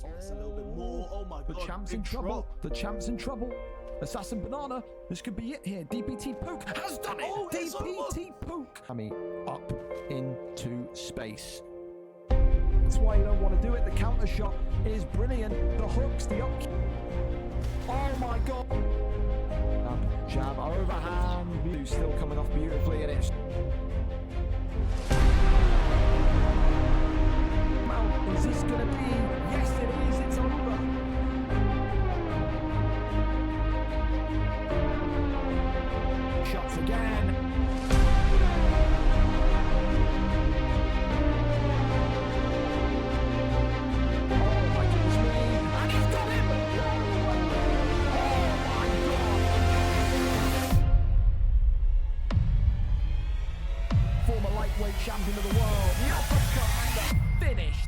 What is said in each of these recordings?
That's a little bit more. Oh my god. The champ's in trouble. The champ's in trouble. Assassin Banana. This could be it here. DPT Pook has done it. Oh, it's DPT Pook. I mean, up into space. That's why you don't want to do it. The counter shot is brilliant. The hooks, the up. Oh my god. Jab overhand. Still coming off beautifully, and it's. Is this going to be? Yes, it is. It's over. Shots again. Oh my goodness me. And he's got him. Oh my God. Former lightweight champion of the world. The uppercut and the finish.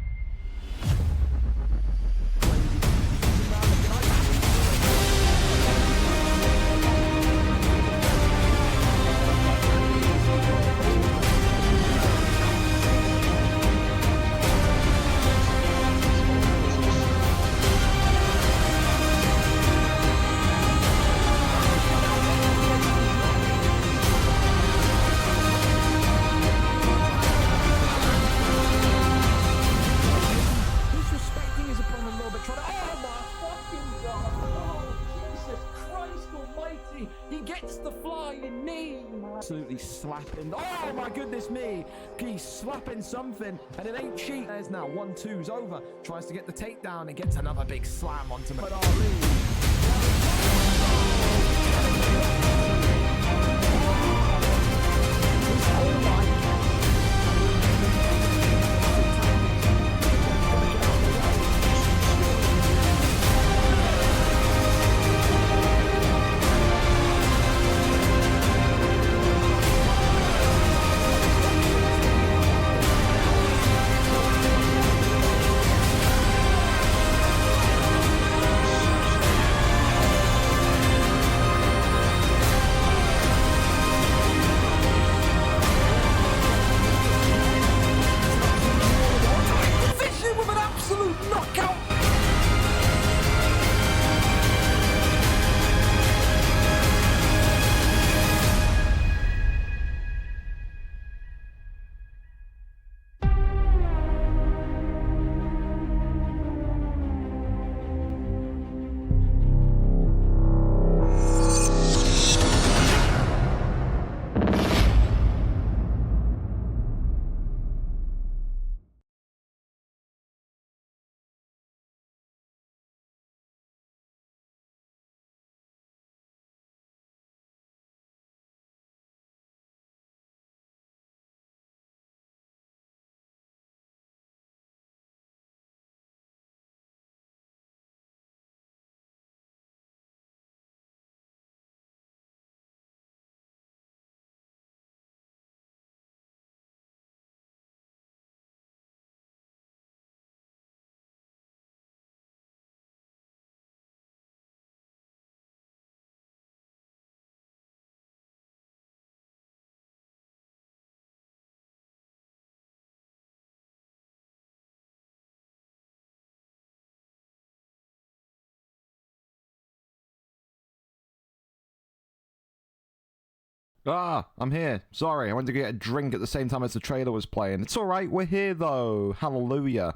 He gets the flying knee. Absolutely slapping. Oh my goodness me. He's slapping something, and it ain't cheap. There's now 1-2's over. Tries to get the takedown and gets another big slam onto him. Ah, I'm here. Sorry, I went to get a drink at the same time as the trailer was playing. It's alright, we're here though. Hallelujah.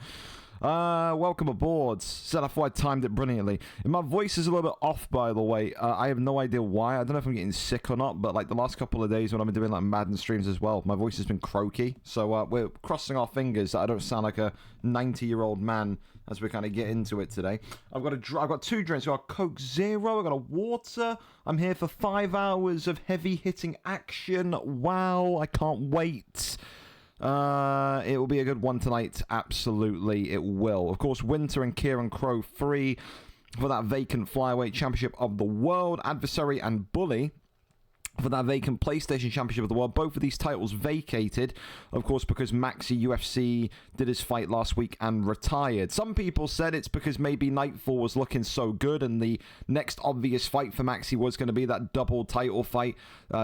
Welcome aboard. Said I thought I timed it brilliantly. And my voice is a little bit off, by the way. I have no idea why. I don't know if I'm getting sick or not, but like the last couple of days when I've been doing like Madden streams as well, my voice has been croaky. So we're crossing our fingers that I don't sound like a 90-year-old man as we kind of get into it today. I've got two drinks. I've got a Coke Zero. I've got a water. I'm here for 5 hours of heavy-hitting action. Wow, I can't wait. It will be a good one tonight. Absolutely, it will. Of course, Winter and Kieran KRO free for that vacant flyweight championship of the world. Adversary and Bully for that vacant PlayStation Championship of the World. Both of these titles vacated, of course, because Maxi UFC did his fight last week and retired. Some people said it's because maybe Nightfall was looking so good and the next obvious fight for Maxi was going to be that double title fight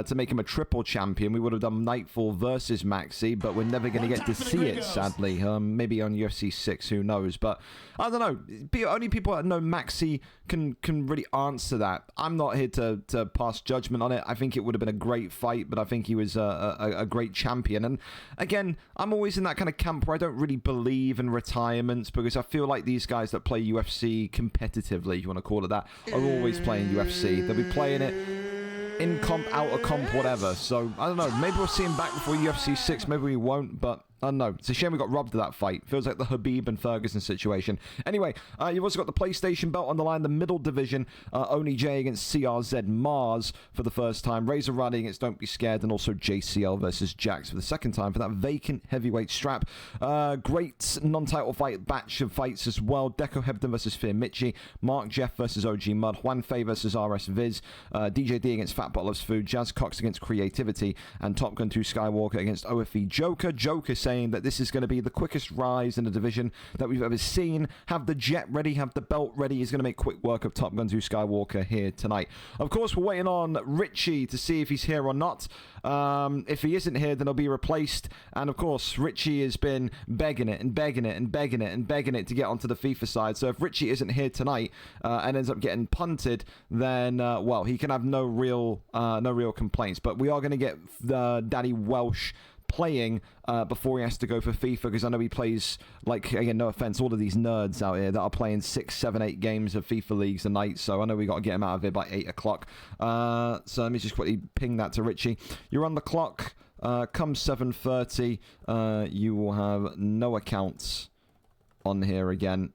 to make him a triple champion. We would have done Nightfall versus Maxi, but we're never going to get to see it, sadly. Maybe on UFC 6, who knows? But I don't know. Only people that know Maxi can really answer that. I'm not here to pass judgment on it. I think it would have been a great fight, but I think he was a great champion. And again, I'm always in that kind of camp where I don't really believe in retirements, because I feel like these guys that play UFC competitively, you want to call it that, are always playing UFC. They'll be playing it in comp, out of comp, whatever. So I don't know, maybe we'll see him back before UFC 6, maybe we won't, but I don't know. It's a shame we got robbed of that fight. Feels like the Habib and Ferguson situation. Anyway, you've also got the PlayStation belt on the line, the middle division. Oni J against CRZ Mars for the first time. Razor Ruddy against Don't Be Scared, and also JCL versus Jax for the second time for that vacant heavyweight strap. Great non-title fight, batch of fights as well. Deco Hebden versus Fear Michi. Mark Jeff versus OG Mud. Juan Fei versus RS Viz. DJ D against Fat Bottle Loves Food. Jazz Cox against Creativity. And Top Gun 2 Skywalker against OFE Joker. Joker saying that this is going to be the quickest rise in the division that we've ever seen. Have the jet ready, have the belt ready. He's going to make quick work of Top Gun 2 Skywalker here tonight. Of course, we're waiting on Richie to see if he's here or not. If he isn't here, then he'll be replaced. And of course, Richie has been begging it and begging it and begging it and begging it to get onto the FIFA side. So if Richie isn't here tonight and ends up getting punted, then well, he can have no real complaints. But we are going to get Daddy Welsh playing before he has to go for FIFA, because I know he plays, like, again, no offense, all of these nerds out here that are playing 6, 7, 8 games of FIFA leagues a night, so I know we got to get him out of here by 8 o'clock. So let me just quickly ping that to Richie. You're on the clock. Come 7:30, you will have no accounts on here again.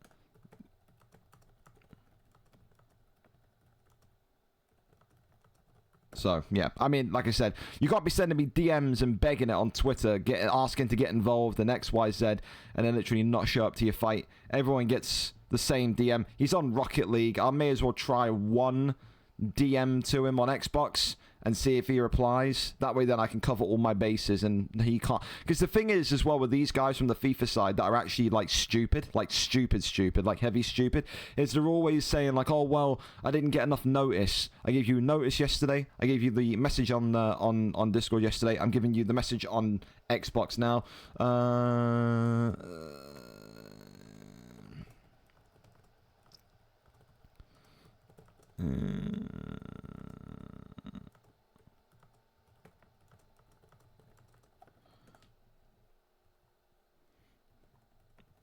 So, yeah, I mean, like I said, you got to be sending me DMs and begging it on Twitter, asking to get involved and XYZ, and then literally not show up to your fight. Everyone gets the same DM. He's on Rocket League. I may as well try one DM to him on Xbox and see if he replies. That way then I can cover all my bases and he can't. Because the thing is as well with these guys from the FIFA side that are actually like stupid, like heavy stupid, is they're always saying like, oh well, I didn't get enough notice. I gave you notice yesterday. I gave you the message on Discord yesterday. I'm giving you the message on Xbox now.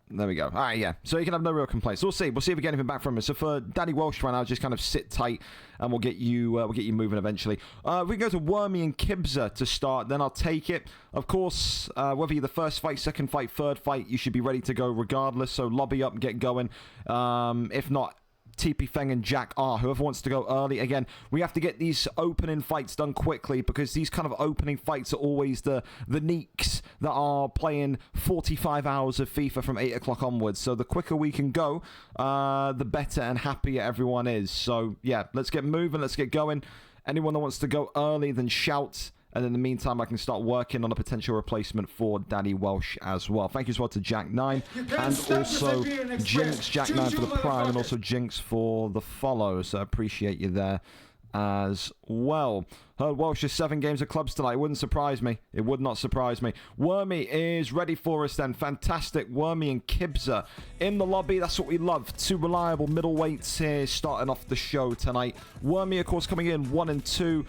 There we go. All right, yeah. So you can have no real complaints. So we'll see. We'll see if we get anything back from him. So for Daddy Welsh right now, just kind of sit tight, and we'll get you moving eventually. We can go to Wormy and Kibza to start. Then I'll take it. Of course, whether you're the first fight, second fight, third fight, you should be ready to go regardless. So lobby up and get going. If not, TP Feng and Jack R. Whoever wants to go early. Again, we have to get these opening fights done quickly, because these kind of opening fights are always the neeks that are playing 45 hours of FIFA from 8 o'clock onwards. So the quicker we can go, the better and happier everyone is. So yeah, let's get moving. Let's get going. Anyone that wants to go early, then shout. And in the meantime, I can start working on a potential replacement for Daddy Welsh as well. Thank you as well to Jack9, and also Jinx, Jack9 for the Prime, and also Jinx for the follow. So I appreciate you there as well. Heard Welsh is 7 games of clubs tonight. It wouldn't surprise me. It would not surprise me. Wormy is ready for us then. Fantastic. Wormy and Kibza in the lobby. That's what we love. 2 reliable middleweights here starting off the show tonight. Wormy, of course, coming in 1 and 2.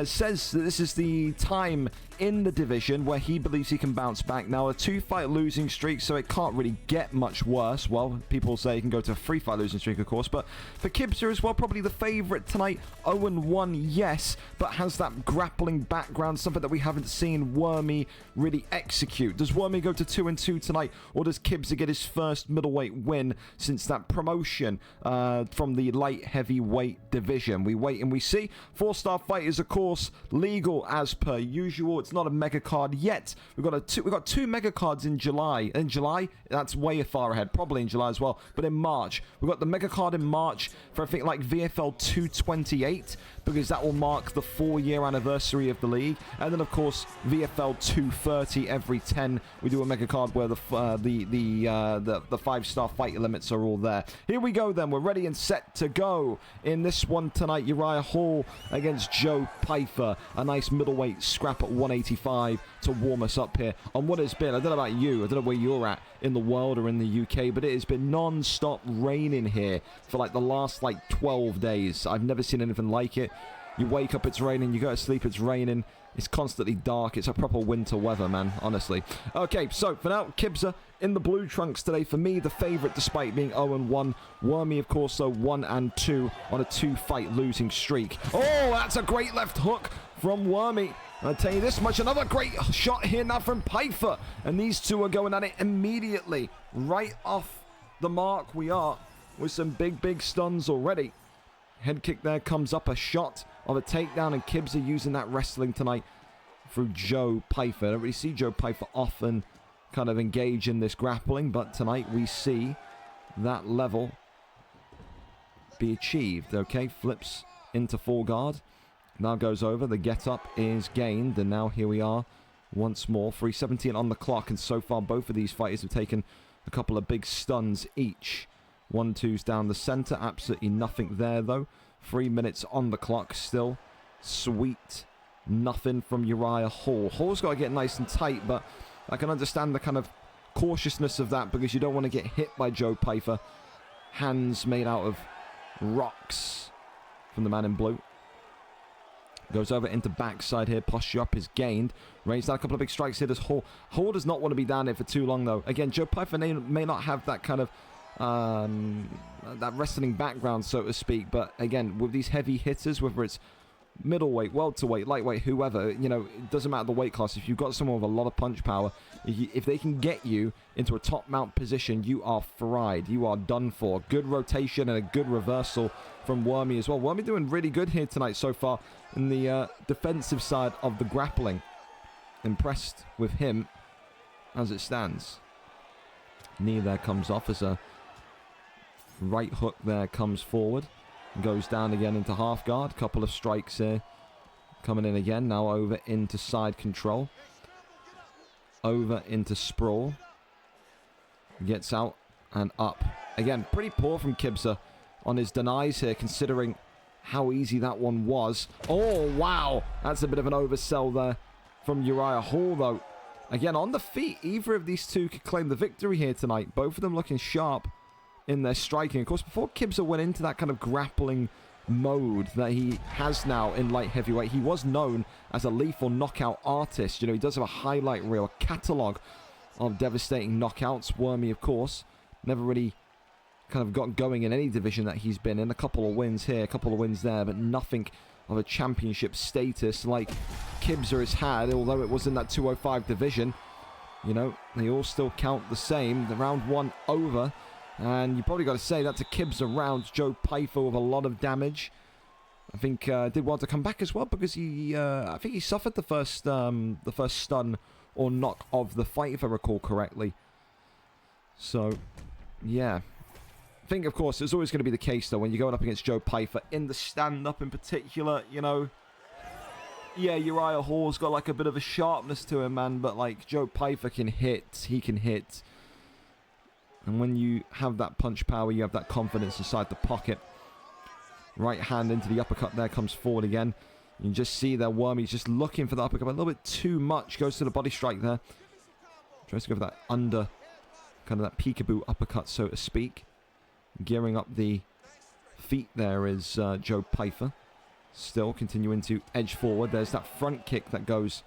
Says that this is the time in the division where he believes he can bounce back. Now, a 2-fight losing streak, so it can't really get much worse. Well, people say he can go to a 3-fight losing streak, of course. But for Kibza as well, probably the favourite tonight. 0-1, yes, but has that grappling background, something that we haven't seen Wormy really execute. Does Wormy go to 2-2 tonight, or does Kibza get his first middleweight win since that promotion from the light heavyweight division? We wait and we see. 4-star fight is, of course, legal as per usual. It's not a mega card yet. We've got 2 mega cards in July. In July, that's way far ahead. Probably in July as well, but in March. We've got the mega card in March for, I think, like VFL 228, because that will mark the 4 4-year anniversary of the league. And then, of course, VFL 230 every 10. We do a mega card where the 5-star fighter limits are all there. Here we go then. We're ready and set to go. In this one tonight, Uriah Hall against Joe Pfeiffer. A nice middleweight scrap at 185 to warm us up here on what has been, I don't know about you, I don't know where you're at in the world or in the UK, but it has been non-stop raining here for like the last 12 days. I've never seen anything like it. You wake up, it's raining. You go to sleep, it's raining. It's constantly dark. It's a proper winter weather, man, honestly. Okay, so for now, Kibza in the blue trunks today. For me, the favourite, despite being 0-1. Wormy, of course, though, 1-2 on a 2-fight losing streak. Oh, that's a great left hook from Wormy. I'll tell you this much, another great shot here now from Pfeiffer. And these two are going at it immediately. Right off the mark we are with some big stuns already. Head kick there comes up, a shot of a takedown, and Kibza using that wrestling tonight through Joe Pfeiffer. I don't really see Joe Pfeiffer often kind of engage in this grappling, but tonight we see that level be achieved. Okay, flips into full guard. Now goes over, the get up is gained, and now here we are once more. 3:17 on the clock, and so far both of these fighters have taken a couple of big stuns each. 1-2s down the center, absolutely nothing there though. 3 minutes on the clock still. Sweet nothing from Uriah Hall. Hall's got to get nice and tight, but I can understand the kind of cautiousness of that because you don't want to get hit by Joe Pfeiffer. Hands made out of rocks from the man in blue. Goes over into backside here. Posture up is gained. Raised down a couple of big strikes here. Does Hall. Hall does not want to be down here for too long though. Again, Joe Pfeiffer may not have that kind of that wrestling background, so to speak, but again, with these heavy hitters, whether it's middleweight, welterweight, lightweight, whoever, you know, it doesn't matter the weight class. If you've got someone with a lot of punch power, if they can get you into a top mount position, you are fried. You are done for. Good rotation and a good reversal from Wormy as well. Wormy doing really good here tonight so far in the defensive side of the grappling. Impressed with him as it stands. Knee there comes off as a right hook there comes forward. Goes down again into half guard. Couple of strikes here. Coming in again. Now over into side control. Over into sprawl. Gets out and up. Again, pretty poor from Kibza on his denies here, considering how easy that one was. Oh, wow. That's a bit of an oversell there from Uriah Hall, though. Again, on the feet, either of these two could claim the victory here tonight. Both of them looking sharp in their striking. Of course, before Kibza went into that kind of grappling mode that he has now in light heavyweight, he was known as a lethal knockout artist. You know, he does have a highlight reel, a catalogue of devastating knockouts. Wormy, of course, never really kind of got going in any division that he's been in. A couple of wins here, a couple of wins there, but nothing of a championship status like Kibza has had, although it was in that 205 division. You know, they all still count the same. The round one over. And you probably got to say that's a Kibza round. Joe Pfeiffer with a lot of damage. I think did want to come back as well because he, I think he suffered the first stun or knock of the fight, if I recall correctly. So, yeah. I think, of course, it's always going to be the case, though, when you're going up against Joe Pfeiffer in the stand-up in particular, you know. Yeah, Uriah Hall's got, like, a bit of a sharpness to him, man, but, like, Joe Pfeiffer can hit. He can hit. And when you have that punch power, you have that confidence inside the pocket. Right hand into the uppercut there, comes forward again. You can just see there, Wormy's just looking for the uppercut a little bit too much. Goes to the body strike there. Tries to go for that under, kind of that peekaboo uppercut, so to speak. Gearing up the feet there is Joe Pfeiffer. Still continuing to edge forward. There's that front kick that goes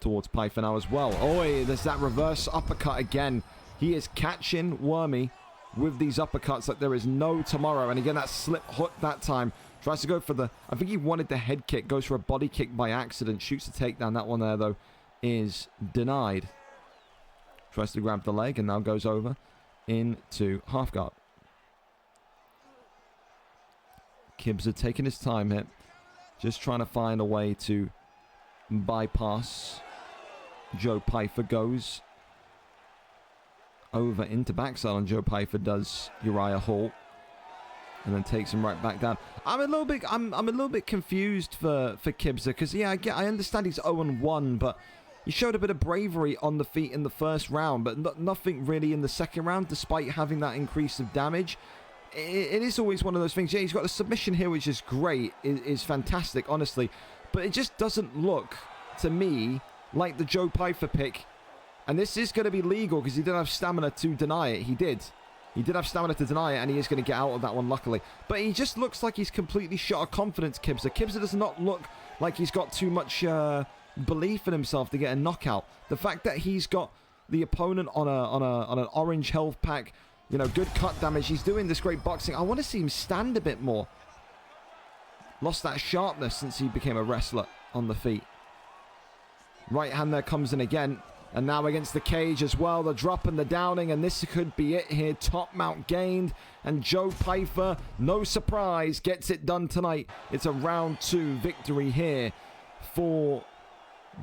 towards Pfeiffer now as well. Oh, there's that reverse uppercut again. He is catching Wormy with these uppercuts like there is no tomorrow. And again, that slip hook that time. Tries to go for the... I think he wanted the head kick. Goes for a body kick by accident. Shoots the takedown. That one there, though, is denied. Tries to grab the leg and now goes over into half guard. Kibza taking his time here. Just trying to find a way to bypass Joe Pfeiffer. Goes over into backside on Joe Pfeiffer, does Uriah Hall. and then takes him right back down. I'm a little bit confused for Kibza, because yeah, I understand he's 0-1, but he showed a bit of bravery on the feet in the first round, but nothing really in the second round, despite having that increase of damage. It is always one of those things. Yeah, he's got a submission here, which is great, is fantastic, honestly, but it just doesn't look to me like the Joe Pyfer pick. And this is going to be legal because he didn't have stamina to deny it. He did have stamina to deny it, and he is going to get out of that one, luckily. But he just looks like he's completely shot of confidence, Kibza. Kibza does not look like he's got too much belief in himself to get a knockout. The fact that he's got the opponent on an orange health pack, you know, good cut damage. He's doing this great boxing. I want to see him stand a bit more. Lost that sharpness since he became a wrestler on the feet. Right hand there comes in again. And now against the cage as well, the drop and the downing, and this could be it here. Top mount gained, and Joe Pyfer, no surprise, gets it done tonight. It's a round 2 victory here for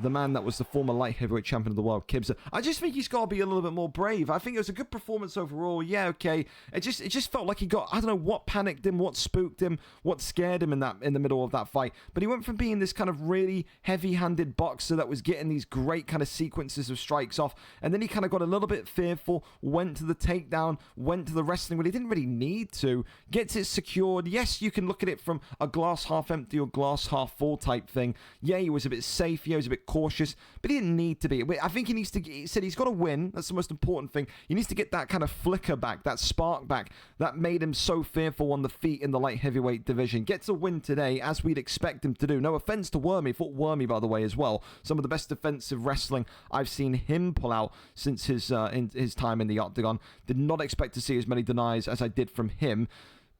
the man that was the former light heavyweight champion of the world, Kibza. I just think he's got to be a little bit more brave. I think it was a good performance overall. Yeah, okay. It just felt like he got, I don't know what panicked him, what spooked him, what scared him in the middle of that fight. But he went from being this kind of really heavy-handed boxer that was getting these great kind of sequences of strikes off, and then he kind of got a little bit fearful, went to the takedown, went to the wrestling when he didn't really need to, gets it secured. Yes, you can look at it from a glass half empty or glass half full type thing. Yeah, he was a bit safe. Yeah, he was a bit cautious, but he didn't need to be. I think he said he's got to win. That's the most important thing. He needs to get that kind of flicker back, that spark back that made him so fearful on the feet in the light heavyweight division. Gets a win today, as we'd expect him to do. No offense to Wormy. Fought Wormy, by the way, as well. Some of the best defensive wrestling I've seen him pull out since his time in the octagon. Did not expect to see as many denies as I did from him.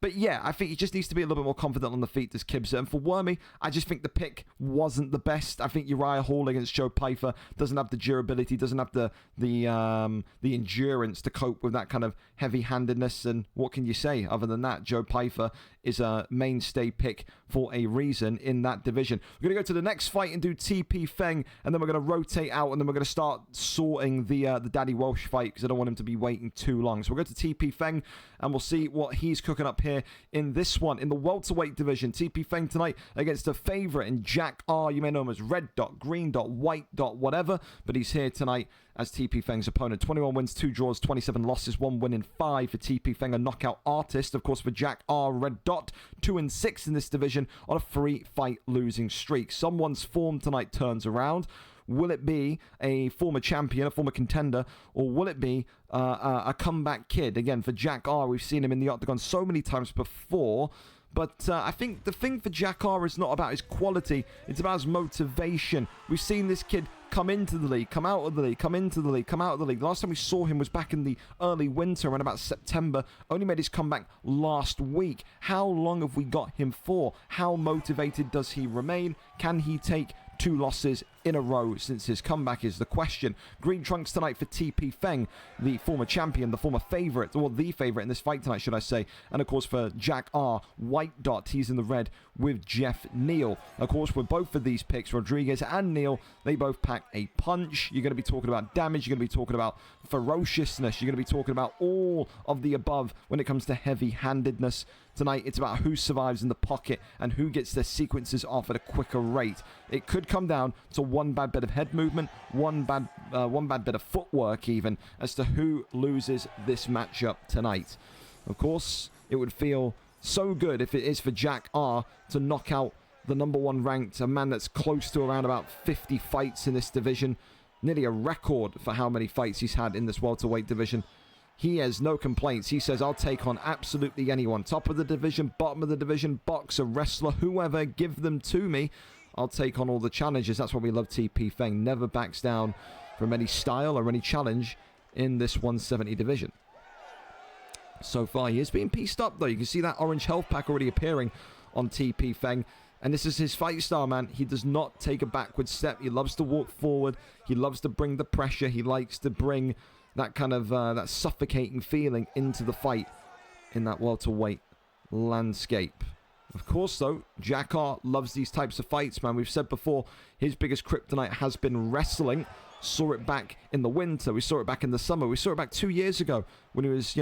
But yeah, I think he just needs to be a little bit more confident on the feet, does Kibza. And for Wormy, I just think the pick wasn't the best. I think Uriah Hall against Joe Pyfer doesn't have the durability, doesn't have the endurance to cope with that kind of heavy-handedness. And what can you say other than that? Joe Pyfer is a mainstay pick for a reason in that division. We're going to go to the next fight and do TP Feng, and then we're going to rotate out, and then we're going to start sorting the Daddy Walsh fight because I don't want him to be waiting too long. So we'll go to TP Feng, and we'll see what he's cooking up here in this one. In the welterweight division, TP Feng tonight against a favorite in Jack R. You may know him as Red Dot, Green Dot, White Dot, whatever, but he's here tonight as TP Feng's opponent. 21 wins, 2 draws, 27 losses, 1 win in 5 for TP Feng, a knockout artist. Of course, for Jack R. Red Dot, 2-6 in this division on a 3-fight losing streak. Someone's form tonight turns around. Will it be a former champion, a former contender, or will it be a comeback kid? Again, for Jack R., we've seen him in the octagon so many times before. But I think the thing for Jack R is not about his quality, it's about his motivation. We've seen this kid come into the league, come out of the league, come into the league, come out of the league. The last time we saw him was back in the early winter, around about September. Only made his comeback last week. How long have we got him for? How motivated does he remain? Can he take 2 losses in a row since his comeback is the question. Green trunks tonight for TP Feng, the former champion, the former favourite, or the favourite in this fight tonight, should I say. And of course for Jack R, White Dot, he's in the red with Jeff Neal. Of course, with both of these picks, Rodriguez and Neal, they both pack a punch. You're going to be talking about damage, you're going to be talking about ferociousness, you're going to be talking about all of the above when it comes to heavy-handedness. Tonight, it's about who survives in the pocket and who gets their sequences off at a quicker rate. It could come down to one bad bit of head movement, one bad bit of footwork even, as to who loses this matchup tonight. Of course, it would feel so good if it is for Jack R to knock out the #1 ranked, a man that's close to around about 50 fights in this division. Nearly a record for how many fights he's had in this welterweight division. He has no complaints. He says, I'll take on absolutely anyone. Top of the division, bottom of the division, boxer, wrestler, whoever, give them to me. I'll take on all the challenges. That's why we love TP Feng. Never backs down from any style or any challenge in this 170 division. So far, he is being pieced up, though. You can see that orange health pack already appearing on TP Feng. And this is his fight style, man. He does not take a backward step. He loves to walk forward. He loves to bring the pressure. He likes to bring that kind of that suffocating feeling into the fight in that welterweight landscape. Of course, though, Jack R loves these types of fights, man. We've said before, his biggest kryptonite has been wrestling. Saw it back in the winter. We saw it back in the summer. We saw it back 2 years ago when he was,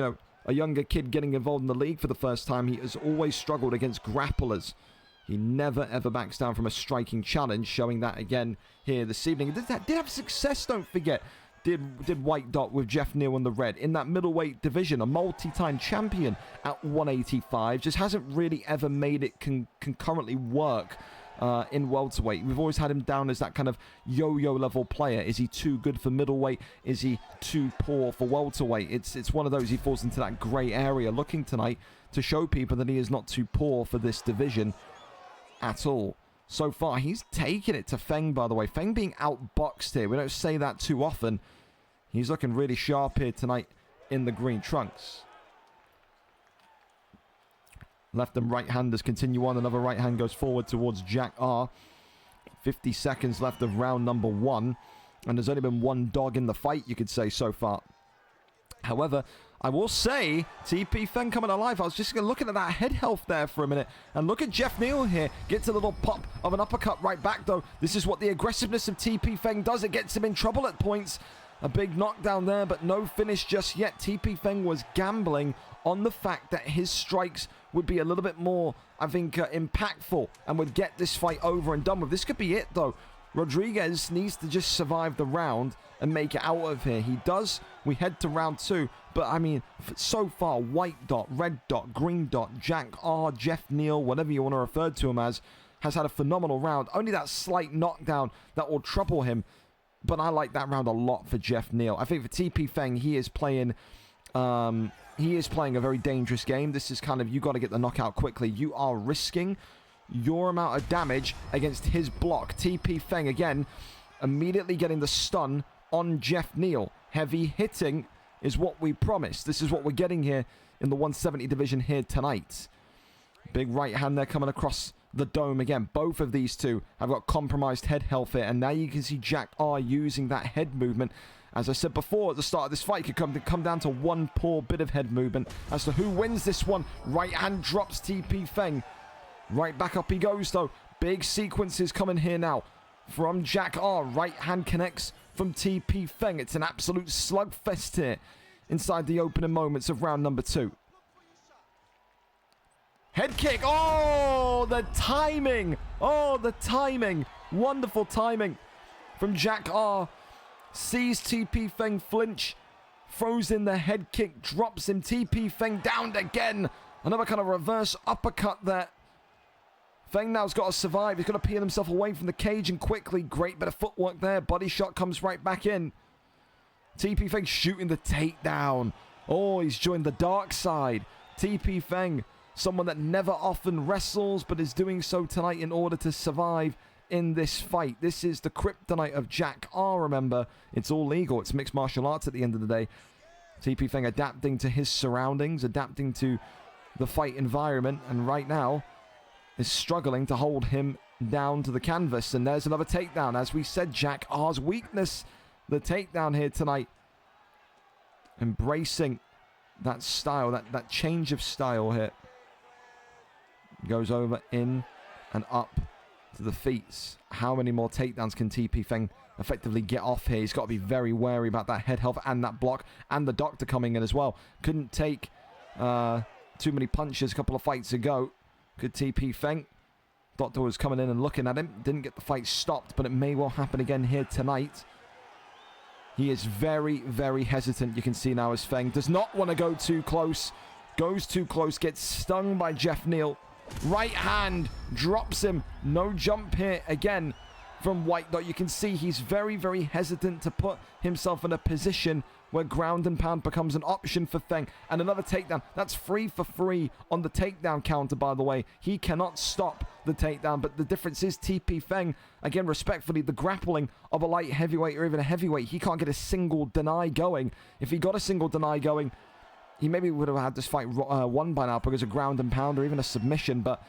a younger kid getting involved in the league for the first time, he has always struggled against grapplers. He never, ever backs down from a striking challenge, showing that again here this evening. Did have success, don't forget, did White Dot with Jeff Neal in the red. In that middleweight division, a multi-time champion at 185. Just hasn't really ever made it concurrently work in welterweight. We've always had him down as that kind of yo-yo level player. Is he too good for middleweight? Is he too poor for welterweight? It's one of those, he falls into that grey area. Looking tonight to show people that he is not too poor for this division at all. So far, he's taken it to Feng, by the way. Feng being outboxed here. We don't say that too often. He's looking really sharp here tonight in the green trunks. Left and right-handers continue on. Another right hand goes forward towards Jack R. 50 seconds left of round number 1. And there's only been one dog in the fight, you could say, so far. However, I will say, TP Feng coming alive. I was just looking at that head health there for a minute. And look at Jeff Neal here. Gets a little pop of an uppercut right back, though. This is what the aggressiveness of TP Feng does. It gets him in trouble at points. A big knockdown there, but no finish just yet. TP Feng was gambling on the fact that his strikes would be a little bit more, I think, impactful and would get this fight over and done with. This could be it, though. Rodriguez needs to just survive the round and make it out of here. He does. We head to round 2. But, I mean, so far, White Dot, Red Dot, Green Dot, Jack R, Jeff Neal, whatever you want to refer to him as, has had a phenomenal round. Only that slight knockdown that will trouble him. But I like that round a lot for Jeff Neal. I think for TP Feng, he is playing a very dangerous game. This is kind of, you got to get the knockout quickly. You are risking your amount of damage against his block. TP Feng, again, immediately getting the stun on Jeff Neal. Heavy hitting is what we promised. This is what we're getting here in the 170 division here tonight. Big right hand there coming across the dome again. Both of these two have got compromised head health here, and now you can see Jack R using that head movement. As I said before, at the start of this fight, could come down to one poor bit of head movement as to who wins this one. Right hand drops TP Feng. Right back up he goes, though. Big sequences coming here now from Jack R. Right hand connects from TP Feng. It's an absolute slugfest here inside the opening moments of round number 2. Head kick. Oh, the timing. Oh, the timing. Wonderful timing from Jack R. Sees TP Feng flinch. Throws in the head kick. Drops him. TP Feng down again. Another kind of reverse uppercut there. Feng now's got to survive. He's got to peel himself away from the cage and quickly. Great bit of footwork there. Body shot comes right back in. TP Feng shooting the takedown. Oh, he's joined the dark side. TP Feng, someone that never often wrestles, but is doing so tonight in order to survive in this fight. This is the kryptonite of Jack R, remember. It's all legal. It's mixed martial arts at the end of the day. TP Feng adapting to his surroundings, adapting to the fight environment, and right now is struggling to hold him down to the canvas. And there's another takedown. As we said, Jack R's weakness, the takedown here tonight. Embracing that style, that change of style here. Goes over, in, and up to the feet. How many more takedowns can TP Feng effectively get off here? He's got to be very wary about that head health and that block, and the doctor coming in as well. Couldn't take too many punches a couple of fights ago. Good TP Feng. Doctor was coming in and looking at him. Didn't get the fight stopped, but it may well happen again here tonight. He is very, very hesitant. You can see now as Feng does not want to go too close. Goes too close, gets stung by Jeff Neal. Right hand drops him. No jump here again from White Dot. You can see he's very, very hesitant to put himself in a position where ground and pound becomes an option for Feng. And another takedown. That's 3 for 3 on the takedown counter, by the way. He cannot stop the takedown, but the difference is TP Feng, again, respectfully, the grappling of a light heavyweight or even a heavyweight, he can't get a single deny going. If he got a single deny going, he maybe would have had this fight won by now because of ground and pound or even a submission, but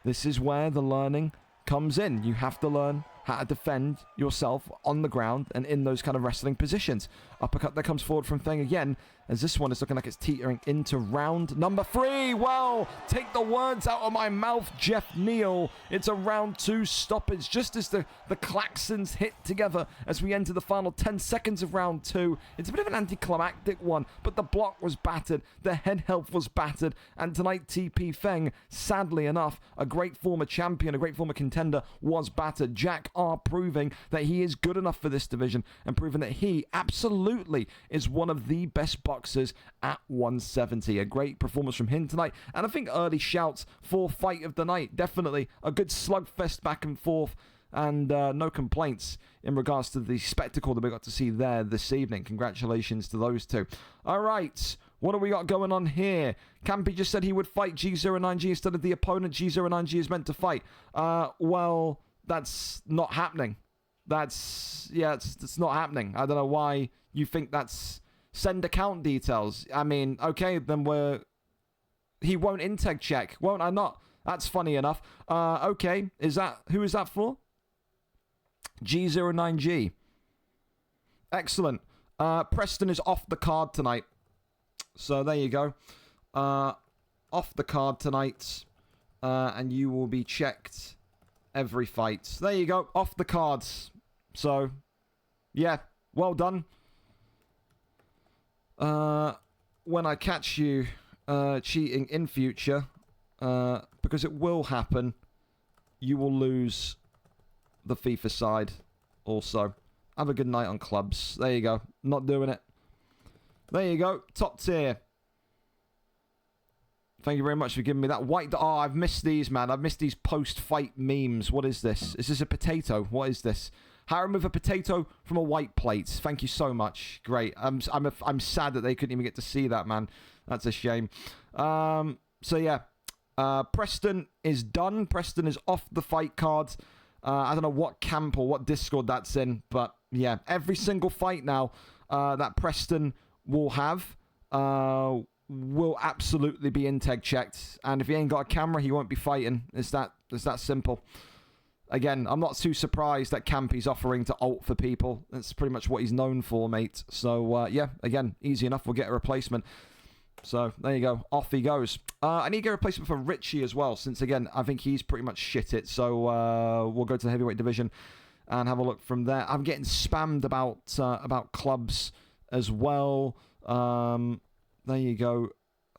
this is where the learning comes in. You have to learn how to defend yourself on the ground and in those kind of wrestling positions. Uppercut that comes forward from Feng again. as this one is looking like it's teetering into round number 3. Well, take the words out of my mouth, Jeff Neal. It's a round 2 stoppage, just as the klaxons hit together as we enter the final 10 seconds of round 2. It's a bit of an anticlimactic one, but the block was battered, the head health was battered, and tonight TP Feng, sadly enough, a great former champion, a great former contender, was battered. Jack R proving that he is good enough for this division and proving that he absolutely is one of the best boxers at 170. A great performance from him tonight, and I think early shouts for fight of the night. Definitely a good slugfest back and forth, and no complaints in regards to the spectacle that we got to see there this evening. Congratulations to those two. All right, what do we got going on here? Campy just said he would fight G09G instead of the opponent G09G is meant to fight. Well, that's not happening. It's not happening. I don't know why you think that's... Send account details. I mean, okay, then he won't integ check, won't I not? That's funny enough. Okay, who is that for? G09G. Excellent. Preston is off the card tonight. So there you go. Off the card tonight. And you will be checked every fight. There you go. Off the cards. So, yeah, well done. When I catch you cheating in future, because it will happen, you will lose the FIFA side also. Have a good night on clubs. There you go. Not doing it. There you go. Top tier. Thank you very much for giving me that white... Oh, I've missed these, man. I've missed these post-fight memes. What is this? Is this a potato? What is this? How to remove a potato from a white plate. Thank you so much. Great. I'm sad that they couldn't even get to see that, man. That's a shame. So, yeah. Preston is done. Preston is off the fight card. I don't know what camp or what Discord that's in. But, yeah. Every single fight now that Preston will have will absolutely be integ checked. And if he ain't got a camera, he won't be fighting. It's that simple. Again, I'm not too surprised that Campy's offering to ult for people. That's pretty much what he's known for, mate. So, yeah, again, easy enough. We'll get a replacement. So, there you go. Off he goes. I need to get a replacement for Richie as well, since, again, I think he's pretty much shit it. So, we'll go to the heavyweight division and have a look from there. I'm getting spammed about clubs as well. There you go.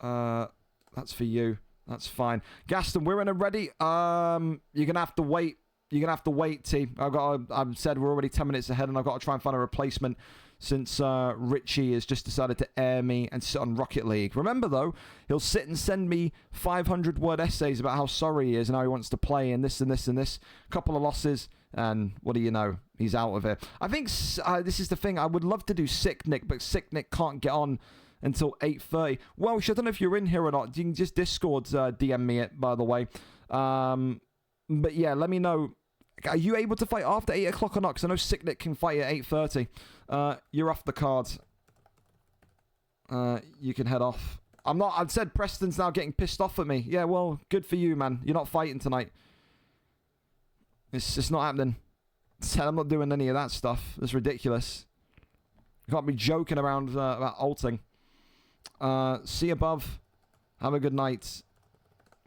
That's for you. That's fine. Gaston, we're in already. You're going to have to wait. You're going to have to wait, T. I've said we're already 10 minutes ahead, and I've got to try and find a replacement since Richie has just decided to air me and sit on Rocket League. Remember, though, he'll sit and send me 500-word essays about how sorry he is and how he wants to play and this and this and this. Couple of losses, and what do you know? He's out of it. I think this is the thing. I would love to do Sick Nick, but Sick Nick can't get on until 8:30. Welsh, I don't know if you're in here or not. You can just Discord DM me it, by the way. But yeah, let me know. Are you able to fight after 8 o'clock or not? Because I know Sick Nick can fight at 8:30. You're off the card. You can head off. I've said Preston's now getting pissed off at me. Yeah, well, good for you, man. You're not fighting tonight. It's not happening. I'm not doing any of that stuff. It's ridiculous. You can't be joking around about ulting. See above. Have a good night.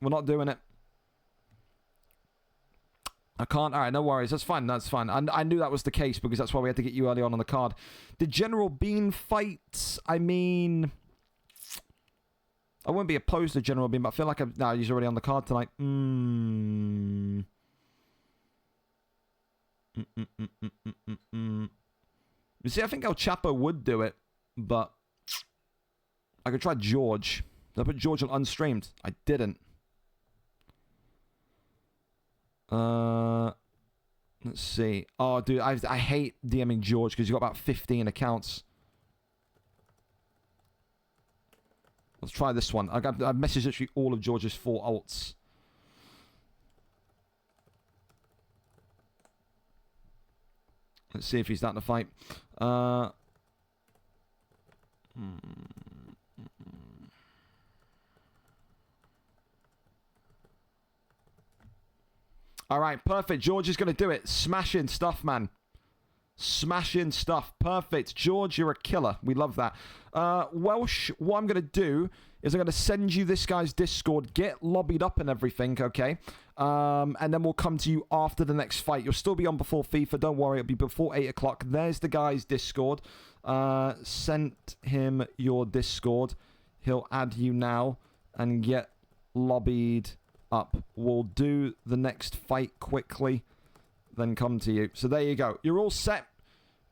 We're not doing it. I can't. All right, no worries. That's fine. That's fine. I knew that was the case because that's why we had to get you early on the card. Did General Bean fight? I mean, I wouldn't be opposed to General Bean, but I feel like he's already on the card tonight. You see, I think El Chapo would do it, but I could try George. Did I put George on unstreamed? I didn't. Let's see. Oh, dude, I hate DMing George because he's got about 15 accounts. Let's try this one. I've messaged literally all of George's 4 ults. Let's see if he's starting to fight. All right, perfect. George is going to do it. Smashing stuff, man. Smashing stuff. Perfect. George, you're a killer. We love that. Welsh, what I'm going to do is I'm going to send you this guy's Discord. Get lobbied up and everything, okay? And then we'll come to you after the next fight. You'll still be on before FIFA. Don't worry. It'll be before 8 o'clock. There's the guy's Discord. Sent him your Discord. He'll add you now and get lobbied up. We'll do the next fight quickly, then come to you. So there you go. You're all set.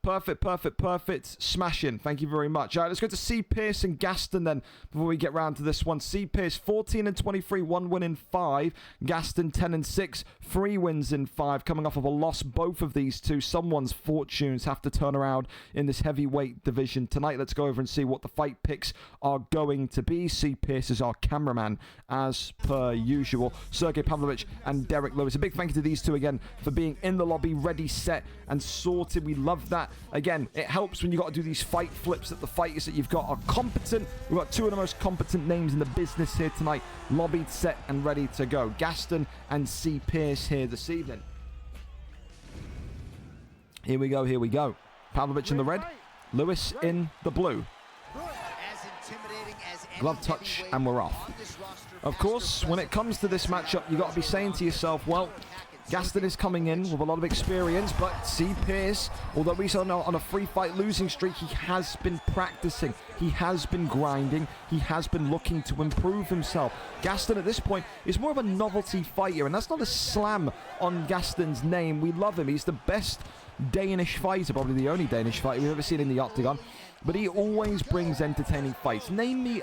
Perfect, perfect, perfect. Smashing. Thank you very much. All right, let's go to C. Pierce and Gaston then before we get round to this one. C. Pierce, 14 and 23, 1 win in 5. Gaston, 10 and 6, 3 wins in 5. Coming off of a loss, both of these two. Someone's fortunes have to turn around in this heavyweight division tonight. Let's go over and see what the fight picks are going to be. C. Pierce is our cameraman, as per usual. Sergey Pavlovich and Derek Lewis. A big thank you to these two again for being in the lobby, ready, set, and sorted. We love that. Again, it helps when you got to do these fight flips that the fighters that you've got are competent. We've got two of the most competent names in the business here tonight, lobbied, set, and ready to go. Gaston and C. Pierce here this evening. Here we go, here we go. Pavlovich in the red, Lewis in the blue. Glove touch, and we're off. Of course, when it comes to this matchup, you've got to be saying to yourself, well, Gaston is coming in with a lot of experience, but C. Pierce, although he's on a free fight losing streak, he has been practicing. He has been grinding. He has been looking to improve himself. Gaston at this point is more of a novelty fighter, and that's not a slam on Gaston's name. We love him. He's the best Danish fighter, probably the only Danish fighter we've ever seen in the octagon. But he always brings entertaining fights. Name me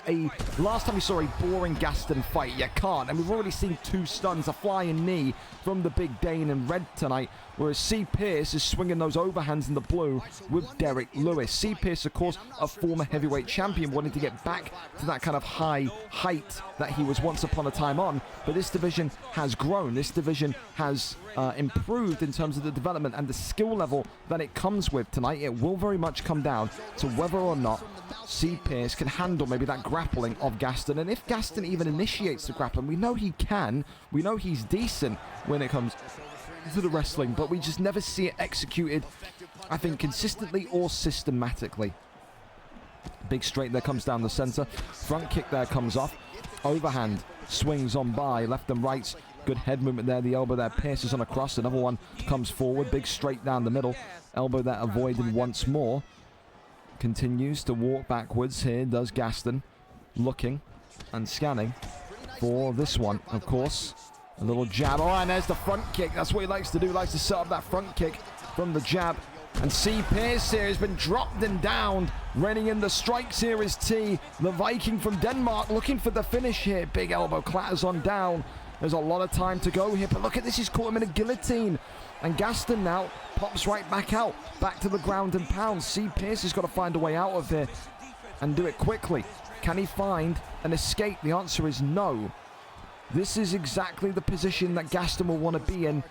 last time you saw a boring Gaston fight. You can't. And we've already seen 2 stuns, a flying knee from the big Dane in red tonight, whereas C. Pierce is swinging those overhands in the blue with Derek Lewis. C. Pierce, of course, a former heavyweight champion, wanting to get back to that kind of high height that he was once upon a time on. But this division has grown. This division has improved in terms of the development and the skill level that it comes with tonight. It will very much come down to whether or not C. Pierce can handle maybe that grappling of Gaston. And if Gaston even initiates the grappling, we know he can. We know he's decent when it comes to the wrestling, but we just never see it executed, I think, consistently or systematically. Big straight there comes down the center. Front kick there comes off. Overhand swings on by, left and right. Good head movement there. The elbow there pierces on a cross. Another one comes forward. Big straight down the middle. Elbow there avoided once more. Continues to walk backwards here, does Gaston. Looking and scanning for this one, of course. A little jab. Oh, and there's the front kick. That's what he likes to do. He likes to set up that front kick from the jab. And C. Pierce here has been dropped and downed. Reigning in the strikes here is T. The Viking from Denmark looking for the finish here. Big elbow clatters on down. There's a lot of time to go here, but look at this. He's caught him in a guillotine. And Gaston now pops right back out. Back to the ground and pound. C. Pierce has got to find a way out of here and do it quickly. Can he find an escape? The answer is no. This is exactly the position that Gaston will want to be in.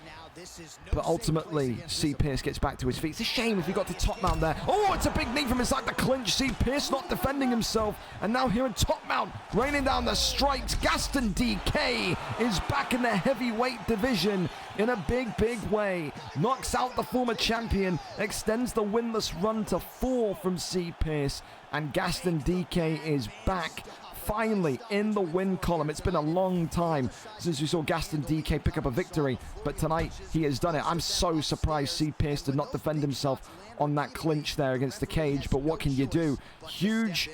But ultimately, C. Pierce gets back to his feet. It's a shame if he got to top mount there. Oh, it's a big knee from inside the clinch. C. Pierce not defending himself. And now here in top mount, raining down the strikes. Gaston DK is back in the heavyweight division in a big, big way. Knocks out the former champion. Extends the winless run to 4 from C. Pierce. And Gaston DK is back, finally in the win column. It's been a long time since we saw Gaston DK pick up a victory, but tonight he has done it. I'm so surprised C. Pierce did not defend himself on that clinch there against the cage, but what can you do? Huge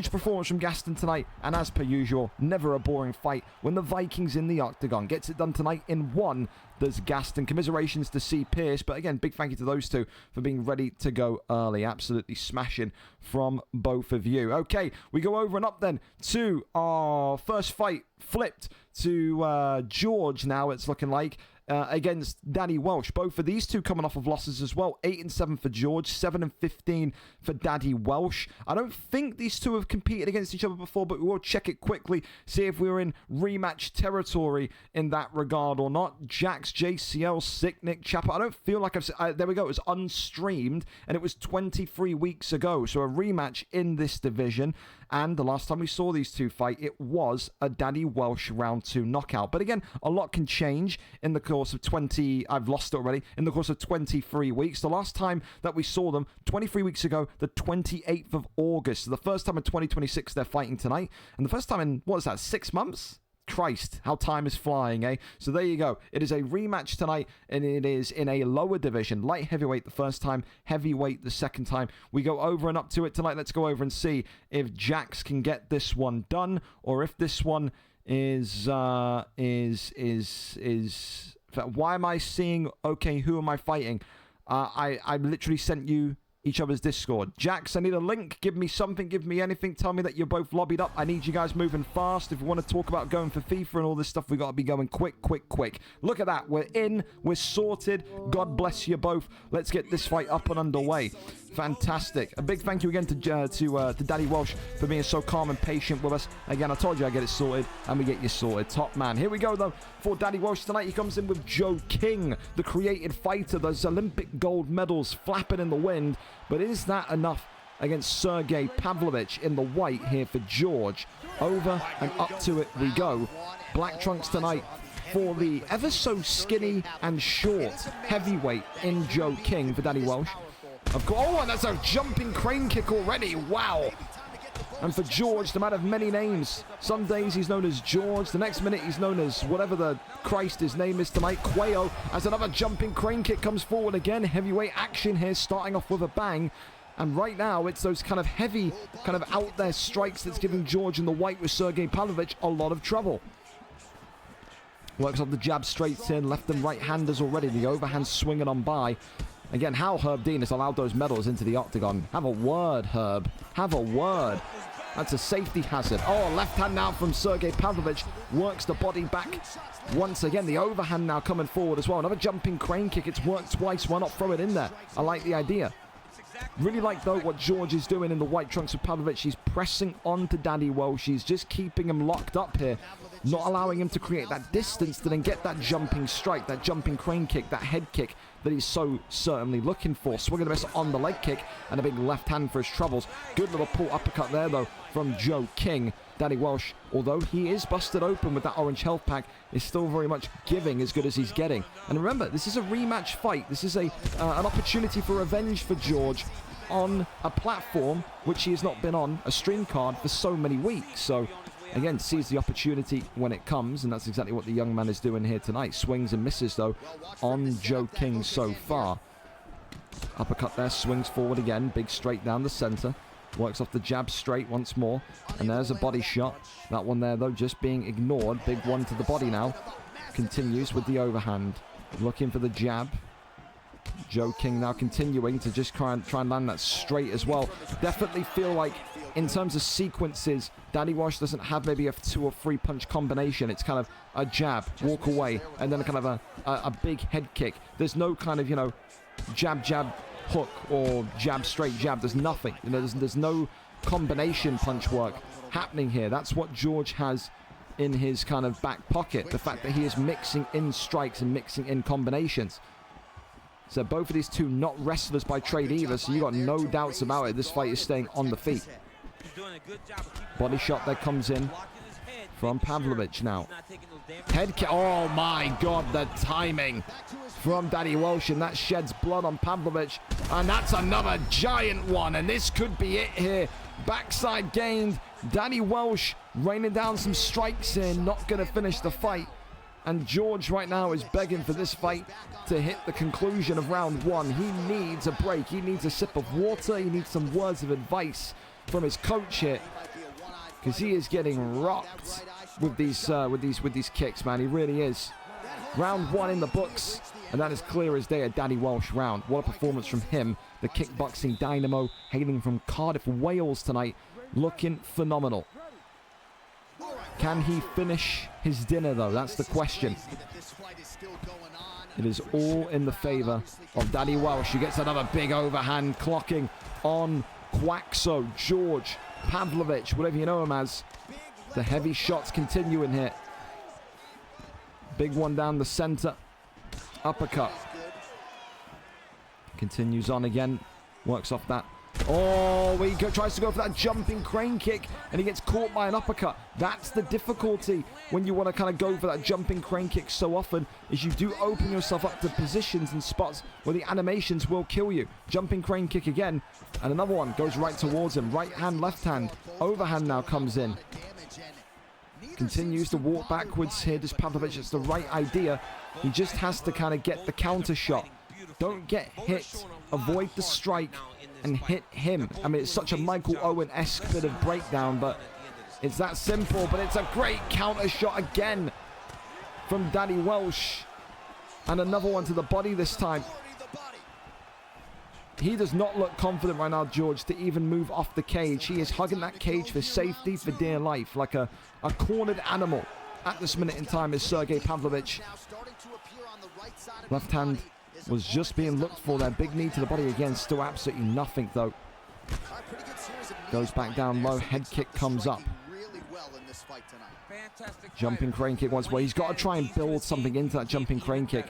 performance from Gaston tonight, and as per usual, never a boring fight when the Vikings in the octagon. Gets it done tonight in 1. Does Gaston. Commiserations to C. Pierce, but again, big thank you to those two for being ready to go early. Absolutely smashing from both of you. Okay, we go over and up then to our first fight, flipped to George now, it's looking like. Against Daddy Welsh. Both of these two coming off of losses as well. 8 and 7 for George, 7 and 15 for Daddy Welsh. I don't think these two have competed against each other before, but we will check it quickly, see if we're in rematch territory in that regard or not. Jax, JCL, Sick Nick, Chapel. I don't feel like there we go. It was unstreamed, and it was 23 weeks ago. So a rematch in this division. And the last time we saw these two fight, it was a Danny Welsh round 2 knockout. But again, a lot can change in the course of I've lost it already, in the course of 23 weeks. The last time that we saw them, 23 weeks ago, the 28th of August. So the first time in 2026 they're fighting tonight. And the first time in, what is that, 6 months? Christ, how time is flying, eh? So there you go. It is a rematch tonight, and it is in a lower division. Light heavyweight the first time, heavyweight the second time. We go over and up to it tonight. Let's go over and see if Jax can get this one done, or if this one is why am I seeing, okay, who am I fighting? I literally sent you each other's Discord. Jax, I need a link. Give me something. Give me anything. Tell me that you're both lobbied up. I need you guys moving fast. If you want to talk about going for FIFA and all this stuff, we got to be going quick, quick, quick. Look at that. We're in. We're sorted. God bless you both. Let's get this fight up and underway. Fantastic. A big thank you again to Daddy Welsh for being so calm and patient with us. Again, I told you I get it sorted, and we get you sorted. Top man. Here we go, though, for Daddy Welsh tonight. He comes in with Joe King, the created fighter. Those Olympic gold medals flapping in the wind. But is that enough against Sergey Pavlovich in the white here for George? Over and up to it we go. Black trunks tonight for the ever so skinny and short heavyweight in Joe King for Daddy Welsh. Of course, oh, and that's a jumping crane kick already. Wow. And for George, the man of many names. Some days he's known as George. The next minute he's known as whatever the Christ his name is tonight. Quayo, as another jumping crane kick comes forward again. Heavyweight action here, starting off with a bang. And right now, it's those kind of heavy, kind of out there strikes that's giving George in the white with Sergey Pavlovich a lot of trouble. Works off the jab straight in, left and right handers already. The overhand swinging on by. Again, how Herb Dean has allowed those medals into the octagon. Have a word, Herb. Have a word. That's a safety hazard. Oh, left hand now from Sergey Pavlovich. Works the body back. Once again, the overhand now coming forward as well. Another jumping crane kick. It's worked twice. Why not throw it in there? I like the idea. Really like, though, what George is doing in the white trunks of Pavlovich. He's pressing on to Daddy Welsh. He's just keeping him locked up here. Not allowing him to create that distance to then get that jumping strike, that jumping crane kick, that head kick that he's so certainly looking for. Swing and a miss on the leg kick and a big left hand for his troubles. Good little pull uppercut there, though, from Joe King. Daddy Welsh, although he is busted open with that orange health pack, is still very much giving as good as he's getting. And remember, this is a rematch fight. This is an opportunity for revenge for George on a platform which he has not been on, a stream card, for so many weeks. So again, seize the opportunity when it comes, and that's exactly what the young man is doing here tonight. Swings and misses, though, on Joe King so far. Uppercut there, swings forward again, big straight down the center. Works off the jab straight once more, and there's a body shot. That one there, though, just being ignored. Big one to the body now. Continues with the overhand. Looking for the jab. Joe King now continuing to just try and land that straight as well. Definitely feel like, in terms of sequences, Daddy Welsh doesn't have maybe a 2 or 3 punch combination. It's kind of a jab, walk away, and then a kind of a big head kick. There's no kind of, you know, jab, hook or jab, straight jab. There's nothing. You know, there's no combination punch work happening here. That's what George has in his kind of back pocket. The fact that he is mixing in strikes and mixing in combinations. So both of these two not wrestlers by trade either, so you got no doubts about it. This fight is staying on the feet. Body shot that comes in from Pavlovich now. Head kick. Oh my God, the timing from Daddy Welsh, and that sheds blood on Pavlovich. And that's another giant one, and this could be it here. Backside gained. Daddy Welsh raining down some strikes in, not going to finish the fight. And George right now is begging for this fight to hit the conclusion of round 1. He needs a break. He needs a sip of water. He needs some words of advice from his coach here, because he is getting rocked with these kicks, man. He really is. Round 1 in the books, and that is clear as day a Daddy Welsh round. What a performance from him, the kickboxing dynamo, hailing from Cardiff, Wales tonight, looking phenomenal. Can he finish his dinner, though? That's the question. It is all in the favor of Daddy Welsh. He gets another big overhand clocking on Quaxo, George Pavlovich, whatever you know him as. The heavy shots continuing here. Big one down the center. Uppercut. Continues on again. Works off that Oh, he tries to go for that jumping crane kick, and he gets caught by an uppercut. That's the difficulty when you want to kind of go for that jumping crane kick so often, is you do open yourself up to positions and spots where the animations will kill you. Jumping crane kick again, and another one goes right towards him. Right hand, left hand. Overhand now comes in. Continues to walk backwards here. Does Pavlovich? It's the right idea. He just has to kind of get the counter shot. Don't get hit. Avoid the strike and hit him. I mean, it's such a Michael Owen-esque bit of breakdown, but it's that simple. But it's a great counter shot again from Danny Welsh. And another one to the body this time. He does not look confident right now, George, to even move off the cage. He is hugging that cage for safety, for dear life, like a cornered animal. At this minute in time is Sergey Pavlovich. Left hand was just being looked for there. Big knee to the body again. Still absolutely nothing, though. Goes back down low. Head kick comes up. Jumping crane kick once more. He's got to try and build something into that jumping crane kick.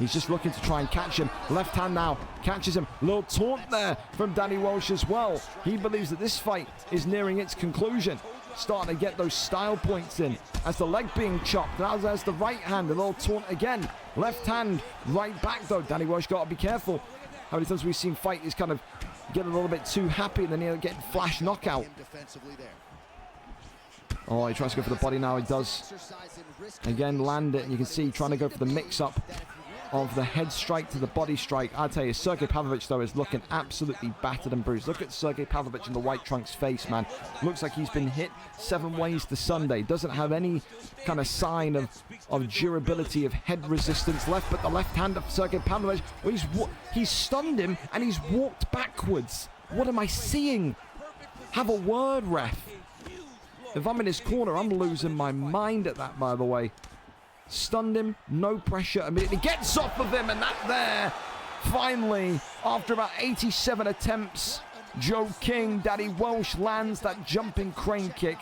He's just looking to try and catch him. Left hand now. Catches him. Little taunt there from Danny Welsh as well. He believes that this fight is nearing its conclusion. Starting to get those style points in. As the leg being chopped. Now there's the right hand. A little taunt again. Left hand. Right back though. Danny Welsh got to be careful. How many times we've seen fighters kind of get a little bit too happy and then he'll get flash knockout. Oh, he tries to go for the body now. He does. Again, land it. And you can see trying to go for the mix-up of the head strike to the body strike. I tell you, Sergey Pavlovich, though, is looking absolutely battered and bruised. Look at Sergey Pavlovich in the white trunks face, man. Looks like he's been hit 7 ways to Sunday. Doesn't have any kind of sign of durability, of head resistance left. But the left hand of Sergey Pavlovich, well, he's stunned him and he's walked backwards. What am I seeing? Have a word, ref. If I'm in his corner, I'm losing my mind at that, by the way. Stunned him, no pressure, immediately gets off of him, and that there, finally, after about 87 attempts, Joe King, Danny Welsh lands that jumping crane kick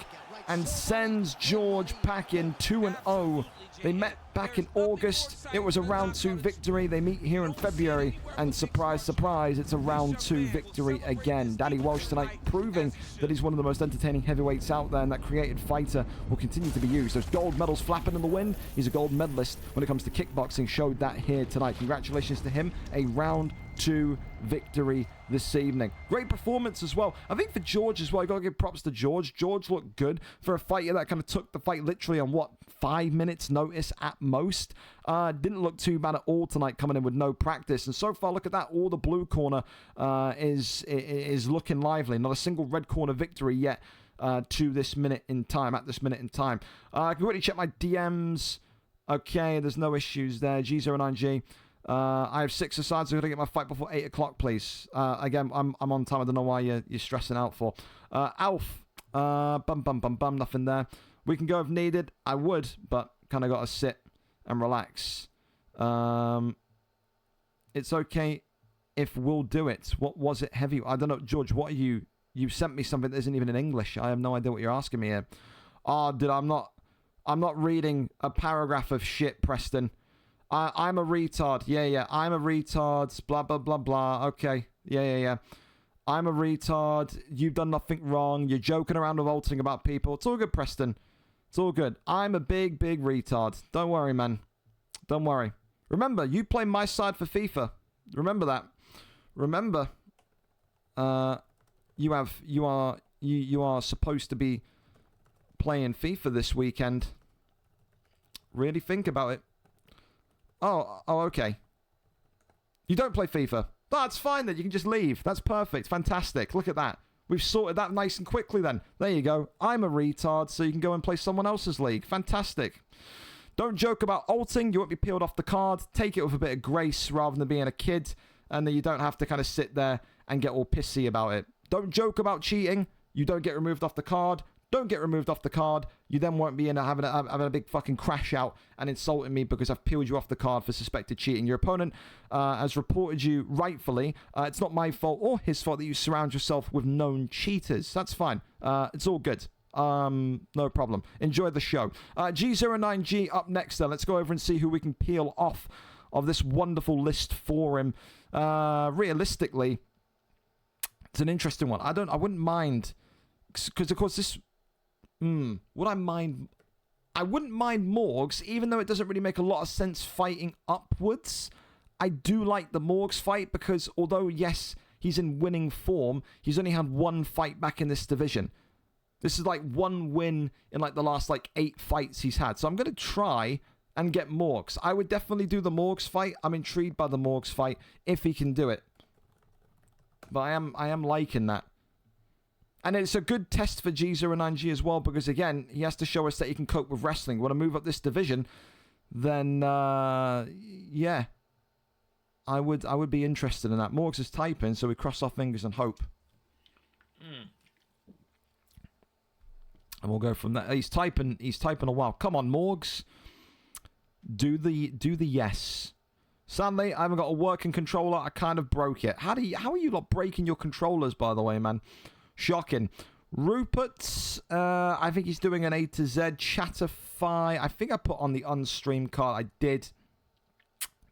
and sends George packing 2-0. They met back in August. It was a round 2 victory. They meet here in February, and surprise, surprise, it's a round 2 victory again. Danny Welsh tonight proving that he's one of the most entertaining heavyweights out there, and that created fighter will continue to be used. Those gold medals flapping in the wind. He's a gold medalist when it comes to kickboxing. Showed that here tonight. Congratulations to him. A round 2 victory this evening. Great performance as well. I think for George as well, you got to give props to George. George looked good for a fighter that kind of took the fight literally on, what, 5 minutes notice at most. Didn't look too bad at all tonight, coming in with no practice. And so far, look at that. All the blue corner is looking lively. Not a single red corner victory yet to this minute in time, at this minute in time. I can quickly check my DMs. Okay, there's no issues there. G09G. I have 6 aside, so I'm going to get my fight before 8 o'clock, please. Again, I'm on time. I don't know why you're stressing out for. Alf. Nothing there. We can go if needed. I would, but kind of got to sit and relax. It's okay if we'll do it. What was it heavy? I don't know. George, what are you? You sent me something that isn't even in English. I have no idea what you're asking me here. Oh, dude, I'm not reading a paragraph of shit, Preston. I'm a retard. Yeah. I'm a retard. Blah, blah, blah, blah. Okay. Yeah. I'm a retard. You've done nothing wrong. You're joking around with ulting about people. It's all good, Preston. It's all good. I'm a big, big retard. Don't worry, man. Don't worry. Remember, you play my side for FIFA. Remember that. Remember, you are supposed to be playing FIFA this weekend. Really think about it. Oh, okay. You don't play FIFA. That's fine then. You can just leave. That's perfect. Fantastic. Look at that. We've sorted that nice and quickly then. There you go. I'm a retard, so you can go and play someone else's league. Fantastic. Don't joke about ulting. You won't be peeled off the card. Take it with a bit of grace rather than being a kid. And then you don't have to kind of sit there and get all pissy about it. Don't joke about cheating. You don't get removed off the card. Don't get removed off the card. You then won't be having a big fucking crash out and insulting me because I've peeled you off the card for suspected cheating. Your opponent has reported you rightfully. It's not my fault or his fault that you surround yourself with known cheaters. That's fine. It's all good. No problem. Enjoy the show. G09G up next then. Let's go over and see who we can peel off of this wonderful list for him. Realistically, It's an interesting one. I wouldn't mind, because of course this, would I mind? I wouldn't mind Morgs, even though it doesn't really make a lot of sense fighting upwards. I do like the Morgs fight because although, yes, he's in winning form, he's only had one fight back in this division. This is like one win in like the last like 8 fights he's had. So I'm going to try and get Morgs. I would definitely do the Morgs fight. I'm intrigued by the Morgs fight if he can do it. But I am liking that. And it's a good test for G09G as well, because again, he has to show us that he can cope with wrestling. Want to move up this division, then yeah, I would be interested in that. Morgs is typing, so we cross our fingers and hope. And we'll go from there. He's typing a while. Come on, Morgs. Do the yes. Sadly, I haven't got a working controller. I kind of broke it. How are you not breaking your controllers, by the way, man? Shocking. Rupert, I think he's doing an A to Z. Chatterfy, I think I put on the unstream card. I did.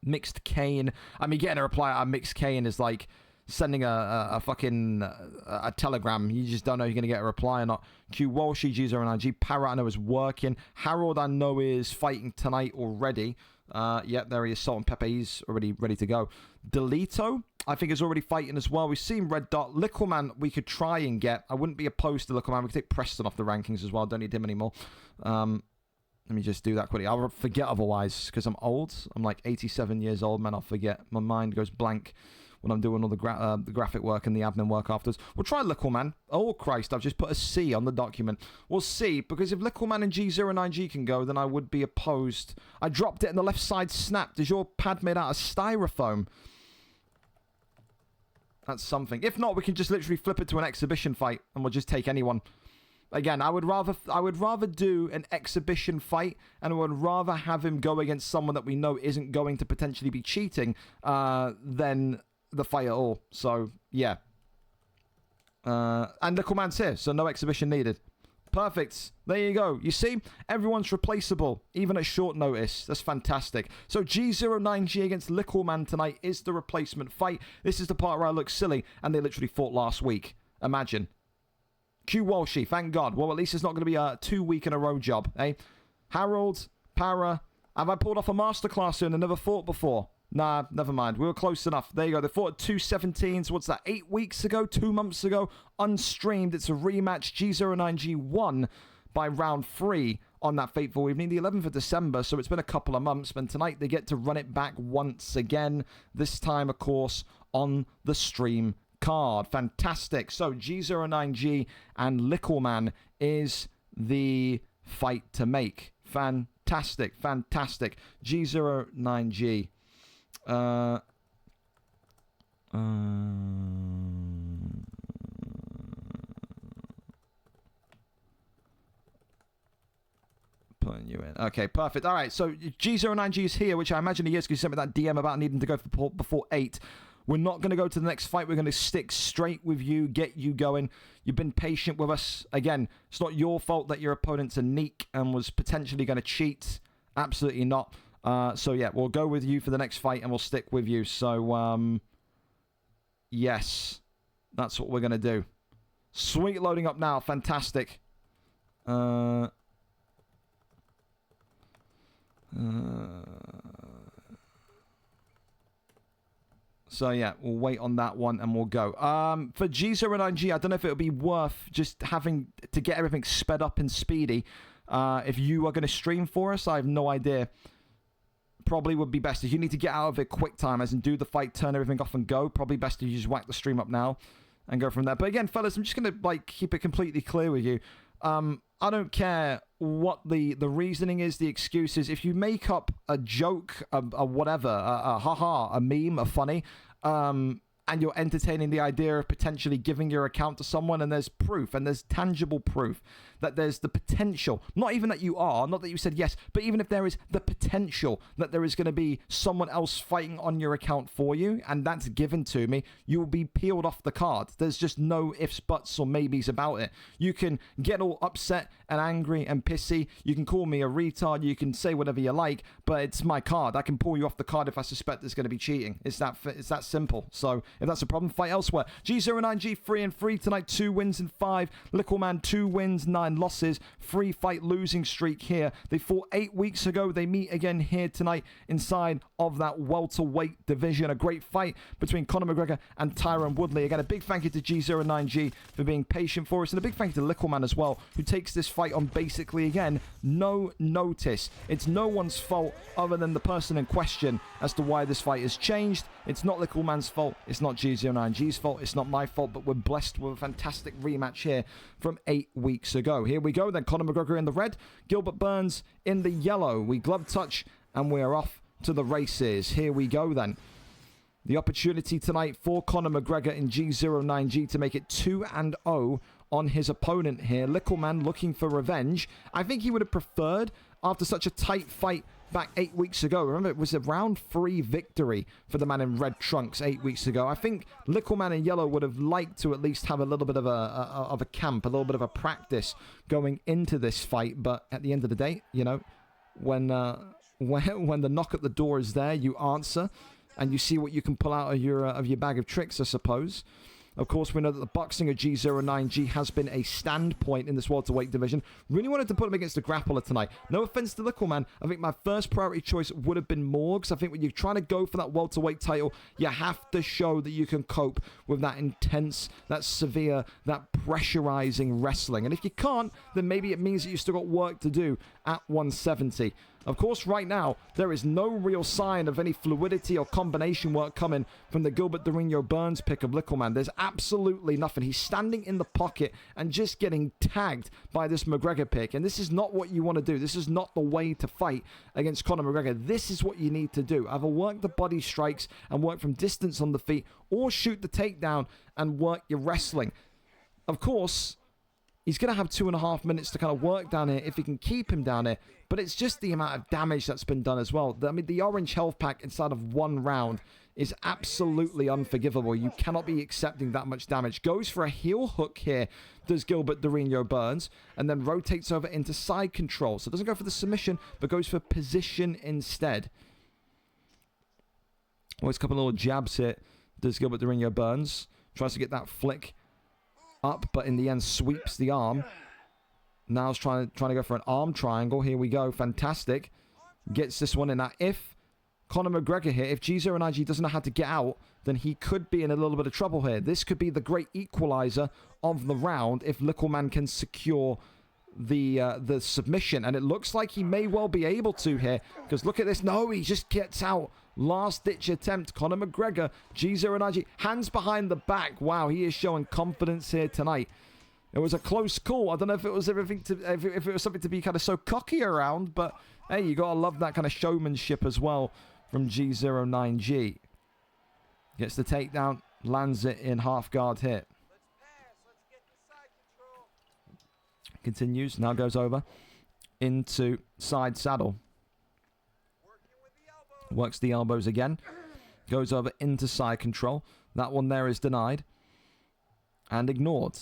Mixed Kane. I mean, getting a reply out of Mixed Kane is like sending a fucking a telegram. You just don't know if you're going to get a reply or not. Q Walshy, G09G. Parrot, I know, is working. Harold, I know, is fighting tonight already. Yep, there he is. Salt and Pepper, he's already ready to go. Delito, I think, is already fighting as well. We've seen Red Dot. Lickleman, we could try and get. I wouldn't be opposed to Lickleman. We could take Preston off the rankings as well. Don't need him anymore. Let me just do that quickly. I'll forget otherwise because I'm old. I'm like 87 years old, man. I'll forget. My mind goes blank when I'm doing all the graphic work and the admin work afterwards. We'll try Lickleman. Oh, Christ. I've just put a C on the document. We'll see, because if Lickleman and G09G can go, then I would be opposed. I dropped it and the left side snapped. Is your pad made out of styrofoam? That's something. If not, we can just literally flip it to an exhibition fight and we'll just take anyone. Again, I would rather do an exhibition fight, and I would rather have him go against someone that we know isn't going to potentially be cheating than the fight at all. So, yeah. And Lickleman's here, so no exhibition needed. Perfect. There you go. You see, everyone's replaceable, even at short notice. That's fantastic. So G09G against Lickleman tonight is the replacement fight. This is the part where I look silly, and they literally fought last week. Imagine. Q Walshy, thank God. Well, at least it's not going to be a 2-week-in-a-row job, eh? Harold, Para, have I pulled off a masterclass here and I never fought before? Nah, never mind. We were close enough. There you go. They fought at 217. So what's that? 8 weeks ago? 2 months ago? Unstreamed. It's a rematch. G09G won by round 3 on that fateful evening, the 11th of December. So it's been a couple of months. But tonight they get to run it back once again. This time, of course, on the stream card. Fantastic. So G09G and Lickleman is the fight to make. Fantastic. Fantastic. G09G. Putting you in. Okay, perfect. All right, so G09G is here, which I imagine he is because he sent me that DM about needing to go before 8. We're not going to go to the next fight. We're going to stick straight with you, get you going. You've been patient with us. Again, it's not your fault that your opponent's a neek and was potentially going to cheat. Absolutely not. So, yeah, we'll go with you for the next fight and we'll stick with you. So, yes, that's what we're going to do. Sweet, loading up now. Fantastic. So, yeah, we'll wait on that one and we'll go. For G09G, I don't know if it would be worth just having to get everything sped up and speedy. If you are going to stream for us, I have no idea. Probably would be best if you need to get out of it quick time, as in do the fight, turn everything off and go. Probably best if you just whack the stream up now and go from there. But again, fellas, I'm just going to keep it completely clear with you. I don't care what the reasoning is, the excuse is. If you make up a joke, a whatever, a haha, a meme, a funny, and you're entertaining the idea of potentially giving your account to someone, and there's proof, and there's tangible proof that there's the potential, not even that you are, not that you said yes, but even if there is the potential that there is going to be someone else fighting on your account for you, and that's given to me, you will be peeled off the card. There's just no ifs, buts, or maybes about it. You can get all upset and angry and pissy. You can call me a retard. You can say whatever you like, but it's my card. I can pull you off the card if I suspect there's going to be cheating. It's that simple. So if that's a problem, fight elsewhere. G09G 3-3 tonight, 2 wins and 5. Littleman 2 wins, 9 losses. 3 fight losing streak here. They fought 8 weeks ago. They meet again here tonight inside of that welterweight division. A great fight between Conor McGregor and Tyron Woodley. Again, a big thank you to G09G for being patient for us, and a big thank you to Littleman as well, who takes this fight on basically, again, no notice. It's no one's fault other than the person in question as to why this fight has changed. It's not Littleman's fault. It's not G09G's fault. It's not my fault, but we're blessed with a fantastic rematch here from 8 weeks ago. Here we go then. Conor McGregor in the red, Gilbert Burns in the yellow. We glove touch and we're off to the races. Here we go then. The opportunity tonight for Conor McGregor in G09G to make it 2-0 on his opponent here. Littleman looking for revenge. I think he would have preferred, after such a tight fight back 8 weeks ago. Remember, it was a round 3 victory for the man in red trunks 8 weeks ago. I think Littleman in yellow would have liked to at least have a little bit of a camp, a little bit of a practice going into this fight. But at the end of the day, you know, when the knock at the door is there, you answer. And you see what you can pull out of your bag of tricks, I suppose. Of course, we know that the boxing of G09G has been a standpoint in this welterweight division. Really wanted to put him against the grappler tonight. No offense to Littleman. I think my first priority choice would have been Morgs. I think when you're trying to go for that welterweight title, you have to show that you can cope with that intense, that severe, that pressurizing wrestling. And if you can't, then maybe it means that you've still got work to do at 170. Of course, right now, there is no real sign of any fluidity or combination work coming from the Gilbert Durinho Burns pick of Littleman. There's absolutely nothing. He's standing in the pocket and just getting tagged by this McGregor pick. And this is not what you want to do. This is not the way to fight against Conor McGregor. This is what you need to do. Either work the body strikes and work from distance on the feet, or shoot the takedown and work your wrestling. Of course, he's going to have 2.5 minutes to kind of work down here if he can keep him down here. But it's just the amount of damage that's been done as well. I mean, the orange health pack inside of 1 round is absolutely unforgivable. You cannot be accepting that much damage. Goes for a heel hook here, does Gilbert Durinho Burns, and then rotates over into side control. So doesn't go for the submission, but goes for position instead. Always a couple of little jabs here, does Gilbert Durinho Burns. Tries to get that flick up, but in the end sweeps the arm. Now he's trying to go for an arm triangle. Here we go. Fantastic. Gets this one in. Now, if Conor McGregor here, if G09G doesn't know how to get out, then he could be in a little bit of trouble here. This could be the great equalizer of the round if Littleman can secure the submission. And it looks like he may well be able to here, because look at this. No, he just gets out. Last-ditch attempt. Conor McGregor, G09G, hands behind the back. Wow, he is showing confidence here tonight. It was a close call. I don't know if it was everything if it was something to be kind of so cocky around, but hey, you gotta love that kind of showmanship as well from G09G. Gets the takedown, lands it in half guard hit. Continues, now goes over into side saddle. Works the elbows again. Goes over into side control. That one there is denied and ignored.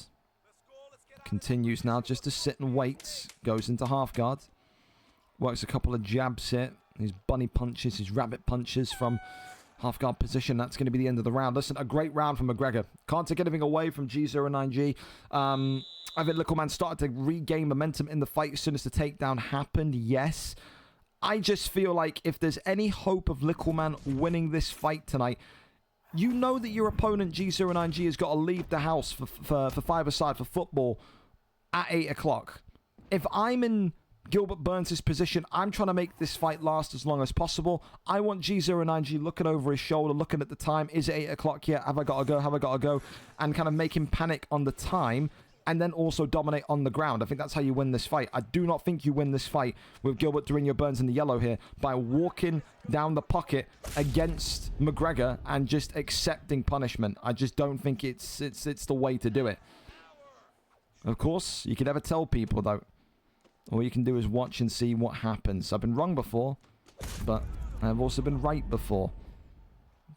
Continues now just to sit and wait. Goes into half guard. Works a couple of jabs here. His bunny punches, his rabbit punches from half guard position. That's going to be the end of the round. Listen, a great round from McGregor. Can't take anything away from G09G. I think Littleman started to regain momentum in the fight as soon as the takedown happened. Yes. I just feel like if there's any hope of Littleman winning this fight tonight, you know that your opponent, G09G, has got to leave the house for five-a-side for football at 8 o'clock. If I'm in Gilbert Burns' position, I'm trying to make this fight last as long as possible. I want G09G looking over his shoulder, looking at the time. Is it 8 o'clock yet? Have I got to go? Have I got to go? And kind of make him panic on the time, and then also dominate on the ground. I think that's how you win this fight. I do not think you win this fight with Gilbert Durinho Burns in the yellow here by walking down the pocket against McGregor and just accepting punishment. I just don't think it's the way to do it. Of course, you can never tell people, though. All you can do is watch and see what happens. I've been wrong before, but I've also been right before.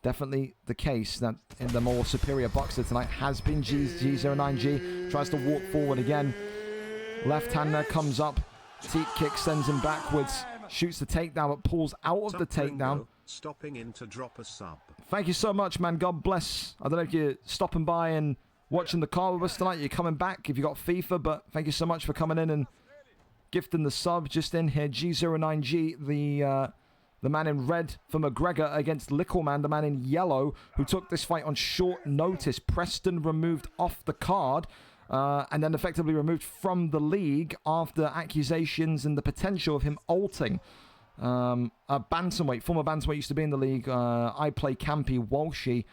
Definitely the case that in the more superior boxer tonight has been G09G. Tries to walk forward again. Left-hander comes up. Teep kick sends him backwards. Shoots the takedown, but pulls out of the takedown. Stopping in to drop a sub. Thank you so much, man. God bless. I don't know if you're stopping by and watching the car with us tonight. You're coming back if you got FIFA, but thank you so much for coming in and gifting the sub. Just in here, G09G, the man in red for McGregor against Lickleman, the man in yellow, who took this fight on short notice. Preston removed off the card, and then effectively removed from the league after accusations and the potential of him ulting. A bantamweight, former bantamweight, used to be in the league. I play Campy Walshy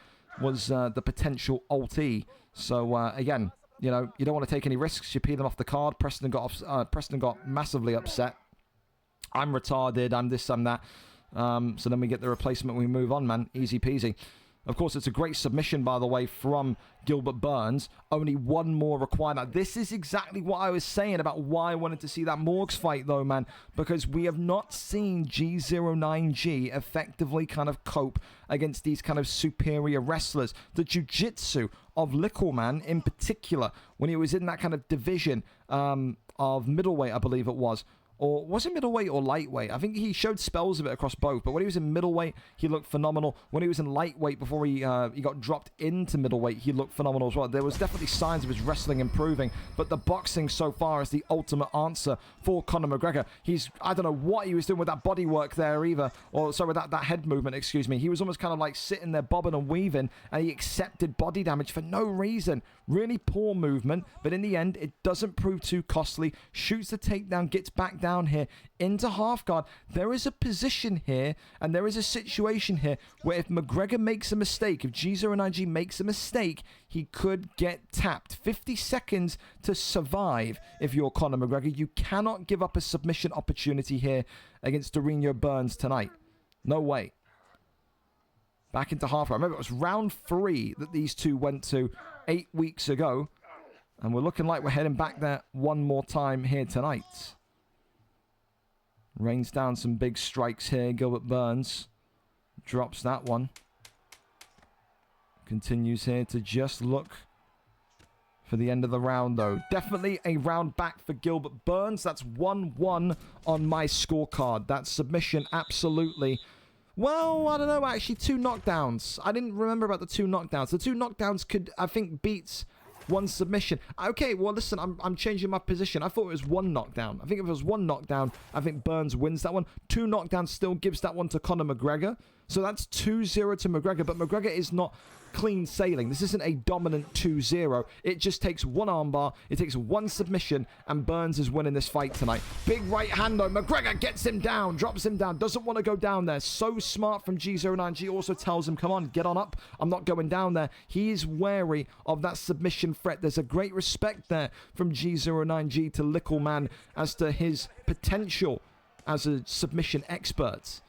was the potential ultee. So again, you know, you don't want to take any risks. You peel them off the card. Preston got massively upset. I'm retarded. I'm this. I'm that. So then we get the replacement. We move on, man. Easy peasy. Of course, it's a great submission, by the way, from Gilbert Burns. Only one more required. Now, this is exactly what I was saying about why I wanted to see that Morgs fight, though, man. Because we have not seen G09G effectively kind of cope against these kind of superior wrestlers. The jiu-jitsu of Lickleman, in particular, when he was in that kind of division of middleweight, I believe it was. Or was it middleweight or lightweight? I think he showed spells of it across both. But when he was in middleweight, he looked phenomenal. When he was in lightweight, before he got dropped into middleweight, he looked phenomenal as well. There was definitely signs of his wrestling improving. But the boxing so far is the ultimate answer for Conor McGregor. I don't know what he was doing with that body work there either. Or, sorry, with that head movement, excuse me. He was almost kind of like sitting there bobbing and weaving. And he accepted body damage for no reason. Really poor movement. But in the end, it doesn't prove too costly. Shoots the takedown, gets back down here into half guard. There is a position here and there is a situation here where if McGregor makes a mistake, if G09G makes a mistake, he could get tapped. 50 seconds to survive if you're Conor McGregor. You cannot give up a submission opportunity here against Dorino Burns tonight. No way. Back into half guard. Remember, it was round 3 that these two went to 8 weeks ago. And we're looking like we're heading back there one more time here tonight. Rains down some big strikes here. Gilbert Burns drops that one. Continues here to just look for the end of the round, though. Definitely a round back for Gilbert Burns. That's 1-1 on my scorecard. That submission, absolutely. Well, I don't know, actually. 2 knockdowns. I didn't remember about the 2 knockdowns. The 2 knockdowns could, I think, beat one submission. Okay, well, listen, I'm changing my position. I thought it was 1 knockdown. I think if it was 1 knockdown, I think Burns wins that one. 2 knockdowns still gives that one to Conor McGregor. So that's 2-0 to McGregor, but McGregor is not clean sailing. This isn't a dominant 2-0. It just takes 1 armbar, it takes 1 submission, and Burns is winning this fight tonight. Big right hand though. McGregor gets him down, drops him down, doesn't want to go down there. So smart from G09G. Also tells him, come on, get on up. I'm not going down there. He is wary of that submission threat. There's a great respect there from G09G to Lickleman as to his potential as a submission expert.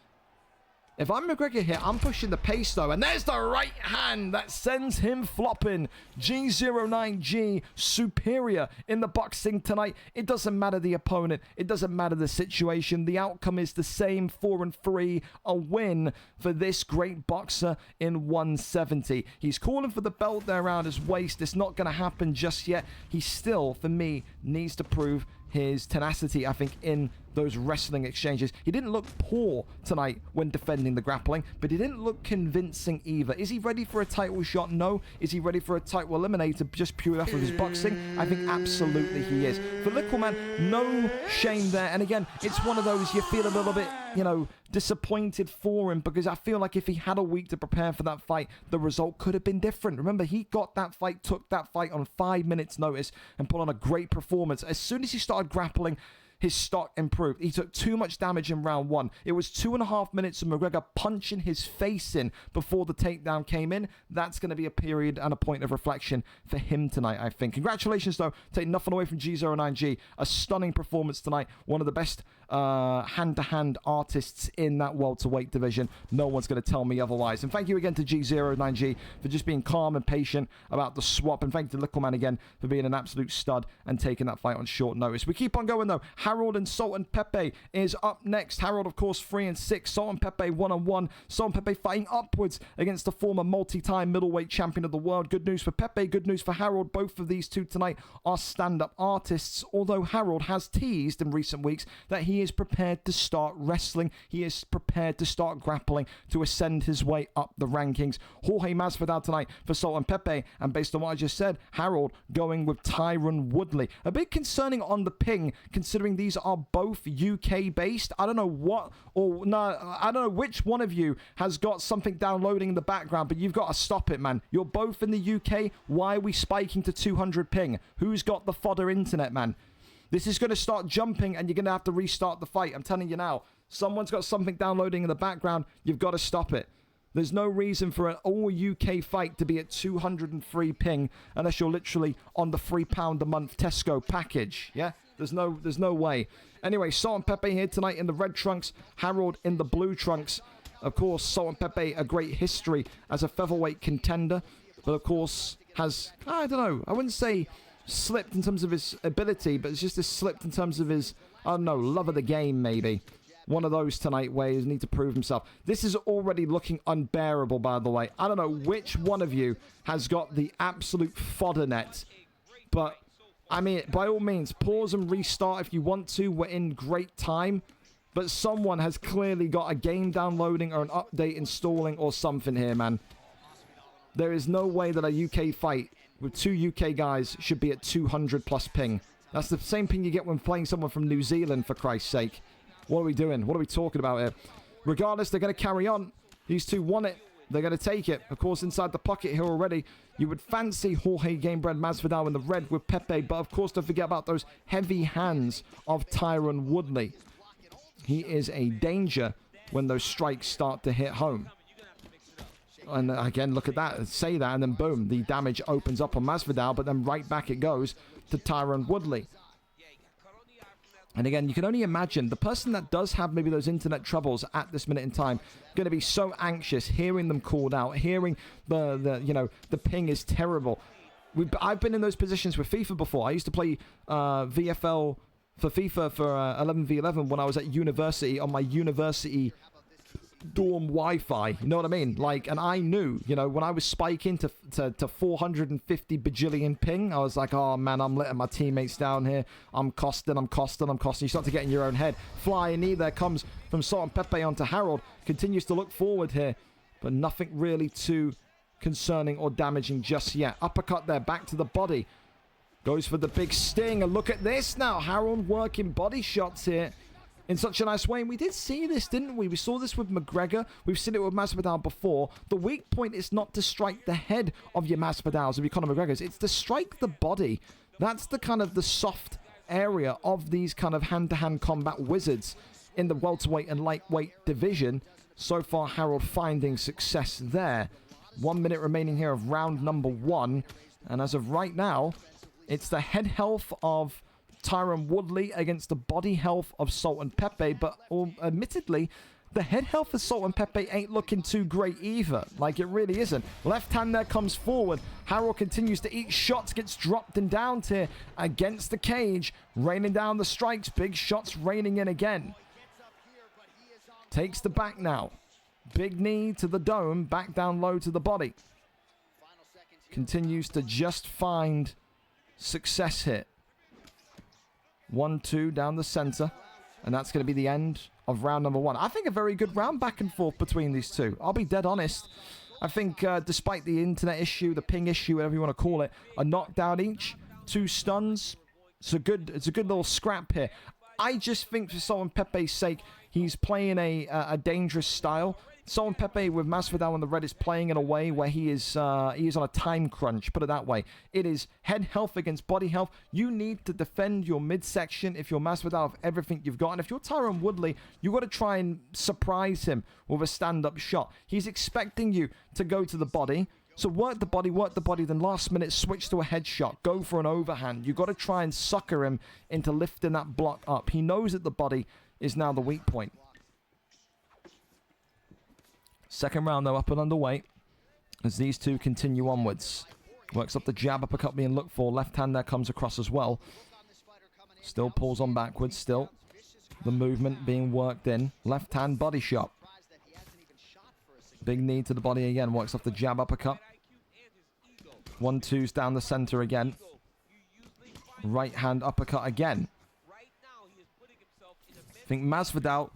If I'm McGregor here, I'm pushing the pace though. And there's the right hand that sends him flopping. G09G superior in the boxing tonight. It doesn't matter the opponent. It doesn't matter the situation. The outcome is the same, 4-3. A win for this great boxer in 170. He's calling for the belt there around his waist. It's not going to happen just yet. He still, for me, needs to prove his tenacity, I think, in those wrestling exchanges. He didn't look poor tonight when defending the grappling, but he didn't look convincing either. Is he ready for a title shot? No. Is he ready for a title eliminator just purely off of his boxing? I think absolutely he is. For Lickleman, no shame there. And again, it's one of those you feel a little bit, you know, disappointed for him, because I feel like if he had a week to prepare for that fight, the result could have been different. Remember, he got that fight, took that fight on 5 minutes notice and put on a great performance. As soon as he started grappling, his stock improved. He took too much damage in round 1. It was 2.5 minutes of McGregor punching his face in before the takedown came in. That's going to be a period and a point of reflection for him tonight, I think. Congratulations, though. Take nothing away from G09G. A stunning performance tonight. One of the best hand-to-hand artists in that welterweight division. No one's going to tell me otherwise. And thank you again to G09G for just being calm and patient about the swap. And thank you to Littleman again for being an absolute stud and taking that fight on short notice. We keep on going, though. Harold and Sultan Pepe is up next. Harold, of course, 3-6. Sultan Pepe 1-1. Sultan Pepe fighting upwards against the former multi-time middleweight champion of the world. Good news for Pepe, good news for Harold. Both of these two tonight are stand-up artists, although Harold has teased in recent weeks that he is prepared to start wrestling. He is prepared to start grappling to ascend his way up the rankings. Jorge Masvidal tonight for Sultan Pepe, and based on what I just said, Harold going with Tyron Woodley. A bit concerning on the ping, considering these are both UK-based. I don't know which one of you has got something downloading in the background, but you've got to stop it, man. You're both in the UK. Why are we spiking to 200 ping? Who's got the fodder internet, man? This is going to start jumping, and you're going to have to restart the fight. I'm telling you now. Someone's got something downloading in the background. You've got to stop it. There's no reason for an all-UK fight to be at 203 ping unless you're literally on the £3 a month Tesco package. Yeah? There's no way. Anyway, Sultan Pepe here tonight in the red trunks. Harold in the blue trunks. Of course, Sultan Pepe, a great history as a featherweight contender. But of course, has, I don't know, I wouldn't say slipped in terms of his ability, but it's just a slipped in terms of his, I don't know, love of the game, maybe. One of those tonight where he needs to prove himself. This is already looking unbearable, by the way. I don't know which one of you has got the absolute fodder net. But, I mean, by all means, pause and restart if you want to. We're in great time. But someone has clearly got a game downloading or an update installing or something here, man. There is no way that a UK fight with two UK guys should be at 200 plus ping. That's the same ping you get when playing someone from New Zealand, for Christ's sake. What are we doing? What are we talking about here? Regardless, they're going to carry on. These two want it. They're going to take it. Of course, inside the pocket here already, you would fancy Jorge Gamebred Masvidal in the red with Pepe. But, of course, don't forget about those heavy hands of Tyron Woodley. He is a danger when those strikes start to hit home. And again, look at that. Say that, and then boom, the damage opens up on Masvidal, but then right back it goes to Tyron Woodley. And again, you can only imagine the person that does have maybe those internet troubles at this minute in time going to be so anxious hearing them called out, hearing the ping is terrible. I've been in those positions with FIFA before. I used to play VFL for FIFA for 11v11 when I was at university on my university dorm Wi-Fi, you know what I mean? Like, and I knew, you know, when I was spiking to 450 bajillion ping, I was like, oh man, I'm letting my teammates down here. I'm costing. You start to get in your own head. Flying knee there comes from Sultan Pepe onto Harold. Continues to look forward here, but nothing really too concerning or damaging just yet. Uppercut there, back to the body. Goes for the big sting, and look at this now. Harold working body shots here in such a nice way. And we did see this, didn't we? We saw this with McGregor. We've seen it with Masvidal before. The weak point is not to strike the head of your Masvidals, of your Conor McGregors. It's to strike the body. That's the kind of the soft area of these kind of hand-to-hand combat wizards in the welterweight and lightweight division. So far, Harold finding success there. 1 minute remaining here of round number 1. And as of right now, it's the head health of Tyron Woodley against the body health of Sultan Pepe, but admittedly, the head health of Sultan Pepe ain't looking too great either. Like, it really isn't. Left hand there comes forward. Harold continues to eat shots, gets dropped and down here against the cage, raining down the strikes. Big shots raining in again. Takes the back now. Big knee to the dome, back down low to the body. Continues to just find success here. 1-2 down the center. And that's going to be the end of round number 1. I think a very good round back and forth between these two. I'll be dead honest. I think despite the internet issue, the ping issue, whatever you want to call it, a knockdown each, 2 stuns. It's a good little scrap here. I just think for Sultan Pepe's sake, he's playing a dangerous style. Sultan Pepe with Masvidal in the red is playing in a way where he is on a time crunch, put it that way. It is head health against body health. You need to defend your midsection if you're Masvidal of everything you've got. And if you're Tyron Woodley, you've got to try and surprise him with a stand-up shot. He's expecting you to go to the body. So work the body, then last minute switch to a headshot. Go for an overhand. You've got to try and sucker him into lifting that block up. He knows that the body is now the weak point. Second round, though, up and underway as these two continue onwards. Works up the jab, uppercut being looked for. Left hand there comes across as well. Still pulls on backwards. Still the movement being worked in. Left hand body shot. Big knee to the body again. Works off the jab, uppercut. 1-2s down the center again. Right hand uppercut again. I think Masvidal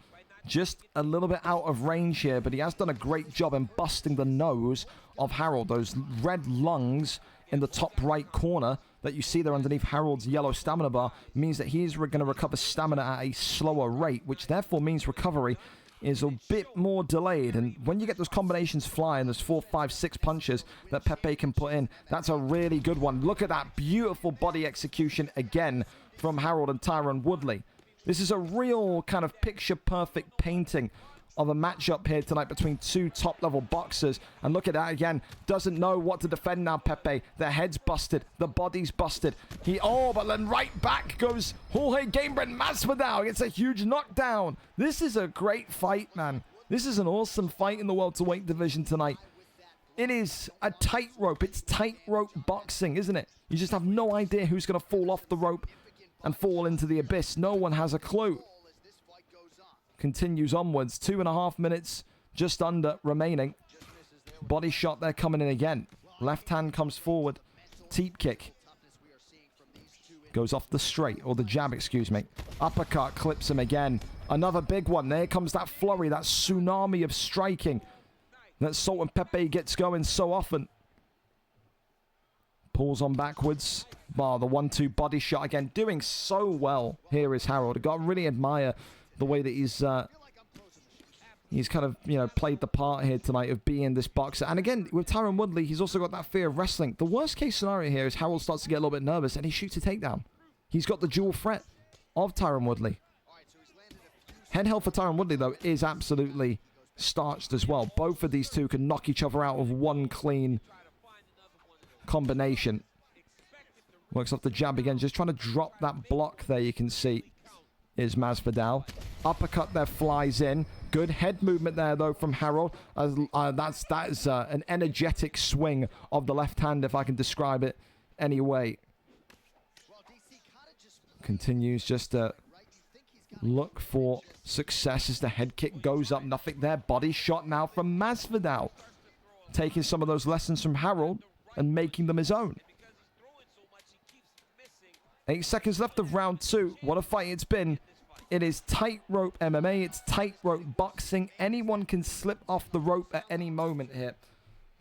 just a little bit out of range here, but he has done a great job in busting the nose of Harold. Those red lungs in the top right corner that you see there underneath Harold's yellow stamina bar means that he's going to recover stamina at a slower rate, which therefore means recovery is a bit more delayed. And when you get those combinations flying, those 4, 5, 6 punches that Pepe can put in, that's a really good one. Look at that beautiful body execution again from Harold and Tyron Woodley. This is a real kind of picture-perfect painting of a matchup here tonight between two top-level boxers. And look at that again. Doesn't know what to defend now, Pepe. The head's busted. The body's busted. But then right back goes Jorge Gamebred Masvidal. It's a huge knockdown. This is a great fight, man. This is an awesome fight in the welterweight division tonight. It is a tightrope. It's tightrope boxing, isn't it? You just have no idea who's going to fall off the rope and fall into the abyss. No one has a clue. Continues onwards. 2.5 minutes just under remaining. Body shot there coming in again. Left hand comes forward. Teep kick. Goes off the straight, or the jab, excuse me. Uppercut clips him again. Another big one. There comes that flurry, that tsunami of striking that Sultan Pepe gets going so often. Pulls on backwards. The 1-2 body shot again. Doing so well here is Harold. I've got to really admire the way that he's kind of, played the part here tonight of being this boxer. And again, with Tyron Woodley, he's also got that fear of wrestling. The worst case scenario here is Harold starts to get a little bit nervous and he shoots a takedown. He's got the dual threat of Tyron Woodley. Head held for Tyron Woodley, though, is absolutely starched as well. Both of these two can knock each other out of one clean combination. Works off the jab again, just trying to drop that block there, you can see, is Masvidal. Uppercut there flies in. Good head movement there, though, from Harold. That is an energetic swing of the left hand, if I can describe it anyway. Continues just to look for success as the head kick goes up. Nothing there. Body shot now from Masvidal. Taking some of those lessons from Harold and making them his own. 8 seconds left of round 2. What a fight it's been. It is tightrope MMA. It's tightrope boxing. Anyone can slip off the rope at any moment here.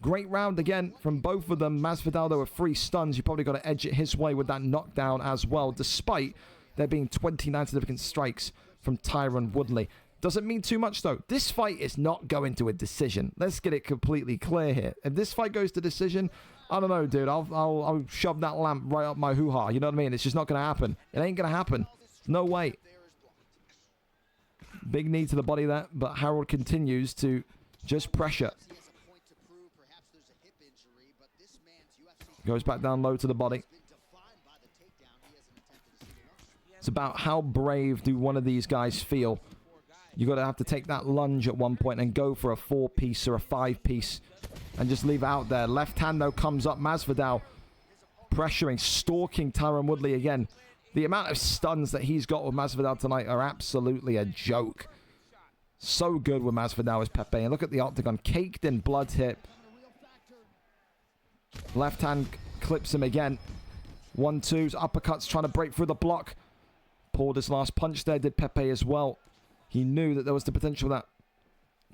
Great round again from both of them. Masvidal, though, with 3 stuns. You probably got to edge it his way with that knockdown as well, despite there being 29 significant strikes from Tyron Woodley. Doesn't mean too much, though. This fight is not going to a decision. Let's get it completely clear here. If this fight goes to decision, I don't know, dude. I'll shove that lamp right up my hoo-ha. You know what I mean? It's just not going to happen. It ain't going to happen. No way. Big knee to the body there, but Harold continues to just pressure. Goes back down low to the body. It's about how brave do one of these guys feel. You're going to have to take that lunge at one point and go for a 4-piece or a 5-piece and just leave it out there. Left hand, though, comes up. Masvidal pressuring, stalking Tyron Woodley again. The amount of stuns that he's got with Masvidal tonight are absolutely a joke. So good with Masvidal as Pepe. And look at the octagon, caked in blood here. Left hand clips him again. 1-2s, uppercuts, trying to break through the block. Pulled his last punch there, did Pepe as well. He knew that there was the potential that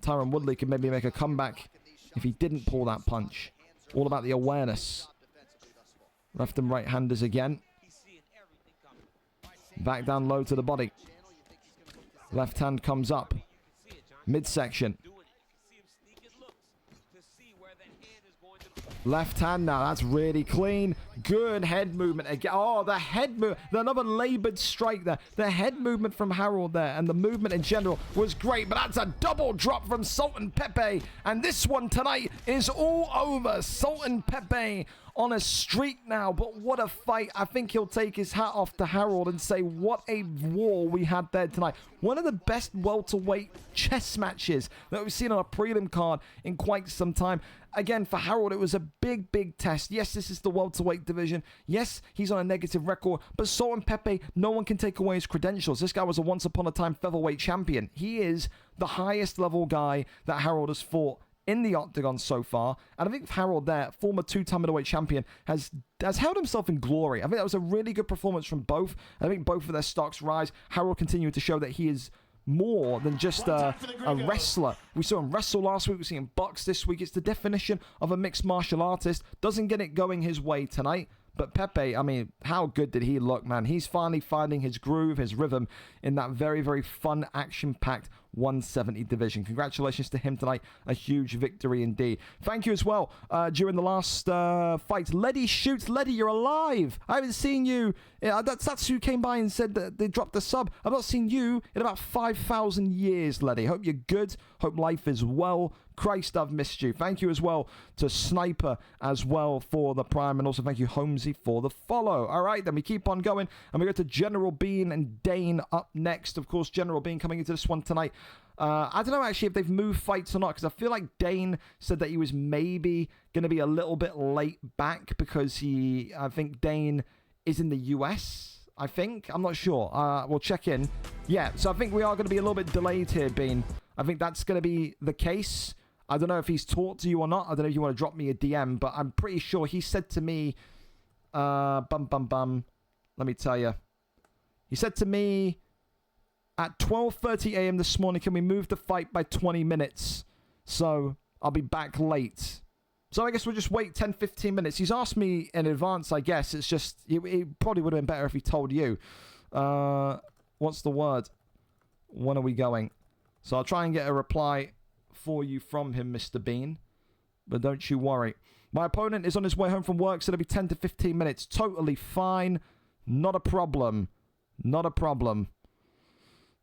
Tyron Woodley could maybe make a comeback if he didn't pull that punch. All about the awareness. Left and right handers again. Back down low to the body. Left hand comes up. Midsection. Left hand now. That's really clean. Good head movement again. Oh, the head movement. Another labored strike there. The head movement from Harold there and the movement in general was great. But that's a double drop from Sultan Pepe. And this one tonight is all over. Sultan Pepe on a streak now, but what a fight. I think he'll take his hat off to Harold and say what a war we had there tonight. One of the best welterweight chess matches that we've seen on a prelim card in quite some time. Again, for Harold, it was a big, big test. Yes, this is the welterweight division. Yes, he's on a negative record, but Sultan Pepe, no one can take away his credentials. This guy was a once-upon-a-time featherweight champion. He is the highest level guy that Harold has fought in the octagon so far, and I think Harold there, former two-time middleweight champion, has held himself in glory. I think that was a really good performance from both. I think both of their stocks rise. Harold continued to show that he is more than just a wrestler. We saw him wrestle last week. We see him box this week. It's the definition of a mixed martial artist. Doesn't get it going his way tonight. But Pepe, I mean, how good did he look, man? He's finally finding his groove, his rhythm in that very, very fun, action-packed 170 division. Congratulations to him tonight. A huge victory indeed. Thank you as well. During the last fight, Letty shoots. Letty, you're alive. I haven't seen you. That's who came by and said that they dropped the sub. I've not seen you in about 5,000 years, Letty. Hope you're good. Hope life is well. Christ, I've missed you. Thank you as well to Sniper as well for the Prime, and also thank you, Holmesy, for the follow. All right, then we keep on going, and we go to General Bean and Dane up next. Of course, General Bean coming into this one tonight. I don't know, actually, if they've moved fights or not, because I feel like Dane said that he was maybe going to be a little bit late back because I think Dane is in the US, I think. I'm not sure. We'll check in. Yeah, so I think we are going to be a little bit delayed here, Bean. I think that's going to be the case. I don't know if he's talked to you or not. I don't know if you want to drop me a DM, but I'm pretty sure he said to me, let me tell you. He said to me at 12:30 a.m. this morning, can we move the fight by 20 minutes? So I'll be back late. So I guess we'll just wait 10, 15 minutes. He's asked me in advance, I guess. It's just, it probably would have been better if he told you. What's the word? When are we going? So I'll try and get a reply for you from him, Mr. Bean. But don't you worry. My opponent is on his way home from work, so it'll be 10 to 15 minutes. Totally fine. Not a problem. Not a problem.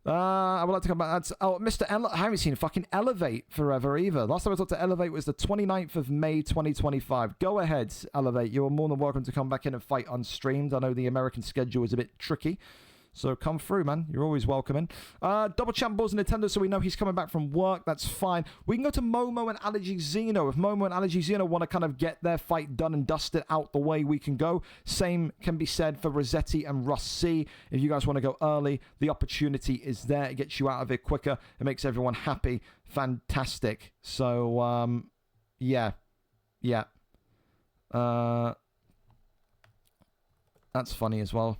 I would like to come back. That's, Mr. I haven't seen fucking Elevate forever either. Last time I talked to Elevate was the 29th of May, 2025. Go ahead, Elevate. You're more than welcome to come back in and fight unstreamed. I know the American schedule is a bit tricky. So come through, man. You're always welcome in. Double Champ Balls in Nintendo, so we know he's coming back from work. That's fine. We can go to Momo and Allergy Xeno. If Momo and Allergy Xeno want to kind of get their fight done and dusted out the way, we can go. Same can be said for Rossetti and Russ C. If you guys want to go early, the opportunity is there. It gets you out of it quicker. It makes everyone happy. Fantastic. So, yeah. Yeah. That's funny as well.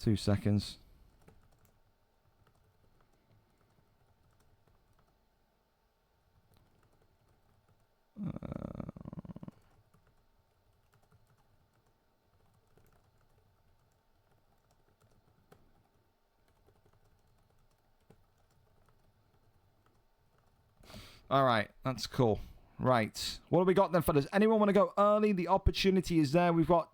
2 seconds. All right, that's cool. Right, what have we got then, fellas? Anyone want to go early? The opportunity is there. We've got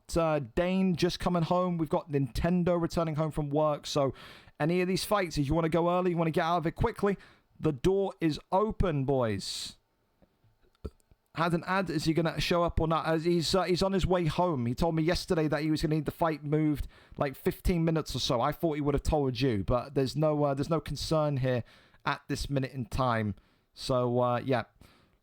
Dane just coming home. We've got Nintendo returning home from work. So any of these fights, if you want to go early, you want to get out of it quickly, the door is open, boys. Had an ad. Is he going to show up or not? As he's on his way home. He told me yesterday that he was going to need the fight moved like 15 minutes or so. I thought he would have told you, but there's no concern here at this minute in time. So, yeah.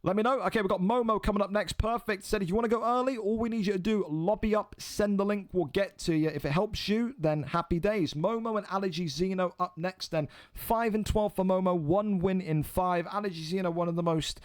Let me know. Okay, we've got Momo coming up next. Perfect. Said if you want to go early, all we need you to do, lobby up, send the link. We'll get to you. If it helps you, then happy days. Momo and Allergy Xeno up next then. 5 and 12 for Momo. 1 win in 5. Allergy Xeno, one of the most...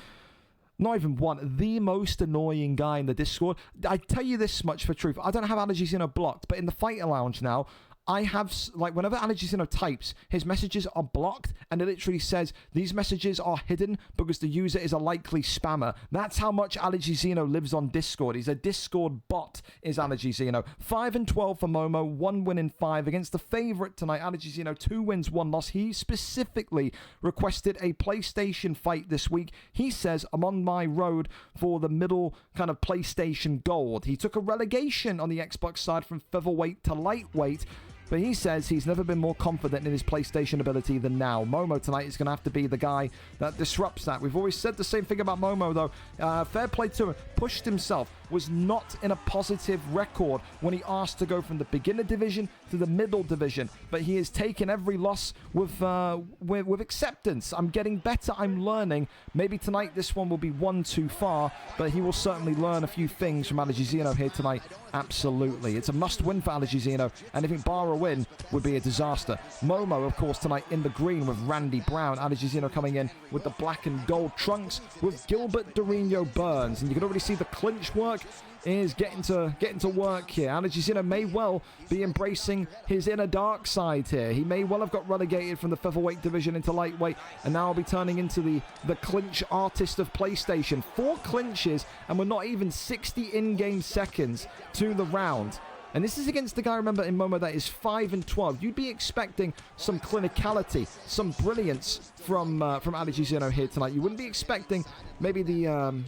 Not even one. The most annoying guy in the Discord. I tell you this much for truth. I don't have Allergy Xeno blocked, but in the Fighter Lounge now, I have, like, whenever Advxrsary types, his messages are blocked, and it literally says, these messages are hidden because the user is a likely spammer. That's how much Advxrsary lives on Discord. He's a Discord bot, is Advxrsary. 5-12 for Momo, 1 win in 5 against the favorite tonight, Advxrsary. 2 wins, 1 loss. He specifically requested a PlayStation fight this week. He says, I'm on my road for the middle kind of PlayStation gold. He took a relegation on the Xbox side from featherweight to lightweight, but he says he's never been more confident in his PlayStation ability than now. Momo tonight is going to have to be the guy that disrupts that. We've always said the same thing about Momo, though. Fair play to him. Pushed himself. Was not in a positive record when he asked to go from the beginner division to the middle division. But he has taken every loss with acceptance. I'm getting better. I'm learning. Maybe tonight this one will be one too far, but he will certainly learn a few things from Advxrsary here tonight. Absolutely. It's a must-win for Advxrsary, and if it bar a win would be a disaster. Momo, of course, tonight in the green with Randy Brown. Advxrsary coming in with the black and gold trunks with Gilbert Dorino Burns. And you can already see the clinch work is getting to work here. Advxrsary may well be embracing his inner dark side here. He may well have got relegated from the featherweight division into lightweight, and now will be turning into the clinch artist of PlayStation. 4 clinches, and we're not even 60 in-game seconds to the round. And this is against the guy, remember, in Momo that is 5-12. You'd be expecting some clinicality, some brilliance from Advxrsary here tonight. You wouldn't be expecting maybe the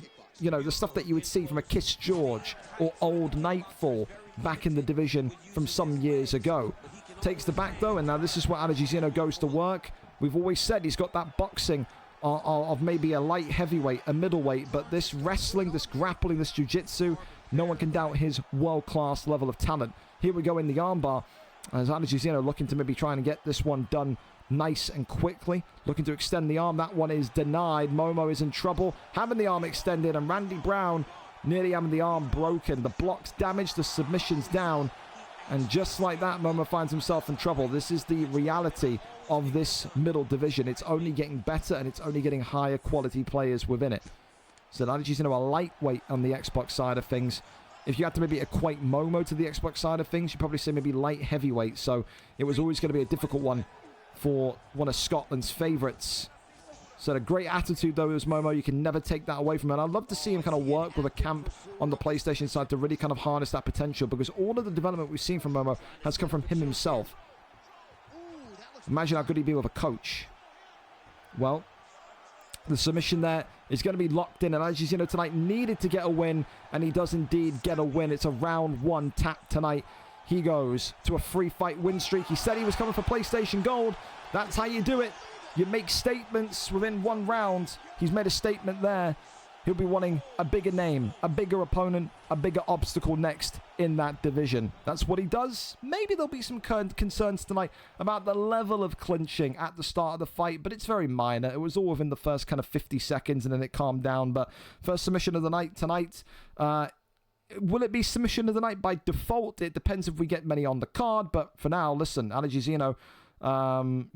stuff that you would see from a Kiss George or Old Nightfall back in the division from some years ago. Takes the back, though, and now this is where Advxrsary goes to work. We've always said he's got that boxing of maybe a light heavyweight, a middleweight, but this wrestling, this grappling, this jiu-jitsu, no one can doubt his world-class level of talent. Here we go in the armbar, as Advxrsary looking to maybe try and get this one done nice and quickly. Looking to extend the arm. That one is denied. Momo is in trouble. Having the arm extended, and Randy Brown nearly having the arm broken. The blocks damaged, the submissions down. And just like that, Momo finds himself in trouble. This is the reality of this middle division. It's only getting better, and it's only getting higher quality players within it. So Advxrsary a lightweight on the Xbox side of things. If you had to maybe equate Momo to the Xbox side of things, you'd probably say maybe light heavyweight. So it was always going to be a difficult one for one of Scotland's favourites. So a great attitude, though, is Momo. You can never take that away from him. And I'd love to see him kind of work with a camp on the PlayStation side to really kind of harness that potential, because all of the development we've seen from Momo has come from him himself. Imagine how good he'd be with a coach. Well, the submission there is going to be locked in, and Advxrsary tonight needed to get a win, and he does indeed get a win. It's a round 1 tap tonight. He goes to a free fight win streak. He said he was coming for PlayStation Gold. That's how you do it. You make statements within 1 round. He's made a statement there. He'll be wanting a bigger name, a bigger opponent, a bigger obstacle next in that division. That's what he does. Maybe there'll be some concerns tonight about the level of clinching at the start of the fight, but it's very minor. It was all within the first kind of 50 seconds, and then it calmed down. But first submission of the night tonight. Will it be submission of the night by default? It depends if we get many on the card, but for now, listen, Advxrsary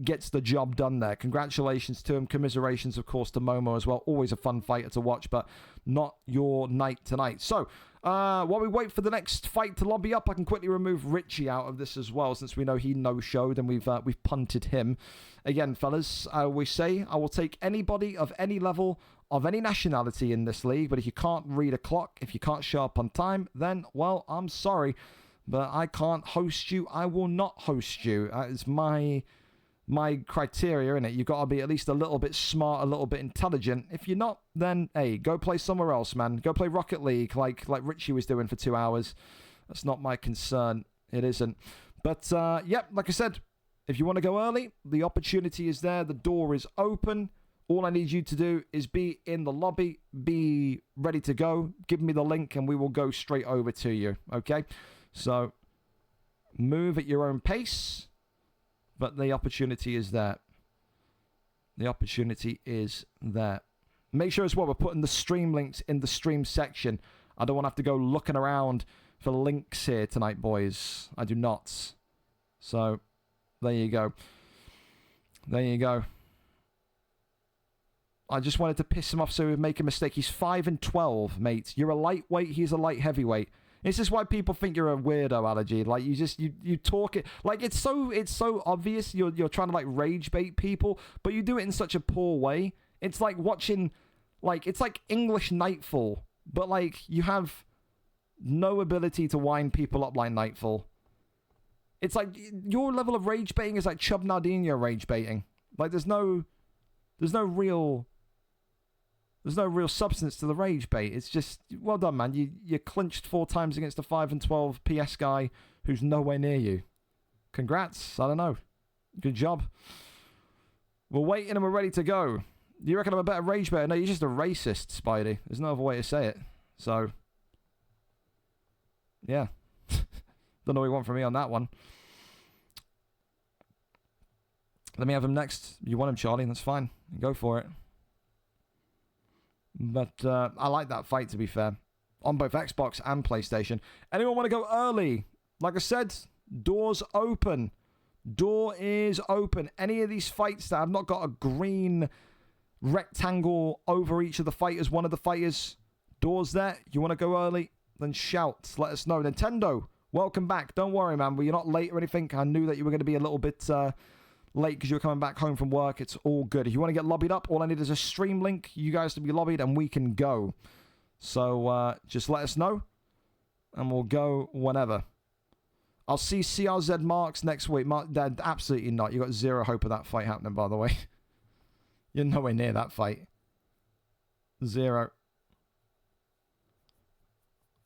gets the job done there. Congratulations to him. Commiserations, of course, to Momo as well. Always a fun fighter to watch, but not your night tonight. So, while we wait for the next fight to lobby up, I can quickly remove Richie out of this as well, since we know he no-showed and we've punted him. Again, fellas, I always say I will take anybody of any level, of any nationality in this league, but if you can't read a clock, if you can't show up on time, then, well, I'm sorry, but I can't host you. I will not host you. It's my criteria, innit? You've got to be at least a little bit smart, a little bit intelligent. If you're not, then, hey, go play somewhere else, man. Go play Rocket League like Richie was doing for 2 hours. That's not my concern. It isn't. But, yep, like I said, if you want to go early, the opportunity is there. The door is open. All I need you to do is be in the lobby, be ready to go. Give me the link and we will go straight over to you, okay? So, move at your own pace, but the opportunity is there. The opportunity is there. Make sure as well we're putting the stream links in the stream section. I don't want to have to go looking around for links here tonight, boys. I do not. So, there you go. There you go. I just wanted to piss him off so he would make a mistake. He's 5-12, mate. You're a lightweight, he's a light heavyweight. It's just why people think you're a weirdo, Allergy. Like, you talk it like it's so obvious you're trying to like rage bait people, but you do it in such a poor way. It's like watching, like, it's like English Nightfall, but like you have no ability to wind people up like Nightfall. It's like your level of rage baiting is like Chub Nardinho rage baiting. Like there's no real substance to the rage bait. It's just, well done, man. You clinched 4 times against a 5 and 12 PS guy who's nowhere near you. Congrats. I don't know. Good job. We're waiting and we're ready to go. You reckon I'm a better rage baiter? No, you're just a racist, Spidey. There's no other way to say it. So, yeah. Don't know what you want from me on that one. Let me have him next. You want him, Charlie? That's fine. Go for it. But I like that fight, to be fair. On both Xbox and PlayStation. Anyone want to go early? Like I said, doors open. Door is open. Any of these fights that have not got a green rectangle over each of the fighters, one of the fighters, doors there. You want to go early? Then shout. Let us know. Nintendo, welcome back. Don't worry, man. You're not late or anything. I knew that you were going to be a little bit late because you were coming back home from work. It's all good. If you want to get lobbied up, all I need is a stream link. You guys to be lobbied and we can go. So just let us know and we'll go whenever. I'll see CRZ Marks next week. Dad, absolutely not. You got zero hope of that fight happening, by the way. You're nowhere near that fight. Zero.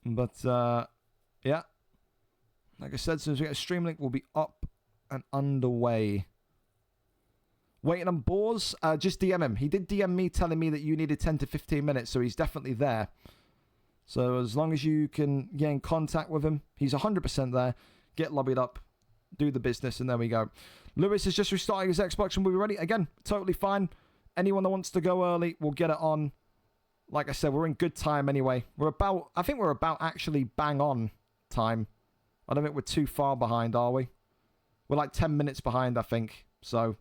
But, yeah. Like I said, as soon as we get a stream link, we'll be up and underway. Waiting on Boars? Just DM him. He did DM me telling me that you needed 10 to 15 minutes, so he's definitely there. So as long as you can get in contact with him, he's 100% there. Get lobbied up, do the business, and there we go. Lewis is just restarting his Xbox and we'll be ready. Again, totally fine. Anyone that wants to go early, we'll get it on. Like I said, we're in good time anyway. I think we're about actually bang on time. I don't think we're too far behind, are we? We're like 10 minutes behind, I think. So,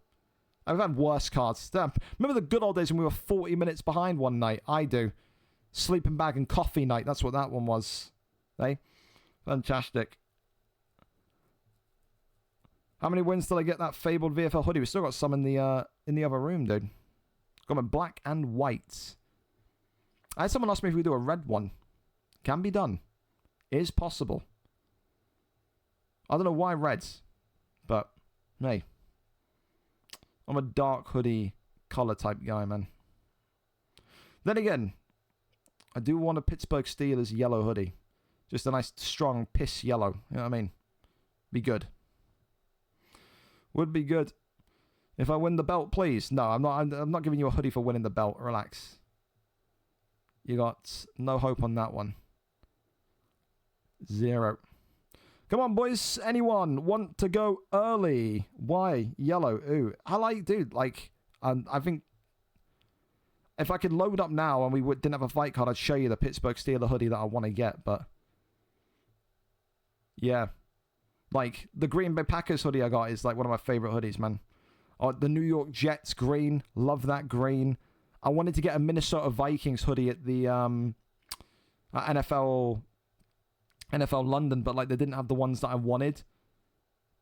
I've had worse cards. Remember the good old days when we were 40 minutes behind one night? I do. Sleeping bag and coffee night. That's what that one was. Hey? Fantastic. How many wins till I get that fabled VFL hoodie? We still got some in the other room, dude. Got them in black and white. I had someone ask me if we do a red one. Can be done. Is possible. I don't know why reds. But, hey. I'm a dark hoodie color type guy, man. Then again, I do want a Pittsburgh Steelers yellow hoodie. Just a nice, strong, piss yellow. You know what I mean? Be good. Would be good. If I win the belt, please. No, I'm not giving you a hoodie for winning the belt. Relax. You got no hope on that one. Zero. Come on, boys. Anyone want to go early? Why? Yellow. Ooh. I like, dude, like, I think if I could load up now and we didn't have a fight card, I'd show you the Pittsburgh Steelers hoodie that I want to get, but yeah. Like, the Green Bay Packers hoodie I got is, like, one of my favorite hoodies, man. Oh, the New York Jets green. Love that green. I wanted to get a Minnesota Vikings hoodie at the NFL London, but, like, they didn't have the ones that I wanted.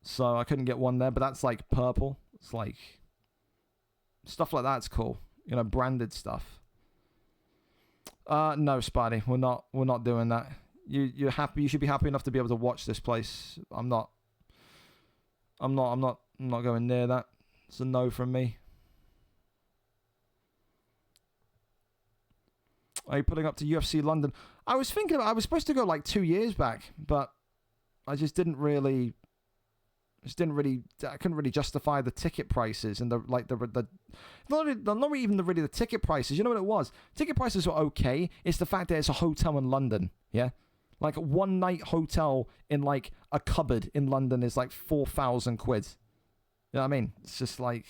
So I couldn't get one there, but that's, like, purple. It's, like, stuff like that's cool. You know, branded stuff. No, Spidey. We're not doing that. You're happy. You should be happy enough to be able to watch this place. I'm not going near that. It's a no from me. Are you putting up to UFC London? I was thinking I was supposed to go like 2 years back, but I just didn't really. I couldn't really justify the ticket prices and not even the ticket prices. You know what it was? Ticket prices were okay. It's the fact that it's a hotel in London. Yeah. Like, a one-night hotel in, like, a cupboard in London is, like, 4,000 quid. You know what I mean? It's just, like...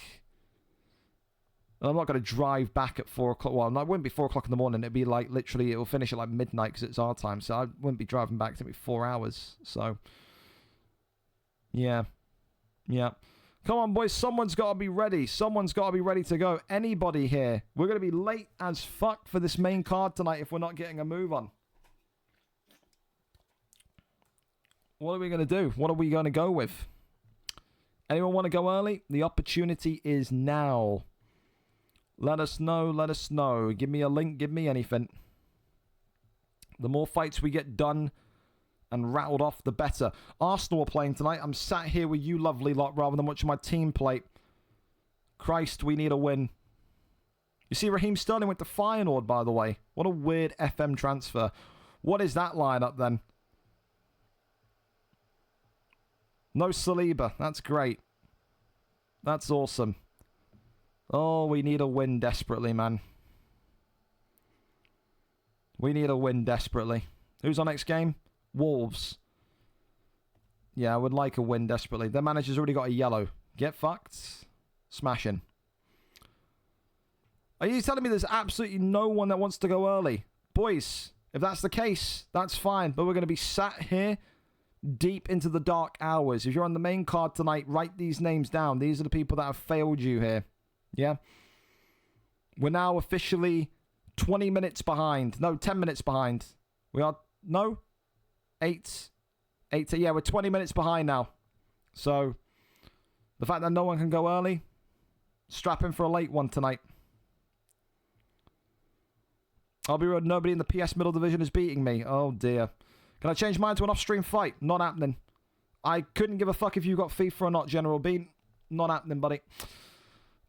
I'm not going to drive back at 4 o'clock. Well, it wouldn't be 4 o'clock in the morning. It'd be, like, literally, it'll finish at, like, midnight because it's our time. So I wouldn't be driving back. It'd be 4 hours. So, yeah. Yeah. Come on, boys. Someone's got to be ready. Someone's got to be ready to go. Anybody here? We're going to be late as fuck for this main card tonight if we're not getting a move on. What are we going to do? What are we going to go with? Anyone want to go early? The opportunity is now. Let us know. Let us know. Give me a link. Give me anything. The more fights we get done and rattled off, the better. Arsenal are playing tonight. I'm sat here with you lovely lot rather than watching my team play. Christ, we need a win. You see, Raheem Sterling went to Feyenoord, by the way. What a weird FM transfer. What is that lineup then? No Saliba. That's great. That's awesome. Oh, we need a win desperately, man. We need a win desperately. Who's on next game? Wolves. Yeah, I would like a win desperately. Their manager's already got a yellow. Get fucked. Smashing. Are you telling me there's absolutely no one that wants to go early? Boys, if that's the case, that's fine. But we're going to be sat here deep into the dark hours. If you're on the main card tonight, write these names down. These are the people that have failed you here. Yeah? We're now officially 20 minutes behind. No, 10 minutes behind. We are... No? 8. Yeah, we're 20 minutes behind now. So, the fact that no one can go early, strap in for a late one tonight. I'll be real, nobody in the PS Middle Division is beating me. Oh, dear. Can I change mine to an off-stream fight? Not happening. I couldn't give a fuck if you got FIFA or not, General Bean. Not happening, buddy.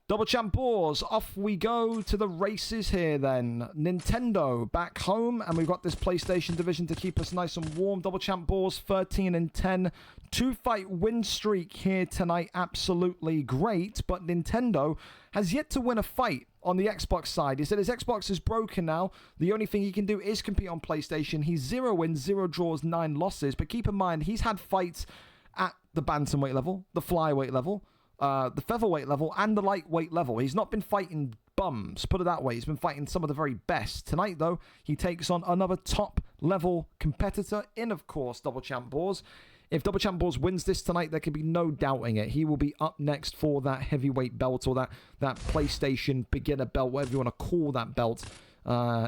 Double Champ Boars, off we go to the races here then. Nintendo back home, and we've got this PlayStation division to keep us nice and warm. Double Champ Boars 13-10. 2-fight win streak here tonight, absolutely great. But Nintendo has yet to win a fight on the Xbox side. He said his Xbox is broken now. The only thing he can do is compete on PlayStation. He's 0 wins, 0 draws, 9 losses. But keep in mind, he's had fights at the bantamweight level, the flyweight level, the featherweight level, and the lightweight level. He's not been fighting bums, put it that way. He's been fighting some of the very best. Tonight, though, he takes on another top-level competitor in, of course, Double Champ Boars. If Double Champ Boars wins this tonight, there can be no doubting it. He will be up next for that heavyweight belt, or that PlayStation beginner belt, whatever you want to call that belt.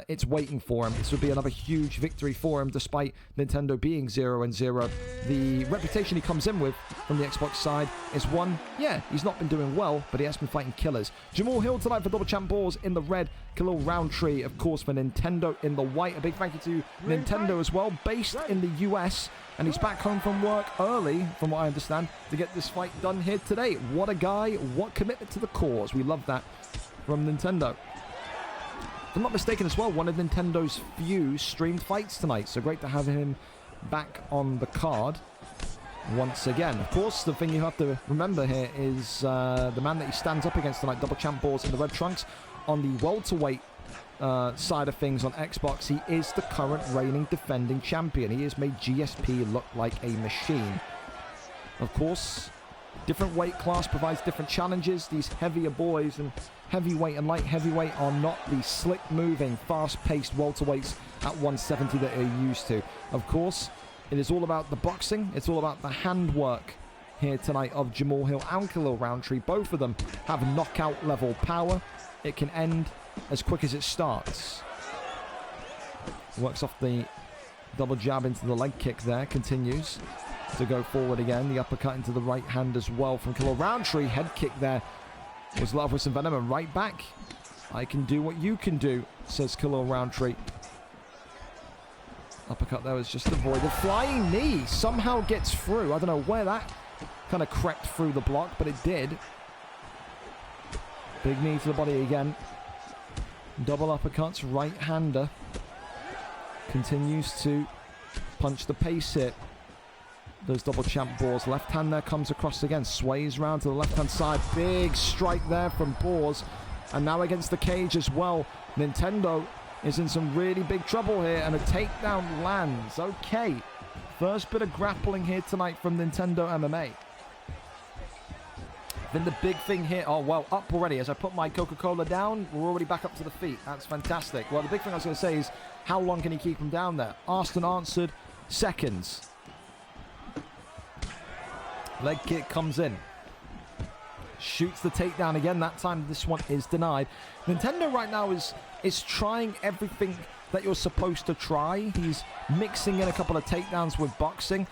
It's waiting for him. This would be another huge victory for him, despite Nintendo being 0-0. The reputation he comes in with from the Xbox side is one, yeah, he's not been doing well, but he has been fighting killers. Jamal Hill tonight for Double Champ Boars in the red. Khalil Roundtree, of course, for Nintendo in the white. A big thank you to Nintendo as well, based in the US, and he's back home from work early, from what I understand, to get this fight done here today. What a guy, what commitment to the cause. We love that from Nintendo. If I'm not mistaken as well, one of Nintendo's few streamed fights tonight, so great to have him back on the card once again. Of course, the thing you have to remember here is the man that he stands up against tonight, Double Champ Boars in the red trunks. On the welterweight side of things on Xbox, he is the current reigning defending champion. He has made GSP look like a machine. Of course, different weight class provides different challenges. These heavier boys and heavyweight and light heavyweight are not the slick-moving, fast-paced welterweights at 170 that they're used to. Of course, it is all about the boxing. It's all about the handwork here tonight of Jamal Hill and Khalil Roundtree. Both of them have knockout-level power. It can end as quick as it starts. Works off the double jab into the leg kick there. Continues to go forward again. The uppercut into the right hand as well from Khalil Roundtree. Head kick there was love with some venom, and right back. I can do what you can do, says Khalil Roundtree. Uppercut there was just avoided. Flying knee somehow gets through. I don't know where that kind of crept through the block, but it did. Big knee to the body again. Double uppercuts, right-hander. Continues to punch the pace here. Those Double Champ Boars. Left hand there comes across again. Sways round to the left-hand side. Big strike there from Boars. And now against the cage as well. Nintendo is in some really big trouble here. And a takedown lands. Okay. First bit of grappling here tonight from Nintendo MMA. Then the big thing here, oh, well, up already. As I put my Coca-Cola down, we're already back up to the feet. That's fantastic. Well, the big thing I was going to say is, how long can he keep him down there? Asked and answered, seconds. Leg kick comes in. Shoots the takedown again. That time, this one is denied. Nintendo right now is trying everything that you're supposed to try. He's mixing in a couple of takedowns with boxing.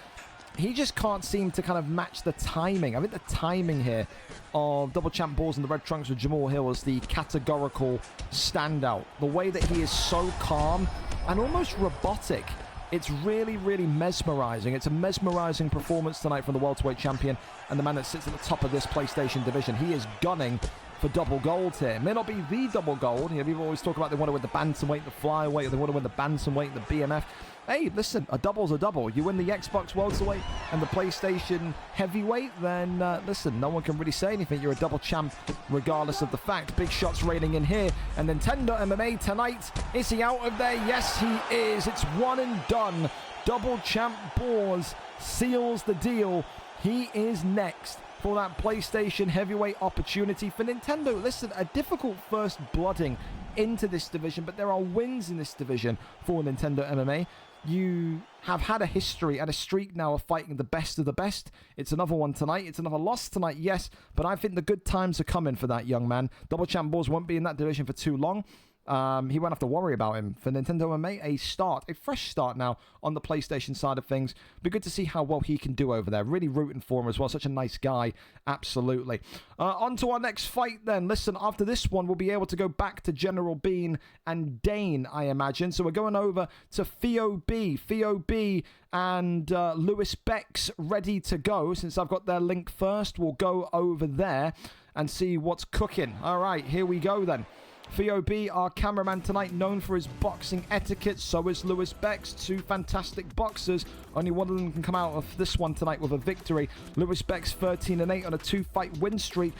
he just can't seem to kind of match the timing. I think the timing here of double champ balls in the red trunks with Jamal Hill is the categorical standout. The way that he is so calm and almost robotic. It's really, really mesmerizing. It's a mesmerizing performance tonight from the welterweight champion and the man that sits at the top of this PlayStation division. He is gunning for double gold here. May not be the double gold. You know, people always talk about they want to win the bantamweight, the flyweight, or they want to win the bantamweight, the BMF. Hey, listen, a double's a double. You win the Xbox welterweight and the PlayStation heavyweight, then listen, no one can really say anything. You're a double champ regardless of the fact. Big shots raining in here. And Nintendo MMA tonight. Is he out of there? Yes, he is. It's one and done. Double champ Boars seals the deal. He is next for that PlayStation heavyweight opportunity for Nintendo. Listen, a difficult first blooding into this division, but there are wins in this division for Nintendo MMA. You have had a history and a streak now of fighting the best of the best. It's another one tonight. It's another loss tonight, yes, but I think the good times are coming for that young man. Double champ Boars won't be in that division for too long. He won't have to worry about him. For Nintendo MMA, a fresh start now on the PlayStation side of things. Be good to see how well he can do over there. Really rooting for him as well. Such a nice guy. Absolutely. On to our next fight then. Listen, after this one, we'll be able to go back to General Bean and Dane, I imagine. So we're going over to Theo B. Theo B and Lewis Bex ready to go. Since I've got their link first, we'll go over there and see what's cooking. All right, here we go then. Theo B, our cameraman tonight, known for his boxing etiquette. So is Lewis Bex, two fantastic boxers. Only one of them can come out of this one tonight with a victory. Lewis Bex 13-8 on a 2-fight win streak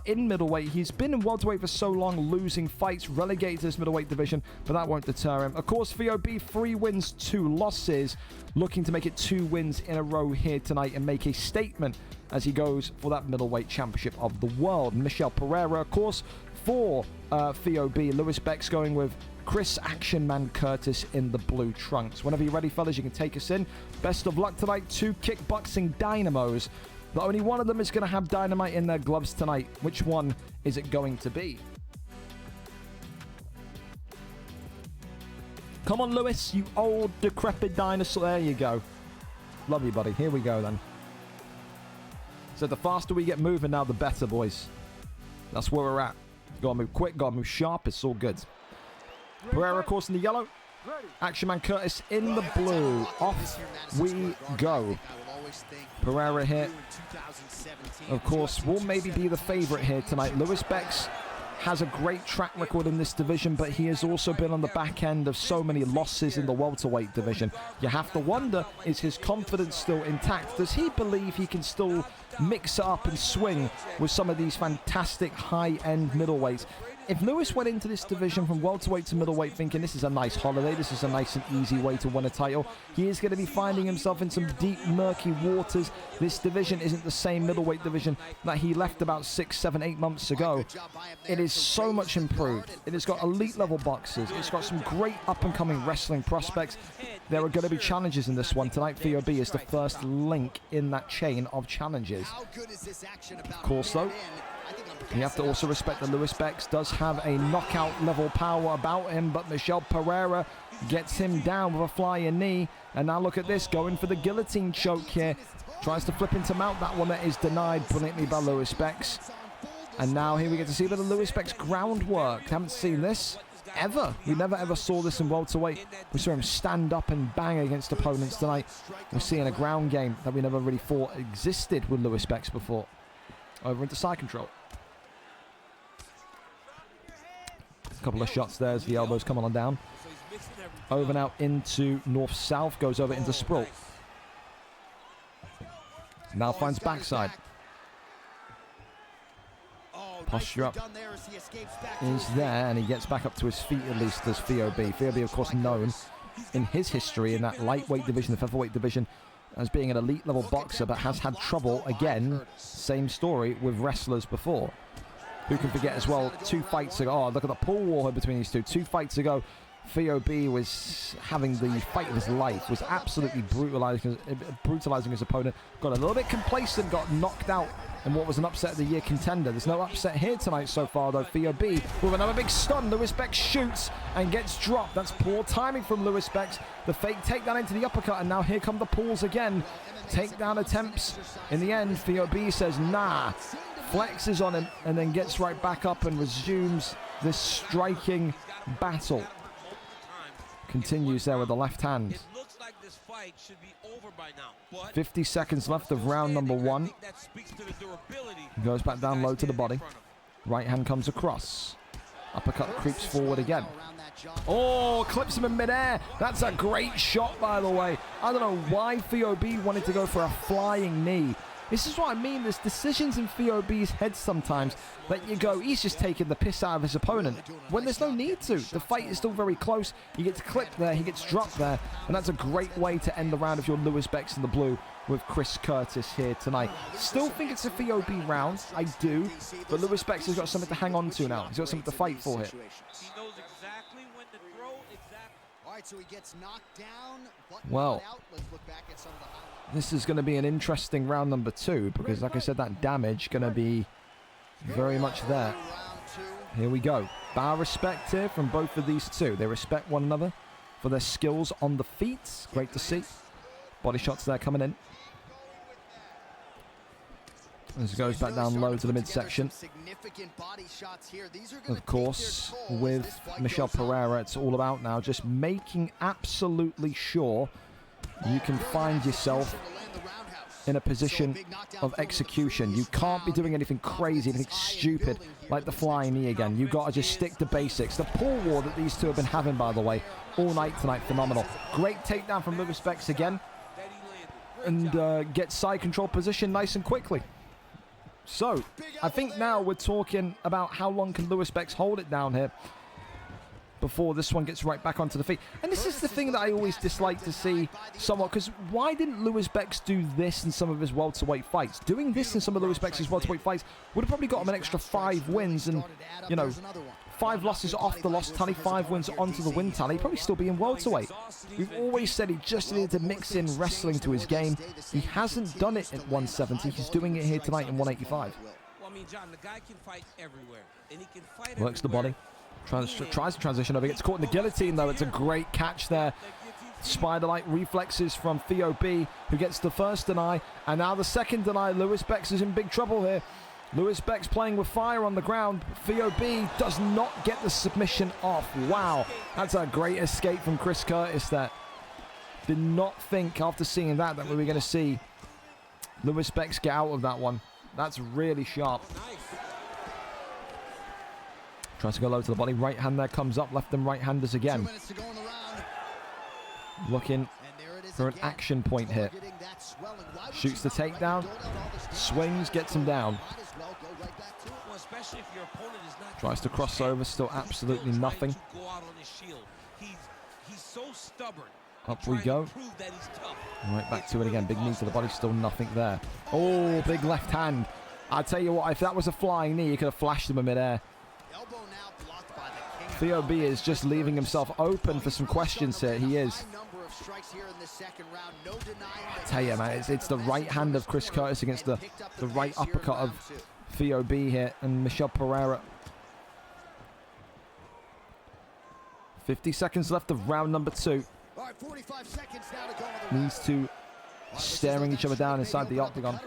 in middleweight. He's been in welterweight for so long, losing fights, relegated to this middleweight division, but that won't deter him. Of course, Theo B, 3 wins, 2 losses, looking to make it 2 wins in a row here tonight and make a statement as he goes for that middleweight championship of the world. Michel Pereira, of course, for Theo B. Lewis Bex going with Chris Action Man Curtis in the blue trunks. Whenever you're ready, fellas, you can take us in. Best of luck tonight. 2 kickboxing dynamos, but only one of them is going to have dynamite in their gloves tonight. Which one is it going to be? Come on, Lewis, you old decrepit dinosaur. There you go. Love you, buddy. Here we go then. So the faster we get moving now, the better, boys. That's where we're at. Gotta move quick, gotta move sharp. It's all good. Pereira, of course, in the yellow. Action Man Curtis in the blue. Off we go. Pereira here, of course, will maybe be the favorite here tonight. Lewis Bex has a great track record in this division, but he has also been on the back end of so many losses in the welterweight division. You have to wonder, is his confidence still intact? Does he believe he can still mix it up and swing with some of these fantastic high-end middleweights? If Lewis went into this division from welterweight to middleweight thinking this is a nice holiday, this is a nice and easy way to win a title, he is going to be finding himself in some deep, murky waters. This division isn't the same middleweight division that he left about 6, 7, 8 months ago. It is so much improved. It has got elite level boxers. It's got some great up-and-coming wrestling prospects. There are going to be challenges in this one tonight. Theo B is the first link in that chain of challenges. Of course, though, you have to also respect that Lewis Bex does have a knockout level power about him, but Michel Pereira gets him down with a flying knee. And now look at this, going for the guillotine choke here. Tries to flip into mount. That one that is denied brilliantly by Lewis Bex. And now here we get to see a bit of Lewis Bex groundwork. Haven't seen this ever. We never ever saw this in welterweight. We saw him stand up and bang against opponents tonight. We're seeing a ground game that we never really thought existed with Lewis Bex before. Over into side control. Couple of shots there as the elbows come on down. Over now into north-south, goes over into sprawl. Now finds backside. Posture up is there, and he gets back up to his feet at least as Theo B. Theo B, of course, known in his history in that lightweight division, the featherweight division, as being an elite level boxer, but has had trouble, again, same story, with wrestlers before. Who can forget as well, 2 fights ago, oh, look at the pull war between these two. 2 fights ago, VOB was having the fight of his life, was absolutely brutalizing his opponent. Got a little bit complacent, got knocked out in what was an upset of the year contender. There's no upset here tonight so far though. VOB with another big stun. Lewis Bex shoots and gets dropped. That's poor timing from Lewis Bex. The fake takedown into the uppercut, and now here come the pulls again. Takedown attempts. In the end, VOB says nah, flexes on him, and then gets right back up and resumes this striking battle. Continues there with the left hand. 50 seconds left of round number 1. Goes back down low to the body. Right hand comes across. Uppercut creeps forward again. Oh, clips him in midair. That's a great shot, by the way. I don't know why VOB wanted to go for a flying knee. This is what I mean. There's decisions in VOB's head sometimes that you go, he's just taking the piss out of his opponent, when there's no need to. The fight is still very close. He gets clipped there, he gets dropped there, and that's a great way to end the round if you're Lewis Bex in the blue with Chris Curtis here tonight. Still think it's a VOB round, I do, but Lewis Bex has got something to hang on to now. He's got something to fight for here. He knows exactly when to throw. All right, so he gets knocked down. Well, this is going to be an interesting round number 2 because, like I said, that damage going to be very much there. Here we go. Bow respect here from both of these two. They respect one another for their skills on the feet. Great to see. Body shots there coming in. As it goes back down low to the midsection. Of course, with Michel Pereira, it's all about now just making absolutely sure you can find yourself in a position of execution. You can't be doing anything crazy, anything stupid, like the flying knee again. You've got to just stick to basics. The pull war that these two have been having, by the way, all night tonight, phenomenal. Great takedown from Lewis Bex again. And get side control position nice and quickly. So, I think now we're talking about how long can Lewis Bex hold it down here before this one gets right back onto the feet. And this is the thing that I always dislike to see somewhat, because why didn't Lewis Bex do this in some of his welterweight fights? Doing this in some of Lewis Bex's welterweight fights would have probably got him an extra 5 wins and, you know, 5 losses off the loss tally, 5 wins onto the win tally. He'd probably still be in welterweight. We've always said he just needed to mix in wrestling to his game. He hasn't done it at 170. He's doing it here tonight in 185. Works the body. Tries to transition over. Gets caught in the guillotine, though. It's a great catch there. Spider-like reflexes from VOB, who gets the first deny. And now the second deny. Lewis Bex is in big trouble here. Lewis Bex playing with fire on the ground. VOB does not get the submission off. Wow. That's a great escape from Chris Curtis there. Did not think after seeing that we were going to see Lewis Bex get out of that one. That's really sharp. Tries to go low to the body. Right hand there comes up. Left and right handers again. Looking for an action point here. Shoots the takedown. Swings, gets him down. Tries to cross over. Still absolutely nothing. Up we go. Right back to it again. Big knee to the body. Still nothing there. Oh, big left hand. I tell you what, if that was a flying knee, he could have flashed him in midair. VOB is just leaving himself open for some questions here. He is. I tell you, man, it's the right hand of Chris Curtis against the right uppercut of VOB here and Michel Pereira. 50 seconds left of round number 2. These two staring each other down inside the octagon.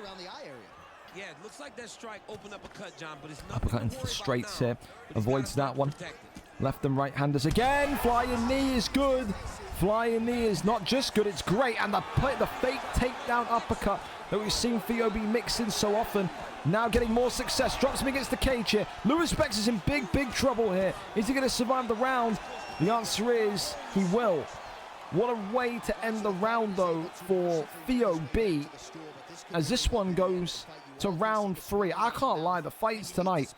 Yeah, it looks like that strike opened up a cut, John, but it's uppercut into the straights here. Avoids that one. Left and right handers again. Flying knee is good. Flying knee is not just good, it's great. And the fake takedown uppercut that we've seen VOB mix in so often. Now getting more success. Drops him against the cage here. Lewis Bex is in big trouble here. Is he going to survive the round? The answer is he will. What a way to end the round, though, for VOB. As this one goes to round 3. I can't lie, the fights tonight.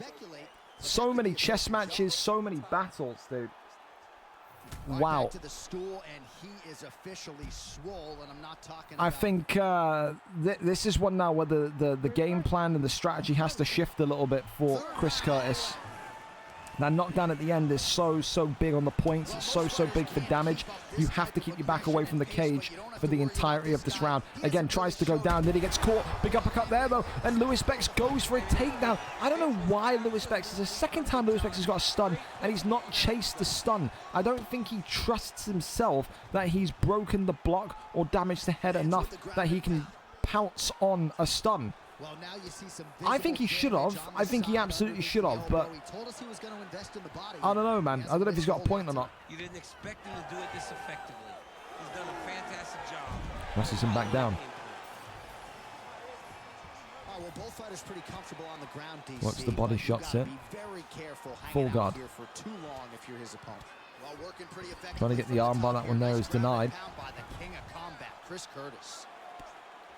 So many chess matches, so many battles, dude. Wow. I think this is one now where the game plan and the strategy has to shift a little bit for Chris Curtis. That knockdown at the end is so big on the points. It's so big for damage. You have to keep your back away from the cage for the entirety of this round. Again, tries to go down, then he gets caught. Big uppercut there, though, and Lewis Bex goes for a takedown. I don't know why Lewis Bex, it's the second time Lewis Bex has got a stun, and he's not chased the stun. I don't think he trusts himself that he's broken the block or damaged the head enough that he can pounce on a stun. Well, now you see some I think he should have. I think he absolutely should have, but I don't know, man. I don't know if he's got a point or not. You didn't expect him to do it this effectively. He's done a fantastic job. Russes him back down. Well, both fighters pretty comfortable on the ground, DC. Works the body shots here. Full guard. Here for too long if you're his opponent. Well, working pretty effectively. Trying to get the arm bar, that one there is denied. By the king of combat, Chris Curtis.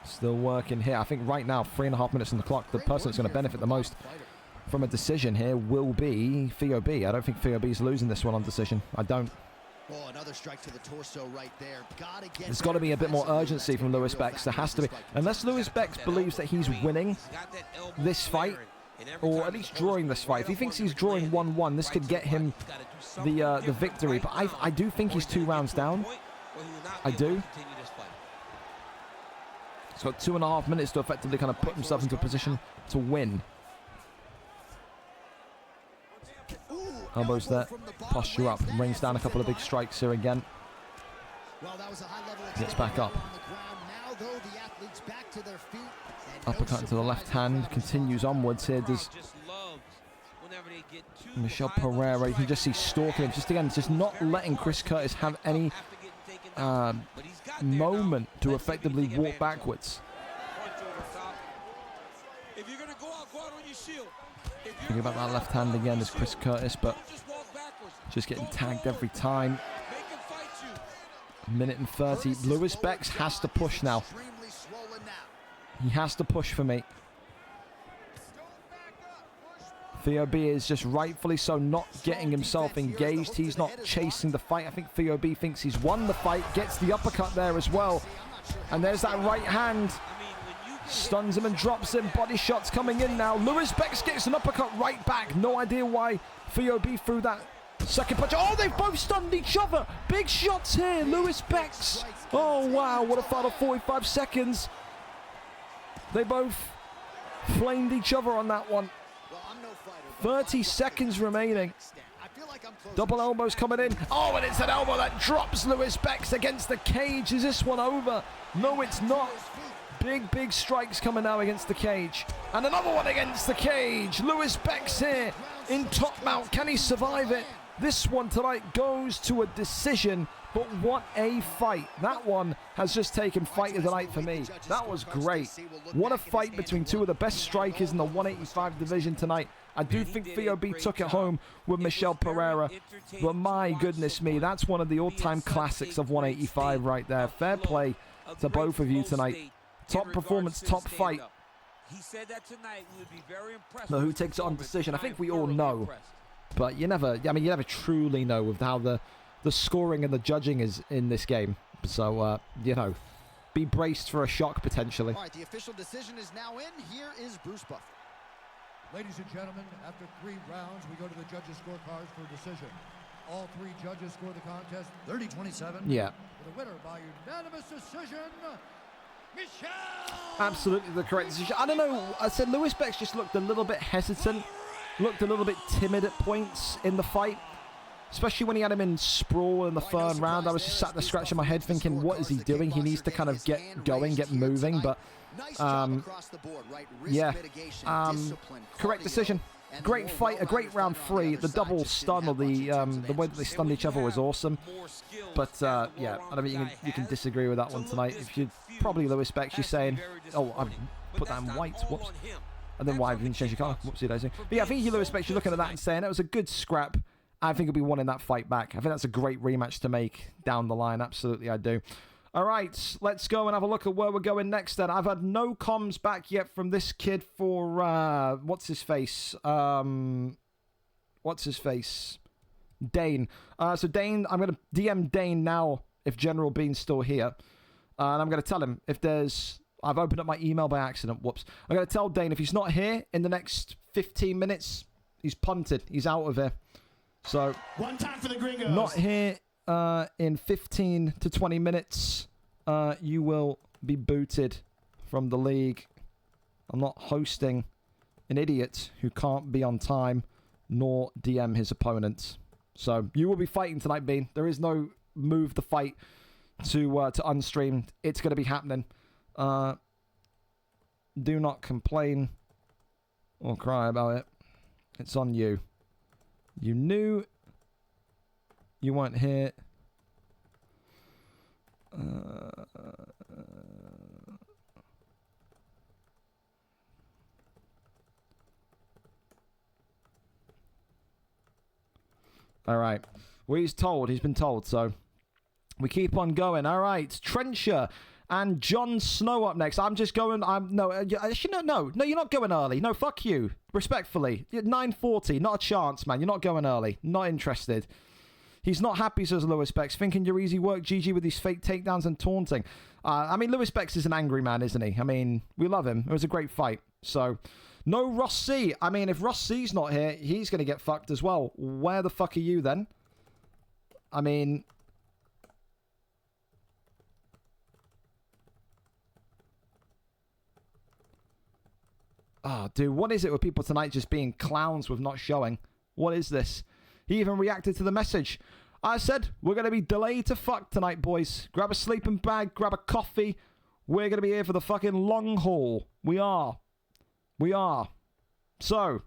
Still working here. I think right now, 3.5 minutes on the clock. The person that's going to benefit the most from a decision here will be VOB. I don't think VOB's losing this one on decision. I don't. Oh, another strike to the torso right there. There's got to be a bit more urgency from Lewis Bex. There has to be. Unless Lewis Bex believes that he's winning this fight, or at least drawing this fight. If he thinks he's drawing 1-1, this could get him the victory. But I do think he's 2 rounds down. I do. He's got 2.5 minutes to effectively kind of put himself into a position to win. Elbows there, posture up, rains down a couple of big strikes here again. Gets back up. Uppercut into the left hand, continues onwards here. Does Michel Pereira, you can just see stalking him. Just again, just not letting Chris Curtis have any moment to effectively walk backwards. Think about that left hand again as Chris Curtis, but just getting tagged every time. 1:30. Lewis Bex has to push now. He has to push for me. VOB is just rightfully so not getting himself engaged. He's not chasing the fight. I think VOB thinks he's won the fight. Gets the uppercut there as well. And there's that right hand. Stuns him and drops him. Body shots coming in now. Lewis Bex gets an uppercut right back. No idea why VOB threw that second punch. Oh, they've both stunned each other. Big shots here. Lewis Bex. Oh, wow. What a final 45 seconds. They both flamed each other on that one. 30 seconds remaining. Double elbows coming in. Oh, and it's an elbow that drops Lewis Bex against the cage. Is this one over? No, it's not. Big strikes coming now against the cage. And another one against the cage. Lewis Bex here in top mount. Can he survive it? This one tonight goes to a decision. But what a fight. That one has just taken fight of the night for me. That was great. What a fight between two of the best strikers in the 185 division tonight. I do think VOB took it home with Michel Pereira. But my goodness me, that's one of the all-time classics of 185 right there. Fair play to both of you tonight. Top performance, top fight. Now, who takes it on decision? I think we all know. But you never truly know with how the scoring and the judging is in this game. So, you know, be braced for a shock potentially. All right, the official decision is now in. Here is Bruce Buffer. Ladies and gentlemen, after 3 rounds, we go to the judges' scorecards for decision. All 3 judges score the contest 30-27. Yeah. For the winner by unanimous decision, Michel! Absolutely the correct decision. I don't know. I said Lewis Bex just looked a little bit hesitant. Looked a little bit timid at points in the fight. Especially when he had him in sprawl in the 3rd round. I was just sat there scratching my head thinking, what is he doing? He needs to kind of get going, get moving. But, yeah. Correct decision. Great fight, a great round 3. The double stun or the way that they stunned each other was awesome. But, yeah, I don't think you can disagree with that one tonight. If you probably Lewis Bex, you're saying, oh, I put that in white. Whoops. And then why didn't change your colour? Whoopsie daisy. But yeah, I think you Lewis Bex, you're looking at that and saying, that was a good scrap. I think he'll be wanting that fight back. I think that's a great rematch to make down the line. Absolutely, I do. All right, let's go and have a look at where we're going next then. I've had no comms back yet from this kid for, what's his face? Dane. So Dane, I'm going to DM Dane now if General Bean's still here. And I'm going to tell him if there's... I've opened up my email by accident. Whoops. I'm going to tell Dane if he's not here in the next 15 minutes... He's punted. He's out of here. So, one time for the Gringos. Not here in 15 to 20 minutes. You will be booted from the league. I'm not hosting an idiot who can't be on time nor DM his opponents. So you will be fighting tonight, Bean. There is no move the fight to unstream. It's going to be happening. Do not complain or cry about it. It's on you. You knew you weren't here. All right. Well, he's told. He's been told. So we keep on going. All right. Trencher and Jon Snow up next. I'm just going. No. Actually, no. You're not going early. No, fuck you. Respectfully. 9:40. Not a chance, man. You're not going early. Not interested. He's not happy, says Lewis Bex. Thinking you're easy work, GG, with these fake takedowns and taunting. I mean, Lewis Bex is an angry man, isn't he? I mean, we love him. It was a great fight. So, no Ross C. I mean, if Ross C's not here, he's going to get fucked as well. Where the fuck are you then? I mean... Oh, dude, what is it with people tonight just being clowns with not showing? What is this? He even reacted to the message. I said, we're going to be delayed to fuck tonight, boys. Grab a sleeping bag, grab a coffee. We're going to be here for the fucking long haul. We are. We are. So,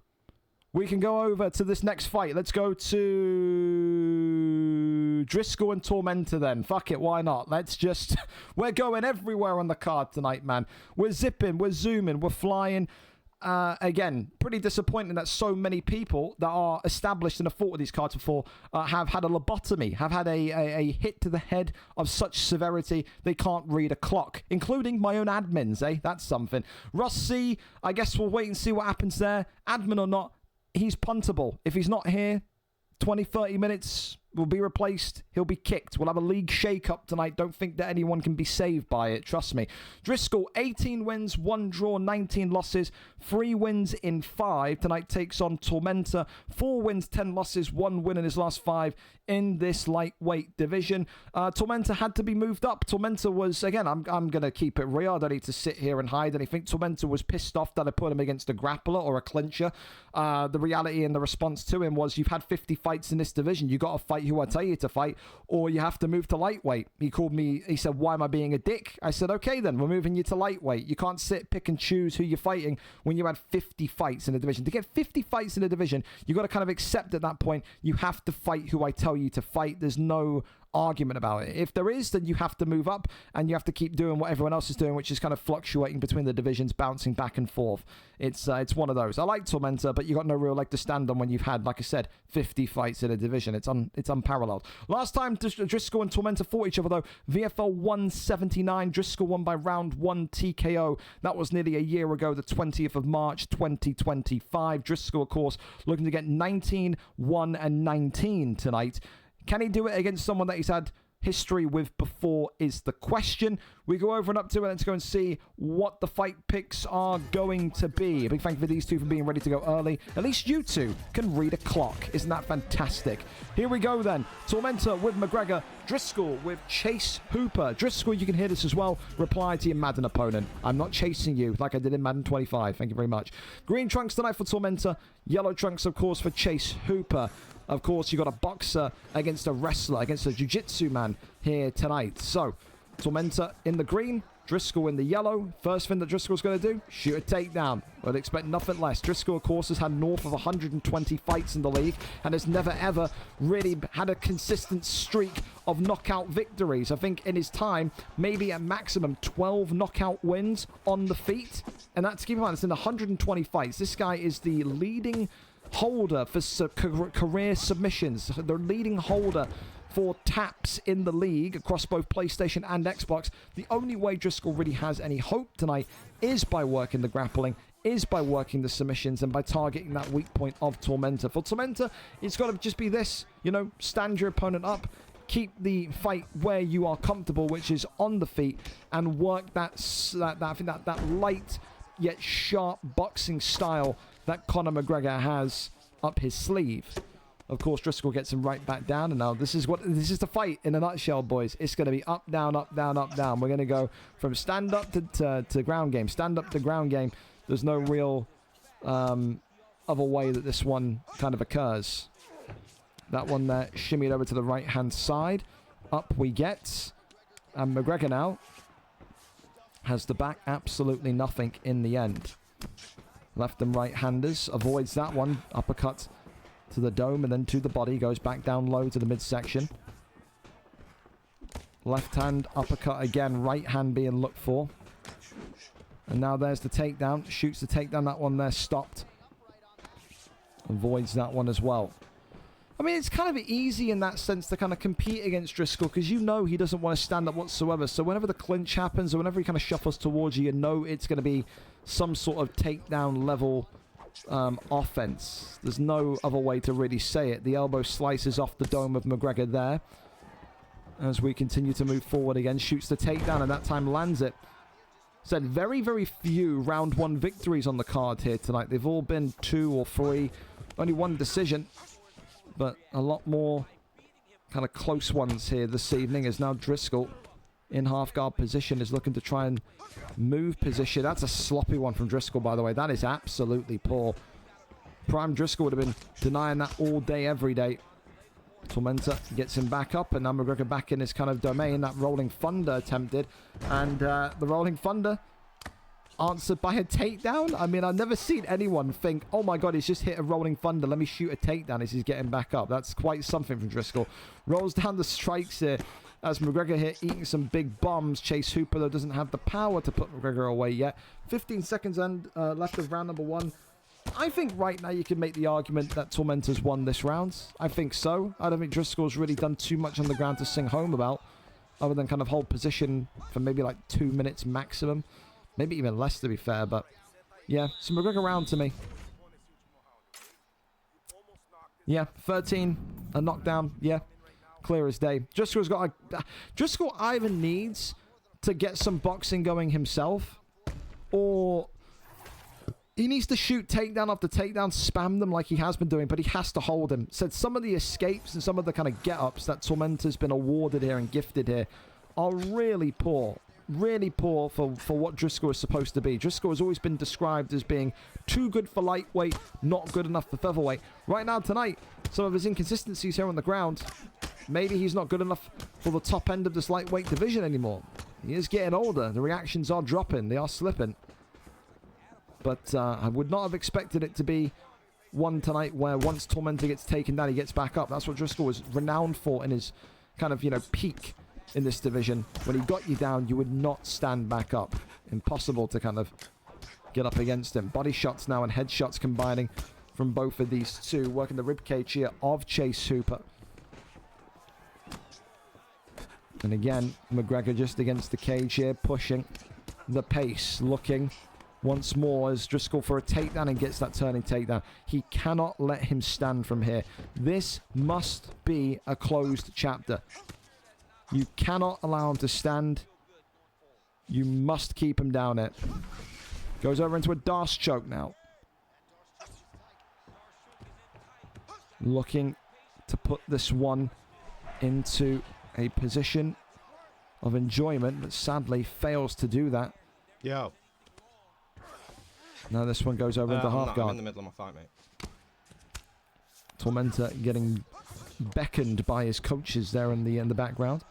we can go over to this next fight. Let's go to Driscoll and Tormentor then. Fuck it, why not? Let's just... We're going everywhere on the card tonight, man. We're zipping, we're zooming, we're flying. Again, pretty disappointing that so many people that are established and have fought with these cards before have had a lobotomy, have had a hit to the head of such severity they can't read a clock, including my own admins, eh? That's something. Ross C, I guess we'll wait and see what happens there. Admin or not, he's puntable. If he's not here, 20, 30 minutes will be replaced. He'll be kicked. We'll have a league shake-up tonight. Don't think that anyone can be saved by it. Trust me. Driscoll, 18 wins, 1 draw, 19 losses, 3 wins in 5. Tonight takes on Tormentor. 4 wins, 10 losses, 1 win in his last 5 in this lightweight division. Tormentor had to be moved up. Tormentor was, again, I'm going to keep it real. I don't need to sit here and hide anything. Tormentor was pissed off that I put him against a grappler or a clincher. The reality and the response to him was, you've had 50 fights in this division. You got to fight who I tell you to fight, or you have to move to lightweight. He called me, he said, why am I being a dick? I said, okay then, we're moving you to lightweight. You can't sit, pick and choose who you're fighting when you had 50 fights in a division. To get 50 fights in a division, you got to kind of accept at that point, you have to fight who I tell you to fight. There's no argument about it. If there is, then you have to move up and you have to keep doing what everyone else is doing, which is kind of fluctuating between the divisions, bouncing back and forth. It's one of those. I like Tormentor, but you got no real leg to stand on when you've had, like I said, 50 fights in a division. It's unparalleled. Last time Driscoll and Tormentor fought each other though, VFL 179. Driscoll won by round 1 TKO. That was nearly a year ago, the 20th of March 2025. Driscoll, of course, looking to get 19, 1 and 19 tonight. Can he do it against someone that he's had history with before is the question. We go over and up to it. Let's go and see what the fight picks are going to be. A big thank you for these two for being ready to go early. At least you two can read a clock. Isn't that fantastic? Here we go then. Tormentor with McGregor. Driscoll with Chase Hooper. Driscoll, you can hear this as well. Reply to your Madden opponent. I'm not chasing you like I did in Madden 25. Thank you very much. Green trunks tonight for Tormentor. Yellow trunks, of course, for Chase Hooper. Of course, you got a boxer against a wrestler, against a jiu-jitsu man here tonight. So, Tormentor in the green, Driscoll in the yellow. First thing that Driscoll's going to do, shoot a takedown. I'd expect nothing less. Driscoll, of course, has had north of 120 fights in the league and has never, ever really had a consistent streak of knockout victories. I think in his time, maybe at maximum 12 knockout wins on the feet. And that's, keep in mind, it's in 120 fights. This guy is the leading holder for career submissions. The leading holder for taps in the league across both PlayStation and Xbox. The only way Driscoll really has any hope tonight is by working the grappling, is by working the submissions, and by targeting that weak point of Tormentor. For Tormentor, it's got to just be this, you know, stand your opponent up, keep the fight where you are comfortable, which is on the feet, and work that light yet sharp boxing style that Conor McGregor has. up his sleeve. Of course, Driscoll gets him right back down, and now this is the fight in a nutshell, boys. It's going to be up, down, up, down, up, down. We're going to go from stand up to ground game, stand up to ground game. There's no real other way that this one kind of occurs. That one there shimmied over to the right-hand side. Up we get, and McGregor now has the back, absolutely nothing in the end. Left and right-handers, avoids that one, uppercut to the dome and then to the body, goes back down low to the midsection. Left hand, uppercut again, right hand being looked for. And now there's the takedown, shoots the takedown, that one there stopped. Avoids that one as well. I mean, it's kind of easy in that sense to kind of compete against Driscoll because you know he doesn't want to stand up whatsoever. So whenever the clinch happens or whenever he kind of shuffles towards you, you know it's going to be some sort of takedown level offense. There's no other way to really say it. The elbow slices off the dome of McGregor there. As we continue to move forward again, shoots the takedown and that time lands it. Said very, very few round one victories on the card here tonight. They've all been 2 or 3. Only one decision, but a lot more kind of close ones here this evening as now Driscoll in half guard position is looking to try and move position. That's a sloppy one from Driscoll, by the way. That is absolutely poor. Prime Driscoll would have been denying that all day, every day. Tormenta gets him back up, and now McGregor back in his kind of domain. That Rolling Thunder attempted, and the Rolling Thunder answered by a takedown. I mean, I've never seen anyone think, oh my god, he's just hit a Rolling Thunder, let me shoot a takedown as he's getting back up. That's quite something from Driscoll. Rolls down the strikes here as McGregor here eating some big bombs. Chase Hooper, though, doesn't have the power to put McGregor away yet. 15 seconds and left of round number 1. I think right now you can make the argument that Tormenta's won this round. I think so. I don't think Driscoll's really done too much on the ground to sing home about, other than kind of hold position for maybe like 2 minutes maximum. Maybe even less, to be fair, but yeah, so McGregor round to me. Yeah, 13, a knockdown, yeah, clear as day. Driscoll's got a... Driscoll either needs to get some boxing going himself, or he needs to shoot takedown after takedown, spam them like he has been doing, but he has to hold him. Said some of the escapes and some of the kind of get-ups that Tormenta's been awarded here and gifted here are really poor. Really poor for what Driscoll is supposed to be. Driscoll has always been described as being too good for lightweight, not good enough for featherweight. Right now, tonight, some of his inconsistencies here on the ground, maybe he's not good enough for the top end of this lightweight division anymore. He is getting older. The reactions are dropping. They are slipping. But I would not have expected it to be one tonight where once Tormenta gets taken down, he gets back up. That's what Driscoll was renowned for in his kind of, peak in this division. When he got you down, you would not stand back up. Impossible to kind of get up against him. Body shots now and headshots combining from both of these two, working the ribcage here of Chase Hooper. And again, McGregor just against the cage here, pushing the pace, looking once more as Driscoll for a takedown and gets that turning takedown. He cannot let him stand from here. This must be a closed chapter. You cannot allow him to stand. You must keep him down it. Goes over into a Darce choke now. Looking to put this one into a position of enjoyment, but sadly fails to do that. Yo. Now this one goes over into half guard. I'm in the middle of my fight, mate. Tormenta getting beckoned by his coaches there in the background.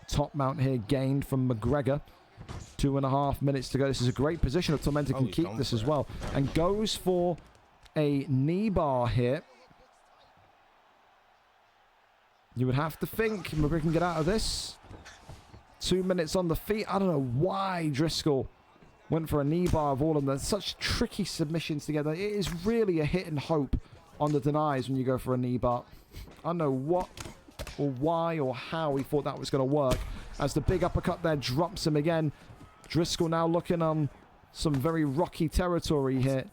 Top mount here gained from McGregor. 2.5 minutes to go. This is a great position if Tormenta can keep this as well. And goes for a knee bar here. You would have to think McGregor can get out of this. 2 minutes on the feet. I don't know why Driscoll went for a knee bar of all of them. Such tricky submissions together. It is really a hit and hope on the denies when you go for a knee bar. I don't know what or why or how he thought that was going to work. As the big uppercut there drops him again. Driscoll now looking on some very rocky territory here,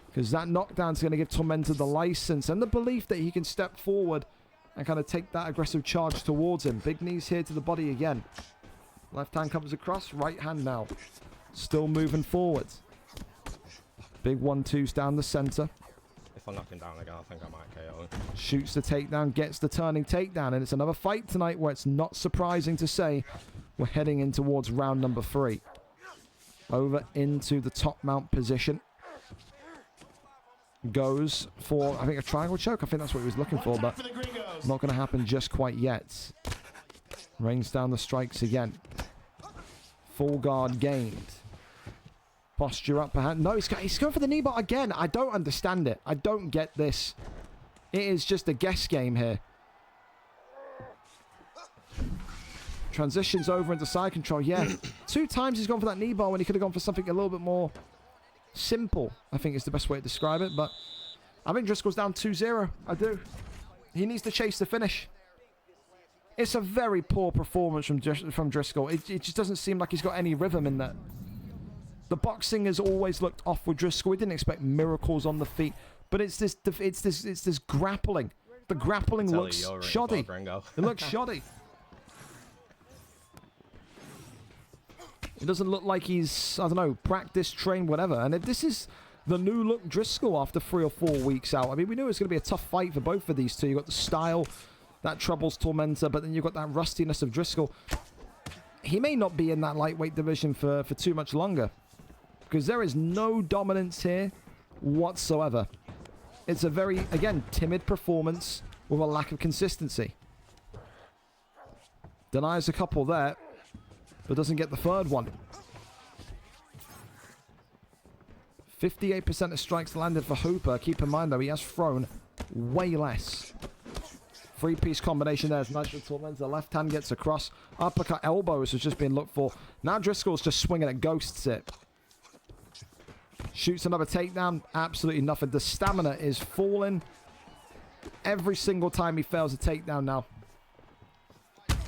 because that knockdown's going to give Tormenta the license and the belief that he can step forward and kind of take that aggressive charge towards him. Big knees here to the body again. Left hand comes across, right hand now. Still moving forward. Big 1-2s down the center. I knock him down again, I think I might KO him. Shoots the takedown, gets the turning takedown, and it's another fight tonight where it's not surprising to say we're heading in towards round number 3. Over into the top mount position. Goes for, I think, a triangle choke. I think that's what he was looking for, but not going to happen just quite yet. Rains down the strikes again. Full guard gained. Posture up behind. No, he's going for the knee bar again. I don't understand it. I don't get this. It is just a guess game here. Transitions over into side control. Yeah. 2 times he's gone for that knee bar when he could have gone for something a little bit more simple, I think is the best way to describe it. But I think Driscoll's down 2-0. I do. He needs to chase the finish. It's a very poor performance from Driscoll. It just doesn't seem like he's got any rhythm in that. The boxing has always looked off with Driscoll. We didn't expect miracles on the feet, but it's this grappling. The grappling looks shoddy. It looks shoddy. It doesn't look like he's, I don't know, practice, trained, whatever. And if this is the new look Driscoll after 3 or 4 weeks out, I mean, we knew it was going to be a tough fight for both of these two. You've got the style that troubles Tormenta, but then you've got that rustiness of Driscoll. He may not be in that lightweight division for too much longer, because there is no dominance here whatsoever. It's a very, again, timid performance with a lack of consistency. Denies a couple there, but doesn't get the third one. 58% of strikes landed for Hooper. Keep in mind, though, he has thrown way less. 3-piece combination there. It's nice for Tormenta. The left hand gets across. Uppercut elbows has just been looked for. Now Driscoll's just swinging at ghosts it. Shoots another takedown. Absolutely nothing. The stamina is falling every single time he fails a takedown now.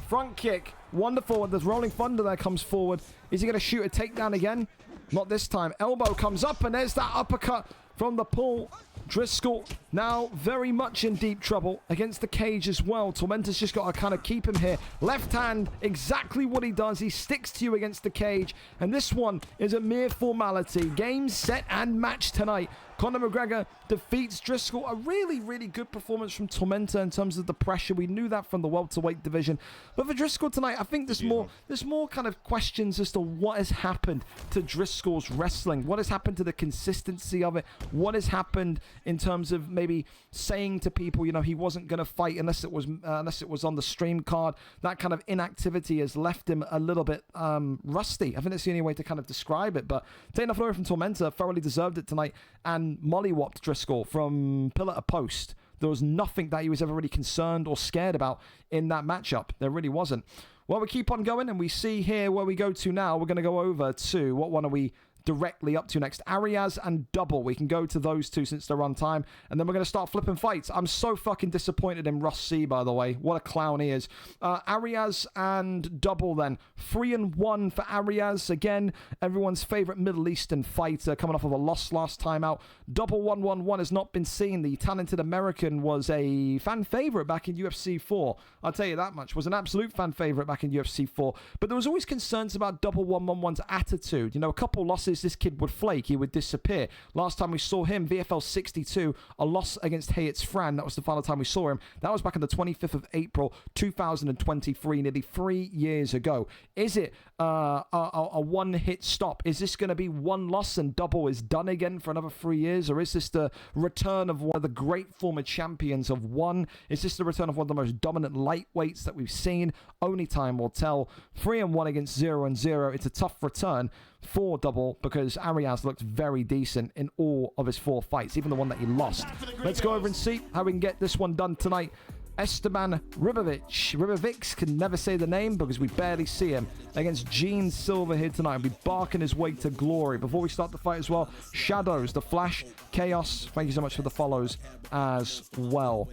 Front kick. Wonderful. The rolling thunder there comes forward. Is he going to shoot a takedown again? Not this time. Elbow comes up, and there's that uppercut from the pull. Driscoll now very much in deep trouble against the cage as well. Tormenta's just got to kind of keep him here. Left hand, exactly what he does. He sticks to you against the cage. And this one is a mere formality. Game, set, and match tonight. Conor McGregor defeats Driscoll. A really, really good performance from Tormenta in terms of the pressure. We knew that from the welterweight division. But for Driscoll tonight, I think there's more kind of questions as to what has happened to Driscoll's wrestling. What has happened to the consistency of it? What has happened in terms of maybe saying to people, you know, he wasn't going to fight unless it was on the stream card. That kind of inactivity has left him a little bit rusty. I think that's the only way to kind of describe it. But Dana Flory from Tormenta thoroughly deserved it tonight and mollywopped Driscoll from pillar to post. There was nothing that he was ever really concerned or scared about in that matchup. There really wasn't. Well, we keep on going, and we see here where we go to now. We're going to go over to, what one are we directly up to next? Arias and Double. We can go to those two since they're on time, and then we're going to start flipping fights. I'm so fucking disappointed in Ross C, by the way. What a clown he is. Arias and Double then. 3-1 for Arias. Again, everyone's favorite Middle Eastern fighter, coming off of a loss last time out. Double 1-1-1 has not been seen. The talented American was a fan favorite back in UFC 4. I'll tell you that much. Was an absolute fan favorite back in UFC 4. But there was always concerns about Double 1-1-1's attitude. You know, a couple losses, this kid would flake. He would disappear. Last time we saw him, VFL 62, a loss against Hayet's Fran. That was the final time we saw him. That was back on the 25th of April, 2023, nearly 3 years ago. Is it a one-hit stop? Is this going to be one loss and Double is done again for another 3 years? Or is this the return of one of the great former champions of one? Is this the return of one of the most dominant lightweights that we've seen? Only time will tell. 3-1 against 0-0. It's a tough return for Double because Arias looked very decent in all of his 4 fights, even the one that he lost. Let's go over and see how we can get this one done tonight. Esteban Ribovics, can never say the name because we barely see him, against Gene Silva here tonight. He'll be barking his way to glory. Before we start the fight as well, Shadows, The Flash, Chaos, thank you so much for the follows as well.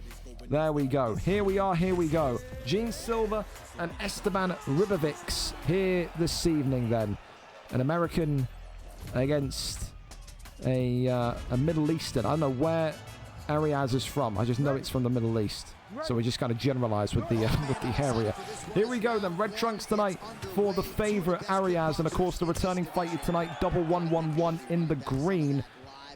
There we go. Here we are. Here we go. Gene Silva and Esteban Ribovics here this evening then. An American against a Middle Eastern. I don't know where Arias is from. I just know it's from the Middle East. So we just kind of generalize with the area. Here we go then. Red trunks tonight for the favorite Arias. And of course the returning fighter tonight, Double 1-1-1 in the green.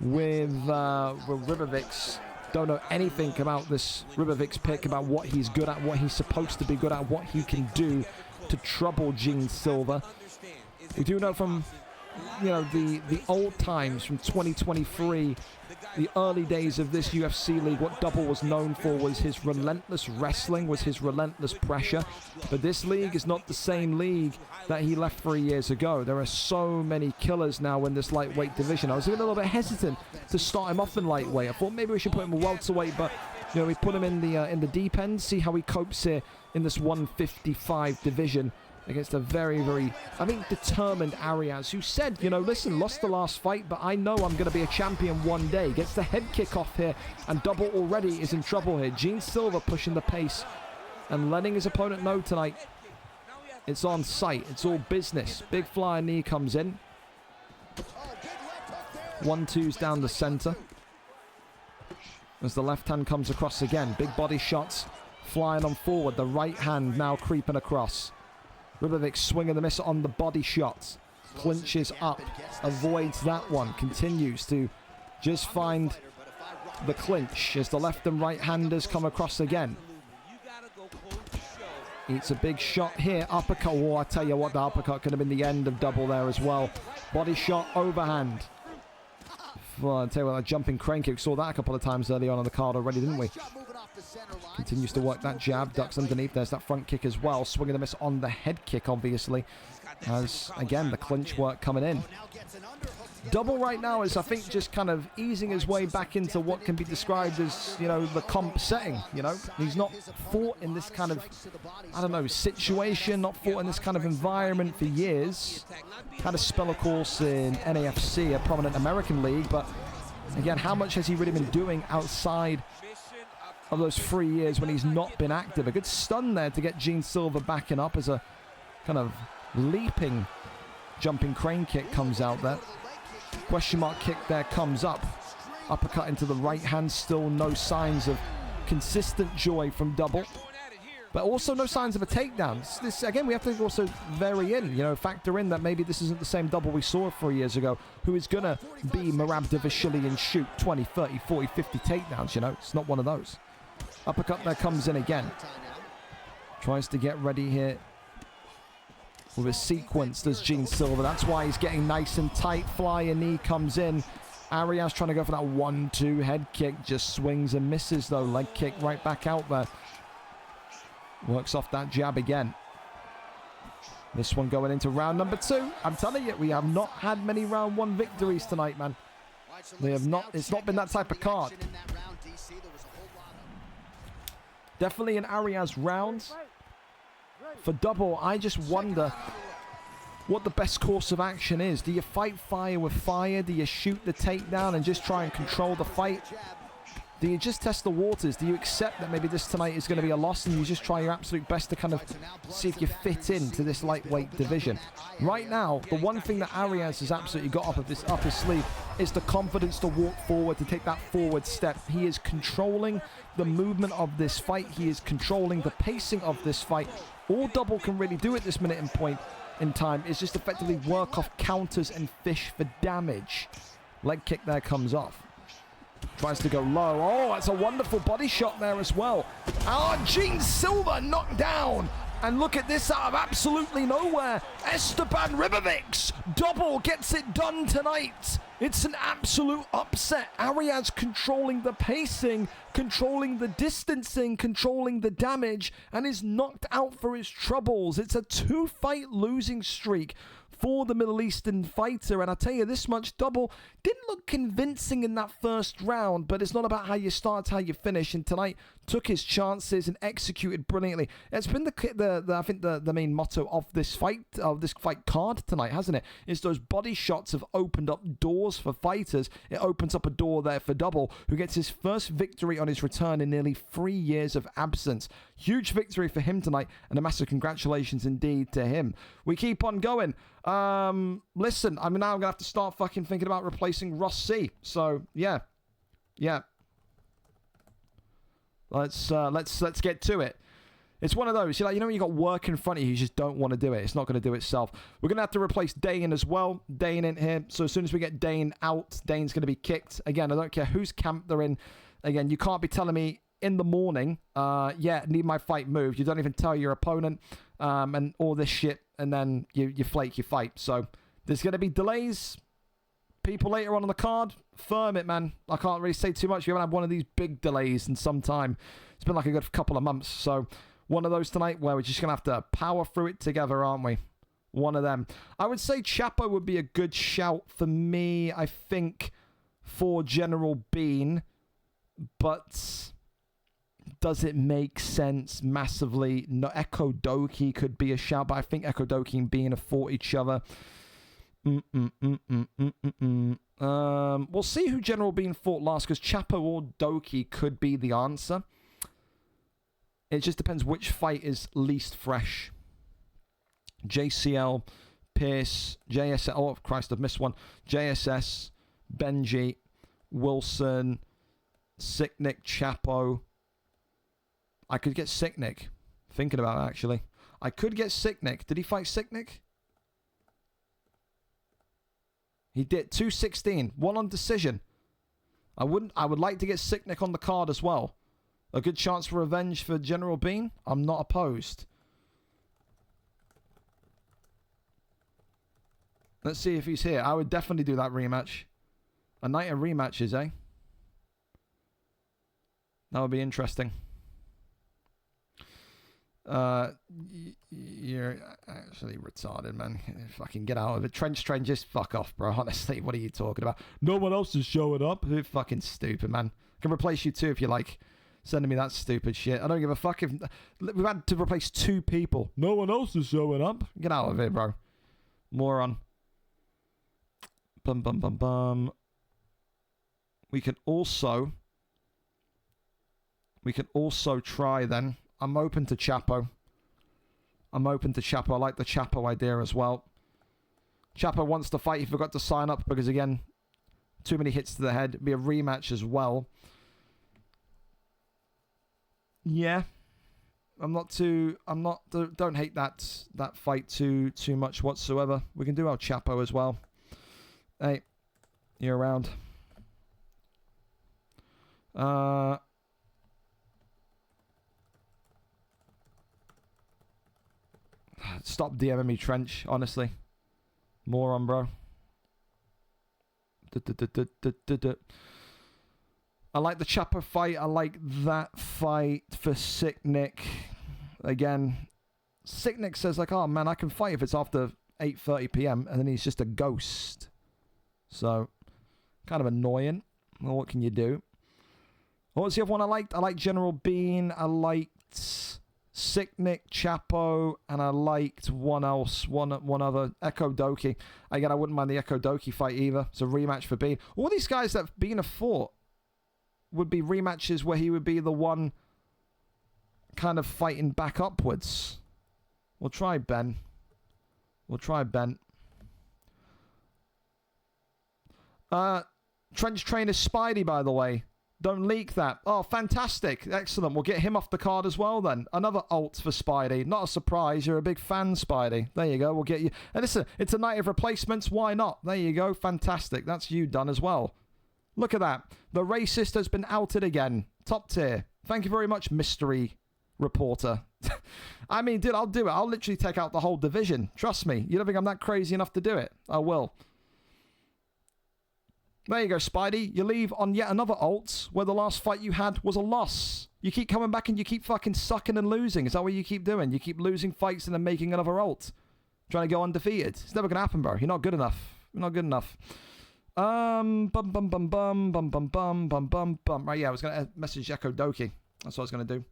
with Ribovics. Don't know anything about this Ribovics pick, about what he's good at, what he's supposed to be good at, what he can do to trouble Gene Silva. We do know from, you know, the old times, from 2023, the early days of this UFC league, what Double was known for was his relentless wrestling, was his relentless pressure. But this league is not the same league that he left 3 years ago. There are so many killers now in this lightweight division. I was even a little bit hesitant to start him off in lightweight. I thought maybe we should put him in welterweight, but you know, we put him in the deep end, see how he copes here in this 155 division against a very, very, I think, determined Arias, who said, you know, listen, lost the last fight, but I know I'm going to be a champion one day. Gets the head kick off here, and Double already is in trouble here. Gene Silva pushing the pace and letting his opponent know tonight it's on sight. It's all business. Big flying knee comes in. 1-2s down the center. As the left hand comes across again. Big body shots flying on forward. The right hand now creeping across. Ribovic swinging the miss on the body shots. Clinches up. Avoids that one. Continues to just find the clinch as the left and right handers come across again. Eats a big shot here. Uppercut. Oh, I tell you what, the uppercut could have been the end of Double there as well. Body shot, overhand. Well, I'll tell you what, that jumping crane kick. Saw that a couple of times early on the card already, didn't we? Continues to work that jab. Ducks underneath. There's that front kick as well. Swinging the miss on the head kick, obviously. As, again, the clinch work coming in. Double right now is, I think, just kind of easing his way back into what can be described as, you know, the comp setting, you know. He's not fought in this kind of, I don't know, situation, not fought in this kind of environment for years. Had a spell, of course, in NAFC, a prominent American league, but, again, how much has he really been doing outside of those 3 years when he's not been active? A good stun there to get Gene Silva backing up as a kind of leaping jumping crane kick comes out there. Question mark kick there comes up. Uppercut into the right hand. Still no signs of consistent joy from Double. But also no signs of a takedown. This, again, we have to also vary in, you know, factor in that maybe this isn't the same Double we saw 3 years ago, who is going to be Marabdashvili and shoot 20, 30, 40, 50 takedowns, you know. It's not one of those. Uppercut there comes in again. Tries to get ready here with a sequence, does Gene Silva. That's why he's getting nice and tight. Flying knee comes in. Arias trying to go for that 1-2 head kick. Just swings and misses, though. Leg kick right back out there. Works off that jab again. This one going into round number 2. I'm telling you, we have not had many round 1 victories tonight, man. We have not. It's not been that type of card. Definitely an Arias round. For Double, I just wonder what the best course of action is. Do you fight fire with fire? Do you shoot the takedown and just try and control the fight? Do you just test the waters? Do you accept that maybe this tonight is going to be a loss and you just try your absolute best to kind of see if you fit into this lightweight division? Right now, the one thing that Arias has absolutely got up his sleeve is the confidence to walk forward, to take that forward step. He is controlling the movement of this fight. He is controlling the pacing of this fight. All Double can really do at this minute and point in time is just effectively work off counters and fish for damage. Leg kick there comes off. Tries to go low. Oh, that's a wonderful body shot there as well. Oh, Gene Silva knocked down. And look at this out of absolutely nowhere. Esteban Ribovics. Double gets it done tonight. It's an absolute upset. Arias controlling the pacing, controlling the distancing, controlling the damage, and is knocked out for his troubles. It's a 2-fight losing streak for the Middle Eastern fighter. And I tell you this much, Double didn't look convincing in that first round, but it's not about how you start, it's how you finish. And tonight took his chances and executed brilliantly. It's been I think the main motto of this fight card tonight, hasn't it? It's those body shots have opened up doors for fighters. It opens up a door there for Double, who gets his first victory on his return in nearly 3 years of absence. Huge victory for him tonight, and a massive congratulations indeed to him. We keep on going. Listen, I'm now gonna have to start fucking thinking about replacing Ross C. So yeah. Let's get to it. It's one of those. You're like, you know when you got work in front of you, you just don't want to do it. It's not going to do itself. We're going to have to replace Dane as well. Dane in here. So as soon as we get Dane out, Dane's going to be kicked. Again, I don't care whose camp they're in. Again, you can't be telling me in the morning, yeah, need my fight moved. You don't even tell your opponent and all this shit. And then you flake your fight. So there's going to be delays. People later on the card, firm it, man. I can't really say too much. We haven't had one of these big delays in some time. It's been like a good couple of months. So one of those tonight where we're just going to have to power through it together, aren't we? One of them. I would say Chapo would be a good shout for me, I think, for General Bean. But does it make sense massively? No, Echo Doki could be a shout, but I think Echo Doki and Bean have fought each other. We'll see who General Bean fought last, because Chapo or Doki could be the answer. It just depends which fight is least fresh. JCL, Pierce, JSS. Oh, Christ, I've missed one. JSS, Benji, Wilson, Sicknick, Chapo. I could get Sicknick. Thinking about it, actually. I could get Sicknick. Did he fight Sicknick? He did. 216. One on decision. I would like to get Sicknick on the card as well. A good chance for revenge for General Bean. I'm not opposed. Let's see if he's here. I would definitely do that rematch. A night of rematches, eh? That would be interesting. You're actually retarded, man. Fucking get out of it. Trench, just fuck off, bro. Honestly, what are you talking about? No one else is showing up. You're fucking stupid, man. I can replace you too if you like. Sending me that stupid shit. I don't give a fuck if... We've had to replace 2 people. No one else is showing up. Get out of it, bro. Moron. Bum, bum, bum, bum. We can also try then. I'm open to Chapo. I like the Chapo idea as well. Chapo wants to fight. He forgot to sign up because, again, too many hits to the head. It'd be a rematch as well. Yeah. Don't hate that fight too much whatsoever. We can do our Chapo as well. Hey, you're around. Stop DMing me, Trench, honestly. Moron, bro. I like the Chapo fight. I like that fight for Sicknick. Again, Sicknick says, like, oh, man, I can fight if it's after 8:30 p.m. And then he's just a ghost. So, kind of annoying. Well, what can you do? What was the other one I liked? I liked General Bean. I liked Sicknick, Chapo, and I liked one other, Echo Doki. Again, I wouldn't mind the Echo Doki fight either. It's a rematch for Bean. All these guys that Bean have fought would be rematches where he would be the one kind of fighting back upwards. We'll try Ben. Trench Trainer Spidey, by the way. Don't leak that. Oh, fantastic. Excellent. We'll get him off the card as well then. Another alt for Spidey. Not a surprise. You're a big fan, Spidey. There you go. We'll get you. And listen, it's a night of replacements. Why not? There you go. Fantastic. That's you done as well. Look at that. The racist has been outed again. Top tier. Thank you very much, mystery reporter. I mean, dude, I'll do it. I'll literally take out the whole division. Trust me. You don't think I'm that crazy enough to do it? I will. There you go, Spidey. You leave on yet another alt where the last fight you had was a loss. You keep coming back and you keep fucking sucking and losing. Is that what you keep doing? You keep losing fights and then making another alt. Trying to go undefeated. It's never going to happen, bro. You're not good enough. Right, yeah, I was going to message Echo Doki. That's what I was going to do.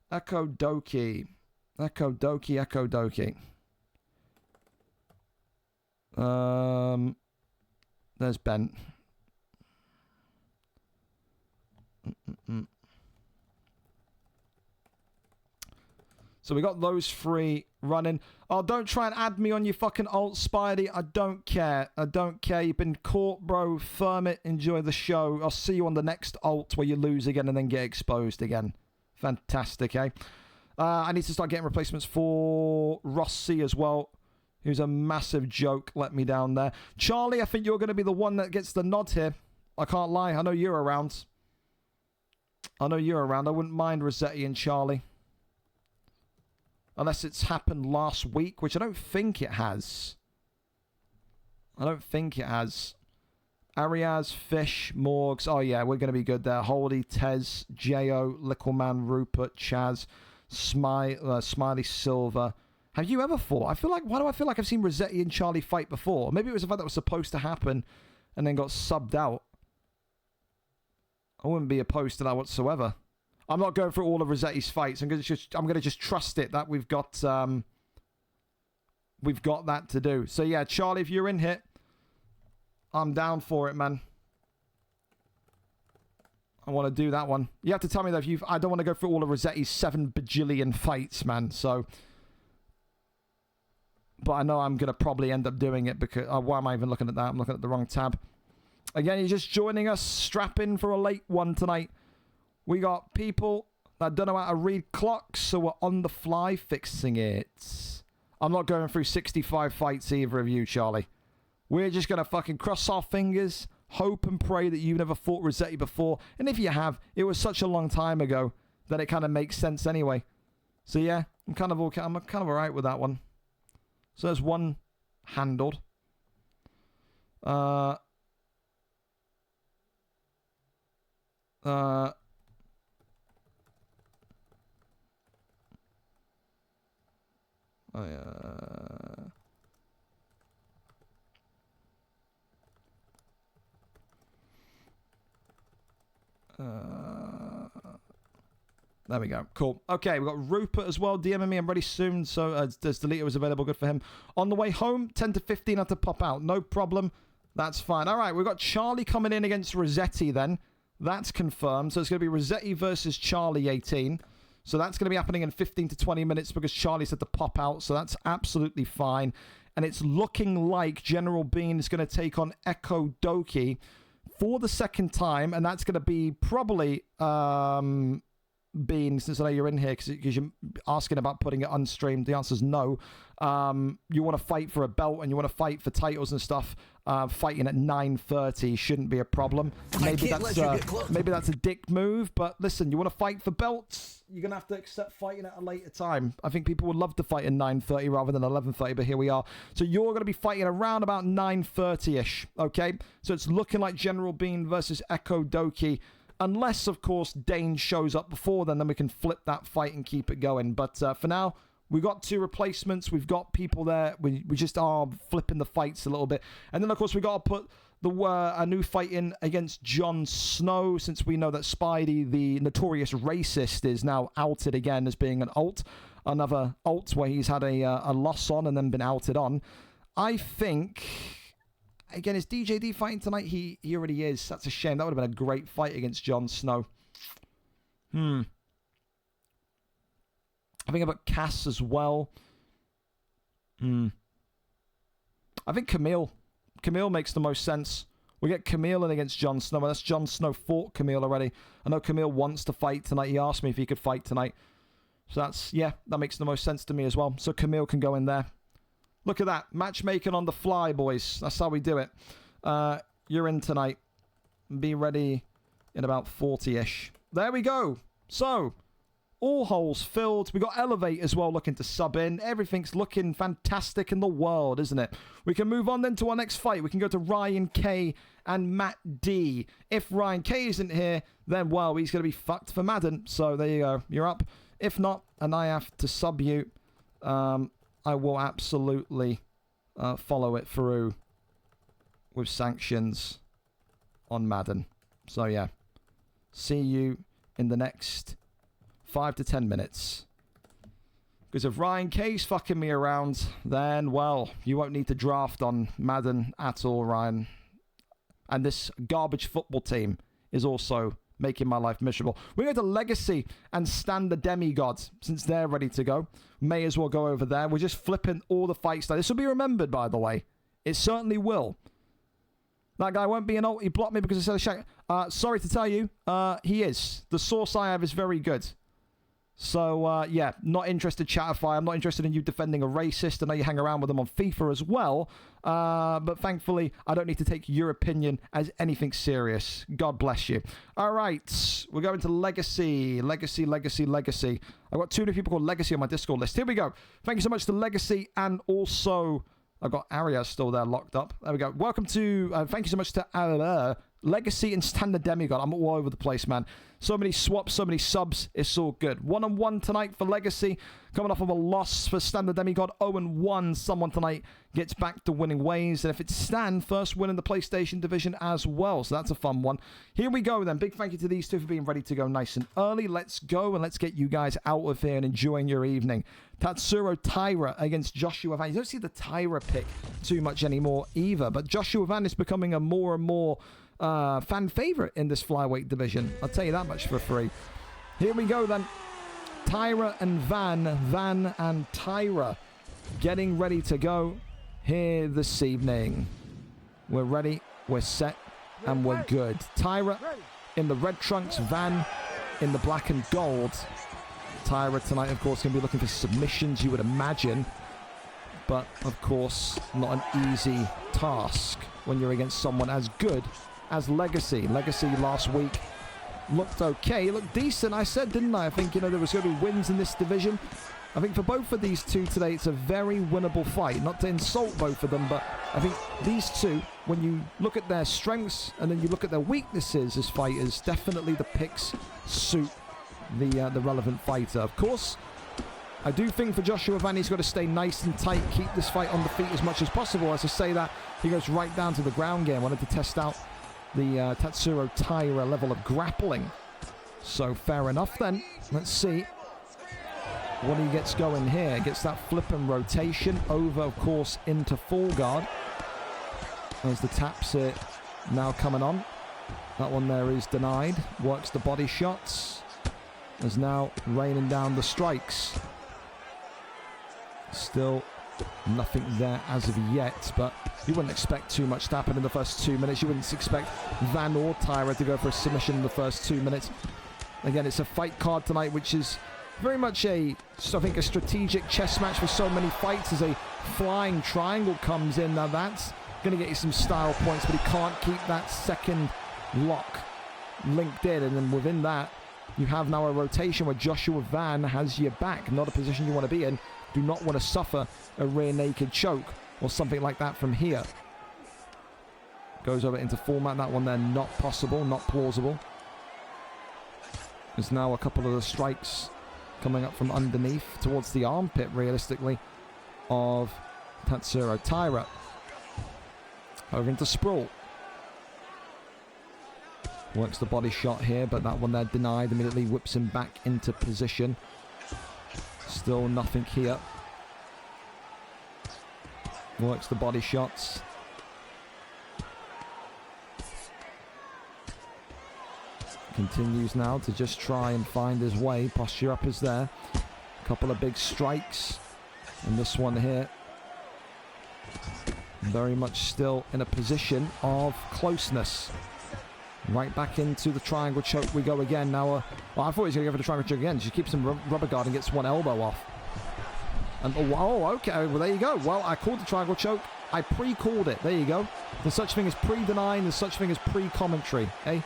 Echo Doki. There's Ben. So we got those 3 running. Oh, don't try and add me on your fucking alt, Spidey. I don't care. You've been caught, bro. Firm it. Enjoy the show. I'll see you on the next alt where you lose again and then get exposed again. Fantastic, eh? I need to start getting replacements for Rossi as well, who's a massive joke. Let me down there. Charlie, I think you're going to be the one that gets the nod here. I can't lie. I know you're around. I wouldn't mind Rossetti and Charlie. Unless it's happened last week, which I don't think it has. Arias, Fish, Morgs. Oh, yeah, we're going to be good there. Holdy, Tez, J.O., Lickleman, Rupert, Chaz, Smiley, Silver. Have you ever fought? Why do I feel like I've seen Rossetti and Charlie fight before? Maybe it was a fight that was supposed to happen and then got subbed out. I wouldn't be opposed to that whatsoever. I'm not going through all of Rossetti's fights. I'm going to just trust it that we've got that to do. So yeah, Charlie, if you're in here, I'm down for it, man. I want to do that one. You have to tell me though if I don't want to go through all of Rossetti's 7 bajillion fights, man. So, but I know I'm going to probably end up doing it because why am I even looking at that? I'm looking at the wrong tab. Again, you're just joining us. Strap in for a late one tonight. We got people that don't know how to read clocks, so we're on the fly fixing it. I'm not going through 65 fights either of you, Charlie. We're just going to fucking cross our fingers, hope and pray that you've never fought Rossetti before. And if you have, it was such a long time ago that it kind of makes sense anyway. So yeah, I'm kind of alright with that one. So there's one handled. Oh yeah. There we go. Cool. Okay, we've got Rupert as well. DMing me. I'm ready soon. So this deleter was available. Good for him. On the way home, 10 to 15 had to pop out. No problem. That's fine. All right, we've got Charlie coming in against Rossetti then. That's confirmed. So it's going to be Rossetti versus Charlie 18. So that's going to be happening in 15 to 20 minutes because Charlie's had to pop out. So that's absolutely fine. And it's looking like General Bean is going to take on Echo Doki for the second time. And that's going to be probably Bean, since I know you're in here because you're asking about putting it unstreamed. The answer is no. You want to fight for a belt and you want to fight for titles and stuff. Fighting at 9:30 shouldn't be a problem. Maybe that's a dick move, but listen, you want to fight for belts, you're gonna have to accept fighting at a later time. I think people would love to fight at 9:30 rather than 11:30, but here we are. So you're gonna be fighting around about 9:30ish. Okay, so it's looking like General Bean versus Echo Doki. Unless, of course, Dane shows up before then we can flip that fight and keep it going. But for now, we've got 2 replacements. We've got people there. We just are flipping the fights a little bit. And then, of course, we got to put a new fight in against Jon Snow, since we know that Spidey, the notorious racist, is now outed again as being an alt. Another alt where he's had a loss on and then been outed on. I think... Again, is DJD fighting tonight? He already is. That's a shame. That would have been a great fight against Jon Snow. I think about Cass as well. I think Camille. Camille makes the most sense. We get Camille in against Jon Snow. That's Jon Snow fought Camille already. I know Camille wants to fight tonight. He asked me if he could fight tonight. So that makes the most sense to me as well. So Camille can go in there. Look at that. Matchmaking on the fly, boys. That's how we do it. You're in tonight. Be ready in about 40-ish. There we go. So, all holes filled. We got Elevate as well looking to sub in. Everything's looking fantastic in the world, isn't it? We can move on then to our next fight. We can go to Ryan K and Matt D. If Ryan K isn't here, then, well, he's going to be fucked for Madden. So, there you go. You're up. If not, and I have to sub you, I will absolutely follow it through with sanctions on Madden. So, yeah. See you in the next 5 to 10 minutes. Because if Ryan K's fucking me around, then, well, you won't need to draft on Madden at all, Ryan. And this garbage football team is also making my life miserable. We're going to Legacy and Stand the Demigod, since they're ready to go. May as well go over there. We're just flipping all the fights now. This will be remembered, by the way. It certainly will. That guy won't be an ult. He blocked me because I said a shag. Sorry to tell you, he is. The source I have is very good. So, yeah, not interested, Chatterfy. I'm not interested in you defending a racist. I know you hang around with them on FIFA as well. But thankfully, I don't need to take your opinion as anything serious. God bless you. All right, we're going to Legacy. Legacy. I've got 2 new people called Legacy on my Discord list. Here we go. Thank you so much to Legacy, and also I've got Arya still there locked up. There we go. Welcome to, thank you so much to Legacy and Standard Demigod. I'm all over the place, man. So many swaps, so many subs. It's all good. 1-on-1 tonight for Legacy. Coming off of a loss for Standard Demigod. 0-1. Someone tonight gets back to winning ways. And if it's Stan, first win in the PlayStation division as well. So that's a fun one. Here we go then. Big thank you to these 2 for being ready to go nice and early. Let's go and let's get you guys out of here and enjoying your evening. Tatsuro Taira against Joshua Van. You don't see the Taira pick too much anymore either. But Joshua Van is becoming a more and more fan favorite in this flyweight division. I'll tell you that much for free. Here we go then. Taira and Van and Taira getting ready to go here this evening. We're ready, we're set, and we're good. Taira in the red trunks, Van in the black and gold. Taira tonight, of course, going to be looking for submissions, you would imagine. But, of course, not an easy task when you're against someone as good as Legacy. Legacy last week looked okay, looked decent. I said, didn't I? I think, there was going to be wins in this division. I think for both of these 2 today, it's a very winnable fight. Not to insult both of them, but I think these 2, when you look at their strengths and then you look at their weaknesses as fighters, definitely the picks suit the relevant fighter. Of course, I do think for Joshua Van, he's got to stay nice and tight, keep this fight on the feet as much as possible. As I say that, he goes right down to the ground game. Wanted to test out the Tatsuro Taira level of grappling. So fair enough then. Let's see what he gets going here. Gets that flip and rotation over, of course, into full guard. As the taps it now coming on. That one there is denied. Works the body shots. Is now raining down the strikes. Still nothing there as of yet, but you wouldn't expect too much to happen in the first 2 minutes. You wouldn't expect Van or Taira to go for a submission in the first 2 minutes. Again, it's a fight card tonight, which is very much I think a strategic chess match for so many fights. As a flying triangle comes in, now that's going to get you some style points, but he can't keep that second lock linked in, and then within that you have now a rotation where Joshua Van has your back. Not a position you want to be in. Do not want to suffer a rear naked choke or something like that from here. Goes over into format. That one there not possible, not plausible. There's now a couple of the strikes coming up from underneath towards the armpit, realistically, of Tatsuro Taira. Over into sprawl. Works the body shot here, but that one there denied. Immediately whips him back into position. Still nothing here. Works the body shots. Continues now to just try and find his way. Posture up is there. A couple of big strikes. And this one here, very much still in a position of closeness. Right back into the triangle choke we go again. Now, well, I thought he was going to go for the triangle choke again. She keeps him rubber guard and gets one elbow off. And oh, okay. Well, there you go. Well, I called the triangle choke. I pre-called it. There you go. There's such thing as pre-denying. There's such thing as pre-commentary. Eh?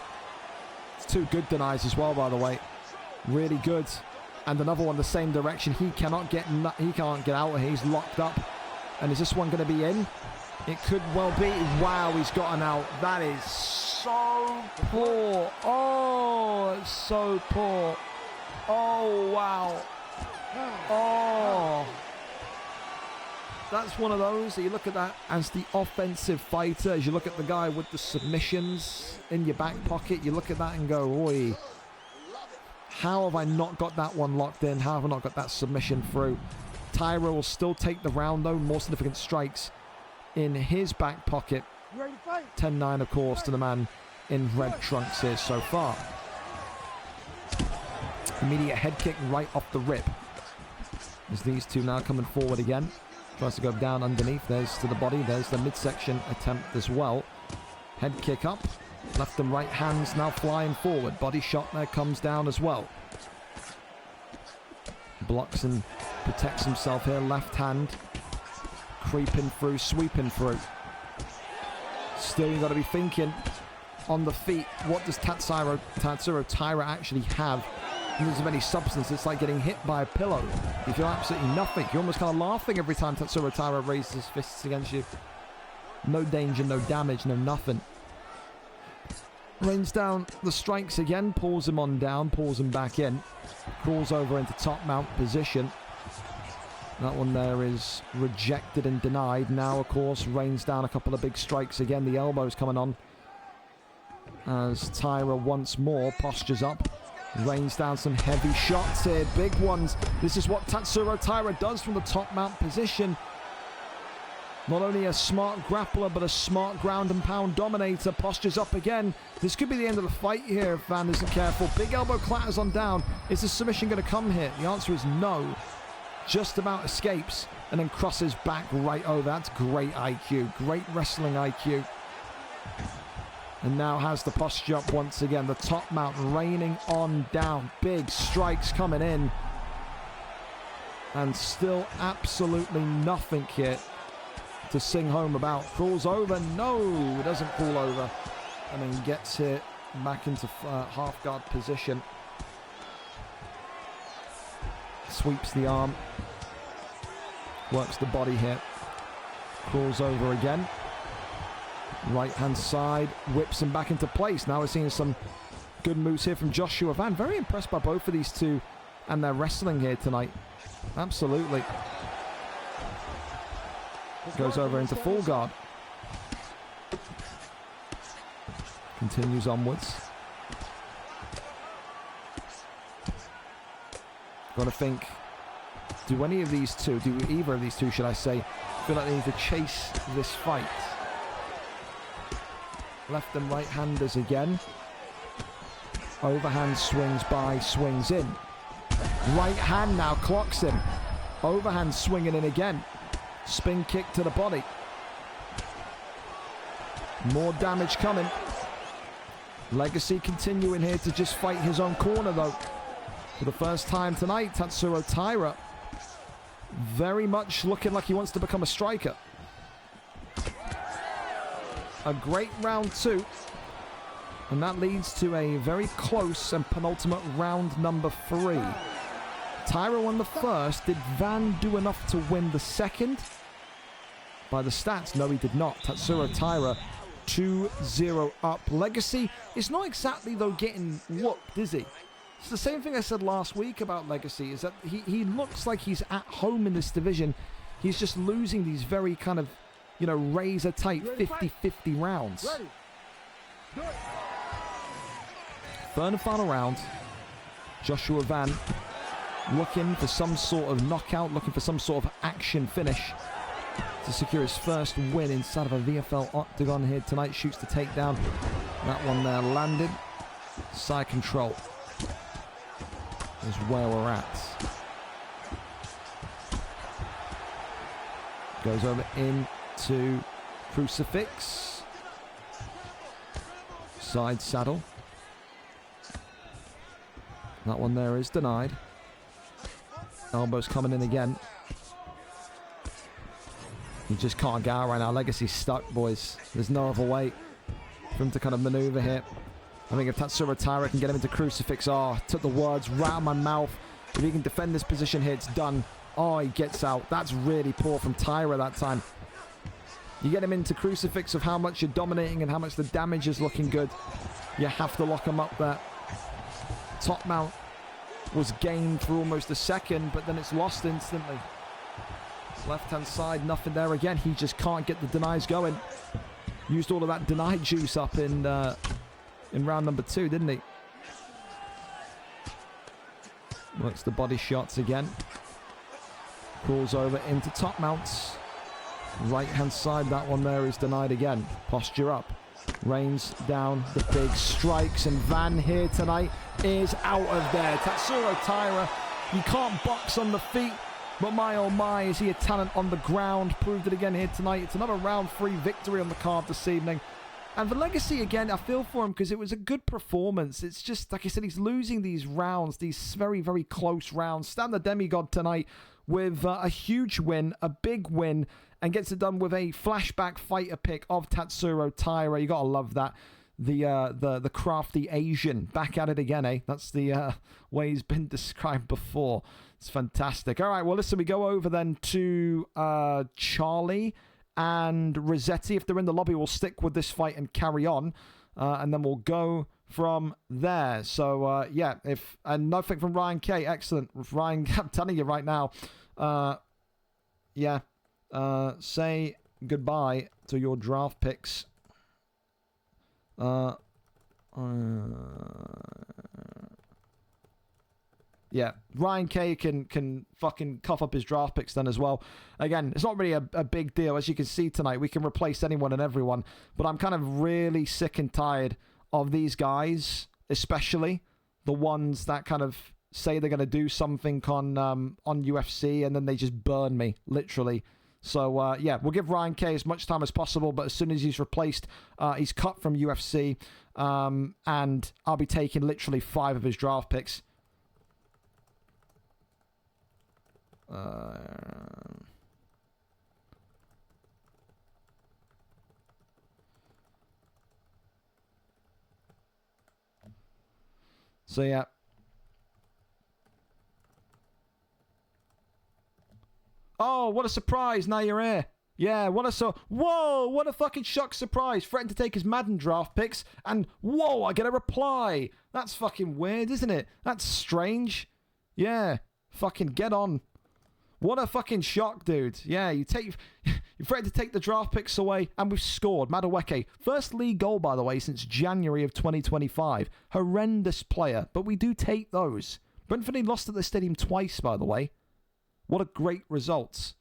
It's 2 good denies as well, by the way. Really good. And another one the same direction. He cannot get. He can't get out. He's locked up. And is this one going to be in? It could well be. Wow, he's gotten out. That is so poor. Oh, it's so poor. Oh, wow. Oh. That's one of those that you look at that as the offensive fighter. As you look at the guy with the submissions in your back pocket, you look at that and go, oi. How have I not got that one locked in? How have I not got that submission through? Taira will still take the round, though. More significant strikes in his back pocket. 10-9, of course, to the man in red trunks here so far. Immediate head kick right off the rip. As these 2 now coming forward again. Tries to go down underneath. There's to the body. There's the midsection attempt as well. Head kick up. Left and right hands now flying forward. Body shot there comes down as well. Blocks and protects himself here. Left hand. Creeping through, sweeping through. Still, you've got to be thinking on the feet. What does Tatsuro Taira actually have? In terms of any substance, it's like getting hit by a pillow. You feel absolutely nothing. You're almost kind of laughing every time Tatsuro Taira raises his fists against you. No danger, no damage, no nothing. Rains down the strikes again, pulls him on down, pulls him back in. Crawls over into top mount position. That one there is rejected and denied. Now, of course, rains down a couple of big strikes again. The elbow's coming on. As Taira once more postures up. Rains down some heavy shots here. Big ones. This is what Tatsuro Taira does from the top mount position. Not only a smart grappler, but a smart ground and pound dominator. Postures up again. This could be the end of the fight here if Van isn't careful. Big elbow clatters on down. Is the submission going to come here? The answer is no. Just about escapes and then crosses back right over. That's great IQ. Great wrestling IQ. And now has the posture up once again. The top mount raining on down. Big strikes coming in. And still absolutely nothing here to sing home about. Crawls over. No, doesn't crawl over. And then gets here back into half guard position. Sweeps the arm. Works the body here. Crawls over again. Right hand side. Whips him back into place. Now we're seeing some good moves here from Joshua Van. Very impressed by both of these two and their wrestling here tonight. Absolutely. Goes over into full guard. Continues onwards. Got to think, do either of these two, should I say, feel like they need to chase this fight? Left and right handers again. Overhand swings by, swings in. Right hand now clocks him. Overhand swinging in again. Spin kick to the body. More damage coming. Legacy continuing here to just fight his own corner though. For the first time tonight, Tatsuro Taira very much looking like he wants to become a striker. A great round two. And that leads to a very close and penultimate round number 3. Taira won the first. Did Van do enough to win the second? By the stats, no, he did not. Tatsuro Taira 2-0 up. Legacy is not exactly, though, getting whooped, is he? It's the same thing I said last week about Legacy, is that he looks like he's at home in this division. He's just losing these very kind of, you know, razor-tight 50-50 rounds. Third and final round. Joshua Van looking for some sort of knockout, looking for some sort of action finish to secure his first win inside of a VFL octagon here tonight. Shoots the takedown. That one there landed. Side control is where we're at. Goes over into crucifix. Side saddle. That one there is denied. Elbows coming in again. You just can't get out right now. Legacy's stuck, boys. There's no other way for him to kind of maneuver here. I think if Tatsuro Taira can get him into crucifix, took the words right out of my mouth. If he can defend this position here, it's done. Oh, he gets out. That's really poor from Taira that time. You get him into crucifix of how much you're dominating and how much the damage is looking good. You have to lock him up there. Top mount was gained for almost a second, but then it's lost instantly. Left hand side, nothing there again. He just can't get the denies going. Used all of that denied juice up in round number 2, didn't he? Works the body shots again. Crawls over into top mounts. Right hand side, that one there is denied again. Posture up. Rains down the big strikes, and Van here tonight is out of there. Tatsuro Taira, you can't box on the feet, but my oh my, is he a talent on the ground. Proved it again here tonight. It's another round 3 victory on the card this evening. And for Legacy, again, I feel for him because it was a good performance. It's just, like I said, he's losing these rounds, these very, very close rounds. Stand the Demigod tonight with a huge win, a big win, and gets it done with a flashback fighter pick of Tatsuro Taira. You got to love that. The crafty Asian. Back at it again, eh? That's the way he's been described before. It's fantastic. All right, well, listen, we go over then to Charlie and Rossetti. If they're in the lobby, we'll stick with this fight and carry on. And then we'll go from there. So, yeah, and nothing from Ryan K. Excellent. Ryan, I'm telling you right now, yeah, say goodbye to your draft picks. Yeah, Ryan K can fucking cough up his draft picks then as well. Again, it's not really a big deal. As you can see tonight, we can replace anyone and everyone. But I'm kind of really sick and tired of these guys, especially the ones that kind of say they're going to do something on UFC and then they just burn me, literally. So, yeah, we'll give Ryan K as much time as possible, but as soon as he's replaced, he's cut from UFC, and I'll be taking literally 5 of his draft picks. So, yeah. Oh, what a surprise. Now you're here. Yeah, what a fucking shock surprise. Threatened to take his Madden draft picks, and whoa, I get a reply. That's fucking weird, isn't it? That's strange. Yeah, fucking get on. What a fucking shock, dude. Yeah, you threatened to take the draft picks away, and we've scored. Madueke, first league goal, by the way, since January of 2025. Horrendous player, but we do take those. Brentford lost at the stadium twice, by the way. What a great result.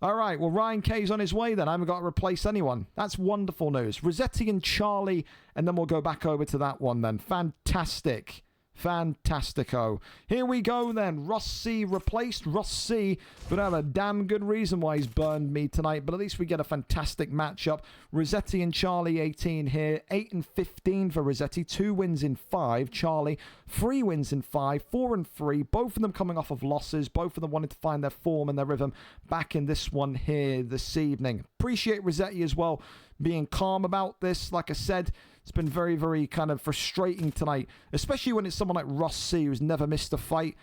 All right, well, Ryan K's on his way then. I haven't got to replace anyone. That's wonderful news. Rossetti and Charlie, and then we'll go back over to that one then. Fantastic. Fantastico. Here we go then. Ross C replaced. Ross C would have a damn good reason why he's burned me tonight, but at least we get a fantastic matchup. Rossetti and Charlie 18 here. 8 and 15 for Rossetti. 2 wins in 5. Charlie 3 wins in 5. 4 and 3. Both of them coming off of losses. Both of them wanting to find their form and their rhythm back in this one here this evening. Appreciate Rossetti as well being calm about this. Like I said, it's been very, very kind of frustrating tonight, especially when it's someone like Ross C, who's never missed a fight.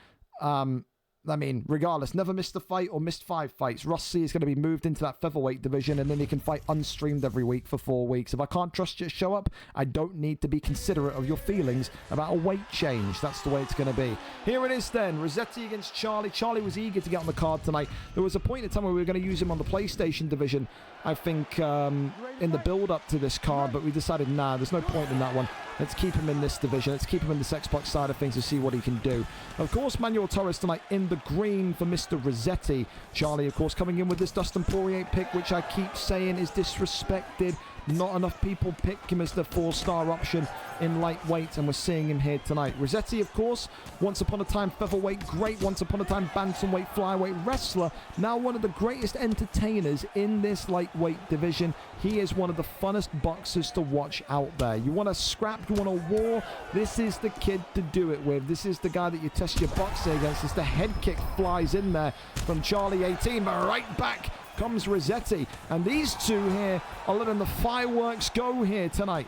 I mean, regardless, never missed a fight or missed 5 fights. Ross C is going to be moved into that featherweight division, and then he can fight unstreamed every week for 4 weeks. If I can't trust you to show up, I don't need to be considerate of your feelings about a weight change. That's the way it's going to be. Here it is then. Rossetti against Charlie. Charlie was eager to get on the card tonight. There was a point in time where we were going to use him on the PlayStation division, I think, in the build-up to this card, but we decided, nah, there's no point in that one. Let's keep him in this division. Let's keep him in this Xbox side of things to see what he can do. Of course, Manuel Torres tonight in the green for Mr. Rossetti. Charlie, of course, coming in with this Dustin Poirier pick, which I keep saying is disrespected. Not enough people pick him as the 4-star option in lightweight, and we're seeing him here tonight. Rossetti, of course, once upon a time featherweight great, once upon a time bantamweight flyweight wrestler, now one of the greatest entertainers in this lightweight division. He is one of the funnest boxers to watch out there. You want to scrap, you want a war, this is the kid to do it with. This is the guy that you test your boxing against. As the head kick flies in there from Charlie 18, but right back comes Rossetti, and these two here are letting the fireworks go here tonight.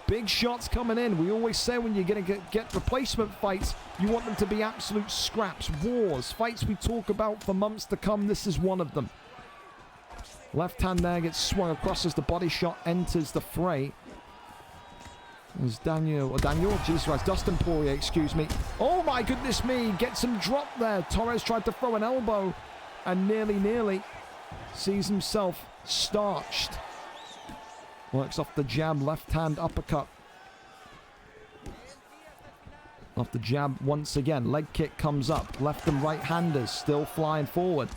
Big shots coming in. We always say when you're going to get replacement fights, you want them to be absolute scraps, wars, fights we talk about for months to come. This is one of them. Left hand there gets swung across as the body shot enters the fray. There's Dustin Poirier, excuse me. Oh my goodness me, gets him dropped there. Torres tried to throw an elbow and nearly sees himself starched. Works off the jab, left hand uppercut. Off the jab once again. Leg kick comes up. Left and right handers still flying forward.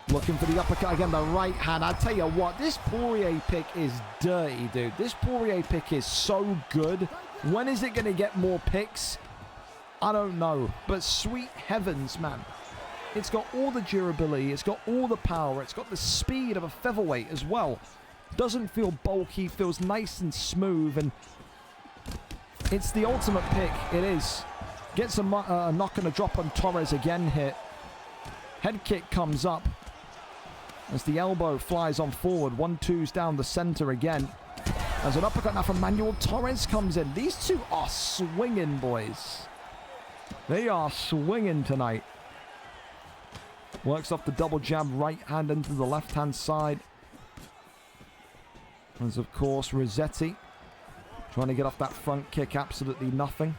Looking for the uppercut again, the right hand. I tell you what, this Poirier pick is dirty, dude. This Poirier pick is so good. When is it going to get more picks? I don't know. But sweet heavens, man. It's got all the durability. It's got all the power. It's got the speed of a featherweight as well. Doesn't feel bulky, feels nice and smooth, and it's the ultimate pick. It is. Gets a knock and a drop on Torres again here. Head kick comes up as the elbow flies on forward. 1-2's down the center again. As an uppercut now from Manuel Torres comes in. These two are swinging, boys. They are swinging tonight. Works off the double jab, right hand into the left-hand side. As, of course, Rossetti trying to get off that front kick. Absolutely nothing.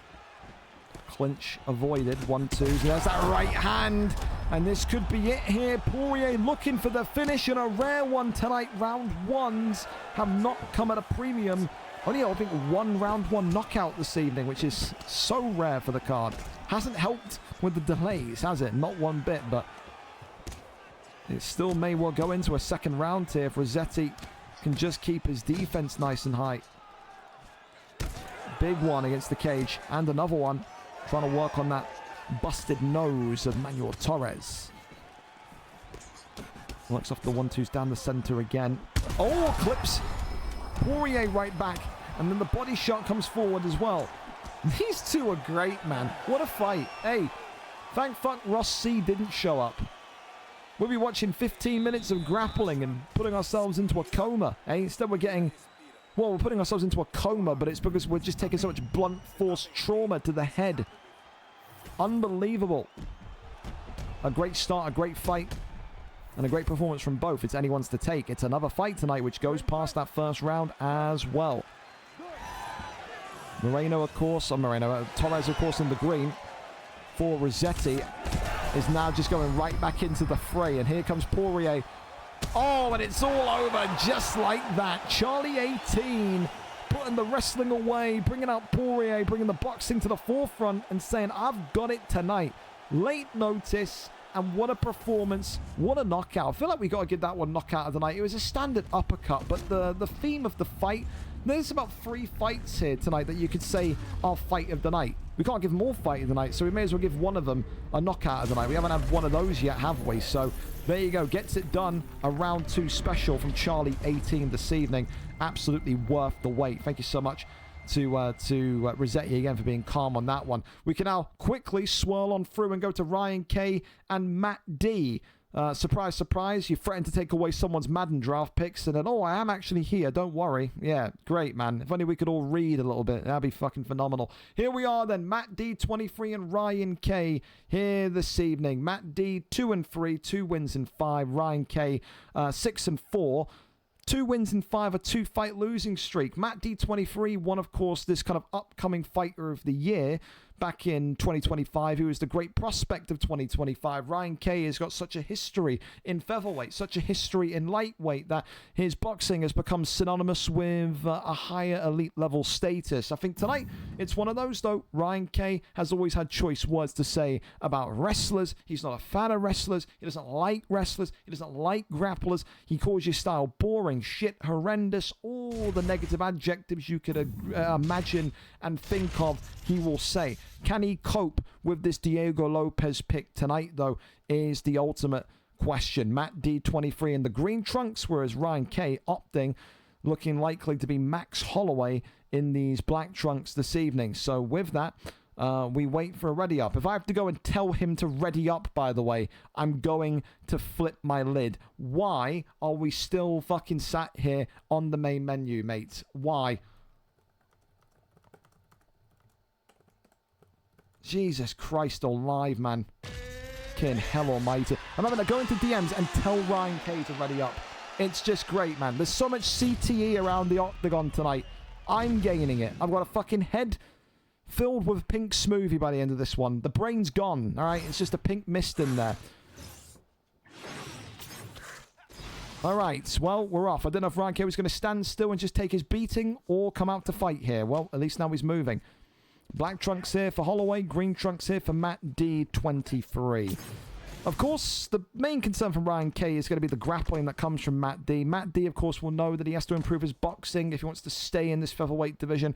Clinch avoided. 1-2. There's that right hand. And this could be it here. Poirier looking for the finish, and a rare one tonight. Round ones have not come at a premium. Only, I think, one round one knockout this evening, which is so rare for the card. Hasn't helped with the delays, has it? Not one bit, but it still may well go into a second round here if Rossetti can just keep his defense nice and high. Big one against the cage, and another one trying to work on that busted nose of Manuel Torres. Works off the 1-2's down the center again. Oh, clips Poirier right back, and then the body shot comes forward as well. These two are great, man. What a fight. Hey, thank fuck Ross C didn't show up. We'll be watching 15 minutes of grappling and putting ourselves into a coma. Hey, instead we're getting... Well, we're putting ourselves into a coma, but it's because we're just taking so much blunt force trauma to the head. Unbelievable. A great start, a great fight, and a great performance from both. It's anyone's to take. It's another fight tonight, which goes past that first round as well. Torres, of course, in the green for Rossetti, is now just going right back into the fray. And here comes Poirier. Oh, and it's all over just like that. Charlie 18 putting the wrestling away, bringing out Poirier, bringing the boxing to the forefront and saying, I've got it tonight. Late notice, and what a performance. What a knockout. I feel like we got to give that one knockout of the night. It was a standard uppercut, but the theme of the fight, there's about 3 fights here tonight that you could say are fight of the night. We can't give them all fight of the night, so we may as well give one of them a knockout of the night. We haven't had one of those yet, have we? So there you go. Gets it done. A round 2 special from Charlie 18 this evening. Absolutely worth the wait. Thank you so much to Rossetti again for being calm on that one. We can now quickly swirl on through and go to Ryan K and Matt D. Surprise, surprise, you threatened to take away someone's Madden draft picks, and then, oh, I am actually here, don't worry. Yeah, great, man. If only we could all read a little bit, that'd be fucking phenomenal. Here we are then, Matt D, 23, and Ryan K here this evening. Matt D, 2-3, 2 wins in 5. Ryan K, 6-4. 2 wins in 5, a 2-fight losing streak. Matt D23 won, of course, this kind of upcoming fighter of the year back in 2025. He was the great prospect of 2025. Ryan K has got such a history in featherweight, such a history in lightweight, that his boxing has become synonymous with a higher elite level status. I think tonight it's one of those, though. Ryan K has always had choice words to say about wrestlers. He's not a fan of wrestlers. He doesn't like wrestlers. He doesn't like grapplers. He calls your style boring, shit, horrendous, all the negative adjectives you could imagine and think of, he will say. Can he cope with this Diego Lopez pick tonight, though, is the ultimate question. Matt D, 23 in the green trunks, whereas Ryan K opting, looking likely to be Max Holloway in these black trunks this evening. So with that, we wait for a ready up. If I have to go and tell him to ready up, by the way, I'm going to flip my lid. Why are we still fucking sat here on the main menu, mates? Why? Jesus Christ alive, man. King hell almighty. I'm having to go into DMs and tell Ryan K to ready up. It's just great, man. There's so much CTE around the octagon tonight. I'm gaining it. I've got a fucking head filled with pink smoothie by the end of this one. The brain's gone, all right? It's just a pink mist in there. All right, well, we're off. I don't know if Ryan K was going to stand still and just take his beating or come out to fight here. Well, at least now he's moving. Black trunks here for Holloway, green trunks here for Matt D, 23. Of course, the main concern from Ryan K is going to be the grappling that comes from Matt D. Matt D, of course, will know that he has to improve his boxing if he wants to stay in this featherweight division.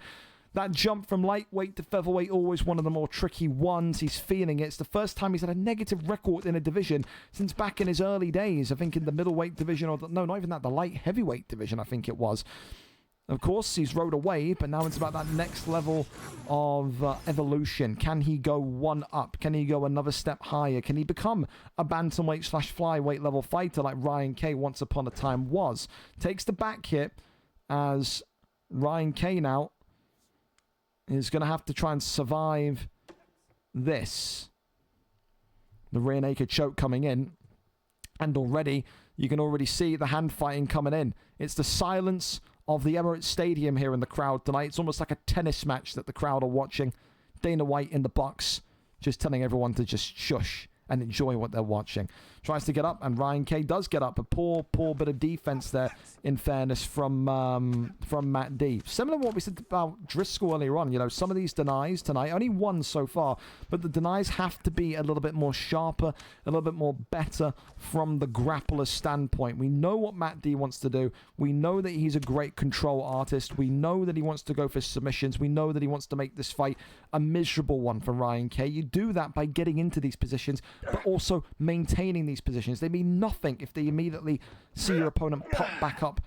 That jump from lightweight to featherweight, always one of the more tricky ones. He's feeling it. It's the first time he's had a negative record in a division since back in his early days. I think in the middleweight division, or no, not even that, the light heavyweight division, I think it was. Of course, he's rode away, but now it's about that next level of evolution. Can he go one up? Can he go another step higher? Can he become a bantamweight/flyweight level fighter like Ryan K once upon a time was? Takes the back hit as Ryan K now is going to have to try and survive this. The rear naked choke coming in. And already, you can already see the hand fighting coming in. It's the silence of the Emirates Stadium here in the crowd tonight. It's almost like a tennis match that the crowd are watching. Dana White in the box, just telling everyone to just shush and enjoy what they're watching. Tries to get up, and Ryan K does get up. A poor bit of defense there, in fairness, from Matt D. Similar to what we said about Driscoll earlier on. You know, some of these denies tonight, only one so far, but the denies have to be a little bit more sharper, a little bit more better from the grappler's standpoint. We know what Matt D wants to do. We know that he's a great control artist. We know that he wants to go for submissions. We know that he wants to make this fight a miserable one for Ryan K. You do that by getting into these positions, but also maintaining these positions. They mean nothing if they immediately see your opponent pop back up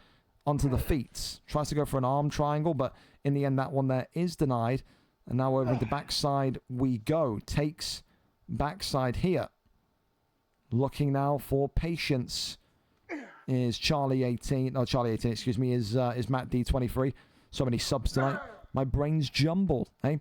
onto the feet. Tries to go for an arm triangle, but in the end that one there is denied. And now over the backside we go. Takes backside here. Looking now for patience is Charlie 18, excuse me, is Matt D 23. So many subs tonight. My brain's jumbled, eh?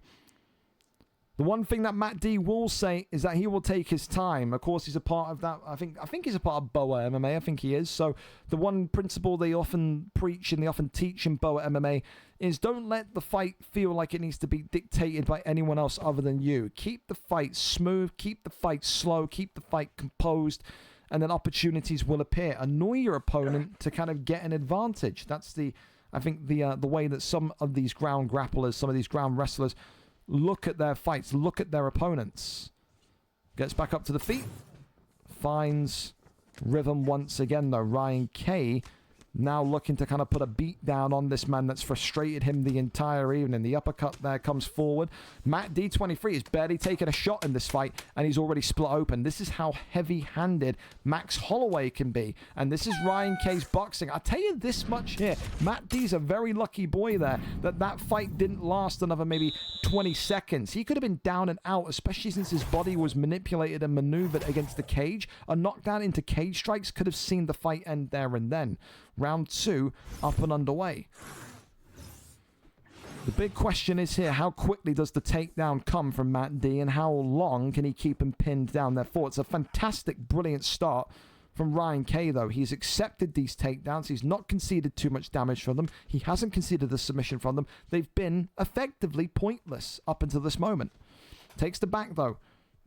The one thing that Matt D will say is that he will take his time. Of course, he's a part of that. I think he's a part of BOA MMA. I think he is. So the one principle they often preach and they often teach in BOA MMA is don't let the fight feel like it needs to be dictated by anyone else other than you. Keep the fight smooth. Keep the fight slow. Keep the fight composed. And then opportunities will appear. Annoy your opponent to kind of get an advantage. That's the way that some of these ground grapplers, some of these ground wrestlers look at their fights, look at their opponents. Gets back up to the feet. Finds rhythm once again, though. Ryan K now looking to kind of put a beat down on this man that's frustrated him the entire evening. The uppercut there comes forward. Matt D23 is barely taking a shot in this fight, and he's already split open. This is how heavy-handed Max Holloway can be. And this is Ryan K's boxing. I'll tell you this much here. Matt D's a very lucky boy there that fight didn't last another maybe 20 seconds. He could have been down and out, especially since his body was manipulated and maneuvered against the cage. A knockdown into cage strikes could have seen the fight end there and then. Round 2 up and underway. The big question is here, how quickly does the takedown come from Matt D and how long can he keep him pinned down therefore? It's a fantastic, brilliant start from Ryan K though. He's accepted these takedowns. He's not conceded too much damage from them. He hasn't conceded the submission from them. They've been effectively pointless up until this moment. Takes the back though.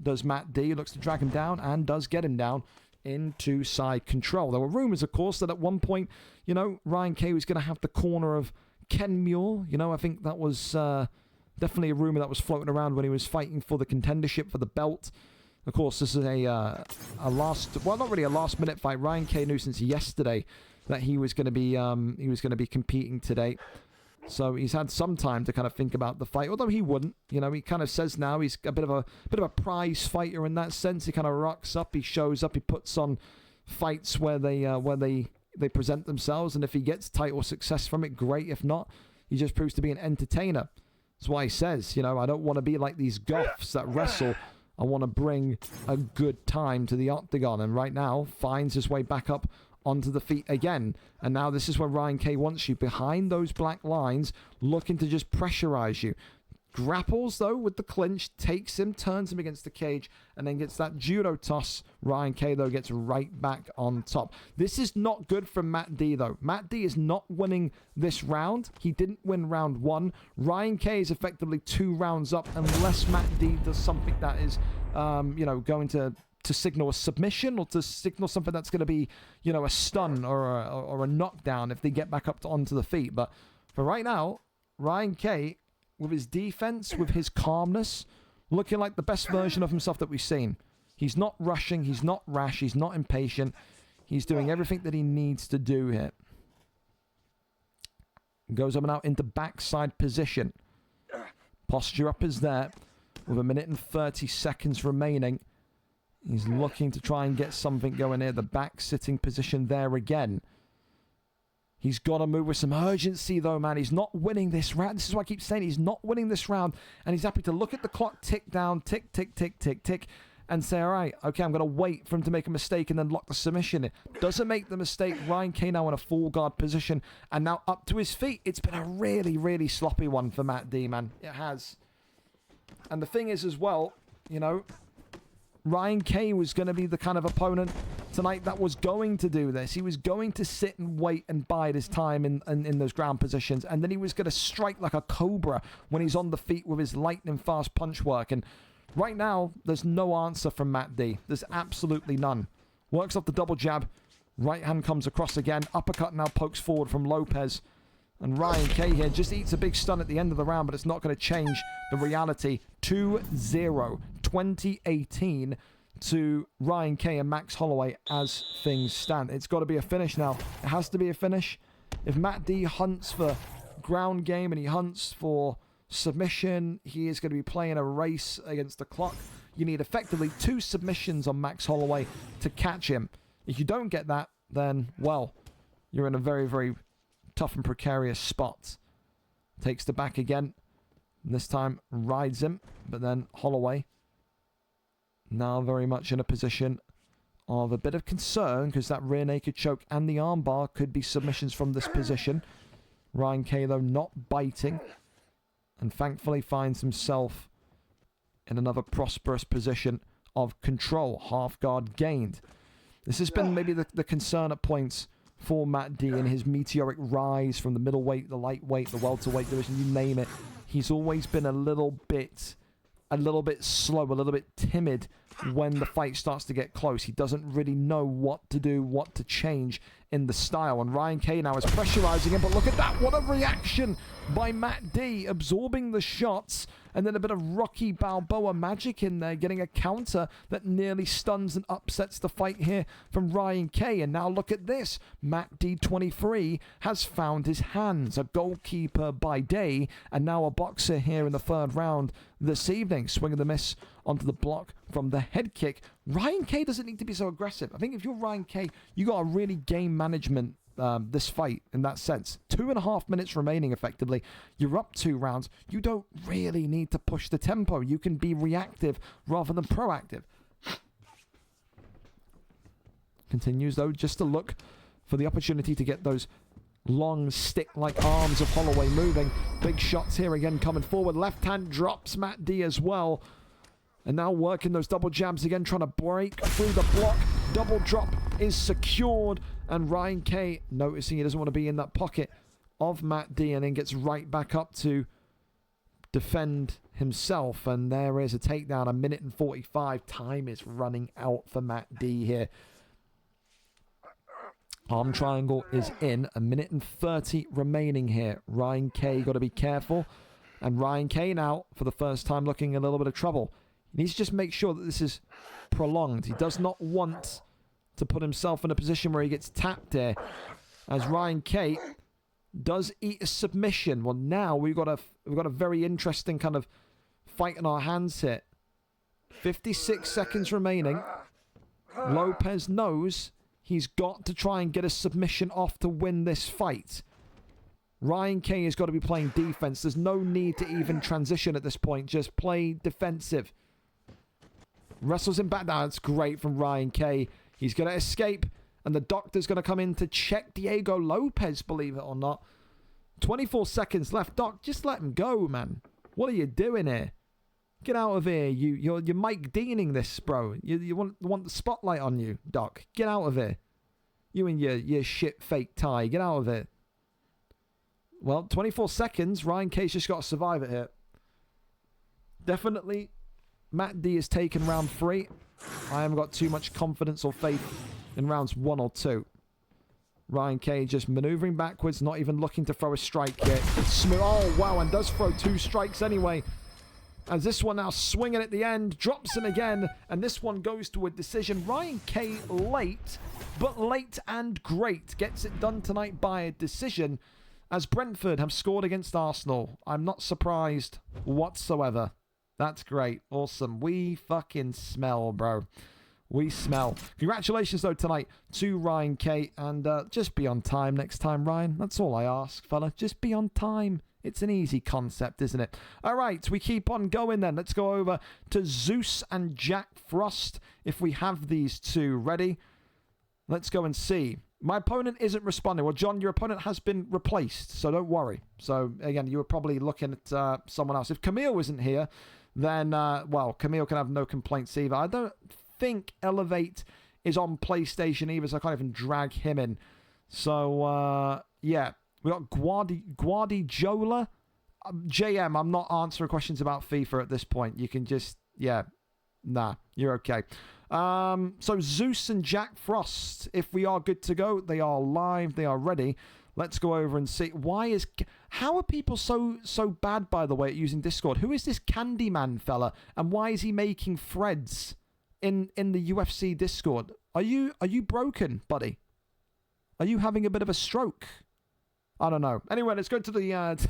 Does Matt D, looks to drag him down and does get him down into side control. There were rumors, of course, that at one point, you know, Ryan K was going to have the corner of Ken Muir. You know, I think that was definitely a rumor that was floating around when he was fighting for the contendership for the belt. Of course, this is a not really a last-minute fight. Ryan K knew since yesterday that he was going to be competing today. So he's had some time to kind of think about the fight, although he wouldn't. You know, he kind of says now he's a bit of a prize fighter in that sense. He kind of rocks up, he shows up, he puts on fights where they present themselves, and if he gets title success from it, great. If not, he just proves to be an entertainer. That's why he says, you know, I don't want to be like these goths that wrestle. I want to bring a good time to the octagon, and right now finds his way back up onto the feet again. And now this is where Ryan K wants you, behind those black lines, looking to just pressurize you. Grapples, though, with the clinch, takes him, turns him against the cage, and then gets that judo toss. Ryan K, though, gets right back on top. This is not good for Matt D, though. Matt D is not winning this round. He didn't win round 1. Ryan K is effectively 2 rounds up unless Matt D does something that is, going to signal a submission or to signal something that's going to be, you know, a stun or a knockdown if they get back up onto the feet. But for right now, Ryan K, with his defense, with his calmness, looking like the best version of himself that we've seen. He's not rushing, he's not rash, he's not impatient. He's doing everything that he needs to do here. Goes up and out into backside position. Posture up is there with 1 minute and 30 seconds remaining. He's looking to try and get something going here. The back sitting position there again. He's got to move with some urgency, though, man. He's not winning this round. This is what I keep saying. He's not winning this round. And he's happy to look at the clock tick down, tick, tick, tick, tick, tick, and say, all right, okay, I'm going to wait for him to make a mistake and then lock the submission in. Doesn't make the mistake. Ryan K now in a full guard position and now up to his feet. It's been a really, really sloppy one for Matt D, man. It has. And the thing is as well, you know, Ryan K was going to be the kind of opponent tonight that was going to do this. He was going to sit and wait and bide his time in those ground positions. And then he was going to strike like a cobra when he's on the feet with his lightning fast punch work. And right now, there's no answer from Matt D. There's absolutely none. Works off the double jab. Right hand comes across again. Uppercut now pokes forward from Lopez. And Ryan K here just eats a big stun at the end of the round, but it's not going to change the reality. 2-0, 2018 to Ryan K and Max Holloway as things stand. It's got to be a finish now. It has to be a finish. If Matt D hunts for ground game and he hunts for submission, he is going to be playing a race against the clock. You need effectively 2 submissions on Max Holloway to catch him. If you don't get that, then, well, you're in a very, very tough and precarious spot. Takes the back again. This time rides him, but then Holloway now very much in a position of a bit of concern because that rear naked choke and the armbar could be submissions from this position. Ryan K, though, not biting and thankfully finds himself in another prosperous position of control. Half guard gained. This has been maybe the concern at points for Matt D in his meteoric rise from the middleweight, the lightweight, the welterweight division, you name it. He's always been a little bit slow, a little bit timid when the fight starts to get close. He doesn't really know what to do, what to change in the style. And Ryan K now is pressurizing him, but look at that. What a reaction by Matt D, absorbing the shots, and then a bit of Rocky Balboa magic in there, getting a counter that nearly stuns and upsets the fight here from Ryan K. And now look at this. Matt D, 23, has found his hands. A goalkeeper by day, and now a boxer here in the third round this evening. Swing of the miss onto the block from the head kick. Ryan K doesn't need to be so aggressive. I think if you're Ryan K, you got to really game management this fight in that sense. 2.5 minutes remaining effectively. You're up 2 rounds. You don't really need to push the tempo. You can be reactive rather than proactive. Continues though just to look for the opportunity to get those long stick-like arms of Holloway moving. Big shots here again coming forward. Left hand drops Matt D as well. And now working those double jabs again, trying to break through the block. Double drop is secured. And Ryan K, noticing he doesn't want to be in that pocket of Matt D, and then gets right back up to defend himself. And there is a takedown, 1 minute and 45. Time is running out for Matt D here. Arm triangle is in. 1 minute and 30 remaining here. Ryan K got to be careful. And Ryan K now, for the first time, looking in a little bit of trouble. He needs to just make sure that this is prolonged. He does not want to put himself in a position where he gets tapped here. As Ryan K does eat a submission. Well, now we've got a very interesting kind of fight in our hands here. 56 seconds remaining. Lopez knows he's got to try and get a submission off to win this fight. Ryan K has got to be playing defense. There's no need to even transition at this point. Just play defensive. Wrestles him back down. That's great from Ryan K. He's going to escape. And the doctor's going to come in to check Diego Lopez, believe it or not. 24 seconds left. Doc, just let him go, man. What are you doing here? Get out of here. You're Mike Deaning this, bro. You want the spotlight on you, Doc. Get out of here. You and your shit fake tie. Get out of it. Well, 24 seconds. Ryan K's just got to survive it here. Definitely, Matt D has taken round 3. I haven't got too much confidence or faith in rounds 1 or 2. Ryan K just maneuvering backwards, not even looking to throw a strike yet. It's smooth. Oh, wow, and does throw 2 strikes anyway. As this one now swinging at the end, drops him again, and this one goes to a decision. Ryan K late, but late and great. Gets it done tonight by a decision. as Brentford have scored against Arsenal. I'm not surprised whatsoever. That's great. Awesome. We fucking smell, bro. We smell. Congratulations, though, tonight to Ryan K. And just be on time next time, Ryan. That's all I ask, fella. Just be on time. It's an easy concept, isn't it? All right, we keep on going then. Let's go over to Zeus and Jack Frost. If we have these two ready, let's go and see. My opponent isn't responding. Well, John, your opponent has been replaced, so don't worry. So, again, you were probably looking at someone else. If Camille isn't here, then, well, Camille can have no complaints either. I don't think Elevate is on PlayStation either, so I can't even drag him in. So, yeah. We got Guardiola. JM, I'm not answering questions about FIFA at this point. You can just, yeah. Nah, you're okay. So Zeus and Jack Frost, if we are good to go, they are live, they are ready. Let's go over and see. How are people so bad, by the way, at using Discord? Who is this Candyman fella, and why is he making threads in the UFC Discord? Are you broken, buddy? Are you having a bit of a stroke? I don't know. Anyway, let's go to the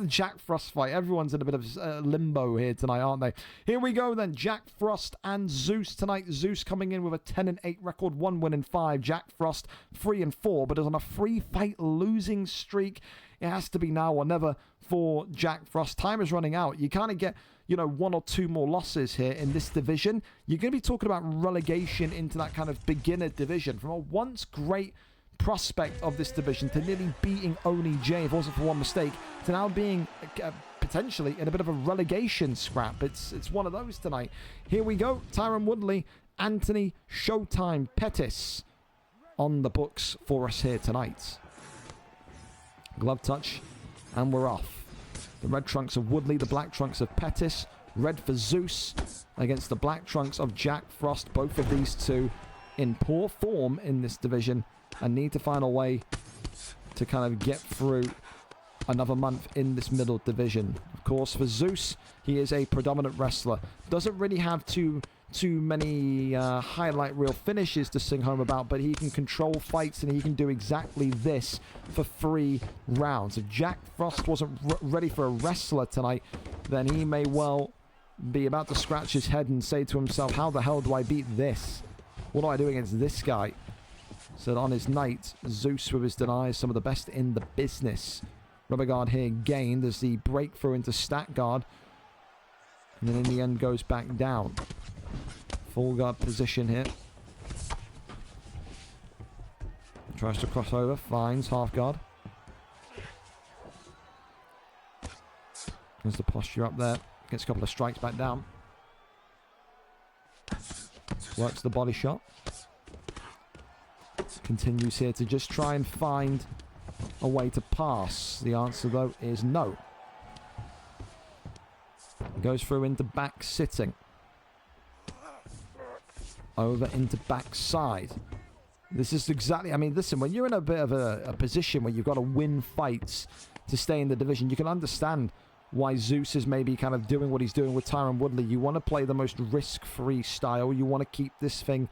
Jack Frost fight. Everyone's in a bit of limbo here tonight, aren't they? Here we go then. Jack Frost and Zeus tonight. Zeus coming in with a 10-8 record, 1 win and 5. Jack Frost 3-4, but is on a 3-fight losing streak. It has to be now or never for Jack Frost. Time is running out. You kind of get, 1 or 2 more losses here in this division. You're going to be talking about relegation into that kind of beginner division. From a once great prospect of this division to nearly beating Oni J, if it wasn't for one mistake, to now being potentially in a bit of a relegation scrap. It's one of those tonight. Here we go. Tyron Woodley, Anthony Showtime Pettis on the books for us here tonight. Glove touch, and we're off. The red trunks of Woodley, the black trunks of Pettis. Red for Zeus against the black trunks of Jack Frost. Both of these two in poor form in this division and need to find a way to kind of get through another month in this middle division. Of course, for Zeus, he is a predominant wrestler. Doesn't really have too many highlight reel finishes to sing home about, but he can control fights and he can do exactly this for 3 rounds. If Jack Frost wasn't ready for a wrestler tonight, then he may well be about to scratch his head and say to himself, how the hell do I beat this? What do I do against this guy? So on his night, Zeus with his denies, some of the best in the business. Rubber guard here gained as the breakthrough into stat guard. And then in the end goes back down. Full guard position here. Tries to cross over, finds half guard. There's the posture up there. Gets a couple of strikes back down. Works the body shot. Continues here to just try and find a way to pass. The answer, though, is no. Goes through into back sitting. Over into backside. This is exactly... I mean, listen, when you're in a bit of a position where you've got to win fights to stay in the division, you can understand why Zeus is maybe kind of doing what he's doing with Tyron Woodley. You want to play the most risk-free style. You want to keep this thing...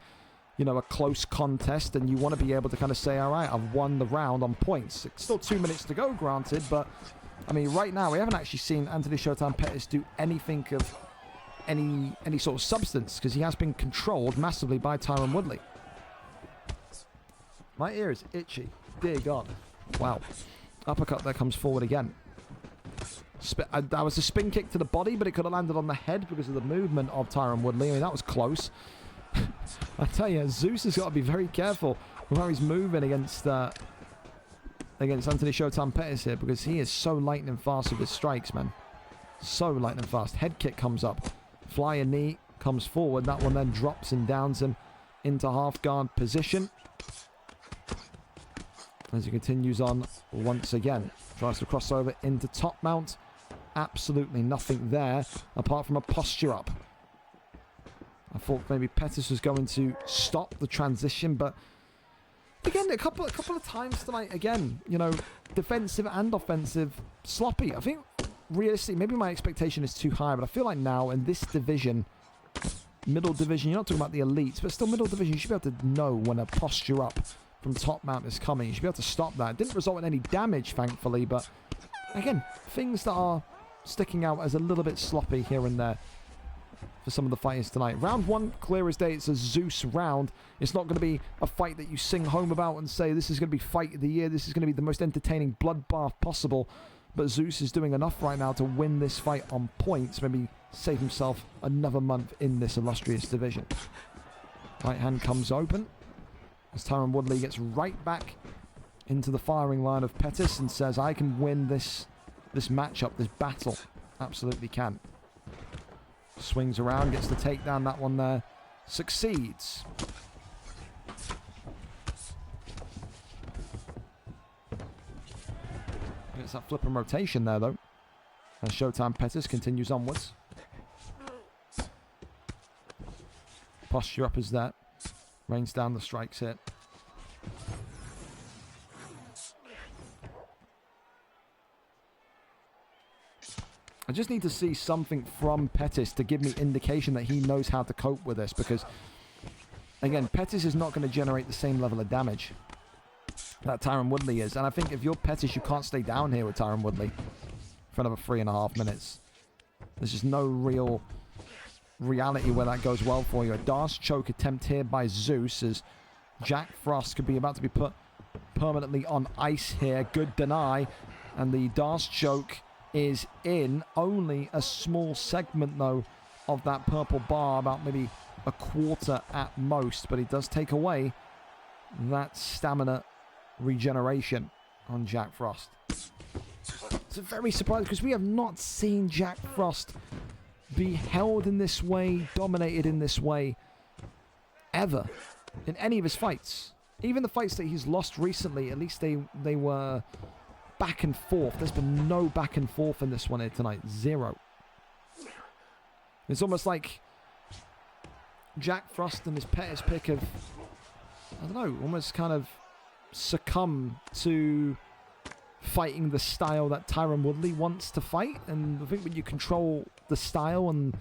a close contest, and you want to be able to kind of say, all right, I've won the round on points. It's still 2 minutes to go, granted, but, I mean, right now, we haven't actually seen Anthony Showtime Pettis do anything of any sort of substance, because he has been controlled massively by Tyron Woodley. My ear is itchy. Dear God. Wow. Uppercut there comes forward again. That was a spin kick to the body, but it could have landed on the head because of the movement of Tyron Woodley. I mean, that was close. I tell you, Zeus has got to be very careful with how he's moving against Anthony Showtime Pettis here, because he is so lightning fast with his strikes, man. So lightning fast. Head kick comes up. Flyer knee comes forward. That one then drops and downs him into half guard position. As he continues on once again. Tries to cross over into top mount. Absolutely nothing there apart from a posture up. I thought maybe Pettis was going to stop the transition, but again, a couple of times tonight, again, defensive and offensive, sloppy. I think, realistically, maybe my expectation is too high, but I feel like now in this division, middle division, you're not talking about the elites, but still middle division, you should be able to know when a posture up from top mount is coming. You should be able to stop that. It didn't result in any damage, thankfully, but again, things that are sticking out as a little bit sloppy here and there for some of the fighters tonight. Round 1, clear as day. It's a Zeus round. It's not going to be a fight that you sing home about and say, this is going to be fight of the year. This is going to be the most entertaining bloodbath possible. But Zeus is doing enough right now to win this fight on points. Maybe save himself another month in this illustrious division. Right hand comes open as Tyron Woodley gets right back into the firing line of Pettis and says, I can win this matchup, this battle. Absolutely can. Swings around, gets the takedown. That one there succeeds. Gets that flip and rotation there, though. As Showtime Pettis continues onwards. Posture up is there. Rains down the strikes hit. I just need to see something from Pettis to give me indication that he knows how to cope with this, because, again, Pettis is not going to generate the same level of damage that Tyron Woodley is. And I think if you're Pettis, you can't stay down here with Tyron Woodley for another 3.5 minutes. There's just no real reality where that goes well for you. A Darce choke attempt here by Zeus as Jack Frost could be about to be put permanently on ice here. Good deny. And the Darce choke is in. Only a small segment, though, of that purple bar, about maybe a quarter at most. But he does take away that stamina regeneration on Jack Frost. It's a very surprising, because we have not seen Jack Frost be held in this way, dominated in this way, ever, in any of his fights. Even the fights that he's lost recently, at least they were back and forth. There's been no back and forth in this one here tonight. Zero. It's almost like Jack Frost and his Pettis pick have, I don't know, almost kind of succumb to fighting the style that Tyron Woodley wants to fight. And I think when you control the style and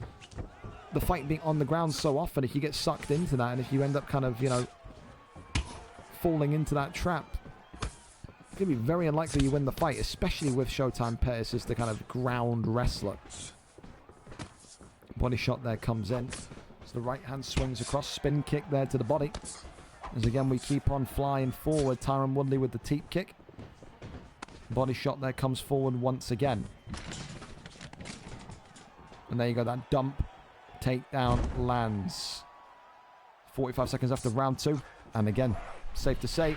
the fight being on the ground so often, if you get sucked into that, and if you end up kind of, you know, falling into that trap, it's going to be very unlikely you win the fight, especially with Showtime Pettis as the kind of ground wrestler. Body shot there comes in. So the right hand swings across, spin kick there to the body. As again we keep on flying forward, Tyron Woodley with the teep kick. Body shot there comes forward once again. And there you go, that dump takedown lands. 45 seconds after round 2. And again, safe to say,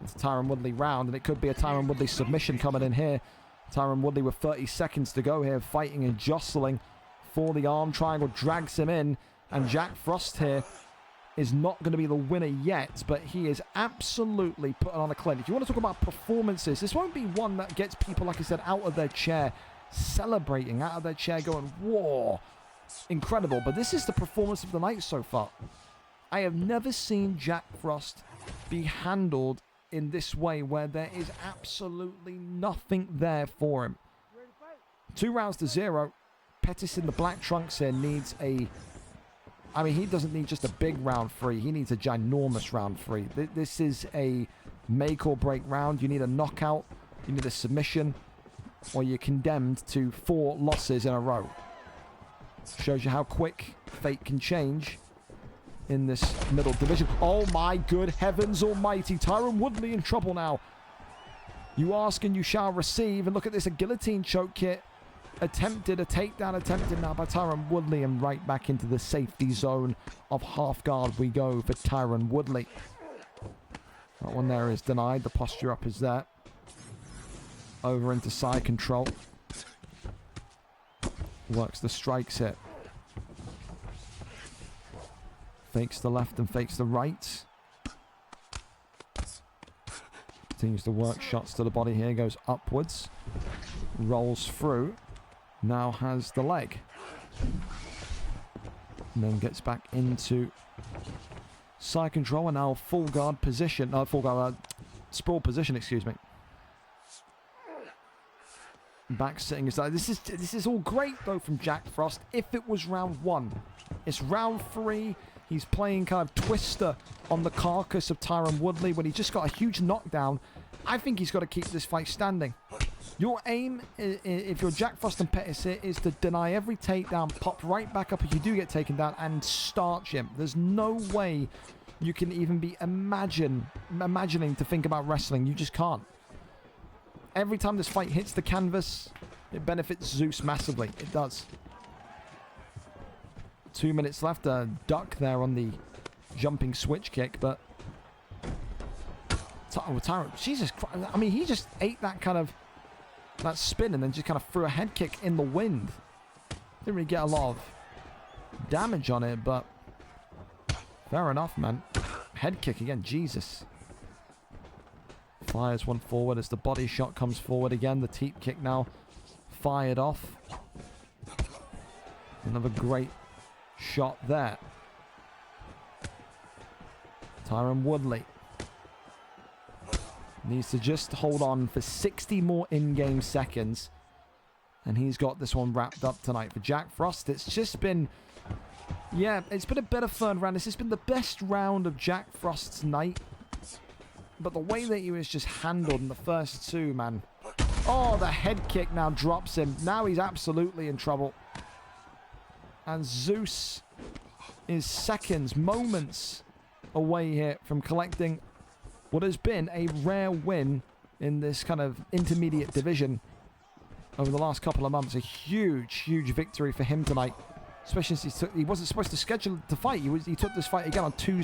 it's a Tyron Woodley round, and it could be a Tyron Woodley submission coming in here. Tyron Woodley with 30 seconds to go here, fighting and jostling for the arm triangle, drags him in, and Jack Frost here is not going to be the winner yet, but he is absolutely putting on a clinic. If you want to talk about performances, this won't be one that gets people, like I said, out of their chair, celebrating, out of their chair going, whoa, incredible. But this is the performance of the night so far. I have never seen Jack Frost be handled in this way, where there is absolutely nothing there for him. 2 rounds to 0. Pettis in the black trunks here needs a... I mean, he doesn't need just a big round 3. He needs a ginormous round 3. This is a make or break round. You need a knockout, you need a submission, or you're condemned to 4 losses in a row. Shows you how quick fate can change in this middle division. Oh my good heavens almighty. Tyron Woodley in trouble now. You ask and you shall receive. And look at this, a guillotine choke hit. Attempted, a takedown attempted now by Tyron Woodley, and right back into the safety zone of half guard we go for Tyron Woodley. That one there is denied. The posture up is there. Over into side control. Works the strikes hit. Fakes the left and fakes the right. Continues to work shots to the body here. Goes upwards. Rolls through. Now has the leg. And then gets back into side control, and now full guard position. Full guard, sprawl position, excuse me. Back sitting aside. This is all great though from Jack Frost if it was round 1. It's round 3. He's playing kind of twister on the carcass of Tyron Woodley when he just got a huge knockdown. I think he's got to keep this fight standing. Your aim, if you're Jack Frost and Pettis here, is to deny every takedown, pop right back up if you do get taken down, and starch him. There's no way you can even be imagining to think about wrestling. You just can't. Every time this fight hits the canvas, it benefits Zeus massively. It does. 2 minutes left. A duck there on the jumping switch kick, but Tyron, Jesus Christ. I mean, he just ate that spin and then just kind of threw a head kick in the wind. Didn't really get a lot of damage on it, but fair enough, man. Head kick again, Jesus. Fires one forward as the body shot comes forward again. The teep kick now fired off. Another great shot there. Tyron Woodley needs to just hold on for 60 more in-game seconds. And he's got this one wrapped up tonight. For Jack Frost, it's just been... yeah, it's been a better third round. This has been the best round of Jack Frost's night. But the way that he was just handled in the first two, man. Oh, the head kick now drops him. Now he's absolutely in trouble. And Zeus is seconds, moments away here from collecting what has been a rare win in this kind of intermediate division over the last couple of months. A huge, huge victory for him tonight. Especially since he wasn't supposed to schedule to fight. He took this fight again on 2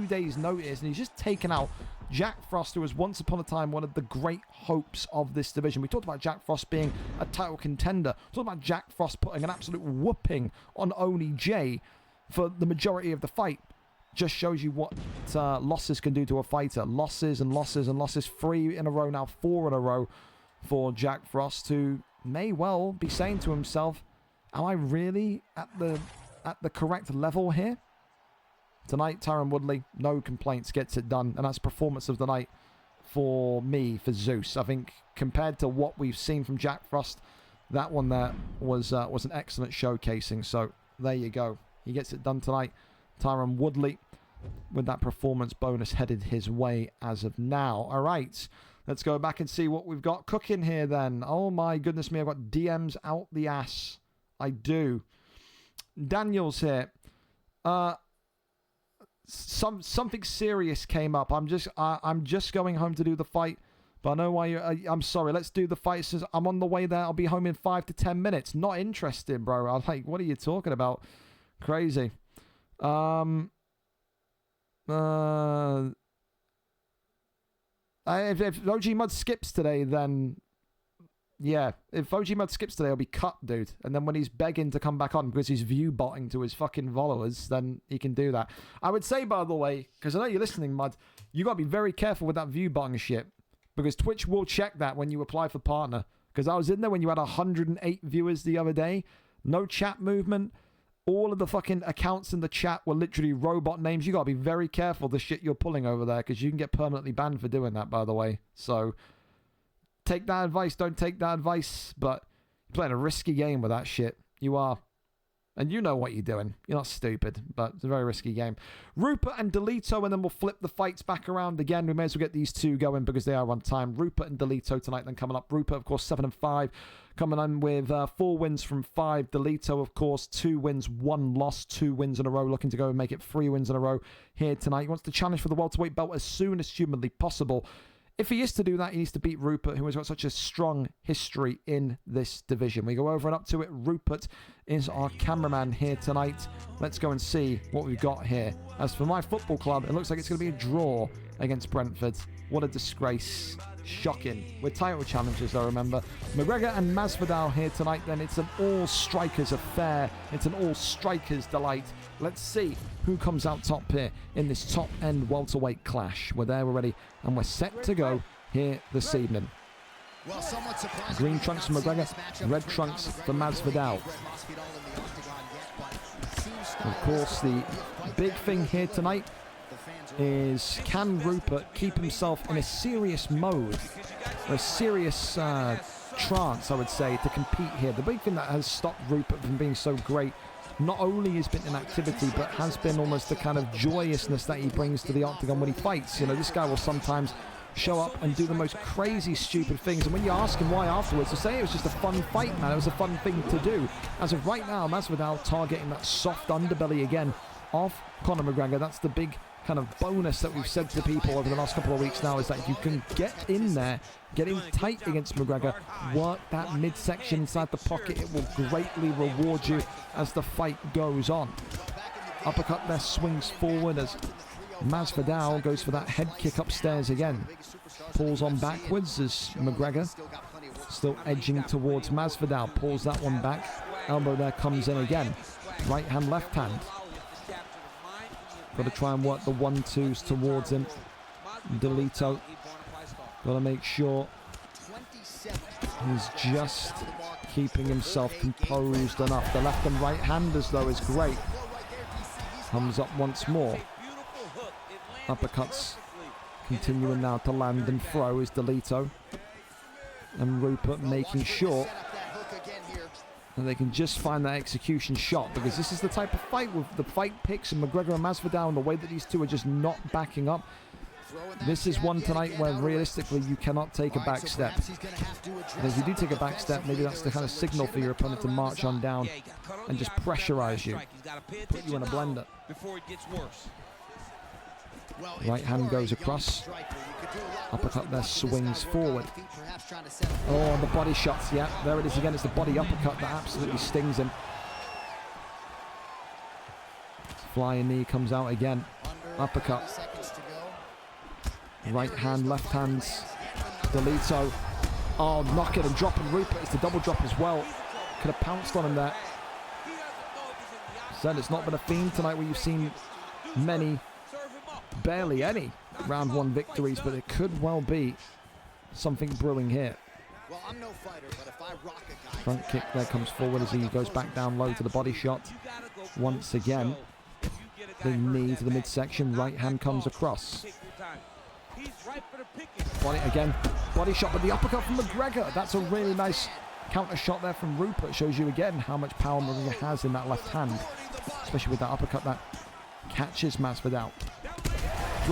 days notice, and he's just taken out Jack Frost, who was once upon a time one of the great hopes of this division. We talked about Jack Frost being a title contender. We talked about Jack Frost putting an absolute whooping on Oni J for the majority of the fight. Just shows you what losses can do to a fighter. Losses and losses and losses. 3 in a row now, 4 in a row for Jack Frost, who may well be saying to himself, am I really at the correct level here? Tonight, Tyron Woodley, no complaints, gets it done. And that's performance of the night for me, for Zeus. I think compared to what we've seen from Jack Frost, that one there was an excellent showcasing. So there you go. He gets it done tonight. Tyron Woodley with that performance bonus headed his way as of now. All right, let's go back and see what we've got cooking here then. Oh my goodness me, I've got DMs out the ass. I do. Daniel's here. Something serious came up. I'm just going home to do the fight. But I know why I'm sorry. Let's do the fight. Says I'm on the way there. I'll be home in 5 to 10 minutes. Not interested, bro. I'm like, what are you talking about? Crazy. If OG Mud skips today, then yeah. If OG Mud skips today, I'll be cut, dude. And then when he's begging to come back on because he's view botting to his fucking followers, then he can do that. I would say, by the way, because I know you're listening, Mud, you got to be very careful with that view botting shit. Because Twitch will check that when you apply for partner. Because I was in there when you had 108 viewers the other day. No chat movement. All of the fucking accounts in the chat were literally robot names. You got to be very careful the shit you're pulling over there. Because you can get permanently banned for doing that, by the way. So, take that advice. Don't take that advice. But you're playing a risky game with that shit. You are. And you know what you're doing. You're not stupid, but it's a very risky game. Rupert and Delito, and then we'll flip the fights back around again. We may as well get these two going because they are on time. Rupert and Delito tonight then coming up. Rupert, of course, 7-5. Coming on with 4 wins from 5. Delito, of course, 2 wins, 1 loss, 2 wins in a row. Looking to go and make it 3 wins in a row here tonight. He wants to challenge for the welterweight belt as soon as humanly possible. If he is to do that, he needs to beat Rupert, who has got such a strong history in this division. We go over and up to it. Rupert is our cameraman here tonight. Let's go and see what we've got here. As for my football club, it looks like it's going to be a draw against Brentford. What a disgrace. Shocking. We're title challengers, though, remember. McGregor and Masvidal here tonight, then. It's an all-strikers affair. It's an all-strikers delight. Let's see who comes out top here in this top-end welterweight clash. We're there, we're ready, and we're set to go here this evening. Green trunks for McGregor, red trunks for Masvidal. Of course, the big thing here tonight is, can Rupert keep himself in a serious mode, a serious trance, I would say, to compete here. The big thing that has stopped Rupert from being so great not only has been inactivity, but has been almost the kind of joyousness that he brings to the octagon when he fights. You know, this guy will sometimes show up and do the most crazy, stupid things, and when you ask him why afterwards, he'll say it was just a fun fight, man. It was a fun thing to do. As of right now, Masvidal targeting that soft underbelly again of Conor McGregor. That's the big kind of bonus that we've said to people over the last couple of weeks now, is that if you can get in there, get in tight against McGregor, work that midsection inside the pocket, it will greatly reward you as the fight goes on. Uppercut there, swings forward as Masvidal goes for that head kick upstairs again. Pulls on backwards as McGregor still edging towards Masvidal. Pulls that one back. Elbow there comes in again. Right hand, left hand. Got to try and work the 1-2s towards him. Delito. Got to make sure he's just keeping himself composed enough. The left and right handers, though, is great. Comes up once more. Uppercuts continuing now to land and throw is Delito. And Rupert making sure and they can just find that execution shot, because this is the type of fight with the fight picks and McGregor and Masvidal and the way that these two are just not backing up. This is one tonight where realistically you cannot take a back step. And if you do take a back step, maybe that's the kind of signal for your opponent to march on down and just pressurize you, put you in a blender. Right hand goes across. Uppercut there, swings forward. Oh, the body shots, yeah, there it is again. It's the body uppercut that absolutely stings him. Flying knee comes out again. Uppercut. Right hand, left hands. Delito. Oh, knock it and dropping Rupert. It's the double drop as well. Could have pounced on him there. Said it's not been a theme tonight where you've seen many, barely any round one victories, but it could well be something brewing here. Front kick there comes forward as he goes back down low to the body shot. Once again, the knee to the midsection, right hand comes across. Body again, body shot, but the uppercut from McGregor. That's a really nice counter shot there from Rupert. Shows you again how much power McGregor has in that left hand, especially with that uppercut that catches Masvidal.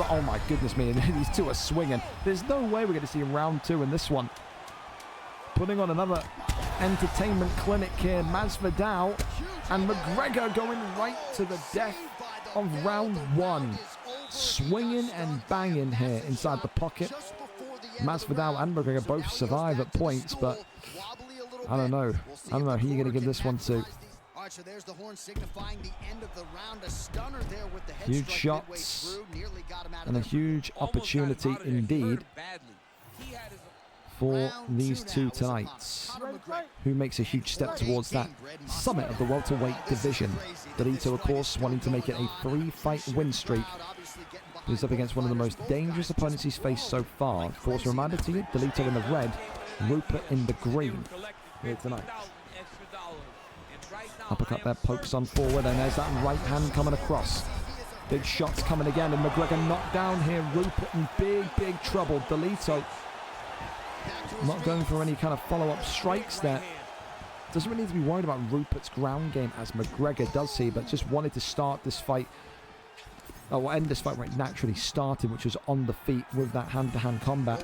Oh my goodness me, these two are swinging. There's no way we're going to see round two in this one. Putting on another entertainment clinic here. Masvidal and McGregor going right to the death of round one. Swinging and banging here inside the pocket. Masvidal and McGregor both survive at points, but I don't know who you're going to give this one to. So there's the horn signifying the end of the round. A stunner there with the head huge shots and a huge opportunity indeed for these two tonights. Who makes a huge step towards that summit of the welterweight division. Delito, of course, wanting to make it a 3-fight win streak. He's up against one of the most dangerous opponents he's faced so far. Of course, a reminder to you, Delito in the red, Rupert in the green here tonight. Uppercut there, pokes on forward, and there's that right hand coming across. Big shots coming again, and McGregor knocked down here. Rupert in big trouble. Delito not going for any kind of follow-up strikes there. Doesn't really need to be worried about Rupert's ground game as McGregor does see, but just wanted to start this fight, or end this fight where it naturally started, which was on the feet with that hand-to-hand combat.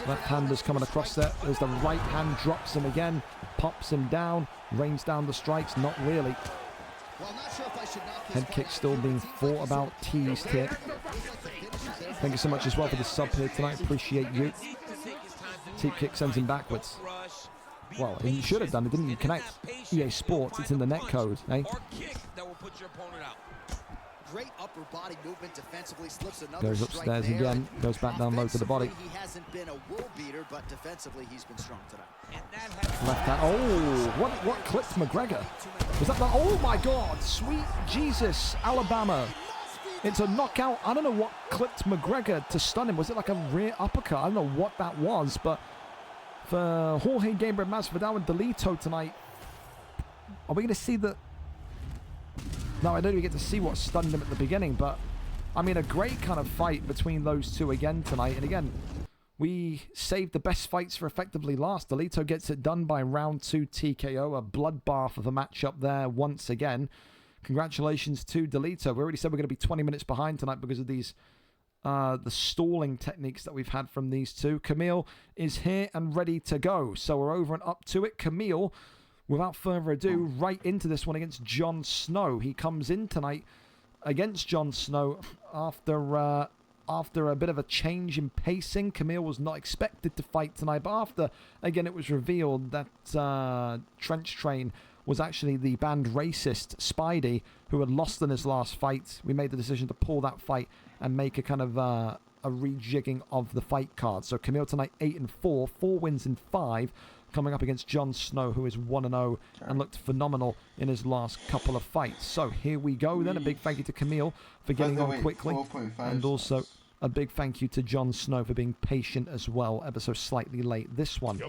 Left-handers coming across there. There's the right hand, drops him again, pops him down, rains down the strikes. Not really. Head kick still being thought about, teased here. Thank you so much as well for the sub here tonight. Appreciate you. Teep kick sends him backwards. Well, he should have done it, didn't he? Connect. EA Sports, it's in the net code, eh? Great upper body movement defensively, slips another goes upstairs again, goes back down low to the body. He hasn't been a world beater, but defensively he's been strong tonight. Left hand. Oh, what clipped McGregor? Was that the, oh my God, sweet Jesus, Alabama. It's a knockout. I don't know what clipped McGregor to stun him. Was it like a rear uppercut? I don't know what that was, but for Jorge Gabriel Masvidal and Delito tonight, are we going to see the... No, I don't even get to see what stunned him at the beginning, but I mean, a great kind of fight between those two again tonight. And again, We saved the best fights for effectively last. Delito gets it done by round 2 TKO. A bloodbath of a matchup there once again. Congratulations to Delito. We already said we're going to be 20 minutes behind tonight because of these the stalling techniques that we've had from these two. Camille is here and ready to go. So we're over and up to it. Camille, without further ado, right into this one against Jon Snow. He comes in tonight against Jon Snow after a bit of a change in pacing. Camille was not expected to fight tonight, but after, again, it was revealed that Trench Train was actually the banned racist Spidey who had lost in his last fight. We made the decision to pull that fight and make a kind of a rejigging of the fight card. So Camille tonight 8-4, 4 wins in 5, coming up against Jon Snow, who is 1-0 and looked phenomenal in his last couple of fights. So here we go then. A big thank you to Camille for getting on quickly. And also a big thank you to Jon Snow for being patient as well, ever so slightly late this one.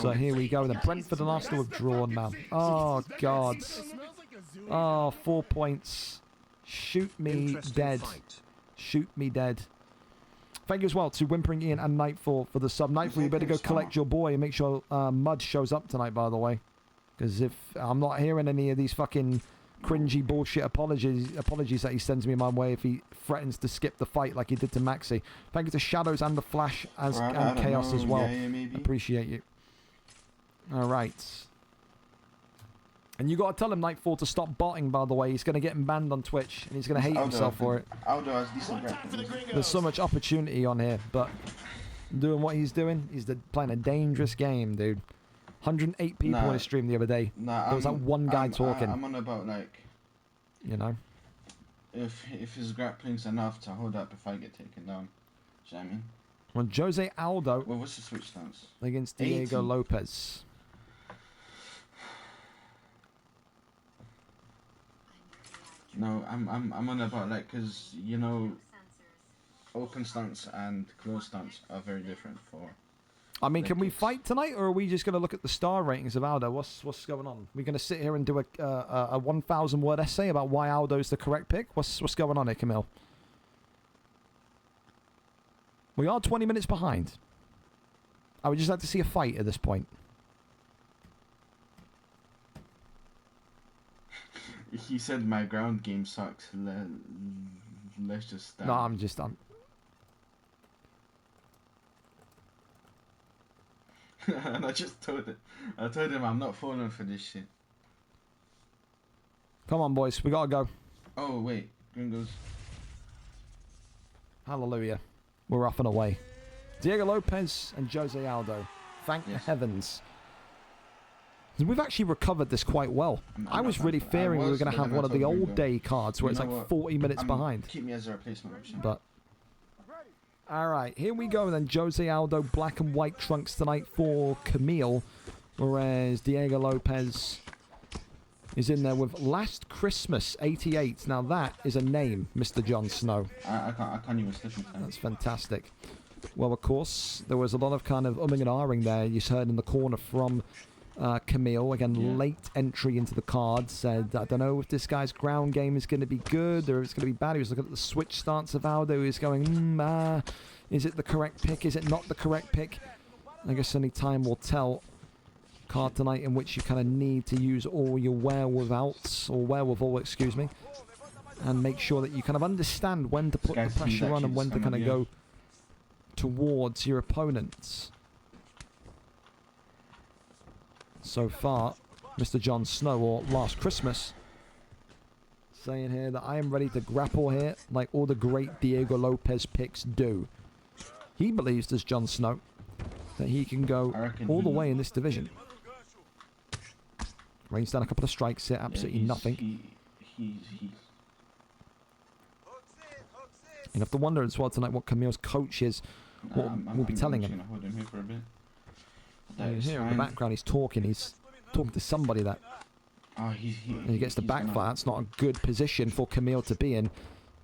So here we go then. Brentford and Arsenal have drawn, man. Oh, God. Oh, 4 points. Shoot me dead. Shoot me dead. Thank you as well to Whimpering Ian and Nightfall for the sub. Nightfall, you better go collect your boy and make sure Mud shows up tonight, by the way. Because if I'm not hearing any of these fucking cringy bullshit apologies that he sends me my way if he threatens to skip the fight like he did to Maxi. Thank you to Shadows and the Flash and Chaos as well. Appreciate you. All right. And you got to tell him, Nightfall, to stop botting, by the way. He's going to get him banned on Twitch, and he's going to hate himself for it. There's so much opportunity on here, but doing what he's doing, he's playing a dangerous game, dude. 108 people in his stream the other day. There was like one guy talking. I'm on about, like, you know, if his grappling's enough to hold up if I get taken down. Do you know what I mean? Well, Jose Aldo what's the switch stance? Against Diego Lopez. No, I'm on about, like, because, you know, open stance and closed stance are very different for... I mean, can we fight tonight, or are we just going to look at the star ratings of Aldo? What's going on? We're going to sit here and do a 1,000-word essay about why Aldo's the correct pick? What's going on here, Camille? We are 20 minutes behind. I would just like to see a fight at this point. He said my ground game sucks. Let's just stand. No, I'm and I told him I'm not falling for this shit. Come on, boys. We gotta go. Oh, wait. Gringos. Hallelujah. We're off and away. Diego Lopez and Jose Aldo. Thank the heavens. We've actually recovered this quite well. I was really fearing we were going to have one of the old day cards where it's like 40 minutes behind. Keep me as a replacement option. But alright, here we go then. Jose Aldo, black and white trunks tonight for Camille. Whereas Diego Lopez is in there with Last Christmas 88. Now that is a name, Mr. Jon Snow. I can't even slip it. That's fantastic. Well, of course, there was a lot of kind of umming and ahhing there. You heard in the corner from Camille. Again, late entry into the card. Said, I don't know if this guy's ground game is going to be good or if it's going to be bad. He was looking at the switch stance of Aldo. He's going, is it the correct pick? Is it not the correct pick? I guess only time will tell. Card tonight in which you kind of need to use all your wherewithal, excuse me, and make sure that you kind of understand when to put the pressure on and when to kind of go towards your opponents. So far, Mr. Jon Snow, or Last Christmas, saying here that I am ready to grapple here like all the great Diego Lopez picks do. He believes, as Jon Snow, that he can go all the way in this division. Rains down a couple of strikes here, absolutely nothing. You have to wonder as well tonight what Camille's coach is, will be telling him. You hear in the background he's talking to somebody that he gets the back flat. That's not a good position for Camille to be in,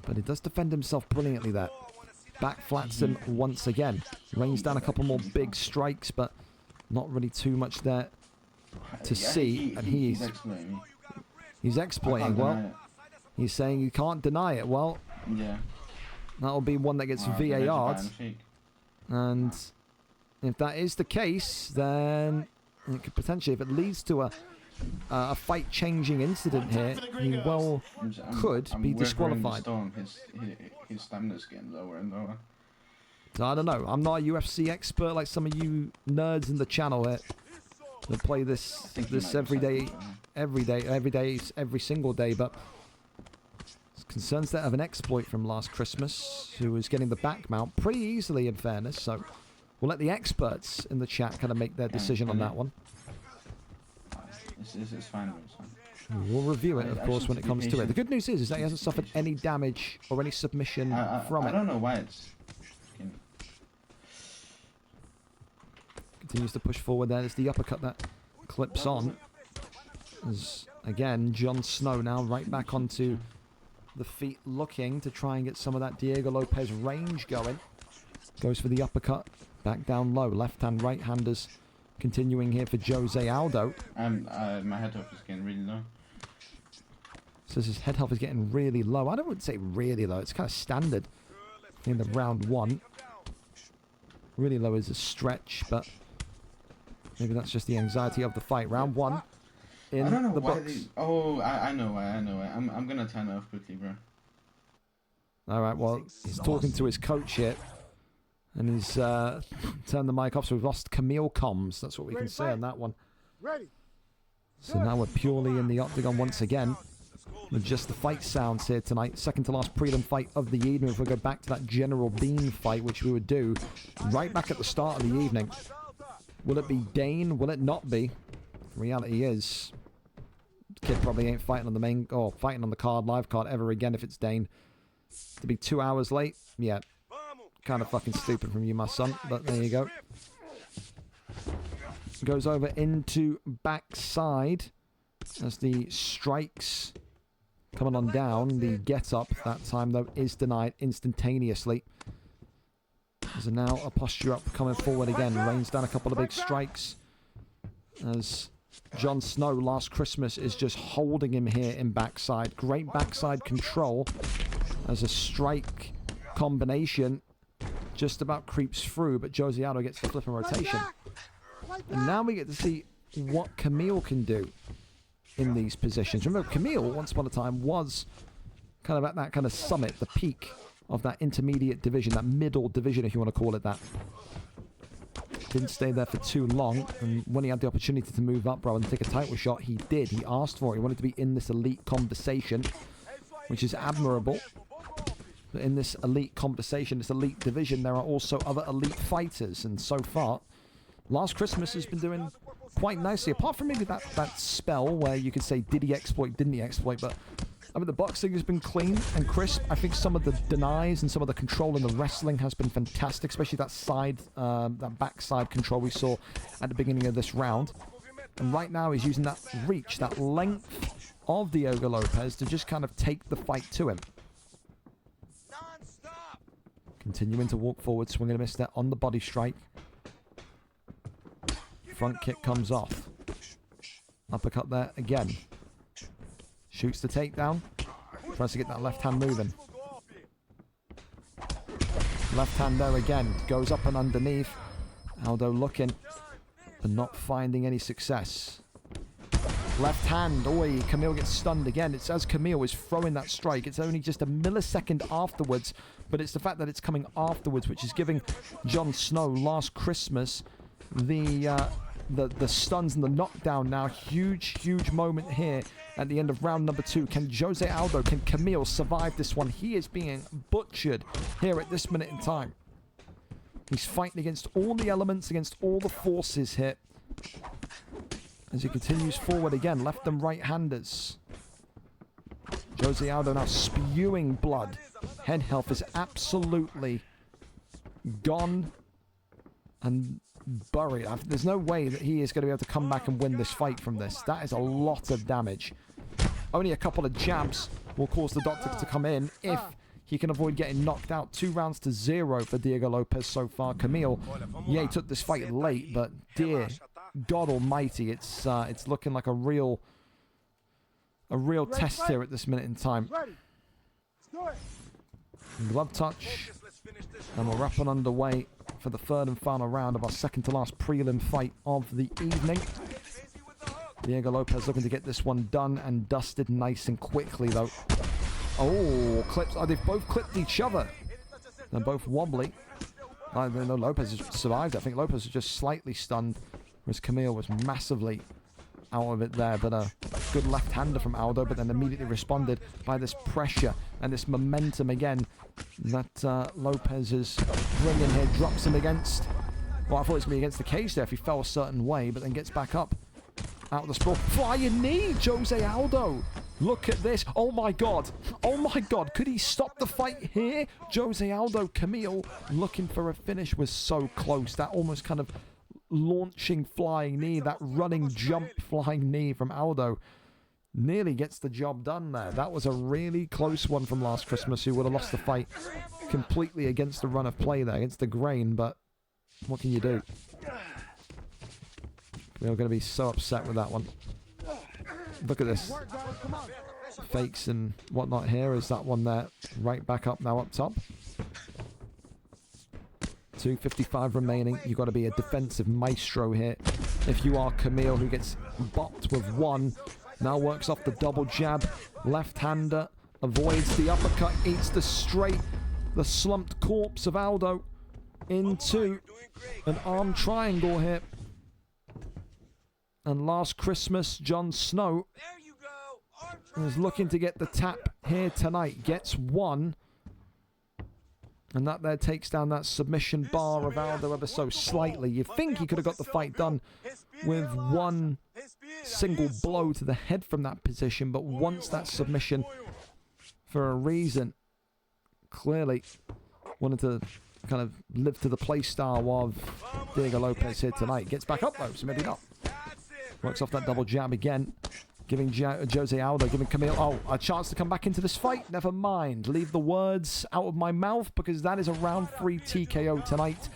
but he does defend himself brilliantly there. Back flats him once again. Rains down a couple more big strikes, but not really too much there to see. And he's exploiting. Well, he's saying you can't deny it. Well, that'll be one that gets VAR'd. And if that is the case, then it could potentially, if it leads to a fight-changing incident here, he could be disqualified. His stamina's getting lower and lower. So I don't know. I'm not a UFC expert like some of you nerds in the channel here that play this every single day. But there's concerns there of an exploit from last Christmas, who was getting the back mount pretty easily, in fairness. So we'll let the experts in the chat kind of make their decision on that one. It's fine. We'll review it, of course, when it comes to it. The good news is that he hasn't suffered any damage or any submission from it. I don't know why it's... Continues to push forward there. There's the uppercut that clips on. As, again, Jon Snow now right back onto the feet, looking to try and get some of that Diego Lopez range going. Goes for the uppercut. Back down low. Left hand, right handers. Continuing here for Jose Aldo. My head health is getting really low. So his head health is getting really low. I wouldn't say really low. It's kind of standard in the round one. Really low is a stretch, but maybe that's just the anxiety of the fight. Round one in the books. I know why. I'm gonna turn it off quickly, bro. All right. Well, he's talking to his coach here. And he's turned the mic off, so we've lost Camille comms. That's what we can say on that one. So now we're purely in the octagon once again. With just the fight sounds here tonight. Second to last prelim fight of the evening. If we go back to that General Bean fight, which we would do right back at the start of the evening. Will it be Dane? Will it not be? The reality is, the kid probably ain't fighting on the main, or fighting on the card, live card ever again if it's Dane. To be 2 hours late? Yeah. Kind of fucking stupid from you, my son, but there you go. Goes over into backside as the strikes coming on down. The get up that time, though, is denied instantaneously. There's now a posture up coming forward again. Rains down a couple of big strikes as Jon Snow last Christmas is just holding him here in backside. Great backside control as a strike combination just about creeps through, but Jose Aldo gets the flip and rotation. And now we get to see what Camille can do in these positions. Remember, Camille, once upon a time, was kind of at that kind of summit, the peak of that intermediate division, that middle division, if you want to call it that. Didn't stay there for too long, and when he had the opportunity to move up, bro, and take a title shot, he did. He asked for it. He wanted to be in this elite conversation, which is admirable. But in this elite conversation, this elite division, there are also other elite fighters. And so far, last Christmas has been doing quite nicely. Apart from maybe that spell where you could say, did he exploit, didn't he exploit? But I mean, the boxing has been clean and crisp. I think some of the denies and some of the control in the wrestling has been fantastic, especially that side, that backside control we saw at the beginning of this round. And right now he's using that reach, that length of Diego Lopez to just kind of take the fight to him. Continuing to walk forward, swing and a miss there on the body strike. Front kick comes off. Uppercut there again. Shoots the takedown. Tries to get that left hand moving. Left hand there again. Goes up and underneath. Aldo looking, but not finding any success. Left hand. Oi, Camille gets stunned again. It's as Camille is throwing that strike. It's only just a millisecond afterwards, but it's the fact that it's coming afterwards which is giving Jon Snow last Christmas the stuns and the knockdown now. Huge moment here at the end of round number 2. Can Jose Aldo, can Camille survive this one? He is being butchered here at this minute in time. He's fighting against all the elements, against all the forces here. As he continues forward again, left and right handers. Jose Aldo now spewing blood. Head health is absolutely gone and buried. There's no way that he is going to be able to come back and win this fight from this. That is a lot of damage. Only a couple of jabs will cause the doctor to come in if he can avoid getting knocked out. 2 rounds to 0 for Diego Lopez so far. Camille, yeah, he took this fight late, but dear God Almighty, it's looking like a real test here at this minute in time. Glove touch, and we're up and underway for the third and final round of our second to last prelim fight of the evening. Diego Lopez looking to get this one done and dusted nice and quickly, though. Oh, clips. Oh, they've both clipped each other. They're both wobbly. I know Lopez has survived. I think Lopez was just slightly stunned, whereas Camille was massively out of it there. But a good left-hander from Aldo, but then immediately responded by this pressure and this momentum again that Lopez is bringing here. Drops him against... Well, I thought it was going to be against the cage there if he fell a certain way, but then gets back up. Out of the sprawl. Flying knee, Jose Aldo. Look at this. Oh my god. Oh my god. Could he stop the fight here? Jose Aldo, Camille looking for a finish was so close. That almost kind of launching flying knee, that running jump flying knee from Aldo nearly gets the job done there. That was a really close one from last Christmas, who would have lost the fight completely against the run of play there, against the grain, but what can you do? They're going to be so upset with that one. Look at this. Fakes and whatnot here. Is that one there? Right back up now up top. 2:55 remaining. You've got to be a defensive maestro here. If you are Camille, who gets bopped with one. Now works off the double jab. Left-hander. Avoids the uppercut. Eats the straight. The slumped corpse of Aldo into an arm triangle here. And last Christmas, Jon Snow is looking to get the tap here tonight. Gets one. And that there takes down that submission bar of Aldo ever so slightly. You think he could have got the fight done with one single blow to the head from that position. But once that submission, for a reason, clearly wanted to kind of live to the play style of Diego Lopez here tonight. Gets back up though, so maybe not. Works off that double jab again. Giving Jose Aldo, giving Camille, oh, a chance to come back into this fight. Never mind. Leave the words out of my mouth, because that is a round 3 TKO tonight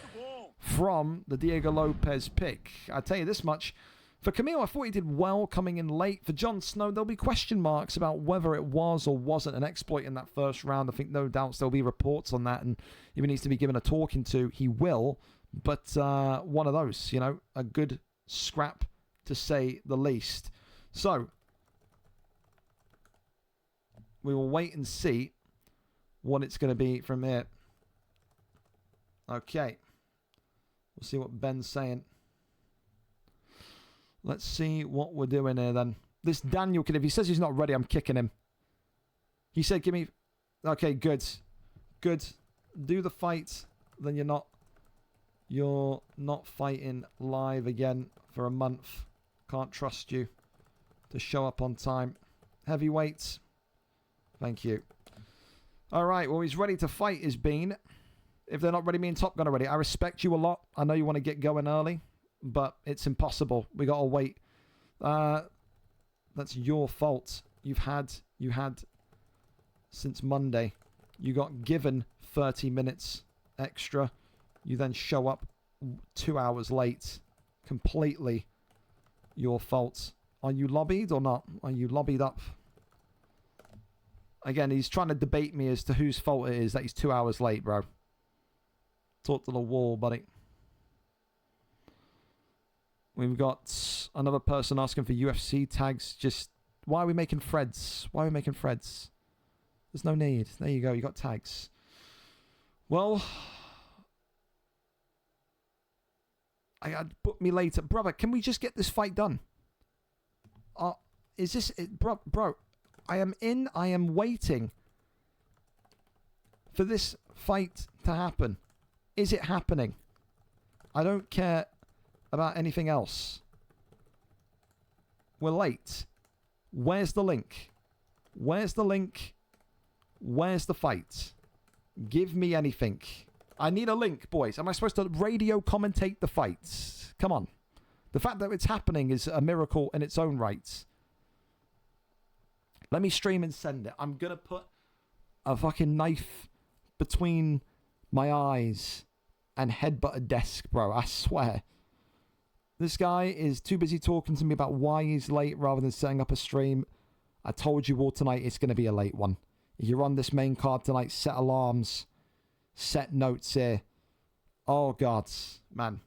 from the Diego Lopez pick. I tell you this much. For Camille, I thought he did well coming in late. For Jon Snow, there'll be question marks about whether it was or wasn't an exploit in that first round. I think no doubts there'll be reports on that, and if he needs to be given a talking to, he will. But one of those, you know, a good scrap to say the least. So, we will wait and see what it's going to be from here. Okay. We'll see what Ben's saying. Let's see what we're doing here then. This Daniel kid, if he says he's not ready, I'm kicking him. He said, give me... Okay, good. Good. Do the fight. Then you're not fighting live again for a month. Can't trust you to show up on time. Heavyweights. Thank you. All right. Well, he's ready to fight, is Bean. If they're not ready, me and Top Gun are ready. I respect you a lot. I know you want to get going early, but it's impossible. We got to wait. That's your fault. You had since Monday. You got given 30 minutes extra. You then show up 2 hours late. Completely your fault. Are you lobbied or not? Are you lobbied up? Again, he's trying to debate me as to whose fault it is that he's 2 hours late, bro. Talk to the wall, buddy. We've got another person asking for UFC tags. Just, why are we making threads? Why are we making threads? There's no need. There you go. You got tags. Well, I got book me later. Brother, can we just get this fight done? Is this it? Bro, I am waiting for this fight to happen. Is it happening? I don't care about anything else. We're late. Where's the link? Where's the link? Where's the fight? Give me anything. I need a link, boys. Am I supposed to radio commentate the fights? Come on. The fact that it's happening is a miracle in its own right. Let me stream and send it. I'm going to put a fucking knife between my eyes and headbutt a desk, bro. I swear. This guy is too busy talking to me about why he's late rather than setting up a stream. I told you all tonight it's going to be a late one. If you're on this main card tonight, set alarms. Set notes here. Oh, God. Man.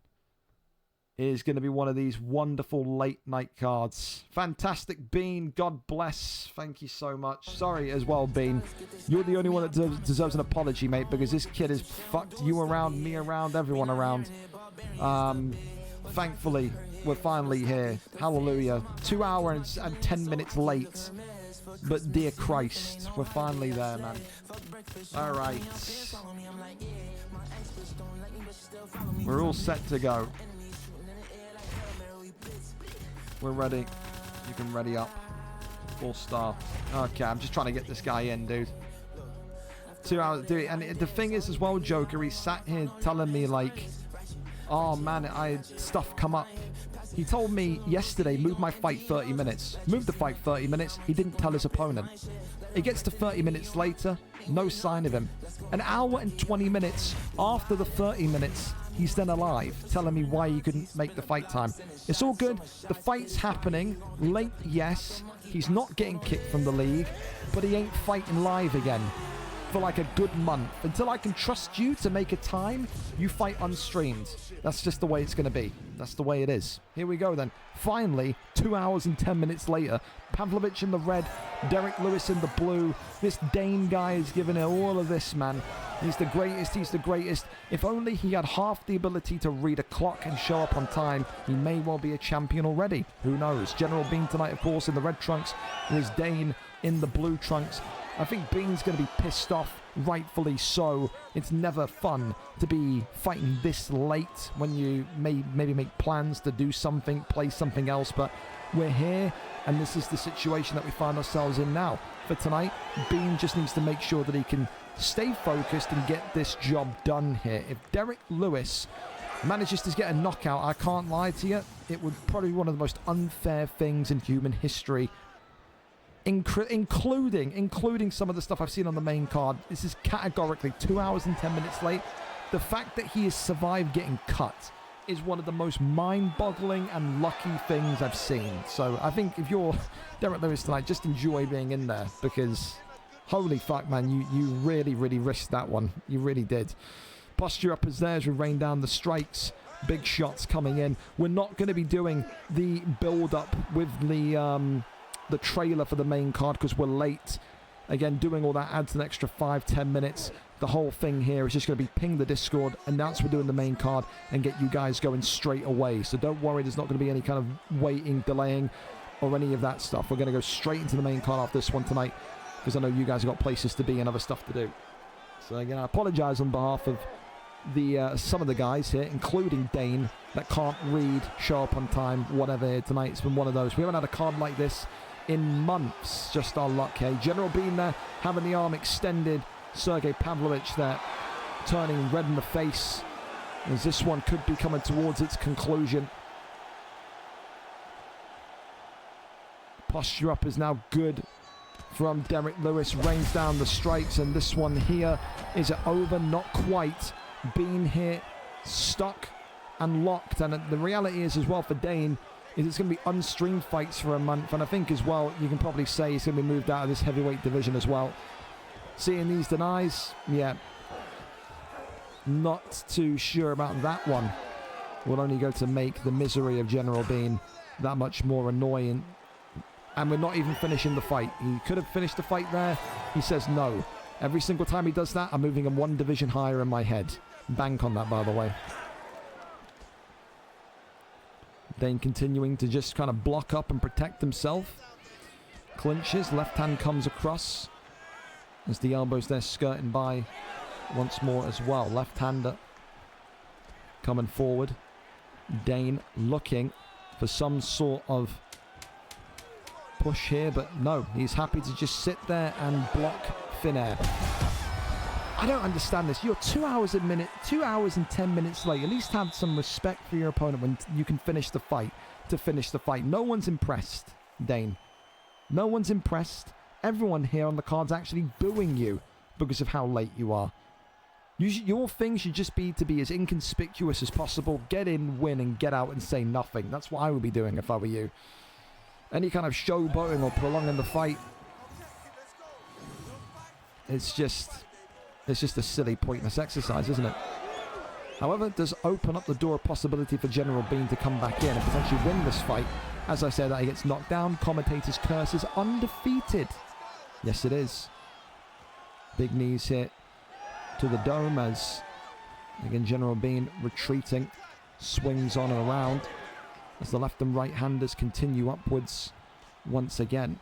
It is going to be one of these wonderful late night cards. Fantastic, Bean. God bless. Thank you so much. Sorry as well, Bean. You're the only one that deserves an apology, mate, because this kid has fucked you around, me around, everyone around. Thankfully, we're finally here. Hallelujah. 2 hours and 10 minutes late. But dear Christ, we're finally there, man. All right. We're all set to go. We're ready. You can ready up. Full star. Okay, I'm just trying to get this guy in, dude. 2 hours, dude. And the thing is as well, Joker, he sat here telling me like, oh man, I had stuff come up. He told me yesterday, move my fight 30 minutes. Moved the fight 30 minutes. He didn't tell his opponent. It gets to 30 minutes later, no sign of him. An hour and 20 minutes after the 30 minutes, he's then alive, telling me why he couldn't make the fight time. It's all good. The fight's happening. Late, yes. He's not getting kicked from the league, but he ain't fighting live again for like a good month. Until I can trust you to make a time, you fight unstreamed. That's just the way it's going to be. That's the way it is. Here we go then. Finally, 2 hours and 10 minutes later, Pavlovich in the red, Derek Lewis in the blue. This Dane guy is giving it all of this, man. He's the greatest, he's the greatest. If only he had half the ability to read a clock and show up on time, he may well be a champion already. Who knows? General Bean tonight, of course, in the red trunks. There's Dane in the blue trunks. I think Bean's going to be pissed off, rightfully so. It's never fun to be fighting this late when you maybe make plans to do something, play something else, but we're here, and this is the situation that we find ourselves in now. For tonight, Bean just needs to make sure that he can stay focused and get this job done here. If Derek Lewis manages to get a knockout, I can't lie to you, it would probably be one of the most unfair things in human history. Including some of the stuff I've seen on the main card. This is categorically 2 hours and 10 minutes late. The fact that he has survived getting cut is one of the most mind-boggling and lucky things I've seen. So I think if you're Derek Lewis tonight, just enjoy being in there, because holy fuck, man, you really, really risked that one. You really did. Posture up as there as we rain down the strikes. Big shots coming in. We're not going to be doing the build-up with the trailer for the main card because we're late. Again, doing all that adds an extra 5-10 minutes. The whole thing here is just going to be ping the Discord, announce we're doing the main card, and get you guys going straight away. So don't worry, there's not going to be any kind of waiting, delaying, or any of that stuff. We're going to go straight into the main card after this one tonight, because I know you guys have got places to be and other stuff to do. So again, I apologise on behalf of the some of the guys here, including Dane, that can't read, show up on time, whatever here tonight. It's been one of those. We haven't had a card like this in months. Just our luck here. General Bean there, having the arm extended. Sergey Pavlovich there, turning red in the face, as this one could be coming towards its conclusion. Posture up is now good from Derek Lewis. Rains down the strikes, and this one here is it over? Not quite. Bean here stuck and locked, and the reality is as well for Dane is it's going to be unstreamed fights for a month, and I think as well you can probably say he's going to be moved out of this heavyweight division as well. Seeing these denies, yeah, not too sure about that one. Will only go to make the misery of General Bean that much more annoying. And we're not even finishing the fight. He could have finished the fight there. He says no. Every single time he does that, I'm moving him one division higher in my head. Bank on that, by the way. Dane continuing to just kind of block up and protect himself. Clinches, left hand comes across as the elbows there skirting by once more as well. Left hander coming forward. Dane looking for some sort of push here, but no, he's happy to just sit there and block thin air. I don't understand this. You're 2 hours and 10 minutes late. At least have some respect for your opponent when you can finish the fight. No one's impressed, Dane. No one's impressed. Everyone here on the card's actually booing you because of how late you are. Your thing should just be to be as inconspicuous as possible. Get in, win, and get out and say nothing. That's what I would be doing if I were you. Any kind of showboating or prolonging the fight, it's just a silly, pointless exercise, isn't it? However, it does open up the door of possibility for General Bean to come back in and potentially win this fight. As I said, that he gets knocked down. Commentator's curse is undefeated. Yes, it is. Big knees hit to the dome as, again, General Bean retreating. Swings on and around as the left and right handers continue upwards once again.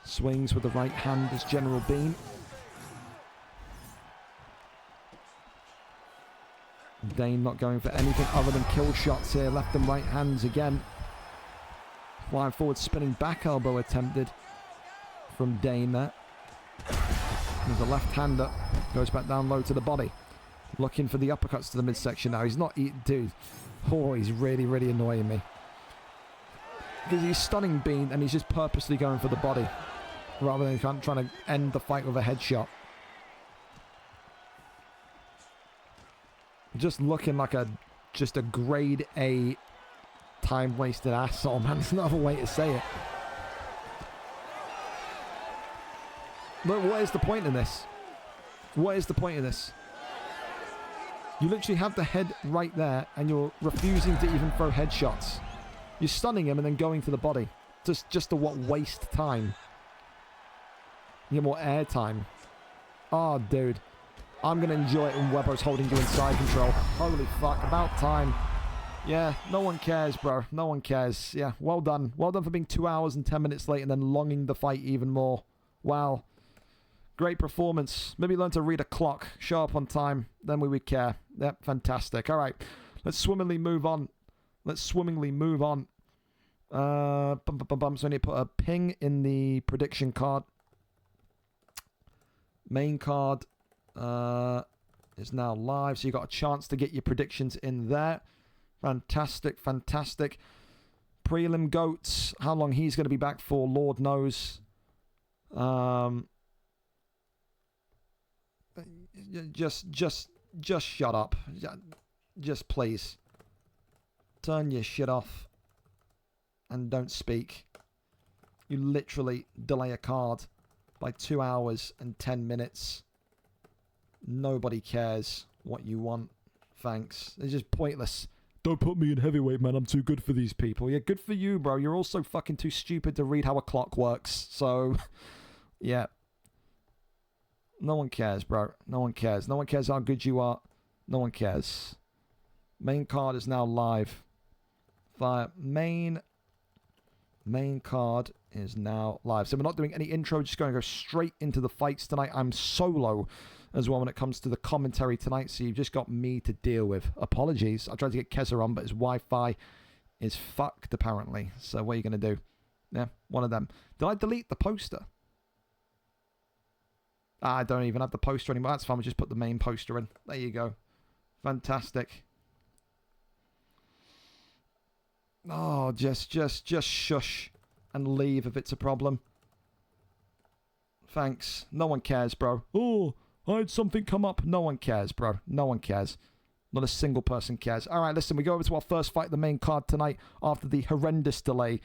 Swings with the right hand as General Bean. Dane not going for anything other than kill shots here. Left and right hands again. Flying forward, spinning back elbow attempted from Dane there. There's a left-hander. Goes back down low to the body. Looking for the uppercuts to the midsection now. He's not eating... Dude. Oh, he's really, really annoying me. Because he's stunning Bean and he's just purposely going for the body. Rather than trying to end the fight with a headshot. Just looking like just a grade A time-wasted asshole, man. There's no other way to say it. Look, what is the point in this? What is the point of this? You literally have the head right there and you're refusing to even throw headshots. You're stunning him and then going to the body. Just to what waste time? You get more air time. Oh, dude. I'm going to enjoy it when Weber's holding you in side control. Holy fuck, about time. Yeah, no one cares, bro. No one cares. Yeah, well done. Well done for being 2 hours and 10 minutes late and then longing the fight even more. Wow. Great performance. Maybe learn to read a clock. Show up on time. Then we would care. Yep, fantastic. All right. Let's swimmingly move on. So I need to put a ping in the prediction card. Main card is now live. So you got a chance to get your predictions in there. Fantastic, fantastic. Prelim Goats. How long he's going to be back for, Lord knows. Just shut up. Just please. Turn your shit off. And don't speak. You literally delay a card by 2 hours and 10 minutes. Nobody cares what you want. Thanks. It's just pointless. Don't put me in heavyweight, man. I'm too good for these people. Yeah, good for you, bro. You're also fucking too stupid to read how a clock works. So, yeah. No one cares, bro. No one cares. No one cares how good you are. No one cares. Main card is now live. Main card is now live. So we're not doing any intro. Just going to go straight into the fights tonight. I'm solo as well when it comes to the commentary tonight. So you've just got me to deal with. Apologies. I tried to get Keza on, but his Wi-Fi is fucked apparently. So what are you going to do? Yeah, one of them. Did I delete the poster? I don't even have the poster anymore. That's fine. We'll just put the main poster in. There you go. Fantastic. Oh, just shush and leave if it's a problem. Thanks. No one cares, bro. Oh, I had something come up. No one cares, bro. No one cares. Not a single person cares. All right, listen, we go over to our first fight, the main card tonight, after the horrendous delay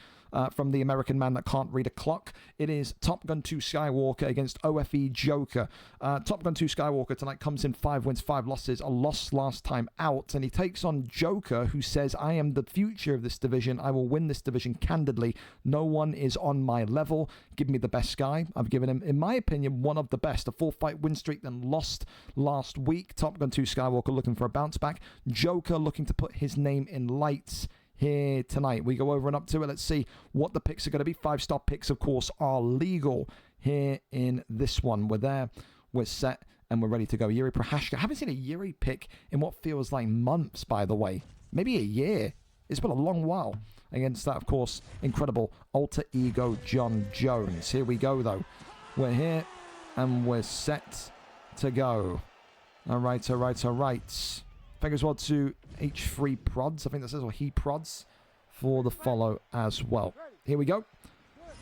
from the American man that can't read a clock. It is Top Gun 2 Skywalker against OFE Joker. Top Gun 2 Skywalker tonight comes in 5 wins, 5 losses, a loss last time out, and he takes on Joker, who says, I am the future of this division. I will win this division candidly. No one is on my level. Give me the best guy. I've given him, in my opinion, one of the best. A 4-fight win streak, then lost last week. Top Gun 2 Skywalker looking for a bounce back. Joker looking to put his name in lights here tonight. We go over and up to it. Let's see what the picks are going to be. 5-star picks, of course, are legal here in this one. We're there, we're set, and we're ready to go. Yuri Prohashka. I haven't seen a Yuri pick in what feels like months, by the way. Maybe a year. It's been a long while. Against that, of course, incredible alter ego John Jones. Here we go, though. We're here, and we're set to go. All right. Thank you as well to H3 Prods, I think that says, or he Prods, for the follow as well. Here we go.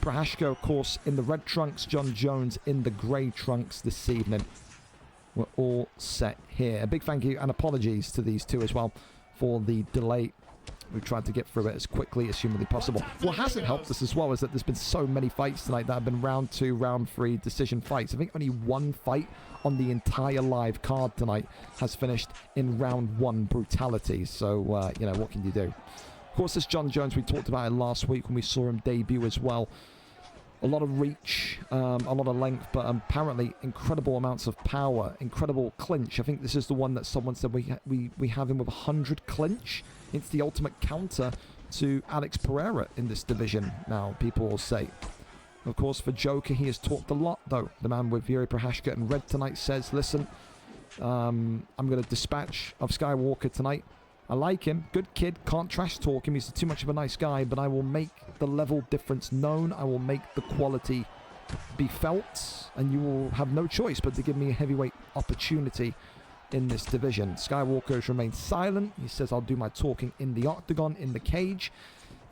Prohashka, of course, in the red trunks. John Jones in the grey trunks this evening. We're all set here. A big thank you and apologies to these two as well for the delay. We've tried to get through it as quickly as humanly possible. What hasn't helped us as well is that there's been so many fights tonight that have been round 2, round 3 decision fights. I think only one fight on the entire live card tonight has finished in round 1 brutality. So, you know, what can you do? Of course, this Jon Jones, we talked about it last week when we saw him debut as well. A lot of reach, a lot of length, but apparently incredible amounts of power, incredible clinch. I think this is the one that someone said we have him with 100 clinch. It's the ultimate counter to Alex Pereira in this division now, people will say. Of course, for Joker, he has talked a lot, though. The man with Yuri Prohaska and Red tonight says, listen, I'm going to dispatch of Skywalker tonight. I like him. Good kid. Can't trash talk him. He's too much of a nice guy, but I will make the level difference known. I will make the quality be felt, and you will have no choice but to give me a heavyweight opportunity in this division. Skywalker has remained silent. He says, I'll do my talking in the octagon, in the cage.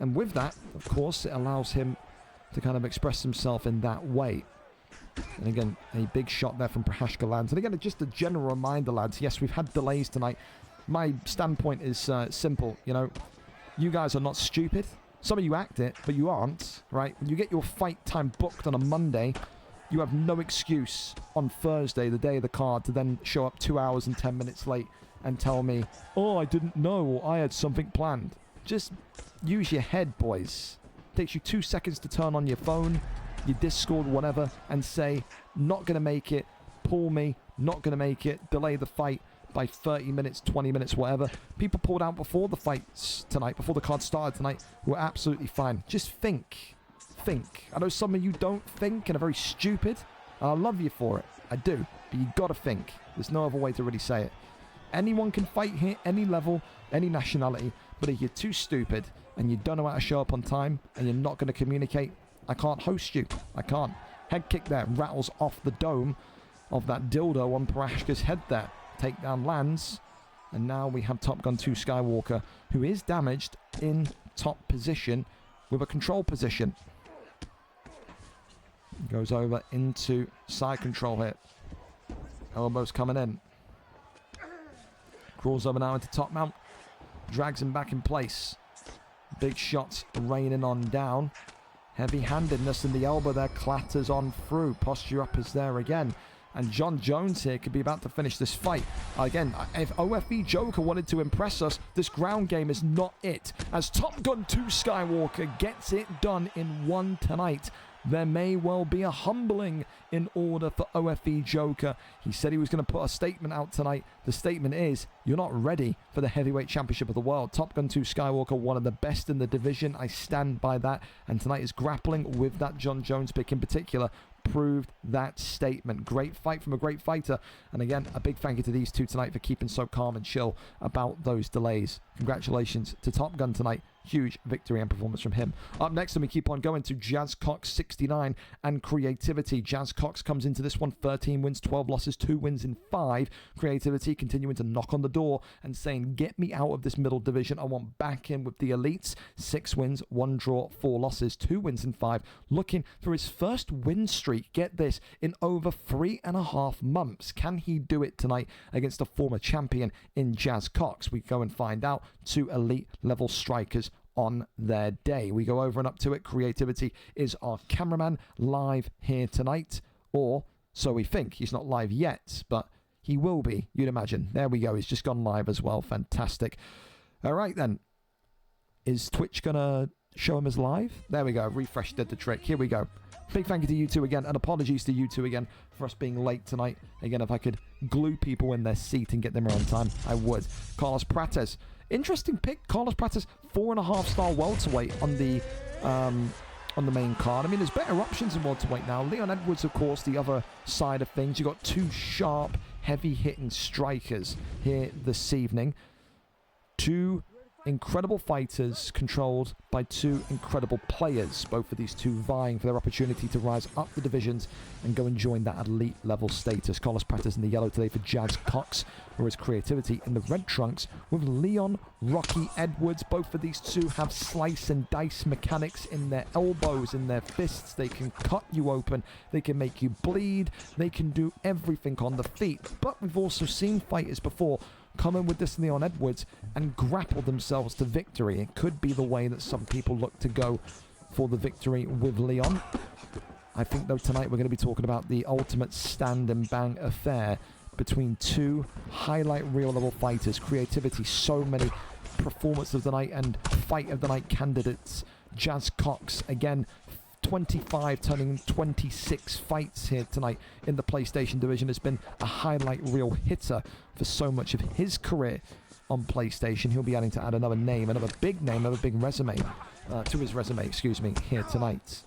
And with that, of course, it allows him to kind of express himself in that way. And again, a big shot there from Prohaska lands. And again, just a general reminder, lads, yes, we've had delays tonight. My standpoint is simple, you know. You guys are not stupid. Some of you act it, but you aren't, right? When you get your fight time booked on a Monday, you have no excuse on Thursday, the day of the card, to then show up 2 hours and 10 minutes late and tell me, oh, I didn't know, or I had something planned. Just use your head, boys. It takes you 2 seconds to turn on your phone, your Discord, whatever, and say, not going to make it, pull me, not going to make it, delay the fight by 30 minutes, 20 minutes, whatever. People pulled out before the fights tonight, before the card started tonight, who were absolutely fine. Just think. Think. I know some of you don't think and are very stupid, and I love you for it. I do. But you gotta think. There's no other way to really say it. Anyone can fight here, any level, any nationality, but if you're too stupid and you don't know how to show up on time and you're not going to communicate, I can't host you. I can't. Head kick there rattles off the dome of that dildo on Prohaska's head there. Takedown lands, and now we have Top Gun 2 Skywalker, who is damaged in top position with a control position. Goes over into side control here. Elbows coming in. Crawls over now into top mount. Drags him back in place. Big shots raining on down. Heavy-handedness in the elbow there clatters on through. Posture up is there again. And Jon Jones here could be about to finish this fight. Again, if OFE Joker wanted to impress us, this ground game is not it. As Top Gun 2 Skywalker gets it done in one tonight, there may well be a humbling in order for OFE Joker. He said he was going to put a statement out tonight. The statement is, you're not ready for the heavyweight championship of the world. Top Gun 2 Skywalker, one of the best in the division. I stand by that. And tonight is grappling with that Jon Jones pick in particular. Proved that statement. Great fight from a great fighter. And again, a big thank you to these two tonight for keeping so calm and chill about those delays. Congratulations to Top Gun tonight. Huge victory and performance from him. Up next, and we keep on going to Jazz Cox 69 and Creativity. Jazz Cox comes into this one 13 wins, 12 losses, 2 wins in 5. Creativity continuing to knock on the door and saying, get me out of this middle division. I want back in with the elites. 6 wins, 1 draw, 4 losses, 2 wins in 5. Looking for his first win streak, get this, in over 3.5 months. Can he do it tonight against a former champion in Jazz Cox? We go and find out. 2 elite level strikers on their day. We go over and up to it. Creativity is our cameraman live here tonight, or so we think. He's not live yet, but he will be, you'd imagine. There we go. He's just gone live as well. Fantastic. All right then. Is Twitch gonna show him as live? There we go. Refresh did the trick. Here we go. Big thank you to you two again, and apologies to you two again for us being late tonight. Again, if I could glue people in their seat and get them here on time, I would. Carlos Prates. Interesting pick. Carlos Prates, 4.5-star welterweight on the main card. I mean, there's better options in welterweight now. Leon Edwards, of course, the other side of things. You've got 2 sharp, heavy-hitting strikers here this evening. 2 incredible fighters controlled by 2 incredible players. Both of these 2 vying for their opportunity to rise up the divisions and go and join that elite level status. Carlos Prates in the yellow today for Jazz Cox, whereas Creativity in the red trunks with Leon Rocky Edwards. Both of these 2 have slice and dice mechanics in their elbows, in their fists. They can cut you open, they can make you bleed, they can do everything on the feet. But we've also seen fighters before come in with this Leon Edwards and grapple themselves to victory. It could be the way that some people look to go for the victory with Leon. I think, though, tonight we're going to be talking about the ultimate stand and bang affair between two highlight reel level fighters. Creativity, so many performance of the night and fight of the night candidates. Jazz Cox, again, 25 turning 26 fights here tonight in the PlayStation division, has been a highlight reel hitter for so much of his career on PlayStation. He'll be adding to add another name, another big resume to his resume, excuse me, here tonight.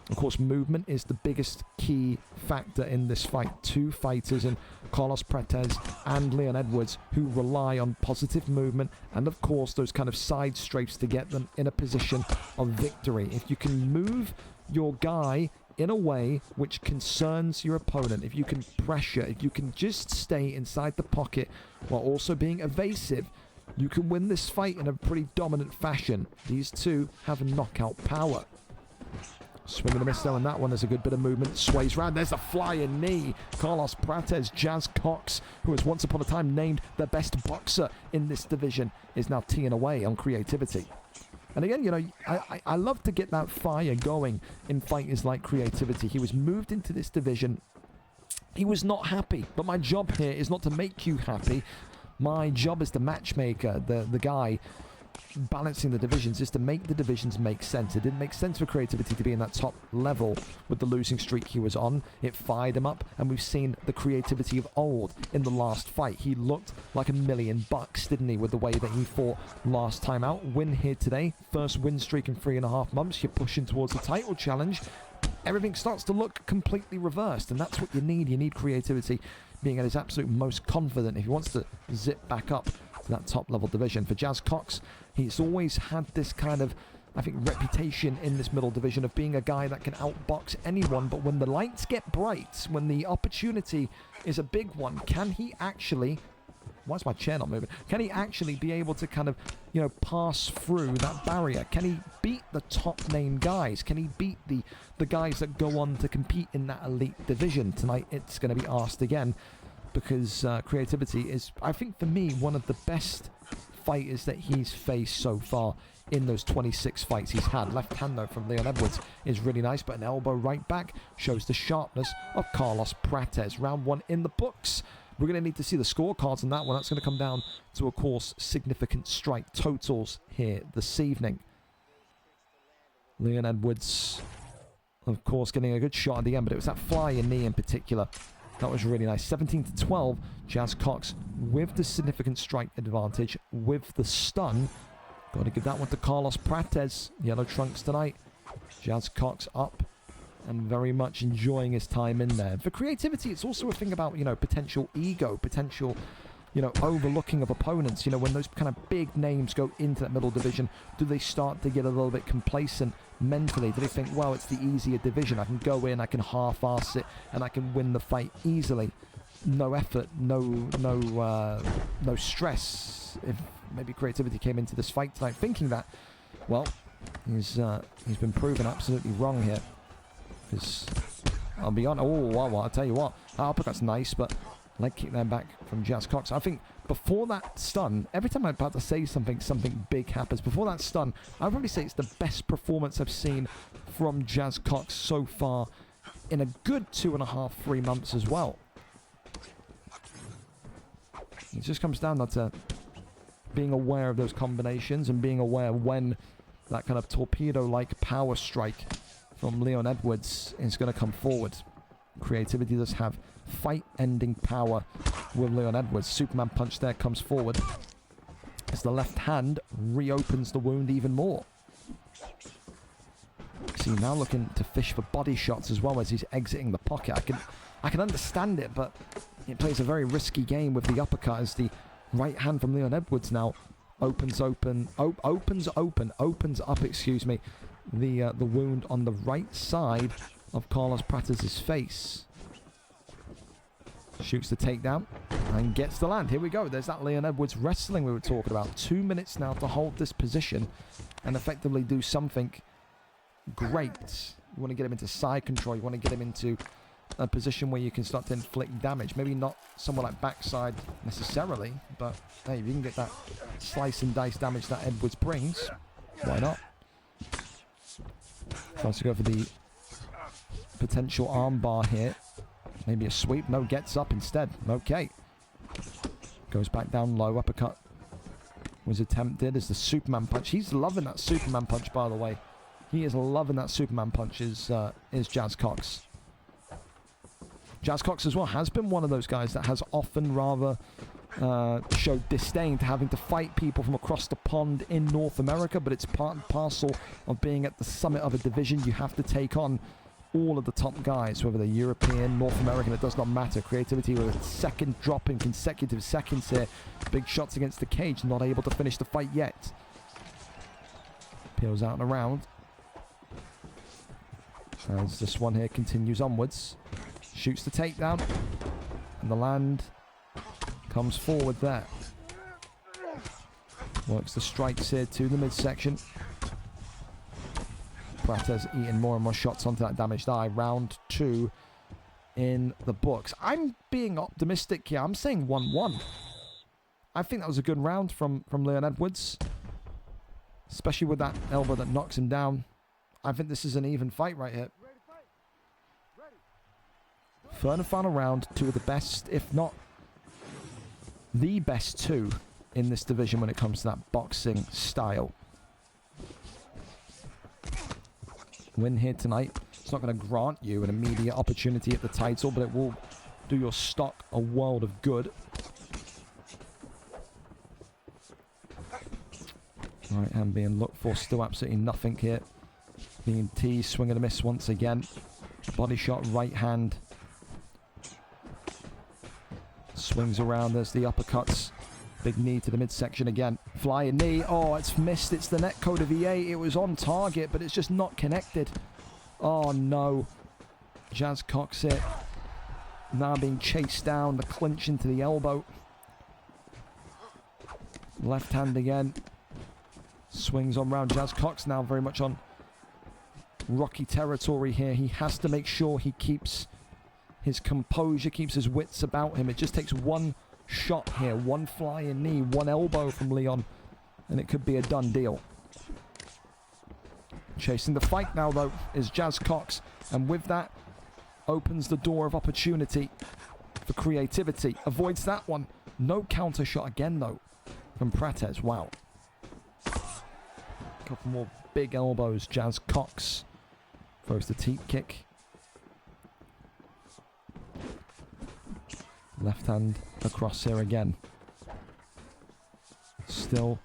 Of course, movement is the biggest key factor in this fight. Two fighters in Carlos Prates and Leon Edwards who rely on positive movement and, of course, those kind of side strafes to get them in a position of victory. If you can move your guy in a way which concerns your opponent, if you can pressure, if you can just stay inside the pocket while also being evasive, you can win this fight in a pretty dominant fashion. These two have knockout power. Swing and a miss though on that one. There's a good bit of movement. Sways round. There's a flying knee. Carlos Prates, Jazz Cox, who was once upon a time named the best boxer in this division, is now teeing away on creativity. And again, you know, I love to get that fire going in fighters like creativity. He was moved into this division. He was not happy. But my job here is not to make you happy. My job as the matchmaker, the guy balancing the divisions, is to make the divisions make sense. It didn't make sense for creativity to be in that top level with the losing streak he was on. It fired him up, and we've seen the creativity of old in the last fight. He looked like $1,000,000, didn't he, with the way that he fought last time out. Win here today, first win streak in 3.5 months. You're pushing towards the title challenge. Everything starts to look completely reversed, and that's what you need. You need creativity being at his absolute most confident if he wants to zip back up to that top level division. For Jazz Cox, he's always had this kind of, I think, reputation in this middle division of being a guy that can outbox anyone. But when the lights get bright, when the opportunity is a big one, can he actually, why is my chair not moving? Can he actually be able to kind of, you know, pass through that barrier? Can he beat the top name guys? Can he beat the guys that go on to compete in that elite division? Tonight it's going to be asked again, because creativity is, I think for me, one of the best fighters that he's faced so far in those 26 fights he's had. Left hand though from Leon Edwards is really nice, but an elbow right back shows the sharpness of Carlos Prates. Round one in the books. We're going to need to see the scorecards on that one. That's going to come down to, of course, significant strike totals here this evening. Leon Edwards, of course, getting a good shot at the end, but it was that flying knee in particular that was really nice. 17-12, Jazz Cox with the significant strike advantage, with the stun. Got to give that one to Carlos Prates. Yellow trunks tonight. Jazz Cox up and very much enjoying his time in there. For creativity, it's also a thing about, you know, potential ego, potential, you know, overlooking of opponents. You know, when those kind of big names go into that middle division, do they start to get a little bit complacent mentally? Do they think, well, it's the easier division, I can go in, I can half-ass it, and I can win the fight easily? No effort, no stress. If maybe creativity came into this fight tonight thinking that, well, he's been proven absolutely wrong here. Because I'll be honest, I'll tell you what, that uppercut's nice, but leg kick there back from Jazz Cox. I think before that stun, every time I'm about to say something big happens. Before that stun, I'd probably say it's the best performance I've seen from Jazz Cox so far in a good 2.5, 3 months as well. It just comes down to being aware of those combinations and being aware when that kind of torpedo-like power strike from Leon Edwards is going to come forward. Creativity does have fight-ending power with Leon Edwards. Superman punch there comes forward as the left hand reopens the wound even more. See, now looking to fish for body shots as well as he's exiting the pocket. I can understand it, but it plays a very risky game with the uppercut as the right hand from Leon Edwards now opens up, excuse me, the wound on the right side of Carlos Prates' face. Shoots the takedown and gets the land. Here we go. There's that Leon Edwards wrestling we were talking about. 2 minutes now to hold this position and effectively do something great. You want to get him into side control. You want to get him into a position where you can start to inflict damage. Maybe not someone like backside necessarily, but hey, if you can get that slice and dice damage that Edwards brings, why not? Tries to go for the potential armbar here. Maybe a sweep. No, gets up instead. Okay. Goes back down low. Uppercut was attempted as the Superman punch. He's loving that Superman punch, by the way. He is loving that Superman punch, is Jazz Cox. Jazz Cox as well has been one of those guys that has often rather showed disdain to having to fight people from across the pond in North America, but it's part and parcel of being at the summit of a division. You have to take on all of the top guys, whether they're European, North American, it does not matter. Creativity with a second drop in consecutive seconds here. Big shots against the cage, not able to finish the fight yet. Peels out and around. As this one here continues onwards. Shoots the takedown. And the land comes forward there. Works the strikes here to the midsection. Prates eating more and more shots onto that damaged eye. Round 2 in the books. I'm being optimistic here. I'm saying 1-1. I think that was a good round from Leon Edwards. Especially with that elbow that knocks him down. I think this is an even fight right here. Third and final round. Two of the best, if not the best two in this division when it comes to that boxing style. Win here tonight. It's not going to grant you an immediate opportunity at the title, but it will do your stock a world of good. Right hand being looked for. Still absolutely nothing here. Being teased. Swing and a miss once again. Body shot, right hand. Swings around. There's the uppercuts. Big knee to the midsection again. Flying knee. Oh, it's missed. It's the net code of EA. It was on target, but it's just not connected. Oh, no. Jazz Cox it. Now being chased down. The clinch into the elbow. Left hand again. Swings on round. Jazz Cox now very much on rocky territory here. He has to make sure he keeps his composure, keeps his wits about him. It just takes one shot here, one flying knee, one elbow from Leon, and it could be a done deal. Chasing the fight now, though, is Jazz Cox, and with that, opens the door of opportunity for creativity. Avoids that one. No counter shot again, though, from Prates. Wow. A couple more big elbows. Jazz Cox throws the teep kick. Left hand across here again. Still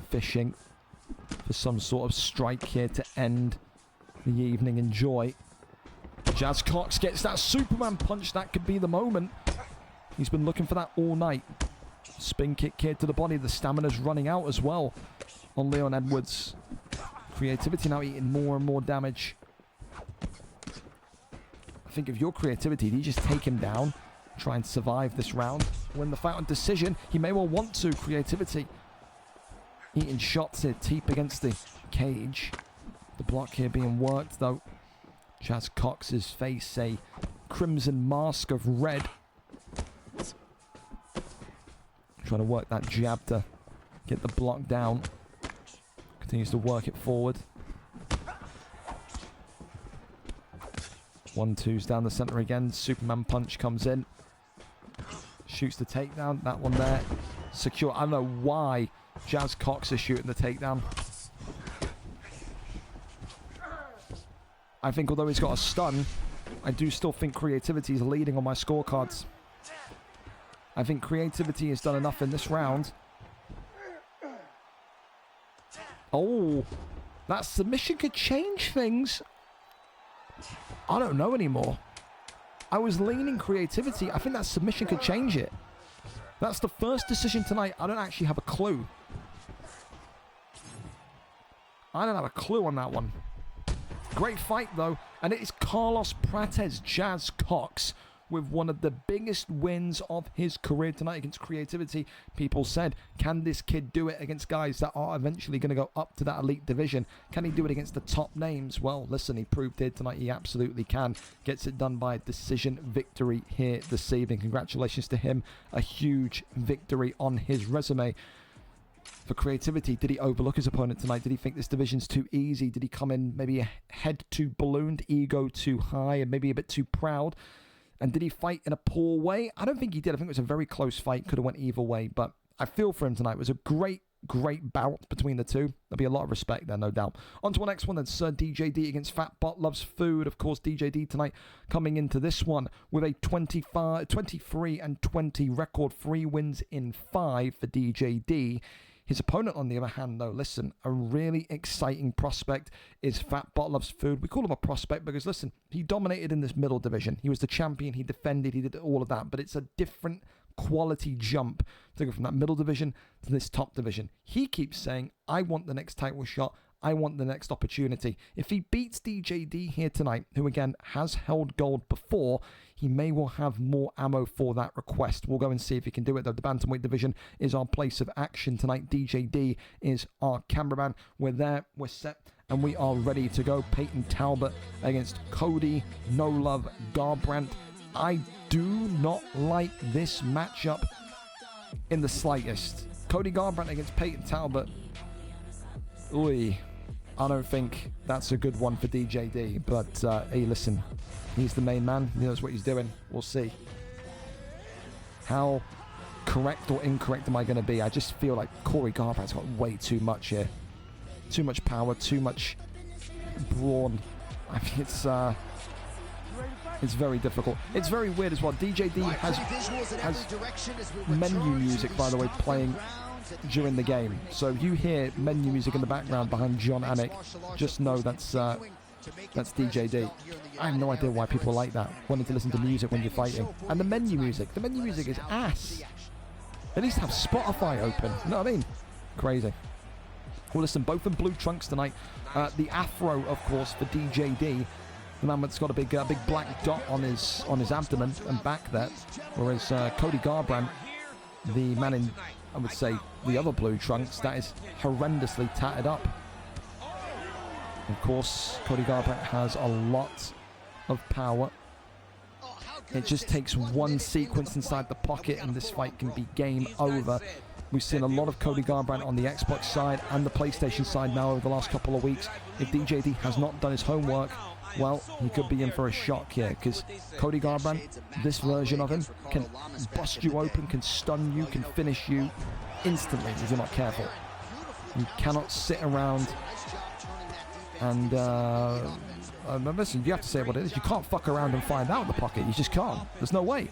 fishing for some sort of strike here to end the evening in joy. Jazz Cox gets that Superman punch. That could be the moment. He's been looking for that all night. Spin kick here to the body. The stamina's running out as well on Leon Edwards. Creativity now eating more and more damage. I think if your Creativity, you just take him down, try and survive this round, win the fight on decision. He may well want to. Creativity eating shots here. Teep against the cage. The block here being worked, though. Jazz Cox's face a crimson mask of red. Trying to work that jab to get the block down. Continues to work it forward. 1-2's down the center again. Superman punch comes in. Shoots the takedown. That one there. Secure. I don't know why Jazz Cox is shooting the takedown. I think although he's got a stun, I do still think Creativity is leading on my scorecards. I think Creativity has done enough in this round. Oh, that submission could change things. I don't know anymore. I was leaning Creativity. I think that submission could change it. That's the first decision tonight. I don't actually have a clue. I don't have a clue on that one. Great fight, though. And it is Carlos Prates, Jazz Cox, with one of the biggest wins of his career tonight against Creativity. People said, can this kid do it against guys that are eventually going to go up to that elite division? Can he do it against the top names? Well, listen, he proved it tonight. He absolutely can. Gets it done by a decision victory here this evening. Congratulations to him. A huge victory on his resume. For Creativity, did he overlook his opponent tonight? Did he think this division's too easy? Did he come in maybe a head too ballooned, ego too high, and maybe a bit too proud? And did he fight in a poor way? I don't think he did. I think it was a very close fight. Could have went either way, but I feel for him tonight. It was a great bout between the two. There'll be a lot of respect there, no doubt. On to our next one then, Sir DJD against Fat Bot Loves Food. Of course, DJD tonight coming into this one with a 23-20 record, 3 wins in 5 for DJD. His opponent, on the other hand, though, listen, a really exciting prospect is Fat Bot Loves Food. We call him a prospect because, listen, he dominated in this middle division. He was the champion, he defended, he did all of that, but it's a different quality jump to go from that middle division to this top division. He keeps saying, I want the next title shot. I want the next opportunity. If he beats DJD here tonight, who again has held gold before, he may well have more ammo for that request. We'll go and see if he can do it, though. The bantamweight division is our place of action tonight. DJD is our cameraman. We're there, we're set, and we are ready to go. Peyton Talbot against Cody No Love Garbrandt. I do not like this matchup in the slightest. Cody Garbrandt against Peyton Talbot. Oi. I don't think that's a good one for DJD, but hey, listen, he's the main man. He knows what he's doing. We'll see. How correct or incorrect am I going to be? I just feel like Cody Garbrandt's got way too much here. Too much power, too much brawn. I think it's very difficult. It's very weird as well. DJD has menu music, by the way, playing during the game. So if you hear menu music in the background behind John Anik, just know that's DJD. I have no idea why people like that, wanting to listen to music when you're fighting. And the menu music is ass. At least have Spotify open. You know what I mean? Crazy. Well, listen, both in blue trunks tonight. The afro, of course, for DJD. The man that's got a big black dot on his abdomen and back there, whereas Cody Garbrandt, the man in, I would say, the other blue trunks, that is horrendously tatted up. Of course, Cody Garbrandt has a lot of power. It just takes one sequence inside the pocket and this fight can be game over. We've seen a lot of Cody Garbrandt on the Xbox side and the PlayStation side now over the last couple of weeks. If DJD has not done his homework, well, he could be in for a shock here, because Cody Garbrandt, this version of him, can bust you open, can stun you, can finish you instantly if you're not careful. You cannot sit around and listen, you have to say what it is. You can't fuck around and find out in the pocket. You just can't. There's no way.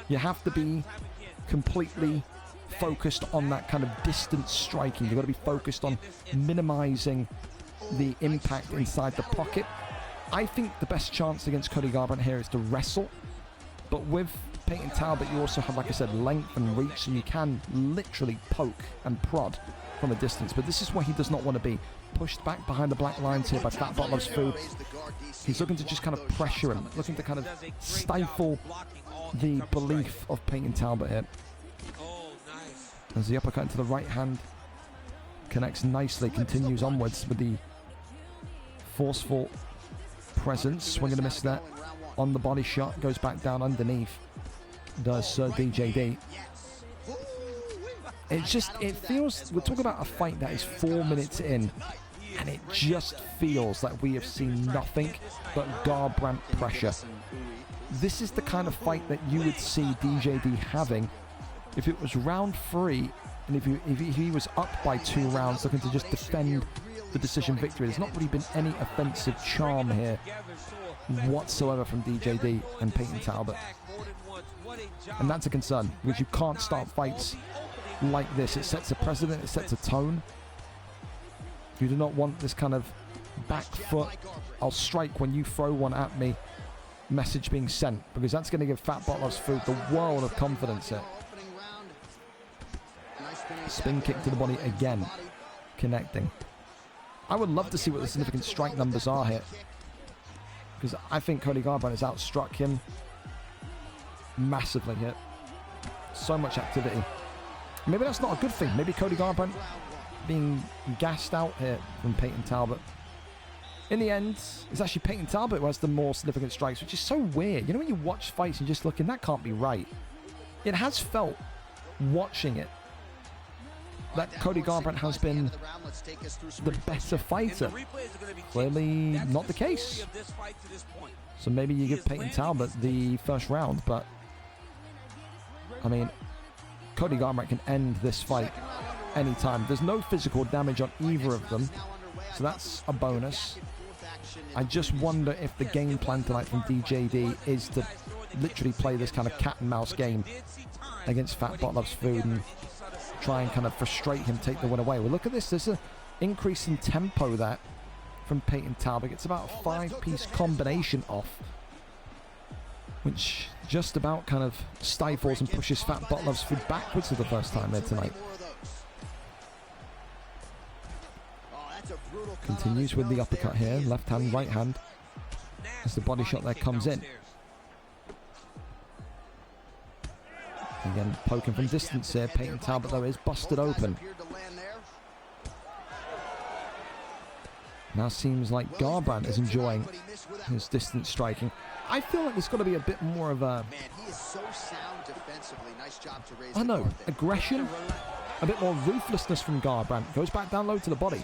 You have to be completely focused on that kind of distance striking. You've got to be focused on minimizing the impact inside the pocket. I think the best chance against Cody Garbrandt here is to wrestle, but with Peyton Talbot you also have, like I said, length and reach, so you can literally poke and prod from a distance. But this is where he does not want to be. Pushed back behind the black lines here by Fat Bot Loves Food. He's looking to just kind of pressure him, looking to kind of stifle the belief of Peyton Talbot here. As the uppercut into the right hand connects nicely, continues onwards with the forceful presence. Swing and a miss there on the body shot, goes back down underneath. Does Sir DJD. It feels, we're talking about a fight that is 4 minutes in, and it just feels like we have seen nothing but Garbrandt pressure. This is the kind of fight that you would see DJD having if it was round 3, and if he was up by 2 rounds, looking to just defend the decision victory. There's not really been any offensive charm here whatsoever from DJD and Peyton Talbot. And that's a concern, because you can't start fights like this. It sets a precedent, it sets a tone. You do not want this kind of back foot, I'll strike when you throw one at me message being sent, because that's going to give Fat Bot Loves Food the world of confidence here. Spin kick to the body again, connecting. I would love to see what the significant strike numbers are here, because I think Cody Garbrandt has outstruck him massively here. So much activity. Maybe that's not a good thing. Maybe Cody Garbrandt being gassed out here from Peyton Talbot. In the end, it's actually Peyton Talbot who has the more significant strikes, which is so weird. You know when you watch fights and just looking, that can't be right. It has felt, watching it, that Cody Garbrandt has been the better fighter. Clearly not the case. So maybe you give Peyton Talbot the first round, but I mean, Cody Garbrandt can end this fight anytime. There's no physical damage on either of them, so that's a bonus. I just wonder if the game plan tonight from DJD is to literally play this kind of cat and mouse game against Fat Bot Loves Food and try and kind of frustrate him, take the win away. Well, look at this. There's an increase in tempo there from Peyton Talbot. It's about a 5-piece combination off, which just about kind of stifles and pushes Fat Bot Loves Food backwards for the first time there tonight. Continues with the uppercut here, left hand, right hand, as the body shot there comes in. Again, poking from distance here. Peyton Talbot, though, is busted open. Now seems like Garbrandt is enjoying his distance striking. I feel like there's got to be a bit more of a, I don't know, aggression, a bit more ruthlessness from Garbrandt. Goes back down low to the body.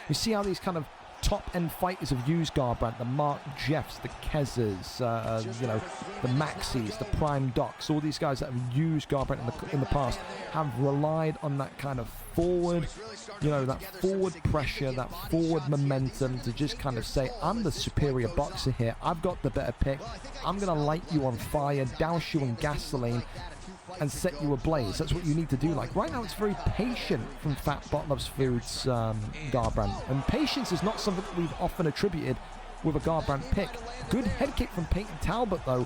You see how these kind of top-end fighters have used Garbrandt, the Mark Jeffs, the Kezes, you know, the Maxis, the Prime Docs, all these guys that have used Garbrandt in the past have relied on that kind of forward, you know, that forward pressure, that forward momentum to just kind of say, I'm the superior boxer here, I've got the better pick, I'm going to light you on fire, douse you in gasoline, and set you ablaze. That's what you need to do. Like right now, it's very patient from Fat Bot Loves Food's Garbrandt, and patience is not something that we've often attributed with a Garbrandt pick. Good head kick from Peyton Talbot, though,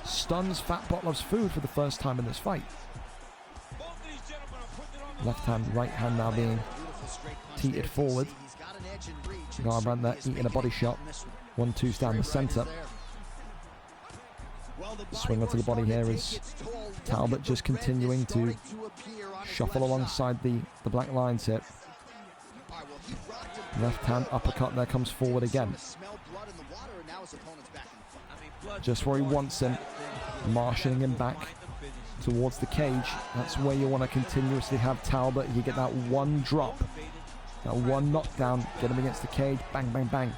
stuns Fat Bot Loves Food for the first time in this fight. Left hand, right hand now being teetered forward. Garbrandt there eating a body shot. 1-2's down the center. Swing onto the body here is Talbot just continuing to shuffle alongside the black lines here. Left hand uppercut there comes forward again. Just where he wants him, marshalling him back towards the cage. That's where you want to continuously have Talbot. You get that one drop, that one knockdown, get him against the cage, bang, bang, bang.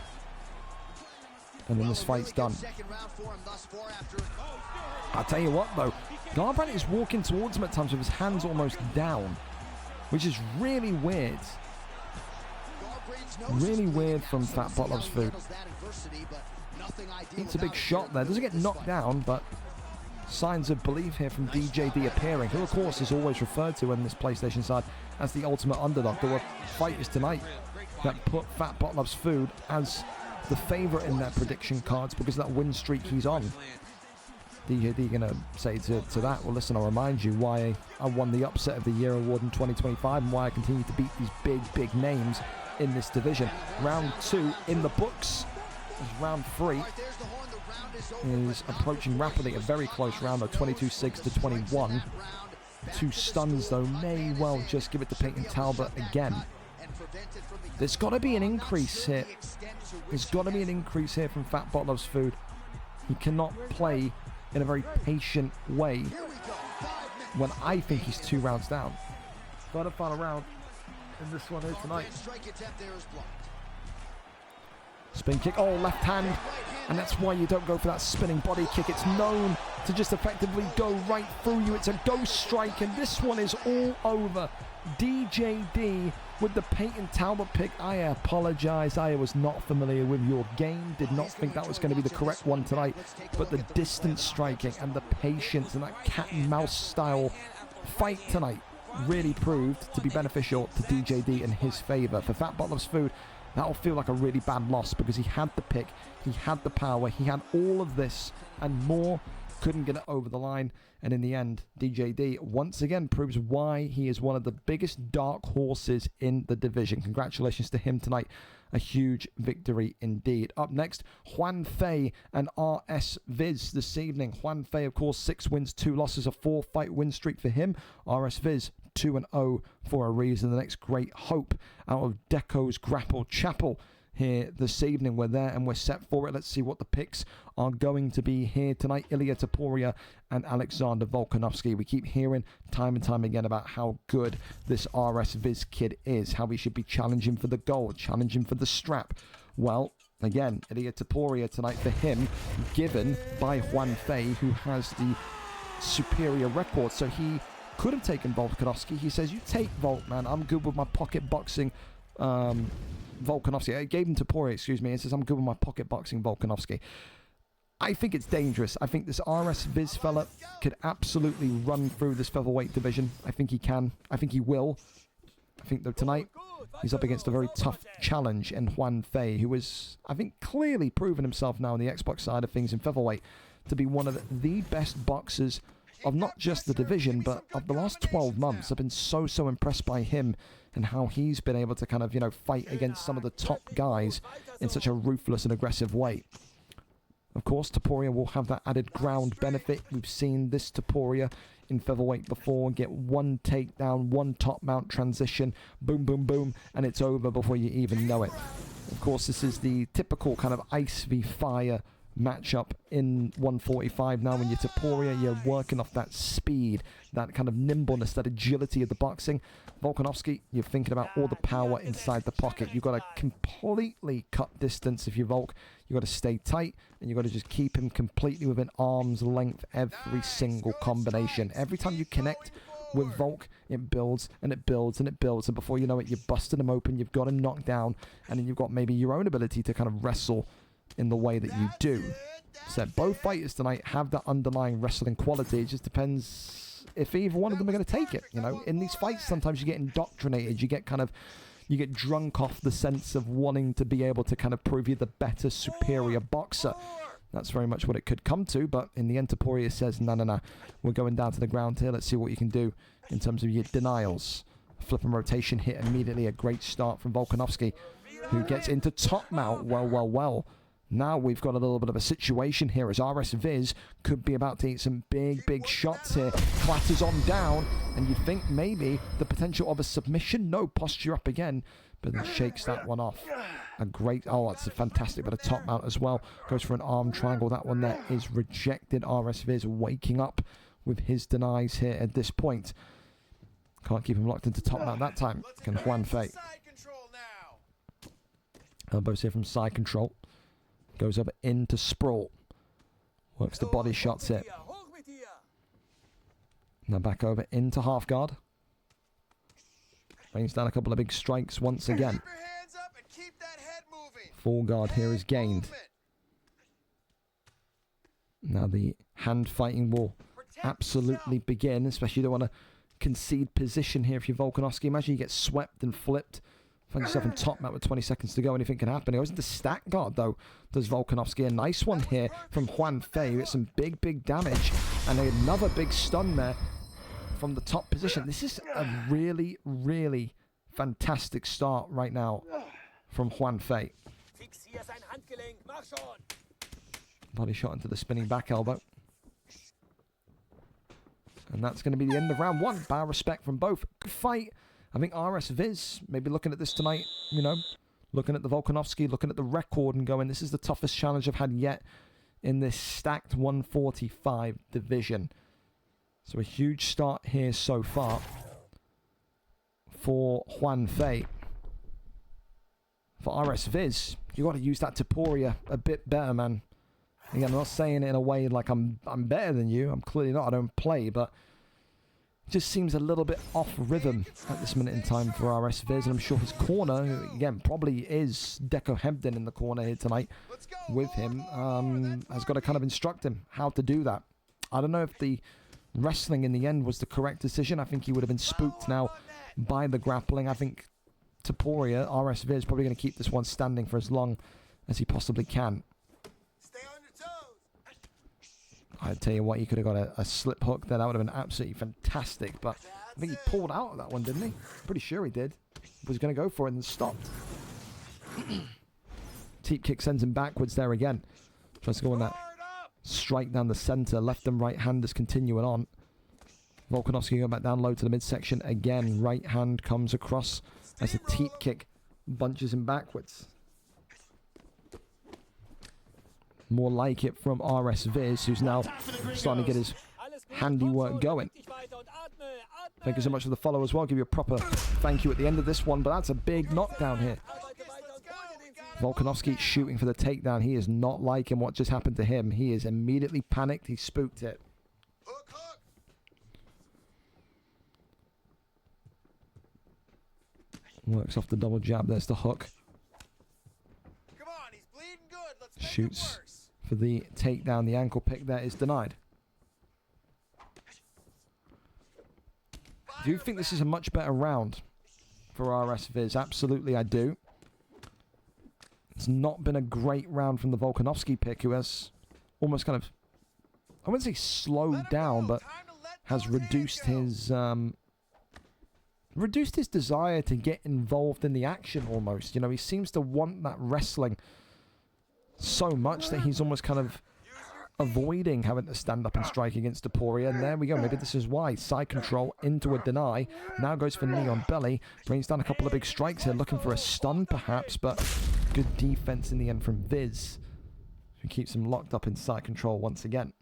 And then this fight's done. I'll tell you what though, Garbrandt is walking towards him at times with his hands almost down, which is really weird. Really weird from Fat Bot Loves Food. Eats a big shot there, doesn't get knocked down, but signs of belief here from DJD appearing, who of course is always referred to in this PlayStation side as the ultimate underdog. There were fighters tonight that put Fat Bot Loves Food as the favourite in their prediction cards because of that win streak he's on. DJD gonna say to that, well listen, I'll remind you why I won the Upset of the Year award in 2025 and why I continue to beat these big names in this division. Round 2 in the books. As round 3 is approaching rapidly, a very close round of 22-6 to 21. 2 stuns though may well just give it to Peyton Talbot again. There's got to be an increase here. There's got to be an increase here from Fat Bot Loves Food. He cannot play in a very patient way when I think he's 2 rounds down. Third and final round in this one here tonight. Spin kick, oh, left hand, and that's why you don't go for that spinning body kick. It's known to just effectively go right through you. It's a ghost strike, and this one is all over. DJD with the Peyton Talbot pick. I apologize, I was not familiar with your game, did not think that was going to be the correct one tonight, but the distance striking and the patience and that cat and mouse style fight tonight really proved to be beneficial to DJD in his favor. For Fat Bot Loves Food, that'll feel like a really bad loss because he had the pick, he had the power, he had all of this and more, couldn't get it over the line, and in the end, DJD once again proves why he is one of the biggest dark horses in the division. Congratulations to him tonight a huge victory indeed. Up next, Juan Fei and RS Viz this evening. Juan Fei, of course, 6 wins, 2 losses, a 4-fight win streak for him. RS Viz, 2-0 for a reason. The next great hope out of Deco's Grapple Chapel here this evening. We're there and we're set for it. Let's see what the picks are going to be here tonight. Ilya Topuria and Alexander Volkanovski. We keep hearing time and time again about how good this RS Viz kid is, how he should be challenging for the gold, challenging for the strap. Well, again, Ilya Topuria tonight for him, given by Juan Fei, who has the superior record. So he could have taken Volkanovski. He says, you take Volk, man. I'm good with my pocket boxing Volkanovski. I gave him Topuria, excuse me, and says, I'm good with my pocket boxing Volkanovski. I think it's dangerous. I think this RS Viz fella could absolutely run through this featherweight division. I think he can. I think he will. I think, though, tonight he's up against a very tough challenge in Juan Fei, who is, I think, clearly proven himself now on the Xbox side of things in featherweight to be one of the best boxers of not just the division, but of the last 12 months. I've been so impressed by him and how he's been able to kind of, fight against some of the top guys in such a ruthless and aggressive way. Of course, Topuria will have that added ground benefit. We've seen this Topuria in featherweight before get one takedown, one top mount transition, boom, boom, boom, and it's over before you even know it. Of course, this is the typical kind of ice v fire matchup in 145 now. When you're Topuria, you're working off that speed, that kind of nimbleness, that agility of the boxing. Volkanovski, you're thinking about all the power inside the pocket. You've got to completely cut distance if you're Volk. You've got to stay tight, and you've got to just keep him completely within arm's length every single combination. Every time you connect with Volk, it builds and it builds and it builds, and before you know it, you've busted him open, you've got him knocked down, and then you've got maybe your own ability to kind of wrestle in the way that you do. So both fighters tonight have that underlying wrestling quality. It just depends if either one of them are going to take it. In these fights, sometimes you get indoctrinated. You get drunk off the sense of wanting to be able to kind of prove you're the better, superior boxer. That's very much what it could come to. But in the end, Topuria says, no, we're going down to the ground here. Let's see what you can do in terms of your denials. Flip and rotation hit immediately. A great start from Volkanovski, who gets into top mount. Well. Now we've got a little bit of a situation here as RS Viz could be about to eat some big shots here. Clatters on down, and you'd think maybe the potential of a submission. No, posture up again, but then shakes that one off. A great, that's a fantastic bit of top mount as well. Goes for an arm triangle. That one there is rejected. RS Viz waking up with his denies here at this point. Can't keep him locked into top mount that time. Can Juan Fei. Elbows here from side control. Goes up into sprawl. Works the body shots here. Now back over into half guard. Rains down a couple of big strikes once again. Full guard here is gained. Now the hand fighting will absolutely begin, especially you don't want to concede position here if you're Volkanovski. Imagine you get swept and flipped. Find yourself in top mount with 20 seconds to go. Anything can happen. He goes into stack guard, though, does Volkanovski. A nice one here from Juan Fei. It's some big damage. And another big stun there from the top position. This is a really fantastic start right now from Juan Fei. Body shot into the spinning back elbow. And that's going to be the end of round one. Bow respect from both. Good fight. I think RS Viz, maybe looking at this tonight, looking at the Volkanovski, looking at the record and going, this is the toughest challenge I've had yet in this stacked 145 division. So a huge start here so far for Juan Fei. For RS Viz, you got to use that Topuria a bit better, man. Again, I'm not saying it in a way like I'm better than you. I'm clearly not. I don't play, but just seems a little bit off rhythm at this minute in time for RS Viz, and I'm sure his corner, who again probably is Deco Hebden in the corner here tonight with him, has got to kind of instruct him how to do that. I don't know if the wrestling in the end was the correct decision. I think he would have been spooked now by the grappling. I think Topuria, RS Viz, probably going to keep this one standing for as long as he possibly can. I tell you what, he could have got a slip hook there. That would have been absolutely fantastic. But I think he pulled out of that one, didn't he? Pretty sure he did. He was going to go for it and stopped. Teep kick sends him backwards there again. Tries to go on that strike down the center. Left and right handers continuing on. Volkanovski going back down low to the midsection again. Right hand comes across as a teep kick bunches him backwards. More like it from RS Viz, who's now starting to get his handiwork going. Thank you so much for the follow as well. Give you a proper thank you at the end of this one, but that's a big knockdown here. Volkanovski shooting for the takedown. He is not liking what just happened to him. He is immediately panicked. He spooked it. Works off the double jab. There's the hook. Come on, he's bleeding good. Let's Shoots for the takedown. The ankle pick there is denied. Do you think this is a much better round for RS Viz? Absolutely, I do. It's not been a great round from the Volkanovski pick, who has almost kind of, I wouldn't say slowed down, but has reduced his desire to get involved in the action almost. You know, he seems to want that wrestling so much that he's almost kind of avoiding having to stand up and strike against Topuria. And there we go. Maybe this is why. Side control into a deny. Now goes for knee on belly. Brings down a couple of big strikes here. Looking for a stun perhaps, but good defense in the end from Viz, who keeps him locked up in side control once again.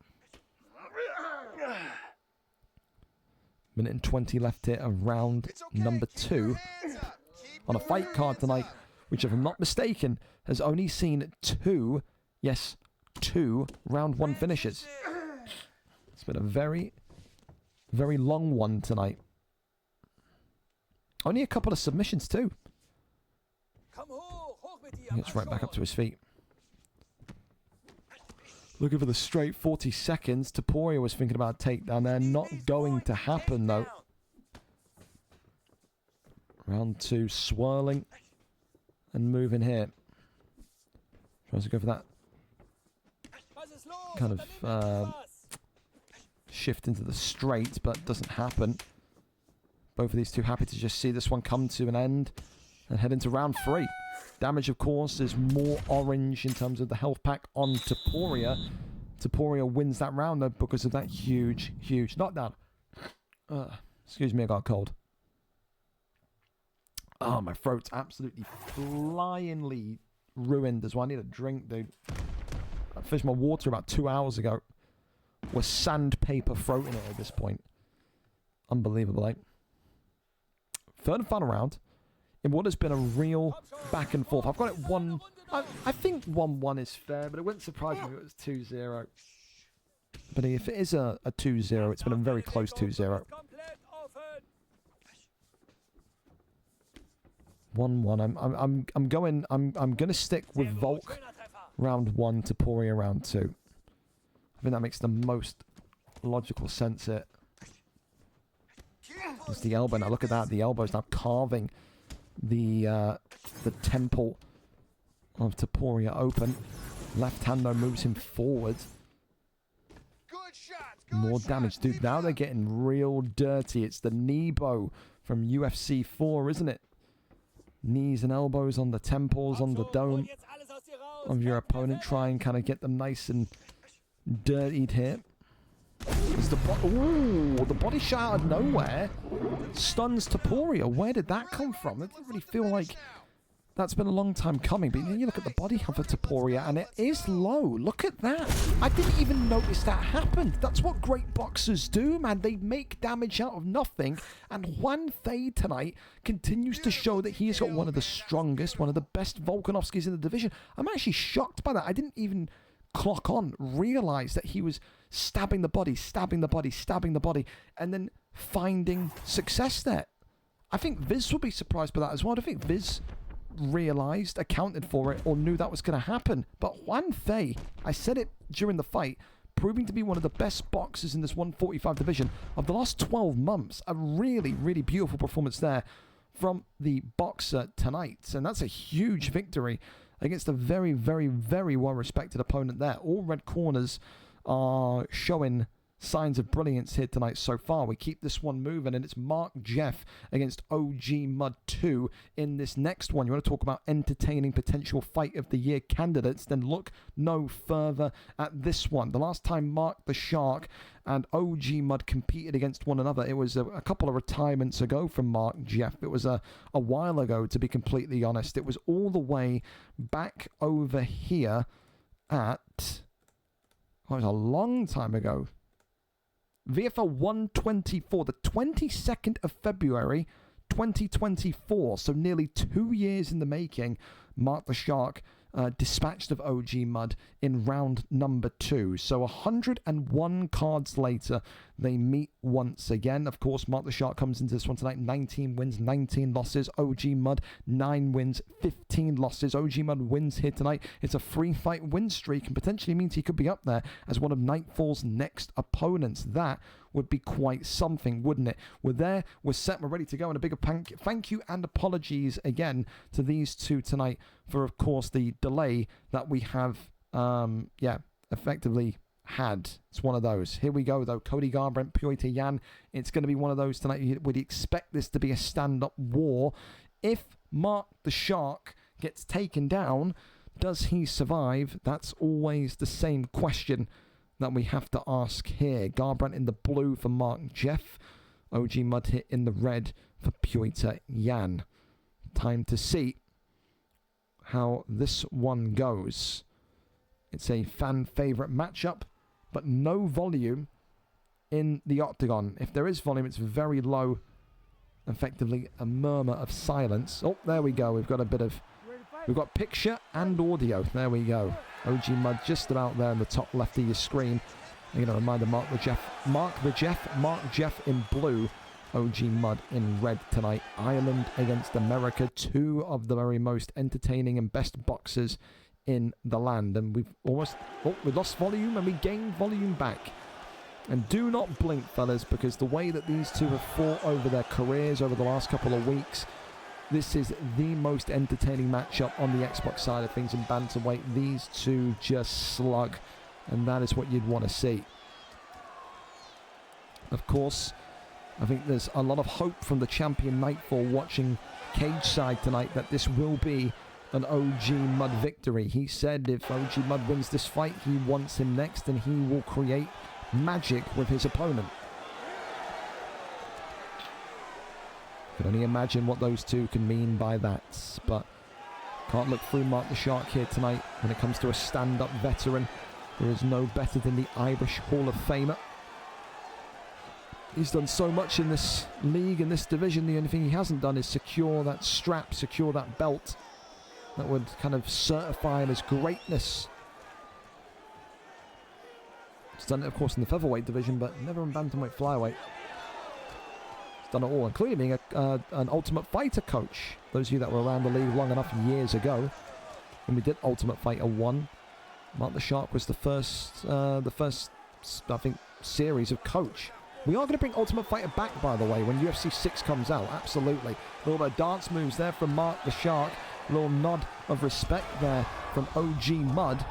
Minute and 20 left here of round number 2 on a fight card tonight, which, if I'm not mistaken, has only seen 2 round 1 finishes. It's been a very, very long one tonight. Only a couple of submissions too. He gets right back up to his feet. Looking for the straight 40 seconds. Topuria was thinking about a takedown there. Not going to happen, though. Round 2, swirling and moving here. Tries to go for that kind of shift into the straight, but doesn't happen. Both of these two happy to just see this one come to an end and head into round 3. Damage, of course, is more orange in terms of the health pack on Topuria. Topuria wins that round, though, because of that huge, huge knockdown. Excuse me, I got a cold. Oh, my throat's absolutely flyingly ruined as well. I need a drink, dude. I finished my water about 2 hours ago. We're sandpaper throating it at this point. Unbelievable, eh? Third and final round. In what has been a real back and forth. I've got it 1... I think 1-1 is fair, but it wouldn't surprise me if it was 2-0. But if it is a 2-0, it's been a very close 2-0. 1-1. I'm gonna stick with Volk round 1, Topuria round 2. I think that makes the most logical sense here. It's the elbow. Now look at that. The elbow's now carving the temple of Topuria open. Left hand though moves him forward. More damage, dude. Now they're getting real dirty. It's the knee bow from UFC 4, isn't it? Knees and elbows on the temples, on the dome of your opponent. Try and kind of get them nice and dirtied here. The body shot out of nowhere stuns Topuria. Where did that come from? It doesn't really feel like that's been a long time coming. But then you look at the body of Topuria and it is low. Look at that. I didn't even notice that happened. That's what great boxers do, man. They make damage out of nothing. And Juan Fei tonight continues to show that he's got one of the strongest, one of the best Volkanovskis in the division. I'm actually shocked by that. I didn't even clock on, realize that he was stabbing the body, and then finding success there. I think Viz will be surprised by that as well. I think Viz realized, accounted for it, or knew that was going to happen. But Juan Fei, I said it during the fight, proving to be one of the best boxers in this 145 division of the last 12 months. A really, really beautiful performance there from the boxer tonight. And that's a huge victory against a very, very, very well-respected opponent there. All red corners are showing signs of brilliance here tonight so far. We keep this one moving, and it's Mark Jeff against OG Mud 2 in this next one. You want to talk about entertaining potential fight of the year candidates, then look no further at this one. The last time Mark the Shark and OG Mud competed against one another, it was a couple of retirements ago from Mark Jeff. It was a while ago, to be completely honest. It was all the way back over here at... Oh, it was a long time ago. VFL 124, the 22nd of February, 2024. So nearly 2 years in the making. Mark the Shark dispatched of OG Mud in round number 2. So 101 cards later, they meet once again. Of course, Mark the Shark comes into this one tonight, 19 wins, 19 losses. OG Mud, 9 wins, 15 losses. OG Mud wins here tonight. It's a free fight win streak and potentially means he could be up there as one of Nightfall's next opponents. That would be quite something, wouldn't it? We're there, we're set, we're ready to go, and a bigger thank you and apologies again to these two tonight for, of course, the delay that we have, effectively had. It's one of those. Here we go, though. Cody Garbrandt, Pyotr Yan. It's going to be one of those tonight. Would expect this to be a stand-up war. If Mark the Shark gets taken down, does he survive? That's always the same question that we have to ask here. Garbrandt in the blue for Mark Jeff. OG Mud hit in the red for Pyotr Yan. Time to see how this one goes. It's a fan favourite matchup, but no volume in the octagon. If there is volume, it's very low. Effectively a murmur of silence. Oh, there we go. We've got picture and audio. There we go. OG Mud just about there in the top left of your screen. I'm going to remind Mark Jeff in blue. OG Mud in red tonight. Ireland against America. Two of the very most entertaining and best boxers in the land. And we lost volume and we gained volume back. And do not blink, fellas, because the way that these two have fought over their careers over the last couple of weeks, this is the most entertaining matchup on the Xbox side of things in bantamweight. These two just slug, and that is what you'd want to see. Of course, I think there's a lot of hope from the champion Nightfall watching cage side tonight that this will be an OG Mud victory. He said if OG Mud wins this fight, he wants him next and he will create magic with his opponent. Can only imagine what those two can mean by that, but can't look through Mark the Shark here tonight. When it comes to a stand-up veteran, there is no better than the Irish Hall of Famer. He's done so much in this league, in this division. The only thing he hasn't done is secure that strap, secure that belt that would kind of certify his greatness. He's done it, of course, in the featherweight division, but never in bantamweight flyweight. Done it all, including being an Ultimate Fighter coach. Those of you that were around the league long enough years ago, when we did Ultimate Fighter 1, Mark the Shark was the first, I think, series of coach. We are going to bring Ultimate Fighter back, by the way, when UFC 6 comes out. Absolutely. A little bit of dance moves there from Mark the Shark. A little nod of respect there from OG Mud,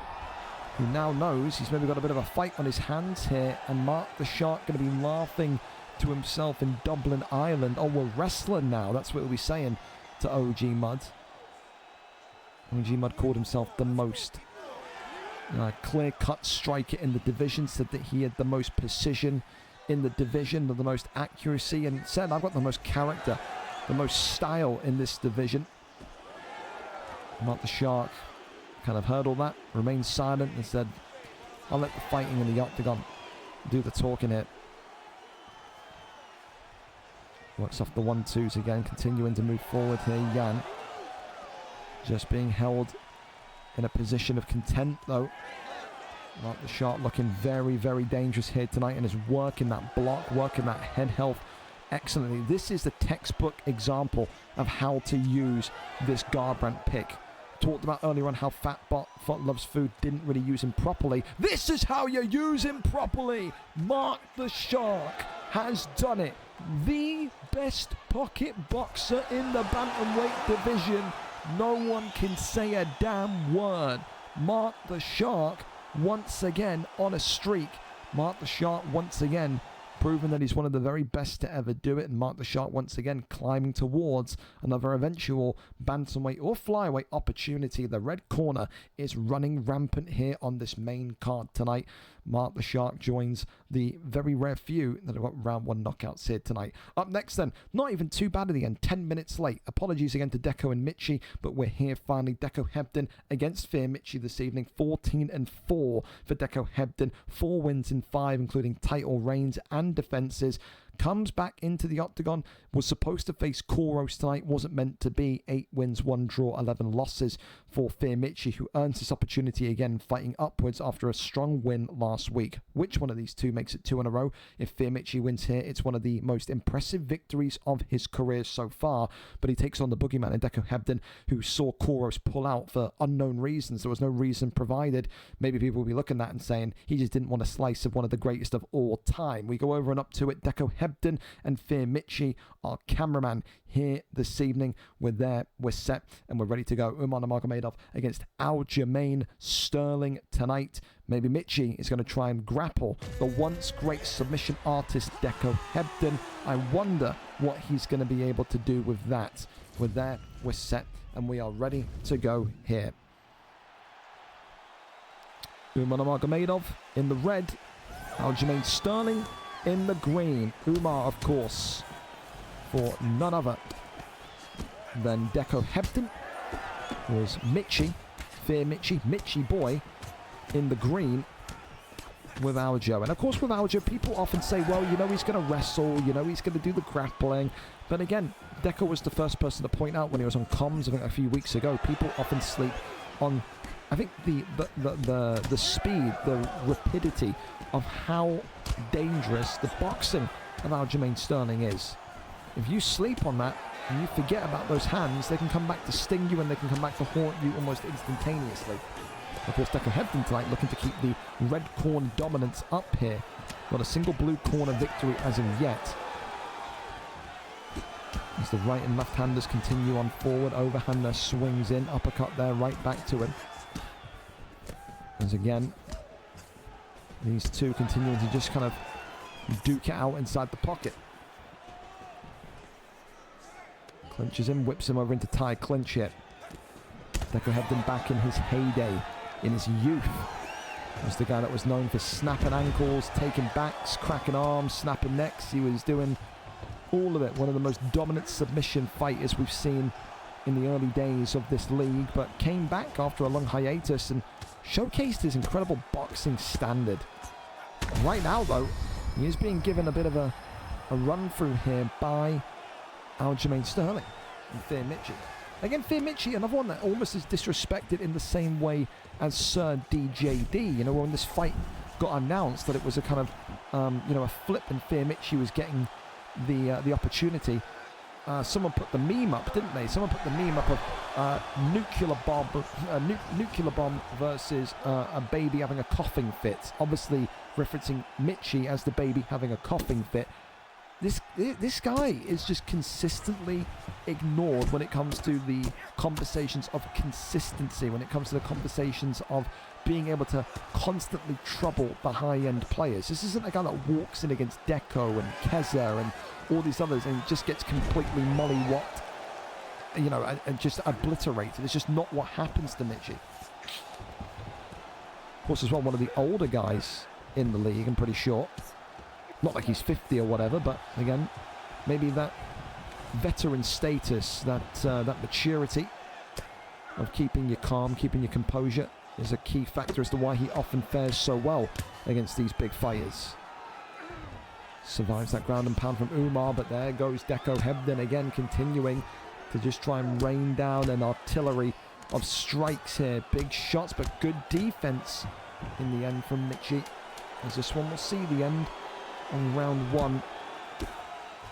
who now knows he's maybe got a bit of a fight on his hands here. And Mark the Shark going to be laughing to himself in Dublin, Ireland. Oh, we're wrestling now. That's what we'll be saying to OG Mud. OG Mud called himself the most clear-cut striker in the division. Said that he had the most precision in the division, the most accuracy, and said, I've got the most character, the most style in this division. Mark the Shark kind of heard all that, remained silent, and said, I'll let the fighting in the octagon do the talking here. Works off the 1-2s again, continuing to move forward here. Yan just being held in a position of content, though. Mark the Shark looking very, very dangerous here tonight and is working that block, working that head health excellently. This is the textbook example of how to use this Garbrandt pick. Talked about earlier on how Fatbot Loves Food didn't really use him properly. This is how you use him properly. Mark the Shark has done it. The best pocket boxer in the bantamweight division. No one can say a damn word. Mark the Shark once again on a streak. Mark the Shark once again proving that he's one of the very best to ever do it, and Mark the Shark once again climbing towards another eventual bantamweight or flyweight opportunity. The red corner is running rampant here on this main card tonight. Mark the Shark joins the very rare few that have got round 1 knockouts here tonight. Up next then, not even too bad at the end, 10 minutes late. Apologies again to Deco and Mitchie, but we're here finally. Deco Hebden against Fear Mitchie this evening, 14-4 for Deco Hebden, 4 wins in 5, including title reigns and defenses. Comes back into the octagon, was supposed to face KRO tonight, wasn't meant to be. 8 wins, 1 draw, 11 losses for Fear Mitchie, who earns this opportunity again, fighting upwards after a strong win last week. Which one of these two makes it 2 in a row? If Fear Mitchie wins here, it's one of the most impressive victories of his career so far, but he takes on the boogeyman in Deco Hebden, who saw KRO pull out for unknown reasons. There was no reason provided. Maybe people will be looking at that and saying he just didn't want a slice of one of the greatest of all time. We go over and up to it. Deco Hebden and Fear Mitchie, our cameraman here this evening. We're there, we're set, and we're ready to go. Umar Nurmagomedov against Aljamain Sterling tonight. Maybe Mitchie is going to try and grapple the once great submission artist Deco Hebden. I wonder what he's going to be able to do with that. We're there, we're set, and we are ready to go here. Umar Nurmagomedov in the red, Aljamain Sterling in the green. Umar, of course, for none other than Deco Hebden, was Mitchie, Fear Mitchie, Mitchie boy, in the green with Aljo. And of course with Aljo, people often say, well, you know, he's going to wrestle, you know, he's going to do the grappling. But again, Deco was the first person to point out when he was on comms, I think a few weeks ago, people often sleep on, I think, the speed, the rapidity of how dangerous the boxing of Aljamain Sterling is. If you sleep on that and you forget about those hands, they can come back to sting you and they can come back to haunt you almost instantaneously. Of course, Deco Hebden tonight looking to keep the red corner dominance up here. Not a single blue corner victory as of yet. As the right and left-handers continue on forward, overhander swings in, uppercut there, right back to him. As again, these two continuing to just kind of duke it out inside the pocket. Clinches him, whips him over into tie clinch here. Deco Hebden back in his heyday, in his youth. Was the guy that was known for snapping ankles, taking backs, cracking arms, snapping necks. He was doing all of it. One of the most dominant submission fighters we've seen in the early days of this league, but came back after a long hiatus and showcased his incredible boxing standard. Right now, though, he is being given a bit of a run through here by Aljamain Sterling and Fear Mitchie. Again, Fear Mitchie, another one that almost is disrespected in the same way as Sir DJD. You know, when this fight got announced, that it was a kind of, you know, a flip, and Fear Mitchie was getting the opportunity. Someone put the meme up, didn't they? Someone put the meme up of nuclear bomb versus a baby having a coughing fit. Obviously referencing Mitchie as the baby having a coughing fit. This guy is just consistently ignored when it comes to the conversations of consistency, when it comes to the conversations of being able to constantly trouble the high-end players. This isn't a guy that walks in against Deco and Keza and all these others and just gets completely mollywopped, you know, and just obliterated. It's just not what happens to Mitchie. Of course, as well, one of the older guys in the league, I'm pretty sure. Not like he's 50 or whatever, but again, maybe that veteran status, that maturity of keeping you calm, keeping your composure is a key factor as to why he often fares so well against these big fighters. Survives that ground and pound from Umar, but there goes Deco Hebden again, continuing to just try and rain down an artillery of strikes here. Big shots, but good defense in the end from Mitchie. As this one will see the end on round one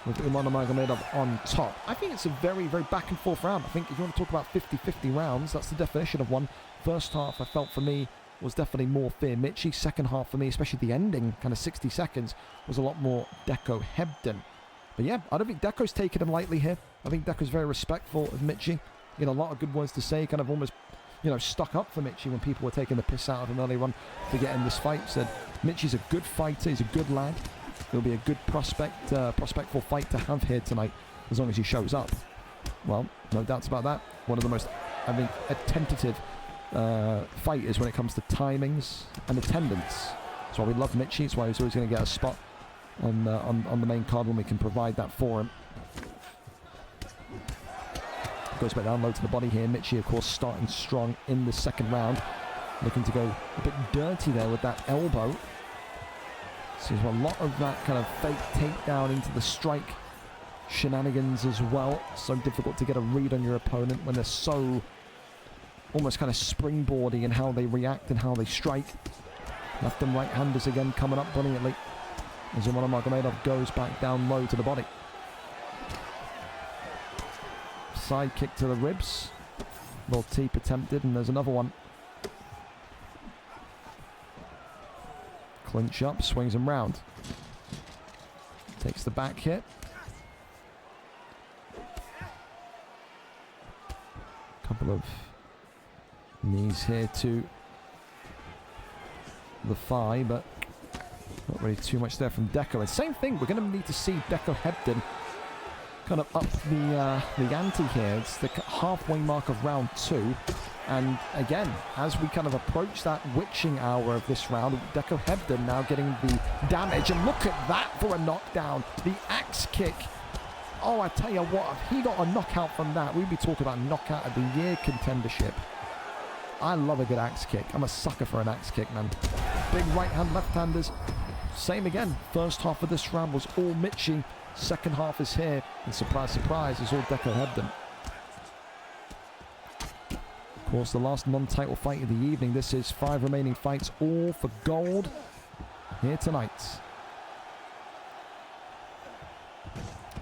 with Umar Nurmagomedov on top. I think it's a very, very back and forth round. I think if you want to talk about 50-50 rounds, that's the definition of one. First half, I felt for me, was definitely more Fear Mitchie. Second half for me, especially the ending, kind of 60 seconds, was a lot more Deco Hebden. But yeah, I don't think Deco's taking him lightly here. I think Deco's very respectful of Mitchie. You know, a lot of good words to say, kind of almost, you know, stuck up for Mitchie when people were taking the piss out of him earlier on for getting this fight. Said, Mitchie's a good fighter. He's a good lad. He'll be a good prospectful fight to have here tonight, as long as he shows up. Well, no doubts about that. One of the most, tentative fighters when it comes to timings and attendance. That's why we love Mitchie. That's why he's always going to get a spot on the main card when we can provide that for him. Goes back down low to the body here. Mitchie, of course, starting strong in the second round. Looking to go a bit dirty there with that elbow. So there's a lot of that kind of fake takedown into the strike shenanigans as well. So difficult to get a read on your opponent when they're so almost kind of springboardy in how they react and how they strike. Left and right handers again coming up brilliantly as Magomedov goes back down low to the body. Side kick to the ribs. Little teep attempted, and there's another one. Clinch up, swings him round. Takes the back hit. Couple of knees here to the thigh, but not really too much there from Deco. And same thing, we're going to need to see Deco Hebden kind of up the ante here. It's the halfway mark of round 2. And again, as we kind of approach that witching hour of this round, Deco Hebden now getting the damage. And look at that for a knockdown. The axe kick. Oh, I tell you what, if he got a knockout from that, we'd be talking about knockout of the year contendership. I love a good axe kick. I'm a sucker for an axe kick, man. Big right hand, left handers. Same again. First half of this round was all Mitchie. Second half is here. And surprise, surprise, it's all Deco Hebden. Of course, the last non-title fight of the evening. This is 5 remaining fights, all for gold here tonight.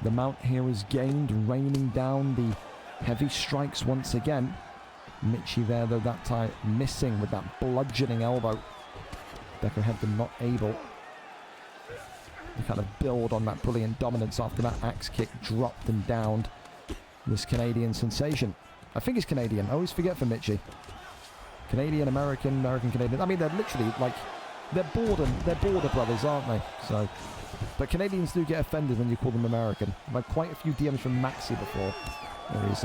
The mount here is gained, raining down the heavy strikes once again. Mitchie there, though, that time missing with that bludgeoning elbow. Deco Hebden not able to kind of build on that brilliant dominance after that axe kick dropped and downed this Canadian sensation. I think he's Canadian. I always forget for Mitchie. Canadian, American, Canadian. I mean, they're literally like, they're border brothers, aren't they? So, but Canadians do get offended when you call them American. I've had quite a few DMs from Maxi before.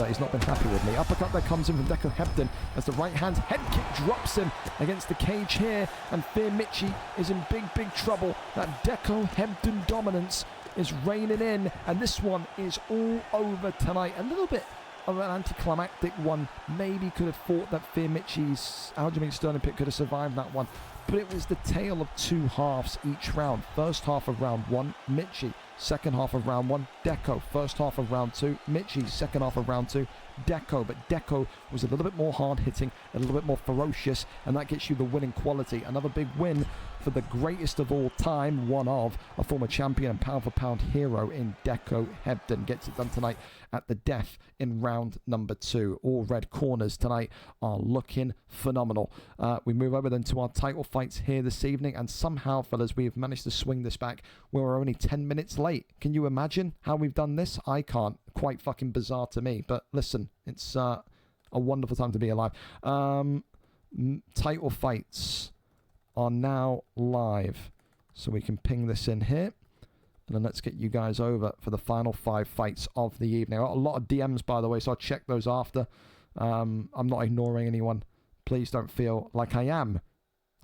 He's not been happy with me. Uppercut that comes in from Deco Hebden as the right hand head kick drops him against the cage here. And Fear Mitchie is in big trouble. That Deco Hebden dominance is reigning in. And this one is all over tonight. A little bit of an anticlimactic one. Maybe could have thought that Fear Mitchie's Aljamain Sterling pick could have survived that one. But it was the tale of 2 halves each round. First half of round 1, Mitchie. Second half of round 1, Deco. First half of round 2, Mitchie. Second half of round 2, Deco. But Deco was a little bit more hard-hitting, a little bit more ferocious, and that gets you the winning quality. Another big win for the greatest of all time, one of a former champion and pound-for-pound hero in Deco Hebden. Gets it done tonight at the death in round number 2. All red corners tonight are looking phenomenal. We move over then to our title fights here this evening, and somehow, fellas, we've managed to swing this back. We're only 10 minutes late. Can you imagine how we've done this? I can't. Quite fucking bizarre to me. But listen, it's a wonderful time to be alive. Title fights are now live. So we can ping this in here. And then let's get you guys over for the final 5 fights of the evening. I got a lot of DMs, by the way, so I'll check those after. I'm not ignoring anyone. Please don't feel like I am.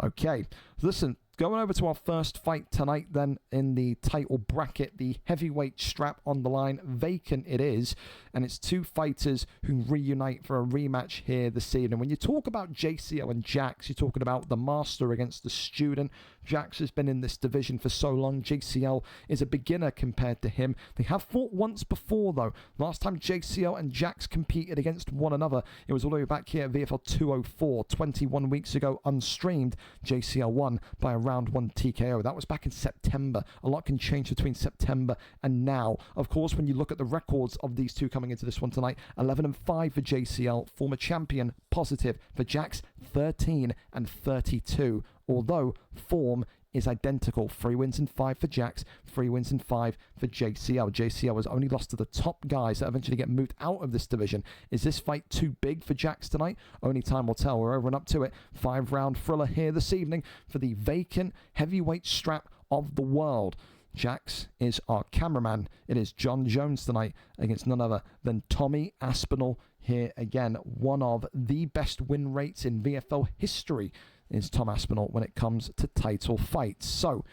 Okay. Listen, going over to our first fight tonight then in the title bracket, the heavyweight strap on the line. Vacant it is, and it's 2 fighters who reunite for a rematch here this evening. When you talk about JCO and Jax, you're talking about the master against the student. Jax has been in this division for so long. JCL is a beginner compared to him. They have fought once before, though. Last time JCL and Jax competed against one another, it was all the way back here at VFL 204, 21 weeks ago, unstreamed. JCL won by a round 1 TKO. That was back in September. A lot can change between September and now. Of course, when you look at the records of these two coming into this one tonight, 11-5 for JCL, former champion, positive for Jax, 13-32 although form is identical. 3 wins and 5 for Jax, 3 wins and 5 for JCL. JCL has only lost to the top guys that eventually get moved out of this division. Is this fight too big for Jax tonight? Only time will tell. We're over and up to it. 5-round thriller here this evening for the vacant heavyweight strap of the world. Jax is our cameraman. It is Jon Jones tonight against none other than Tommy Aspinall here again. One of the best win rates in VFL history is Tom Aspinall when it comes to title fights. So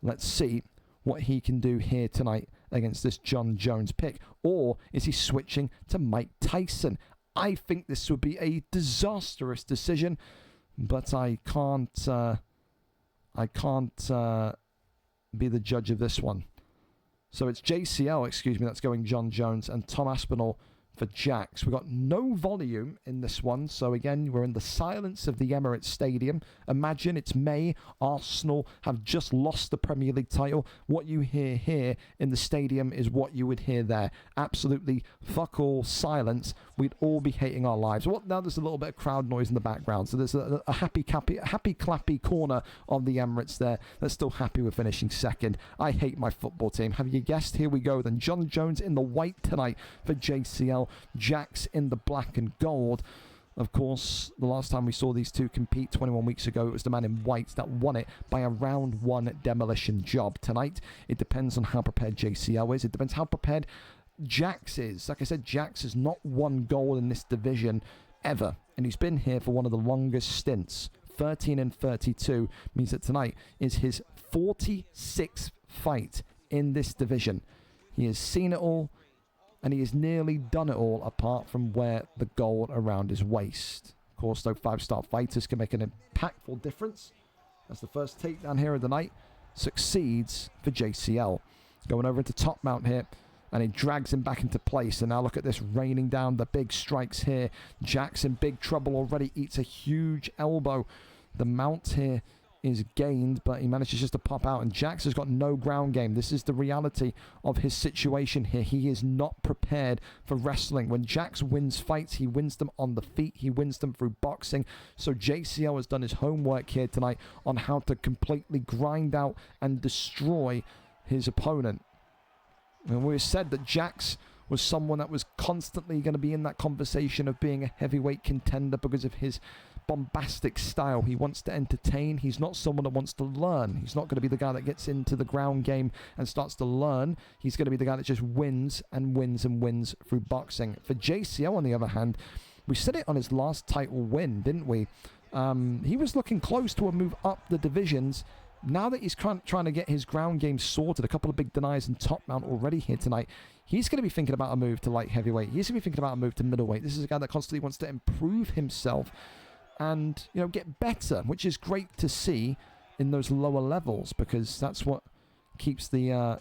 let's see what he can do here tonight against this Jon Jones pick. Or is he switching to Mike Tyson? I think this would be a disastrous decision, but I can't be the judge of this one. So it's JCL, that's going Jon Jones, and Tom Aspinall for Jax. We've got no volume in this one, so again, we're in the silence of the Emirates Stadium. Imagine it's May, Arsenal have just lost the Premier League title. What you hear here in the stadium is what you would hear there. Absolutely fuck all silence. We'd all be hating our lives. Well, now there's a little bit of crowd noise in the background, so there's a happy clappy corner of the Emirates there that's still happy with finishing second. I hate my football team. Have you guessed? Here we go then. Jon Jones in the white tonight for JCL. Jax in the black and gold. Of course, the last time we saw these two compete 21 weeks ago, it was the man in white that won it by a round 1 demolition job. Tonight, it depends on how prepared JCL is. It depends how prepared Jax is. Like I said, Jax has not won gold in this division ever, and he's been here for one of the longest stints. 13 and 32 means that tonight is his 46th fight in this division. He has seen it all, and he has nearly done it all apart from wear the gold around his waist. Of course, though, 5-star fighters can make an impactful difference. As the first takedown here of the night succeeds for JCL. Going over into top mount here, and he drags him back into place. And now look at this, raining down the big strikes here. Jax in big trouble already, eats a huge elbow. The mount here is gained, but he manages just to pop out, and Jax has got no ground game. This is the reality of his situation here. He is not prepared for wrestling. When Jax wins fights, he wins them on the feet, he wins them through boxing. So JCL has done his homework here tonight on how to completely grind out and destroy his opponent. And we said that Jax was someone that was constantly going to be in that conversation of being a heavyweight contender because of his bombastic style. He wants to entertain. He's not someone that wants to learn. He's not going to be the guy that gets into the ground game and starts to learn. He's going to be the guy that just wins and wins and wins through boxing. For JCL, on the other hand, we said it on his last title win, didn't we? He was looking close to a move up the divisions. Now that he's trying to get his ground game sorted, a couple of big denies and top mount already here tonight, he's going to be thinking about a move to light heavyweight. He's going to be thinking about a move to middleweight. This is a guy that constantly wants to improve himself and, you know, get better, which is great to see in those lower levels, because that's what keeps the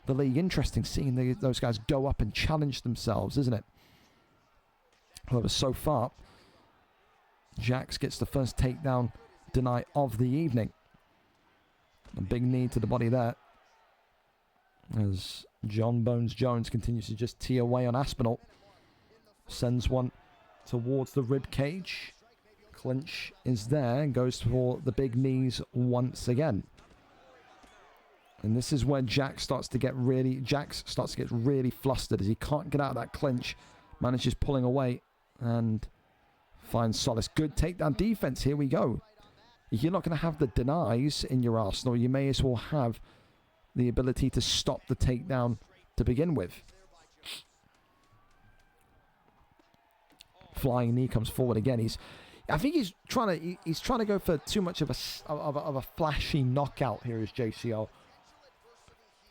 league interesting, seeing those guys go up and challenge themselves, isn't it? However, so far, Jax gets the first takedown deny of the evening. A big knee to the body there, as Jon Bones Jones continues to just tee away on Aspinall. Sends one towards the rib cage. Clinch is there and goes for the big knees once again. And this is where Jax starts to get really flustered, as he can't get out of that clinch. Manages pulling away and finds solace. Good takedown defense. Here we go. If you're not going to have the denies in your arsenal, you may as well have the ability to stop the takedown to begin with. Flying knee comes forward again. I think he's trying to go for too much of a flashy knockout here as JCL.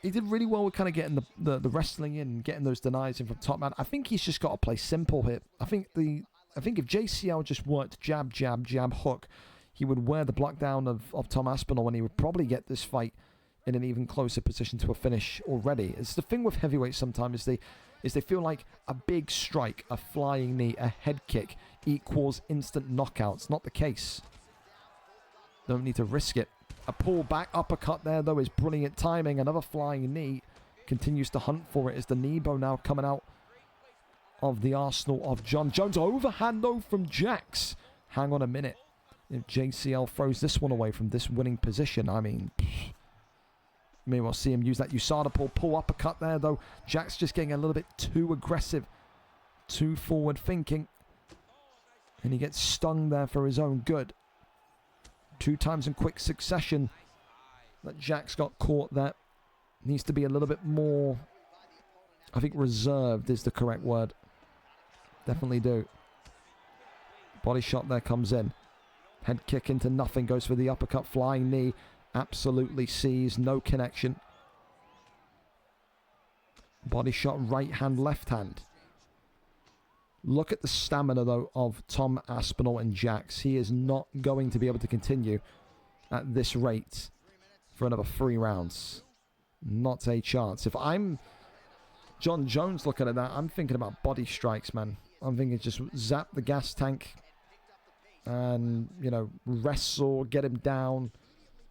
He did really well with kind of getting the wrestling in, getting those denies in from top man. I think he's just got to play simple here. I think if JCL just worked jab, jab, jab, hook, he would wear the block down of Tom Aspinall, and he would probably get this fight in an even closer position to a finish already. It's the thing with heavyweights sometimes is they feel like a big strike, a flying knee, a head kick equals instant knockouts. Not the case. Don't need to risk it. A pull back uppercut there, though, is brilliant timing. Another flying knee. Continues to hunt for it as the knee bow now coming out of the arsenal of Jon Jones. Overhand, though, from Jax. Hang on a minute. if JCL throws this one away from this winning position, I mean, maybe we'll see him use that USADA pull uppercut there, though. Jack's just getting a little bit too aggressive, too forward thinking, and he gets stung there for his own good. 2 times in quick succession that Jack's got caught there. Needs to be a little bit more, I think reserved is the correct word. Definitely do. Body shot there comes in. Head kick into nothing, goes for the uppercut, flying knee. Absolutely sees, no connection. Body shot, right hand, left hand. Look at the stamina, though, of Tom Aspinall and Jax. He is not going to be able to continue at this rate for another 3 rounds. Not a chance. If I'm John Jones looking at that, I'm thinking about body strikes, man. I'm thinking just zap the gas tank and, you know, wrestle, get him down.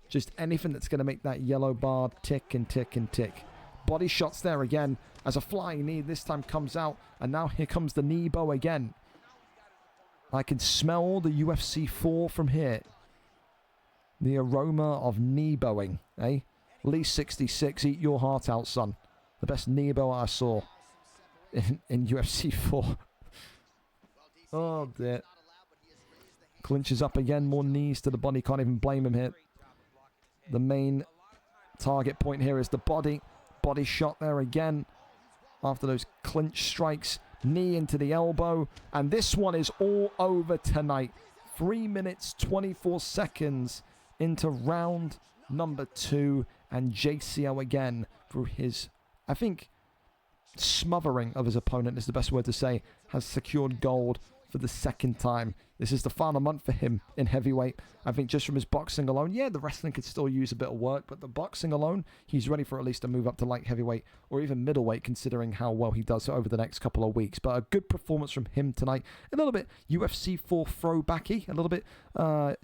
Just anything that's going to make that yellow bar tick and tick and tick. Body shots there again as a flying knee this time comes out. And now here comes the knee bow again. I can smell the UFC 4 from here. The aroma of knee bowing, eh? Lee 66, eat your heart out, son. The best knee bow I saw in UFC 4. Oh, dear. Clinches up again, more knees to the body. Can't even blame him here. The main target point here is the body. Body shot there again. After those clinch strikes, knee into the elbow. And this one is all over tonight. 3 minutes, 24 seconds into round number 2. And JCL again through his, I think, smothering of his opponent is the best word to say, has secured gold for the 2nd time. This is the final month for him in heavyweight. I think just from his boxing alone, yeah, the wrestling could still use a bit of work, but the boxing alone, he's ready for at least a move up to light heavyweight or even middleweight, considering how well he does over the next couple of weeks. But a good performance from him tonight. A little bit UFC 4 throwbacky, a little bit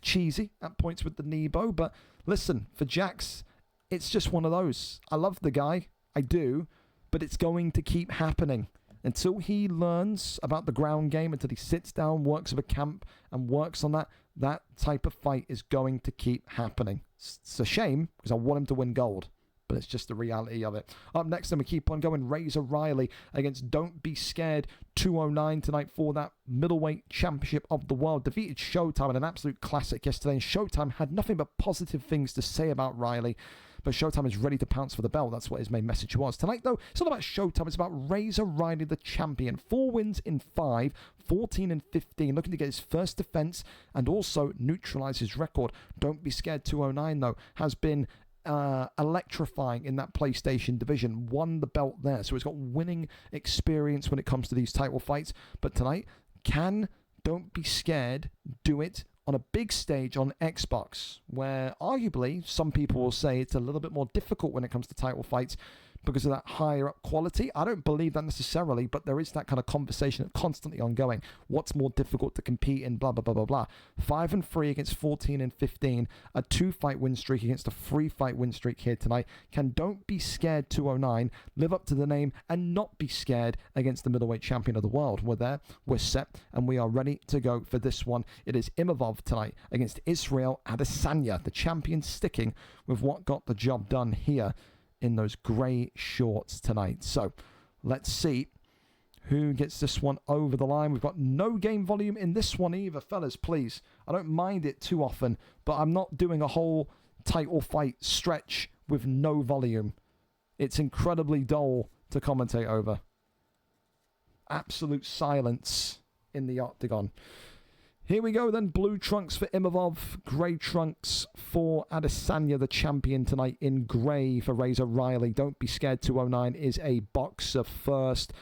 cheesy at points with the knee bow. But listen, for Jax, it's just one of those. I love the guy, I do, but it's going to keep happening. Until he learns about the ground game, until he sits down, works with a camp, and works on that, that type of fight is going to keep happening. It's a shame, because I want him to win gold, but it's just the reality of it. Up next, then we keep on going. Razor Riley against Don't Be Scared 209 tonight for that middleweight championship of the world. Defeated Showtime in an absolute classic yesterday, and Showtime had nothing but positive things to say about Riley. But Showtime is ready to pounce for the belt. That's what his main message was. Tonight, though, it's not about Showtime. It's about Razor Riley, the champion. 4 wins in 5, 14 and 15. Looking to get his first defense and also neutralize his record. Don't Be Scared 209, though, has been electrifying in that PlayStation division. Won the belt there. So he's got winning experience when it comes to these title fights. But tonight, can Don't Be Scared do it on a big stage on Xbox, where arguably some people will say it's a little bit more difficult when it comes to title fights because of that higher up quality? I don't believe that necessarily, but there is that kind of conversation that's constantly ongoing. What's more difficult to compete in, blah, blah, blah, blah, blah. 5 and 3 against 14 and 15. A 2-fight win streak against a 3-fight win streak here tonight. Can Don't Be Scared 209 live up to the name and not be scared against the middleweight champion of the world? We're there, we're set, and we are ready to go for this one. It is Imavov tonight against Israel Adesanya, the champion sticking with what got the job done here in those grey shorts tonight. So let's see who gets this one over the line. We've got no game volume in this one either, fellas, please. I don't mind it too often, but I'm not doing a whole title fight stretch with no volume. It's incredibly dull to commentate over. Absolute silence in the octagon. Here we go then. Blue trunks for Imavov. Grey trunks for Adesanya, the champion tonight in grey for Razor Riley. Don't Be Scared 209 is a boxer first.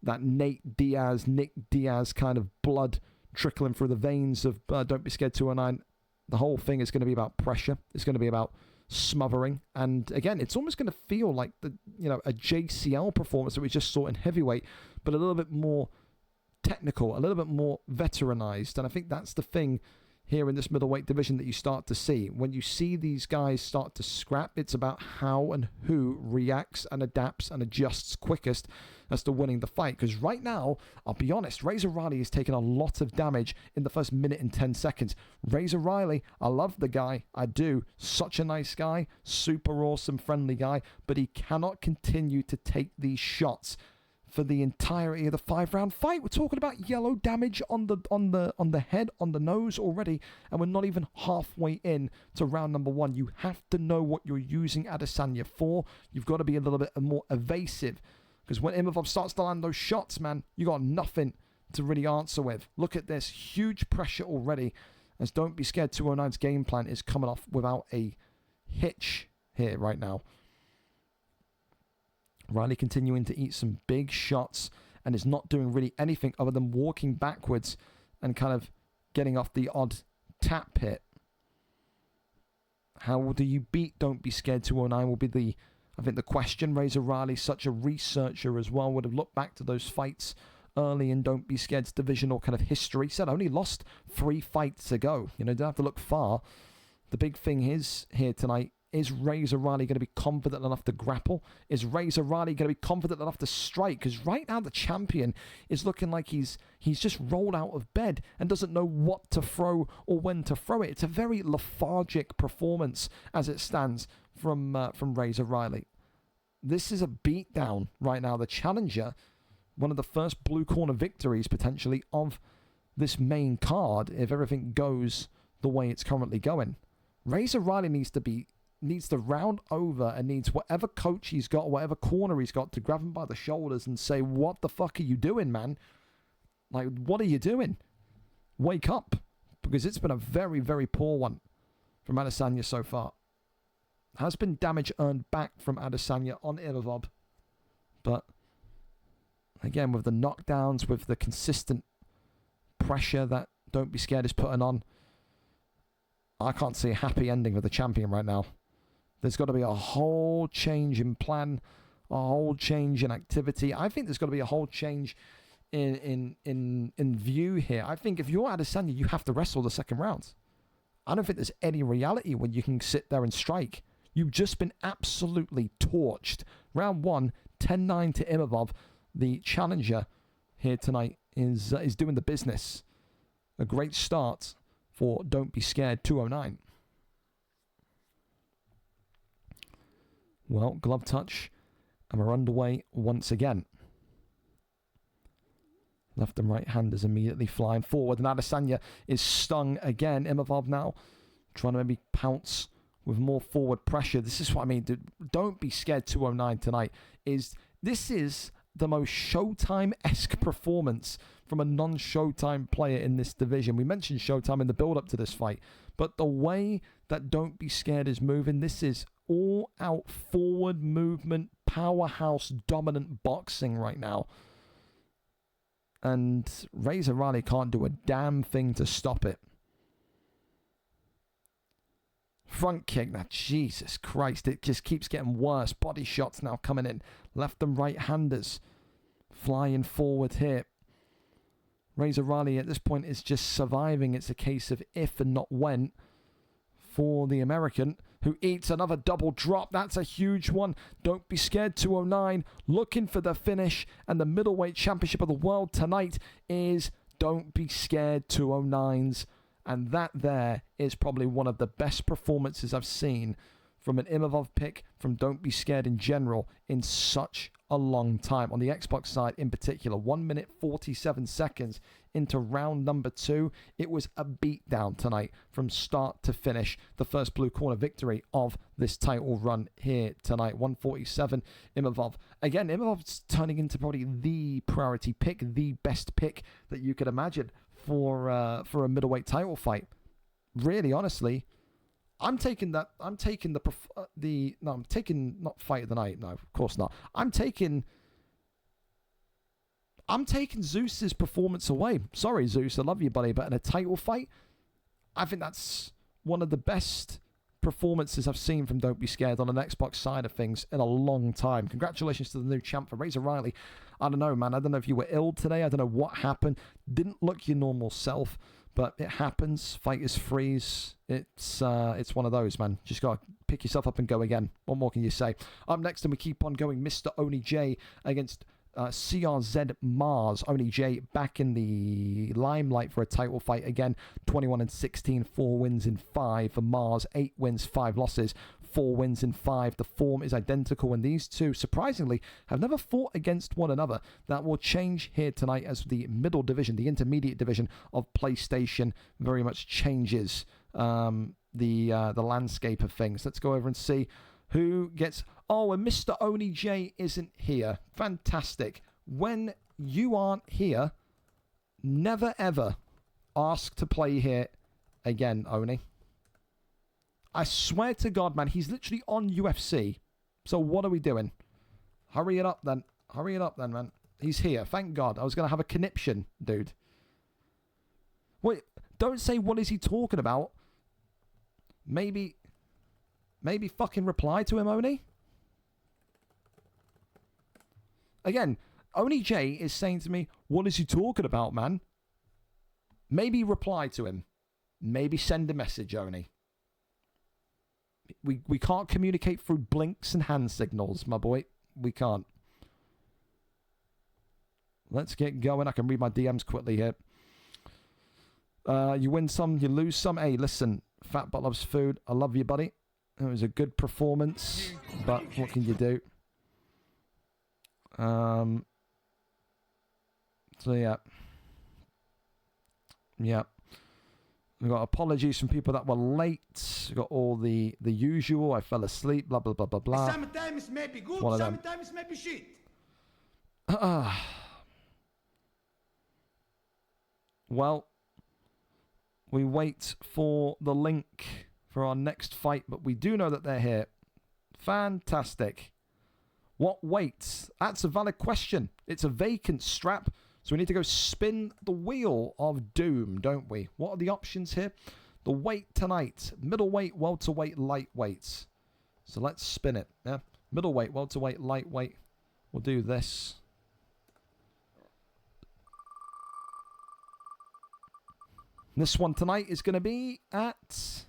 That Nick Diaz kind of blood trickling through the veins of Don't Be Scared 209. The whole thing is going to be about pressure. It's going to be about smothering. And again, it's almost going to feel like a JCL performance that we just saw in heavyweight, but a little bit more technical, a little bit more veteranized. And I think that's the thing here in this middleweight division that you start to see. When you see these guys start to scrap, it's about how and who reacts and adapts and adjusts quickest as to winning the fight. Because right now, I'll be honest, Razor Riley has taken a lot of damage in the first minute and 10 seconds. Razor Riley, I love the guy. I do. Such a nice guy. Super awesome, friendly guy. But he cannot continue to take these shots for the entirety of the 5-round fight. We're talking about yellow damage on the head, on the nose already, and we're not even halfway in to round number 1. You have to know what you're using Adesanya for. You've got to be a little bit more evasive, because when Imavov starts to land those shots, man, you got nothing to really answer with. Look at this. Huge pressure already, as Don't Be Scared 209's game plan is coming off without a hitch here right now. Riley continuing to eat some big shots and is not doing really anything other than walking backwards and kind of getting off the odd tap hit. How do you beat Don't Be Scared 209 will be I think the question. Razor Riley, such a researcher as well, would have looked back to those fights early in Don't Be Scared's divisional kind of history. Said only lost 3 fights ago. You know, don't have to look far. The big thing is here tonight, is Razor Riley going to be confident enough to grapple? Is Razor Riley going to be confident enough to strike? Because right now the champion is looking like he's just rolled out of bed and doesn't know what to throw or when to throw it. It's a very lethargic performance as it stands from Razor Riley. This is a beatdown right now. The challenger, one of the first blue corner victories potentially of this main card, if everything goes the way it's currently going. Razor Riley needs to round over and needs whatever coach he's got, whatever corner he's got, to grab him by the shoulders and say, what the fuck are you doing, man? Like, what are you doing? Wake up. Because it's been a very, very poor one from Adesanya so far. Has been damage earned back from Adesanya on Imavov. But, again, with the knockdowns, with the consistent pressure that Don't Be Scared is putting on, I can't see a happy ending for the champion right now. There's got to be a whole change in plan, a whole change in activity. I think there's got to be a whole change in view here. I think if you're Adesanya, you have to wrestle the second round. I don't think there's any reality when you can sit there and strike. You've just been absolutely torched. Round 1, 10-9 to Imavov. The challenger here tonight is doing the business. A great start for Don't Be Scared 209. Well, glove touch, and we're underway once again. Left and right hand is immediately flying forward, and Adesanya is stung again. Imavov now trying to maybe pounce with more forward pressure. This is what I mean. Dude, Don't Be Scared 209 tonight. This is the most Showtime-esque performance from a non-Showtime player in this division. We mentioned Showtime in the build-up to this fight, but the way that Don't Be Scared is moving, this is all-out forward movement, powerhouse, dominant boxing right now. And Razor Riley can't do a damn thing to stop it. Front kick, now Jesus Christ, it just keeps getting worse. Body shots now coming in. Left and right handers flying forward here. Razor Riley at this point is just surviving. It's a case of if and not when for the American, who eats another double drop. That's a huge one. Don't Be Scared 209 looking for the finish, and the middleweight championship of the world tonight is Don't Be Scared 209's. And that there is probably one of the best performances I've seen from an Imavov pick, from Don't Be Scared in general, in such a long time. On the Xbox side in particular, 1 minute 47 seconds into round number 2. It was a beatdown tonight from start to finish. The first blue corner victory of this title run here tonight. 147, Imavov. Again, Imavov's turning into probably the priority pick, the best pick that you could imagine for a middleweight title fight. Really, honestly, I'm taking not fight of the night. No, of course not. I'm taking Zeus's performance away. Sorry, Zeus, I love you, buddy, but in a title fight, I think that's one of the best performances I've seen from Don't Be Scared on an Xbox side of things in a long time. Congratulations to the new champ for Razor Riley. I don't know, man. I don't know if you were ill today. I don't know what happened. Didn't look your normal self. But it happens. Fighters freeze. It's one of those, man. Just got to pick yourself up and go again. What more can you say? Up next, and we keep on going, Mr. Oni J against CRZ Mars. Oni J back in the limelight for a title fight again. 21-16, 4 wins in 5 for Mars. 8 wins, 5 losses. 4 wins in 5. The form is identical, and these two, surprisingly, have never fought against one another. That will change here tonight as the middle division, the intermediate division of PlayStation, very much changes the landscape of things. Let's go over and see who gets... Oh, and Mr. Oni J isn't here. Fantastic. When you aren't here, never ever ask to play here again, Oni. I swear to God, man, he's literally on UFC. So what are we doing? Hurry it up then. Hurry it up then, man. He's here. Thank God. I was going to have a conniption, dude. Wait, don't say what is he talking about. Maybe fucking reply to him, Oni. Again, Oni J is saying to me, what is he talking about, man? Maybe reply to him. Maybe send a message, Oni. We can't communicate through blinks and hand signals, my boy. We can't. Let's get going. I can read my DMs quickly here. You win some, you lose some. Hey, listen, Fat Butt loves food. I love you, buddy. It was a good performance, but what can you do? So yeah. Yeah. We've got apologies from people that were late. We've got all the usual. I fell asleep, blah, blah, blah, blah, blah. Sometimes may be good, sometimes may be shit. Well, we wait for the link for our next fight, but we do know that they're here. Fantastic. What waits? That's a valid question. It's a vacant strap. So we need to go spin the wheel of doom, don't we? What are the options here? The weight tonight. Middleweight, welterweight, lightweight. So let's spin it. Yeah. Middleweight, welterweight, lightweight. We'll do this. This one tonight is going to be at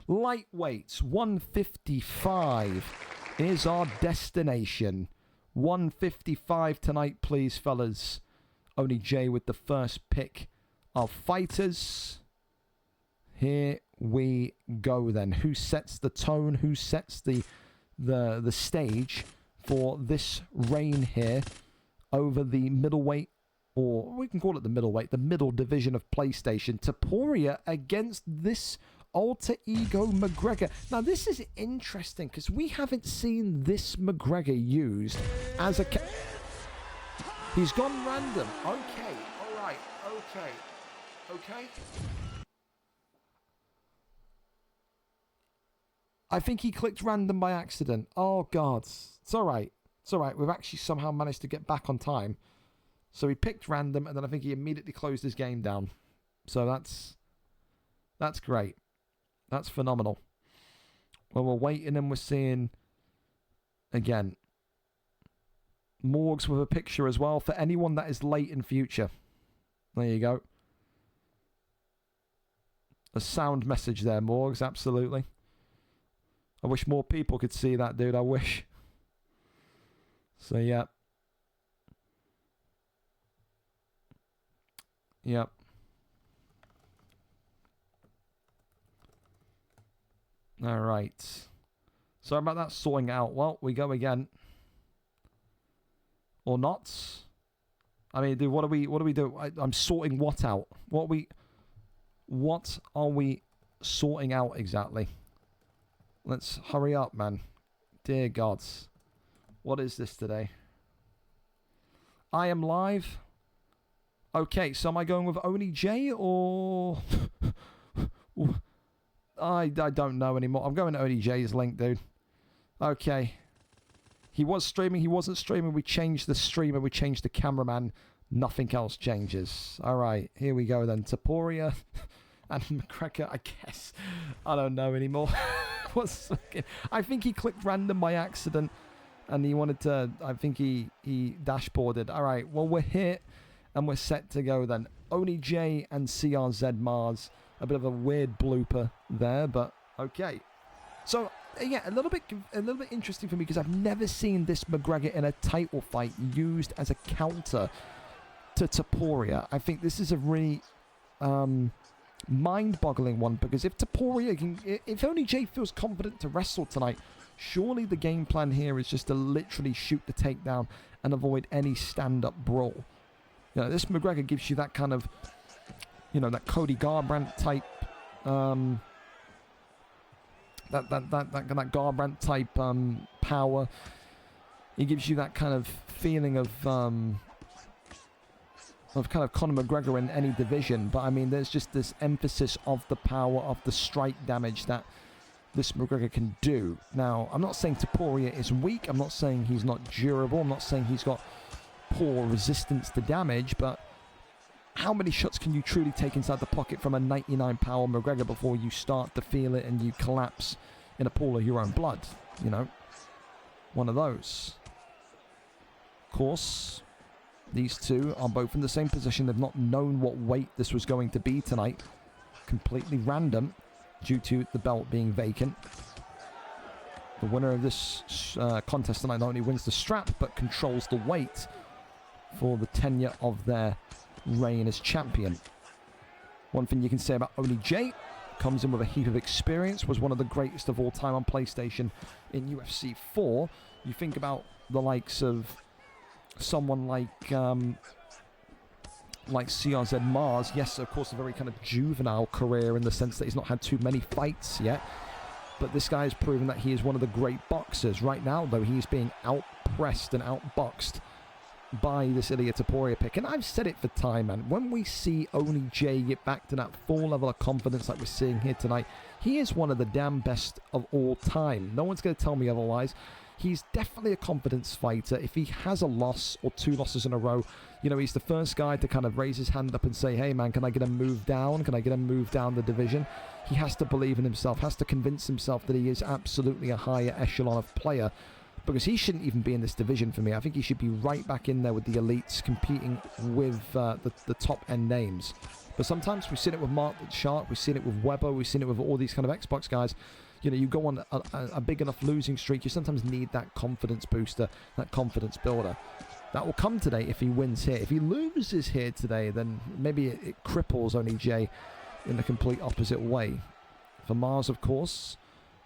lightweight. 155 is our destination. 155 tonight, please, fellas. Oni J with the first pick of fighters. Here we go then. Who sets the tone? Who sets the stage for this reign here over the middleweight, or we can call it the middleweight, the middle division of PlayStation? Topuria against this alter ego McGregor. Now this is interesting because we haven't seen this McGregor used as a he's gone random. Okay, alright, okay. I think he clicked random by accident. Oh God, it's alright. It's alright, we've actually somehow managed to get back on time. So he picked random and then I think he immediately closed his game down. So that's great. That's phenomenal. Well, we're waiting and we're seeing, again, Morgs with a picture as well for anyone that is late in future. There you go. A sound message there, Morgs, absolutely. I wish more people could see that, dude. I wish. So, yeah. Yep. All right. Sorry about that, sorting out. Well, we go again. Or not. I mean, dude, what do we do? I'm sorting what out? What are we sorting out exactly? Let's hurry up, man. Dear gods. What is this today? I am live. Okay, so am I going with Oni J or... I don't know anymore. I'm going to Oni J's link, dude. Okay. He was streaming. He wasn't streaming. We changed the streamer. We changed the cameraman. Nothing else changes. All right. Here we go then. Topuria and McGregor, I guess. I don't know anymore. I think he clicked random by accident. And he wanted to... I think he dashboarded. All right. Well, we're here. And we're set to go then. OniJ and CRZ Mars. A bit of a weird blooper there, but okay. So yeah, a little bit interesting for me because I've never seen this McGregor in a title fight used as a counter to Topuria. I think this is a really mind-boggling one, because if Topuria if OniJ feels confident to wrestle tonight, surely the game plan here is just to literally shoot the takedown and avoid any stand-up brawl. You know, this McGregor gives you that kind of, you know, that Cody Garbrandt type, that Garbrandt type power. He gives you that kind of feeling of kind of Conor McGregor in any division. But I mean, there's just this emphasis of the power of the strike damage that this McGregor can do. Now, I'm not saying Topuria is weak. I'm not saying he's not durable. I'm not saying he's got poor resistance to damage, but how many shots can you truly take inside the pocket from a 99 power McGregor before you start to feel it and you collapse in a pool of your own blood? You know, one of those. Of course, these two are both in the same position. They've not known what weight this was going to be tonight. Completely random due to the belt being vacant. The winner of this contest tonight not only wins the strap, but controls the weight for the tenure of their reign as champion. One thing you can say about OniJ, comes in with a heap of experience, was one of the greatest of all time on PlayStation in UFC 4. You think about the likes of someone like CRZ Mars. Yes, of course, a very kind of juvenile career in the sense that he's not had too many fights yet. But this guy has proven that he is one of the great boxers. Right now, though, he's being outpressed and outboxed by this Ilia Topuria pick. And I've said it for time, man. When we see OniJ get back to that full level of confidence like we're seeing here tonight, he is one of the damn best of all time. No one's going to tell me otherwise. He's definitely a confidence fighter. If he has a loss or two losses in a row, you know, he's the first guy to kind of raise his hand up and say, hey, man, can I get a move down? Can I get a move down the division? He has to believe in himself, has to convince himself that he is absolutely a higher echelon of player, because he shouldn't even be in this division for me. I think he should be right back in there with the elites, competing with the top-end names. But sometimes we've seen it with Mark Sharp, we've seen it with Weber, we've seen it with all these kind of Xbox guys. You know, you go on a big enough losing streak, you sometimes need that confidence booster, that confidence builder. That will come today if he wins here. If he loses here today, then maybe it cripples OniJ in the complete opposite way. For Mars, of course,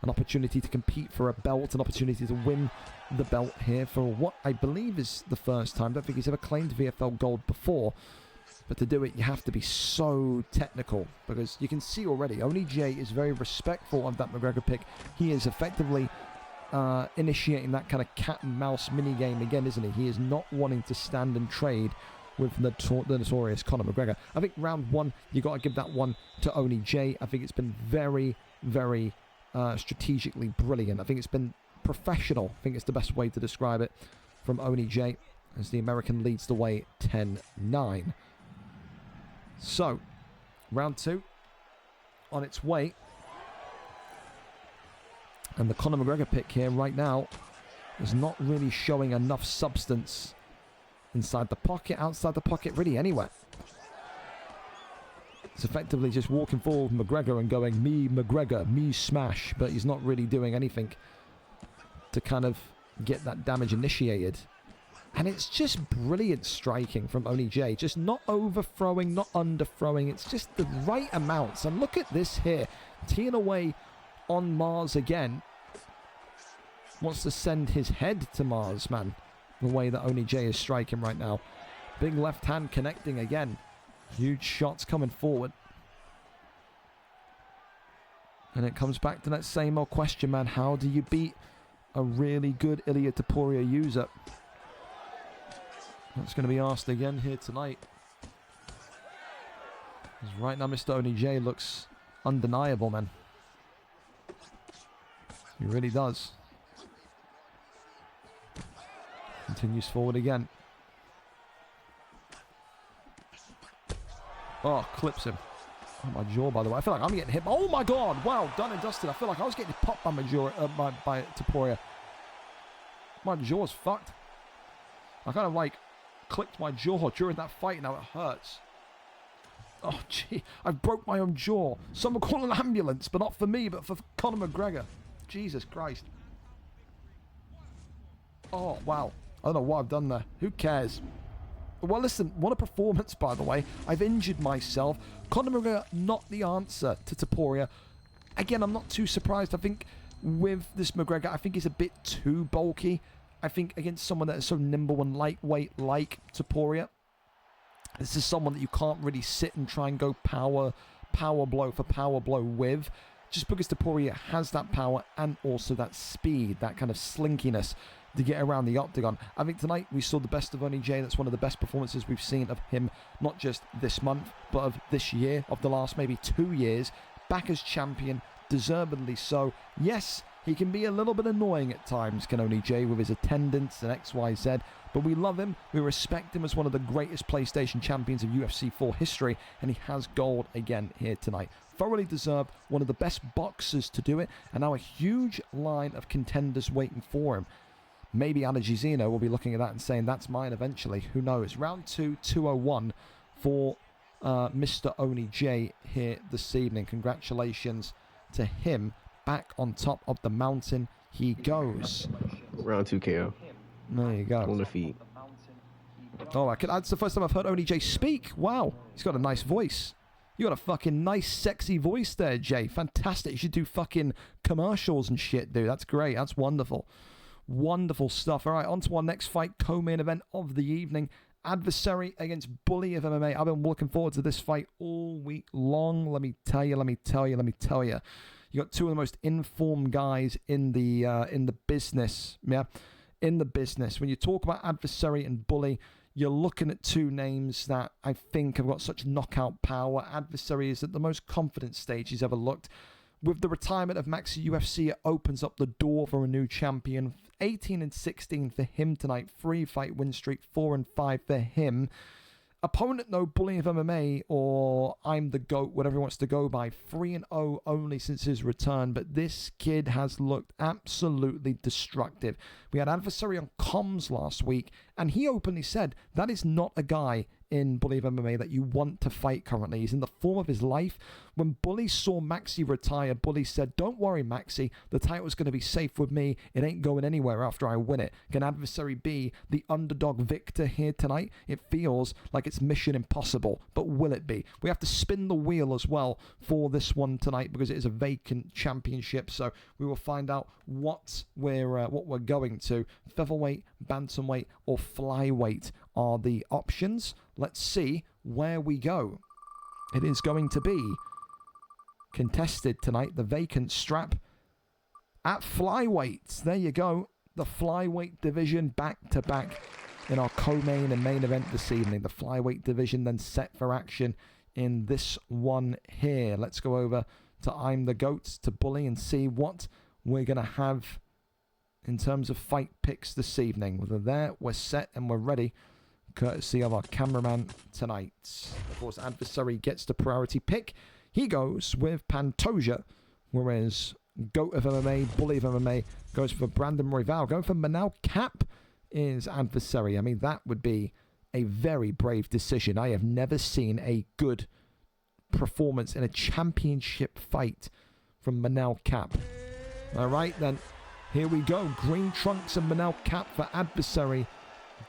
an opportunity to compete for a belt, an opportunity to win the belt here for what I believe is the first time. I don't think he's ever claimed VFL gold before. But to do it, you have to be so technical, because you can see already OniJ is very respectful of that McGregor pick. He is effectively initiating that kind of cat and mouse mini game again, isn't he? He is not wanting to stand and trade with the notorious Conor McGregor. I think round one, you got to give that one to OniJ. I think it's been very, very strategically brilliant. I think it's been professional. I think it's the best way to describe it from OniJ, as the American leads the way 10-9. So, round two on its way. And the Conor McGregor pick here right now is not really showing enough substance inside the pocket, outside the pocket, really anywhere. It's effectively just walking forward with McGregor and going, me McGregor, me smash, but he's not really doing anything to kind of get that damage initiated. And it's just brilliant striking from OniJ. Just not overthrowing, not underthrowing. It's just the right amounts. And look at this here. Teeing away on Mars again. Wants to send his head to Mars, man. The way that OniJ is striking right now. Big left hand connecting again. Huge shots coming forward. And it comes back to that same old question, man. How do you beat a really good Ilia Topuria user? That's going to be asked again here tonight. Because right now, Mr. OniJ looks undeniable, man. He really does. Continues forward again. Oh, clips him. Oh, my jaw, by the way. I feel like I'm getting hit. Oh, my God. Wow, done and dusted. I feel like I was getting popped by by Topuria. My jaw's fucked. I kind of like clicked my jaw during that fight. Now it hurts. Oh, gee. I broke my own jaw. Someone call an ambulance, but not for me, but for Conor McGregor. Jesus Christ. Oh, wow. I don't know what I've done there. Who cares? Well, listen, what a performance, by the way. I've injured myself. Conor McGregor, not the answer to Topuria. Again, I'm not too surprised. I think with this McGregor, I think he's a bit too bulky. I think against someone that is so nimble and lightweight like Topuria, this is someone that you can't really sit and try and go power blow for power blow with, just because Topuria has that power and also that speed, that kind of slinkiness to get around the octagon. I think tonight we saw the best of Oni J. That's one of the best performances we've seen of him, not just this month, but of this year, of the last maybe 2 years. Back as champion, deservedly so. Yes, he can be a little bit annoying at times, can Oni J, with his attendance and XYZ, but we love him, we respect him as one of the greatest PlayStation champions of UFC 4 history, and he has gold again here tonight. Thoroughly deserved, one of the best boxers to do it, and now a huge line of contenders waiting for him. Maybe Advxrsary will be looking at that and saying, that's mine eventually. Who knows? Round 2, 201 for Mr. Oni J here this evening. Congratulations to him. Back on top of the mountain he goes. Round 2 KO. There you go. On the feet. Oh, that's the first time I've heard Oni J speak. Wow. He's got a nice voice. You got a fucking nice, sexy voice there, Jay. Fantastic. You should do fucking commercials and shit, dude. That's great. That's wonderful. Wonderful stuff. All right, on to our next fight, co-main event of the evening. Adversary against Bully of MMA. I've been looking forward to this fight all week long. Let me tell you. You got two of the most informed guys in the business. Yeah, in the business. When you talk about Adversary and Bully, you're looking at two names that I think have got such knockout power. Adversary is at the most confident stage he's ever looked. With the retirement of Maxi UFC, it opens up the door for a new champion. 18-16 for him tonight. 3-fight win streak. 4-5 for him. Opponent, no, Bully of MMA, or I'm the GOAT, whatever he wants to go by. 3-0 only since his return, but this kid has looked absolutely destructive. We had Adversary on comms last week, and he openly said that is not a guy in Bully of MMA that you want to fight currently. He's in the form of his life. When Bully saw Maxi retire, Bully said, don't worry, Maxi, the title's going to be safe with me. It ain't going anywhere after I win it. Can Adversary be the underdog victor here tonight? It feels like it's mission impossible, but will it be? We have to spin the wheel as well for this one tonight because it is a vacant championship, so we will find out what we're going to. Featherweight, bantamweight, or flyweight are the options. Let's see where we go. It is going to be contested tonight, the vacant strap at flyweight. There you go. The flyweight division back to back in our co-main and main event this evening. The flyweight division then set for action in this one here. Let's go over to I'm the GOAT, to Bully, and see what we're going to have in terms of fight picks this evening. We're there, we're set, and we're ready, courtesy of our cameraman tonight. Of course, Adversary gets the priority pick. He goes with Pantoja, whereas GOAT of MMA, Bully of MMA, goes for Brandon Royval. Going for Manal Cap is Adversary. I mean, that would be a very brave decision. I have never seen a good performance in a championship fight from Manal Cap. All right, then. Here we go. Green trunks and Manal Cap for Adversary.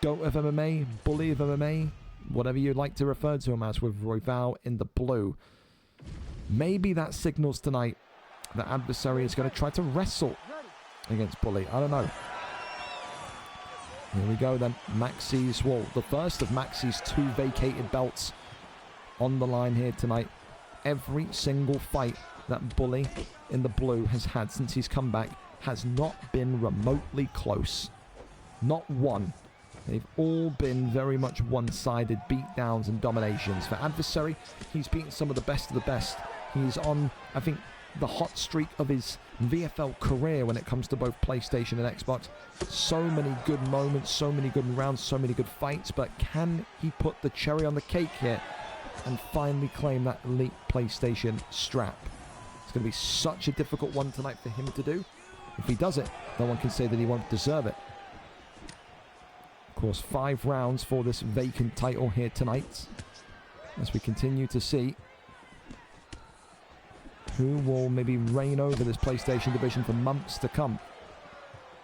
GOAT of MMA, Bully of MMA, whatever you'd like to refer to him as, with Royval in the blue. Maybe that signals tonight that Adversary is going to try to wrestle against Bully. I don't know. Here we go then. Maxi's, well, the first of Maxi's 2 vacated belts on the line here tonight. Every single fight that Bully in the blue has had since he's come back has not been remotely close. Not one. They've all been very much one-sided beatdowns and dominations. For Adversary, he's beaten some of the best. He's on, I think, the hot streak of his VFL career when it comes to both PlayStation and Xbox. So many good moments, so many good rounds, so many good fights, but can he put the cherry on the cake here and finally claim that elite PlayStation strap? It's going to be such a difficult one tonight for him to do. If he does it, no one can say that he won't deserve it. Of course, 5 rounds for this vacant title here tonight. as we continue to see who will maybe reign over this PlayStation division for months to come.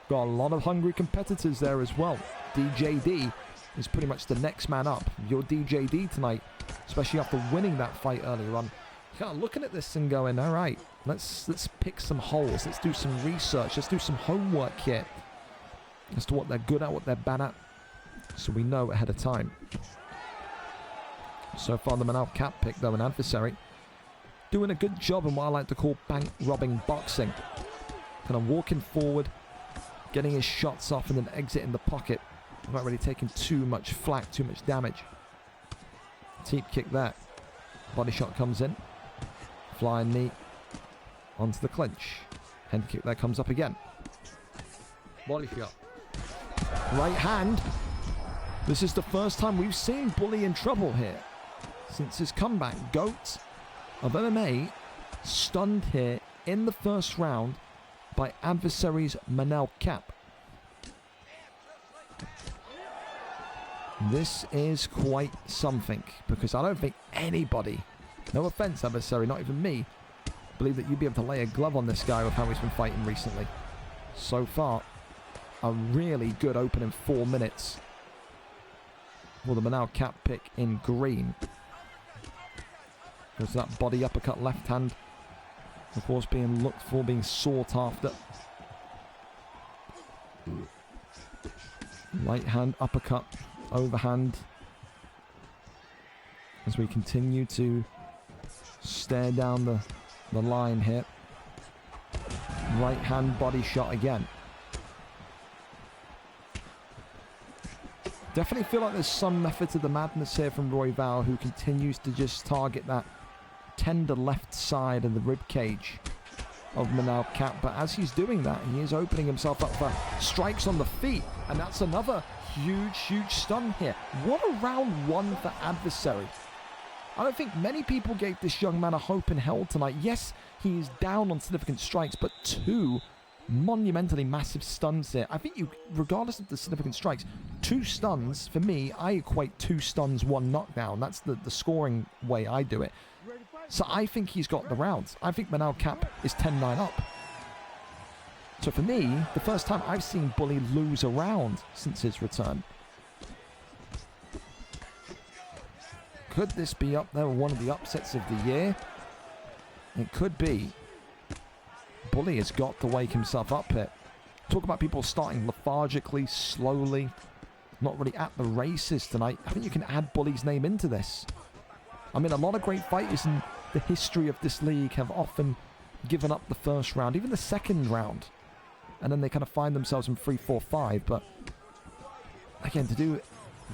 Got a lot of hungry competitors there as well. DJD is pretty much the next man up. Your DJD tonight, especially after winning that fight earlier on, kind of looking at this and going, all right, let's pick some holes. Let's do some research. Let's do some homework here as to what they're good at, what they're bad at, so we know ahead of time. So far, the Manal Cap pick, though, an adversary, doing a good job in what I like to call bank-robbing boxing. Kind of walking forward, getting his shots off, and then exiting the pocket. Not really taking too much flack, too much damage. Teep kick there. Body shot comes in. Flying knee onto the clinch. Head kick there comes up again. Body shot. Right hand. This is the first time we've seen Bully in trouble here since his comeback. GOAT of MMA stunned here in the first round by adversary's Manal Cap. This is quite something, because I don't think anybody, no offense adversary, not even me, believe that you'd be able to lay a glove on this guy with how he's been fighting recently. So far, a really good opening 4 minutes for the Manal Cap pick in green. There's that body uppercut left hand, of course, being looked for, being sought after. Right hand uppercut, overhand, as we continue to stare down the line here. Right hand body shot again. Definitely feel like there's some method to the madness here from Roy Val, who continues to just target that tender left side of the rib cage of Manal Cap. But as he's doing that, he is opening himself up for strikes on the feet, and that's another huge stun here. What a round one for adversary. I don't think many people gave this young man a hope in hell tonight. Yes, he is down on significant strikes, but 2 monumentally massive stuns here. I think you, regardless of the significant strikes, 2 stuns, for me, I equate 2 stuns, 1 knockdown. That's the scoring way I do it. So I think he's got the rounds. I think Manal Cap is 10-9 up. So for me, the first time I've seen Bully lose a round since his return. Could this be up there with one of the upsets of the year? It could be. Bully has got to wake himself up here. Talk about people starting lethargically, slowly, not really at the races tonight. I think you can add Bully's name into this. I mean, a lot of great fighters in the history of this league have often given up the first round, even the second round, and then they kind of find themselves in 3, 4, 5. But again, to do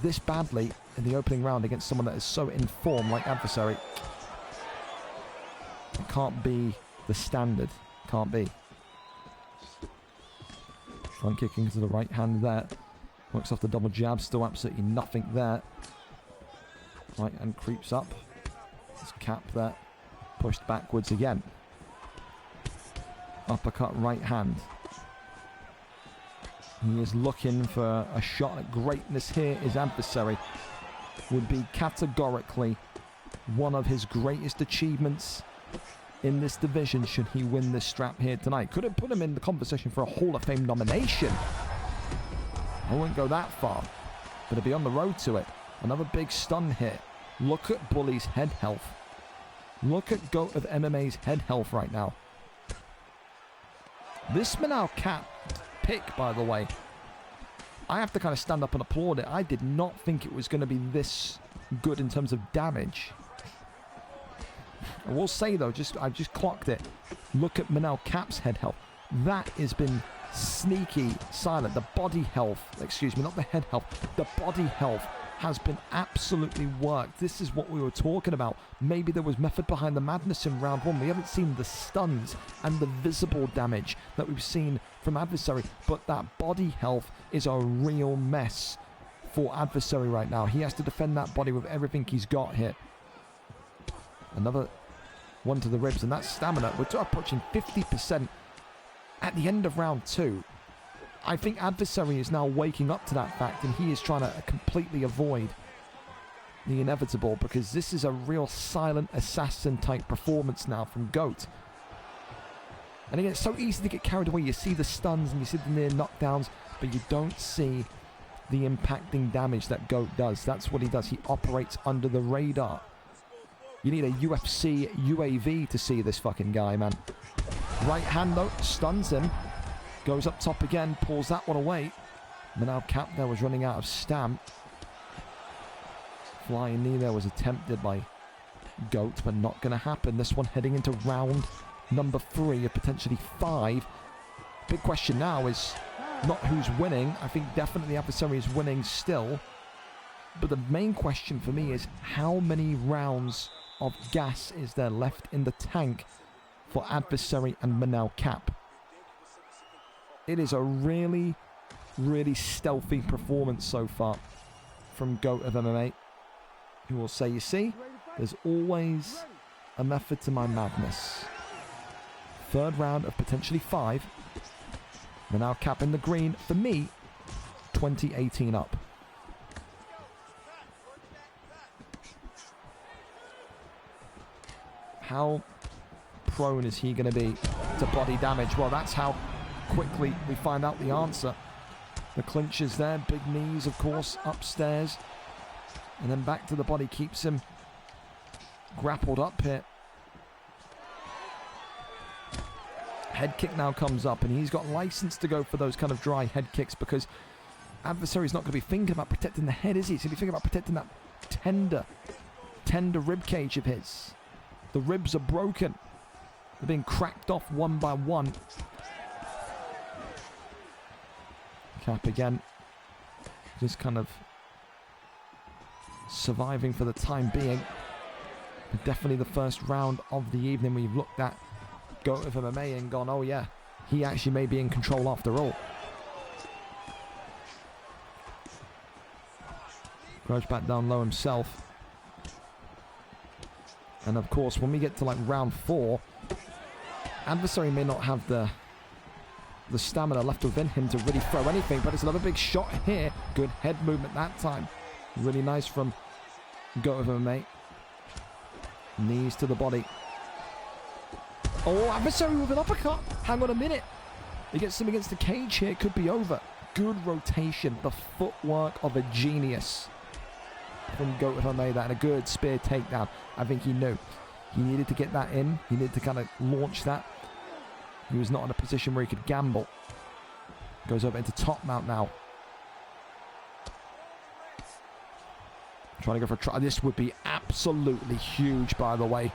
this badly in the opening round against someone that is so in form like adversary, it can't be the standard. Can't be. Front kicking to the right hand there. Works off the double jab. Still absolutely nothing there. Right hand creeps up. This cap there. Pushed backwards again. Uppercut right hand. He is looking for a shot at greatness here. His adversary would be categorically one of his greatest achievements in this division should he win this strap here tonight. Could have put him in the conversation for a Hall of Fame nomination. I wouldn't go that far, but to be on the road to it. Another big stun here. Look at Bully's head health. Look at GOAT of MMA's head health right now. This Manal Cap pick, by the way, I have to kind of stand up and applaud it. I did not think it was going to be this good in terms of damage. I will say though, I've just clocked it. Look at Manal Cap's head health. That has been sneaky silent. The body health, excuse me, not the head health. The body health has been absolutely worked. This is what we were talking about. Maybe there was method behind the madness in round 1. We haven't seen the stuns and the visible damage that we've seen from adversary, but that body health is a real mess for adversary right now. He has to defend that body with everything he's got here. Another one to the ribs, and that's stamina. We're approaching 50% at the end of round 2. I think adversary is now waking up to that fact, and he is trying to completely avoid the inevitable, because this is a real silent assassin type performance now from GOAT. And again, it's so easy to get carried away. You see the stuns and you see the near knockdowns, but you don't see the impacting damage that GOAT does. That's what he does. He operates under the radar. You need a UFC UAV to see this fucking guy, man. Right hand though, stuns him. Goes up top again, pulls that one away. Manal Cap there was running out of stamp. Flying knee there was attempted by GOAT, but not going to happen. This one heading into round number 3 of potentially 5. Big question now is not who's winning. I think definitely Adversary is winning still. But the main question for me is how many rounds of gas is there left in the tank for Adversary and Manal Cap? It is a really, really stealthy performance so far from GOAT of MMA, who will say, you see, there's always a method to my madness. 3rd round of potentially 5. Manal Cap in the green. For me, 2018 up. How prone is he going to be to body damage? Well, that's how quickly we find out the answer. The clinch is there. Big knees, of course, upstairs. And then back to the body. Keeps him grappled up here. Head kick now comes up, and he's got license to go for those kind of dry head kicks, because Adversary's not going to be thinking about protecting the head, is he? He's going to be thinking about protecting that tender rib cage of his. The ribs are broken. They're being cracked off one by one. Cap again. Just kind of surviving for the time being. But definitely the first round of the evening we've looked at GOAT of MMA and gone, oh yeah, he actually may be in control after all. Grudge back down low himself. And of course, when we get to like round 4, Adversary may not have the stamina left within him to really throw anything, but it's another big shot here. Good head movement that time. Really nice from GOAT of MMA. Knees to the body. Oh, Adversary with an uppercut. Hang on a minute. He gets him against the cage here. It could be over. Good rotation. The footwork of a genius from GOAT of MMA. That and a good spear takedown. I think he knew. He needed to get that in. He needed to kind of launch that. He was not in a position where he could gamble. Goes over into top mount now. Trying to go for a try. This would be absolutely huge, by the way.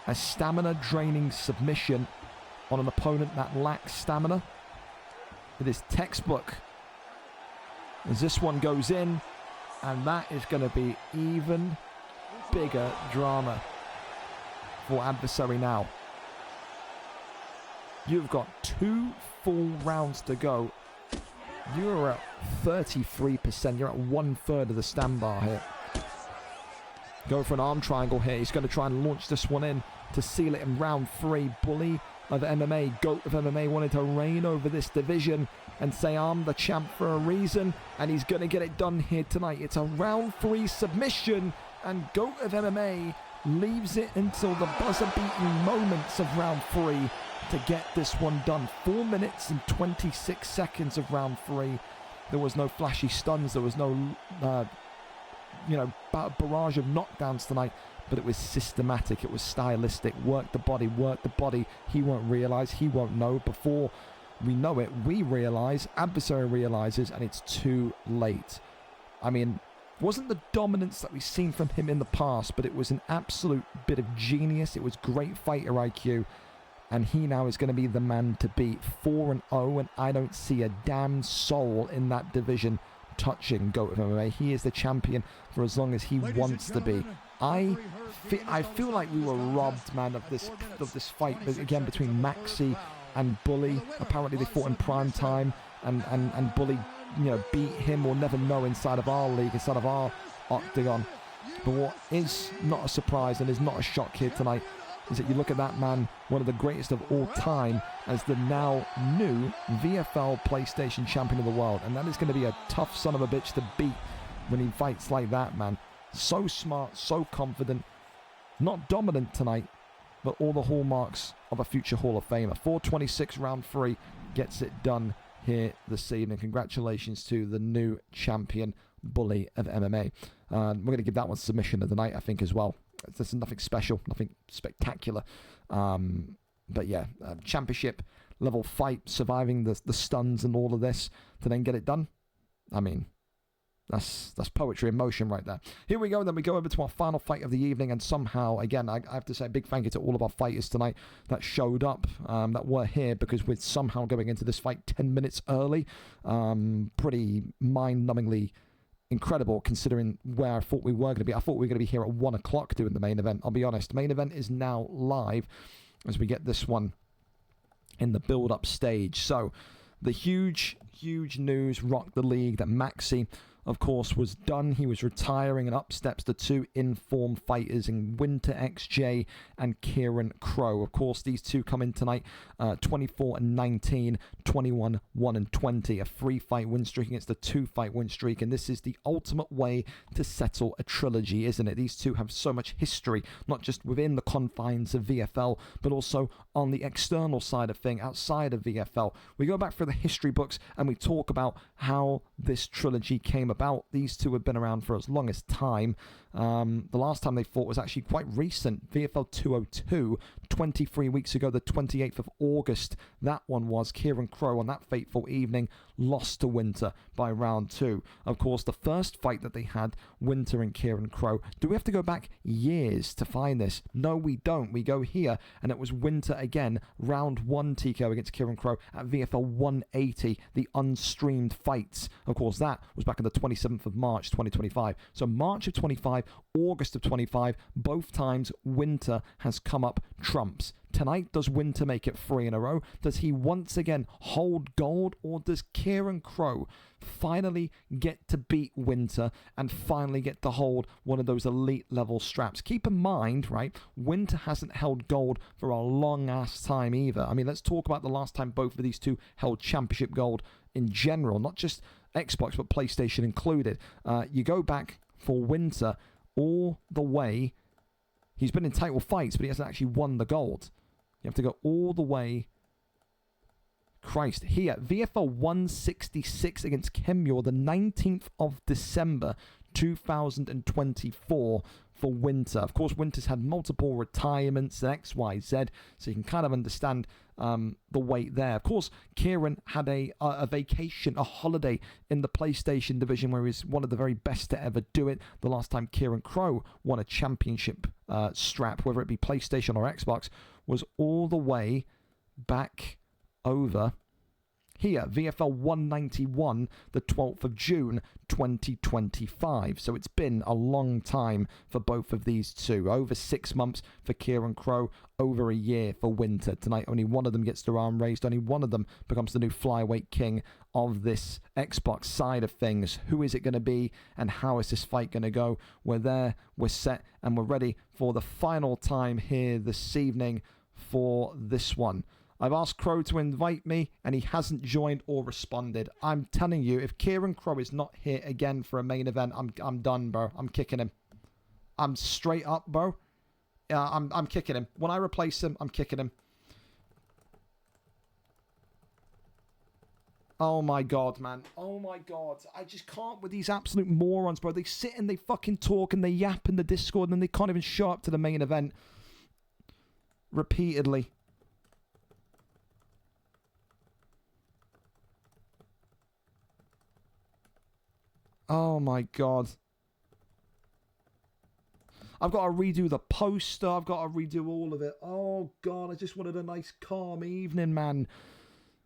A stamina draining submission on an opponent that lacks stamina. It is textbook. As this one goes in, and that is going to be even bigger drama for Adversary now. You've got 2 full rounds to go. You're at 33%. You're at 1/3 of the stand bar here. Go for an arm triangle here. He's going to try and launch this one in to seal it in round 3. Bully of MMA, GOAT of MMA wanted to reign over this division and say, I'm the champ for a reason. And he's going to get it done here tonight. It's a round 3 submission. And GOAT of MMA leaves it until the buzzer-beating moments of round 3 to get this one done. 4 minutes and 26 seconds of round 3. There was no flashy stuns. There was no, barrage of knockdowns tonight. But it was systematic. It was stylistic. Work the body. Work the body. He won't realize. He won't know. Before we know it, we realize. Adversary realizes, and it's too late. I mean, it wasn't the dominance that we've seen from him in the past, but it was an absolute bit of genius. It was great fighter IQ. And he now is going to be the man to beat. 4-0, and I don't see a damn soul in that division touching GOAT of MMA. He is the champion for as long as he wants to be. I feel like we were robbed, man, of this fight again between Maxi and Bully. Apparently they fought in prime time, and Bully, beat him. We'll never know inside of our league, inside of our octagon. But what is not a surprise and is not a shock here tonight is that you look at that man, one of the greatest of all time, as the now new VFL PlayStation champion of the world. And that is going to be a tough son of a bitch to beat when he fights like that, man. So smart, so confident. Not dominant tonight, but all the hallmarks of a future Hall of Famer. 4:26 round 3 gets it done here this evening. Congratulations to the new champion bully of MMA. We're going to give that one submission of the night, I think, as well. There's nothing special, nothing spectacular. But yeah, championship level fight, surviving the stuns and all of this to then get it done. I mean, that's poetry in motion right there. Here we go, then we go over to our final fight of the evening, and somehow, again, I have to say a big thank you to all of our fighters tonight that showed up, that were here, because we're somehow going into this fight 10 minutes early. Pretty mind-numbingly incredible considering where I thought we were going to be. I thought we were going to be here at 1 o'clock doing the main event. I'll be honest, main event is now live as we get this one in the build-up stage. So the huge news rocked the league that Maxi, of course, was done. He was retiring, and up steps the two in-form fighters in WinterxJ and Kieran KRO. Of course, these two come in tonight, 24-19, 21-1-20, a 3-fight win streak against a 2-fight win streak, and this is the ultimate way to settle a trilogy, isn't it? These two have so much history, not just within the confines of VFL, but also on the external side of thing, outside of VFL. We go back through the history books and we talk about how this trilogy came about. These two have been around for as long as time. The last time they fought was actually quite recent. VFL 202, 23 weeks ago, the 28th of August. That one was. Kieran KRO on that fateful evening lost to Winter by round 2. Of course, the first fight that they had, Winter and Kieran KRO. Do we have to go back years to find this? No, we don't. We go here, and it was Winter again, round 1 TKO against Kieran KRO at VFL 180, the unstreamed fights. Of course, that was back on the 27th of March 2025. So March of 25, August of 25, both times Winter has come up trumps. Tonight, does Winter make it 3 in a row? Does he once again hold gold, or does Kieran KRO finally get to beat Winter and finally get to hold one of those elite level straps? Keep in mind, right, Winter hasn't held gold for a long ass time either. I mean, let's talk about the last time both of these two held championship gold in general, not just Xbox, but PlayStation included. You go back for Winter all the way. He's been in title fights, but he hasn't actually won the gold. You have to go all the way. Christ, here, VFL 166 against Kemure, the 19th of December 2024 for Winter. Of course, Winter's had multiple retirements and XYZ, so you can kind of understand the weight there. Of course, Kieran had a vacation, a holiday in the PlayStation division where he's one of the very best to ever do it. The last time Kieran KRO won a championship strap, whether it be PlayStation or Xbox, was all the way back over here, VFL 191, the 12th of June 2025. So it's been a long time for both of these two. Over 6 months for Kieran KRO, over a year for Winter. Tonight, only one of them gets their arm raised. Only one of them becomes the new flyweight king of this Xbox side of things. Who is it going to be, and how is this fight going to go? We're there, we're set, and we're ready for the final time here this evening for this one. I've asked KRO to invite me, and he hasn't joined or responded. I'm telling you, if Kieran KRO is not here again for a main event, I'm done, bro. I'm kicking him. I'm straight up, bro. I'm kicking him. When I replace him, I'm kicking him. Oh my god, man. Oh my god. I just can't with these absolute morons, bro. They sit and they fucking talk and they yap in the Discord, and then they can't even show up to the main event. Repeatedly. Oh my god. I've got to redo the poster. I've got to redo all of it. Oh god, I just wanted a nice calm evening, man.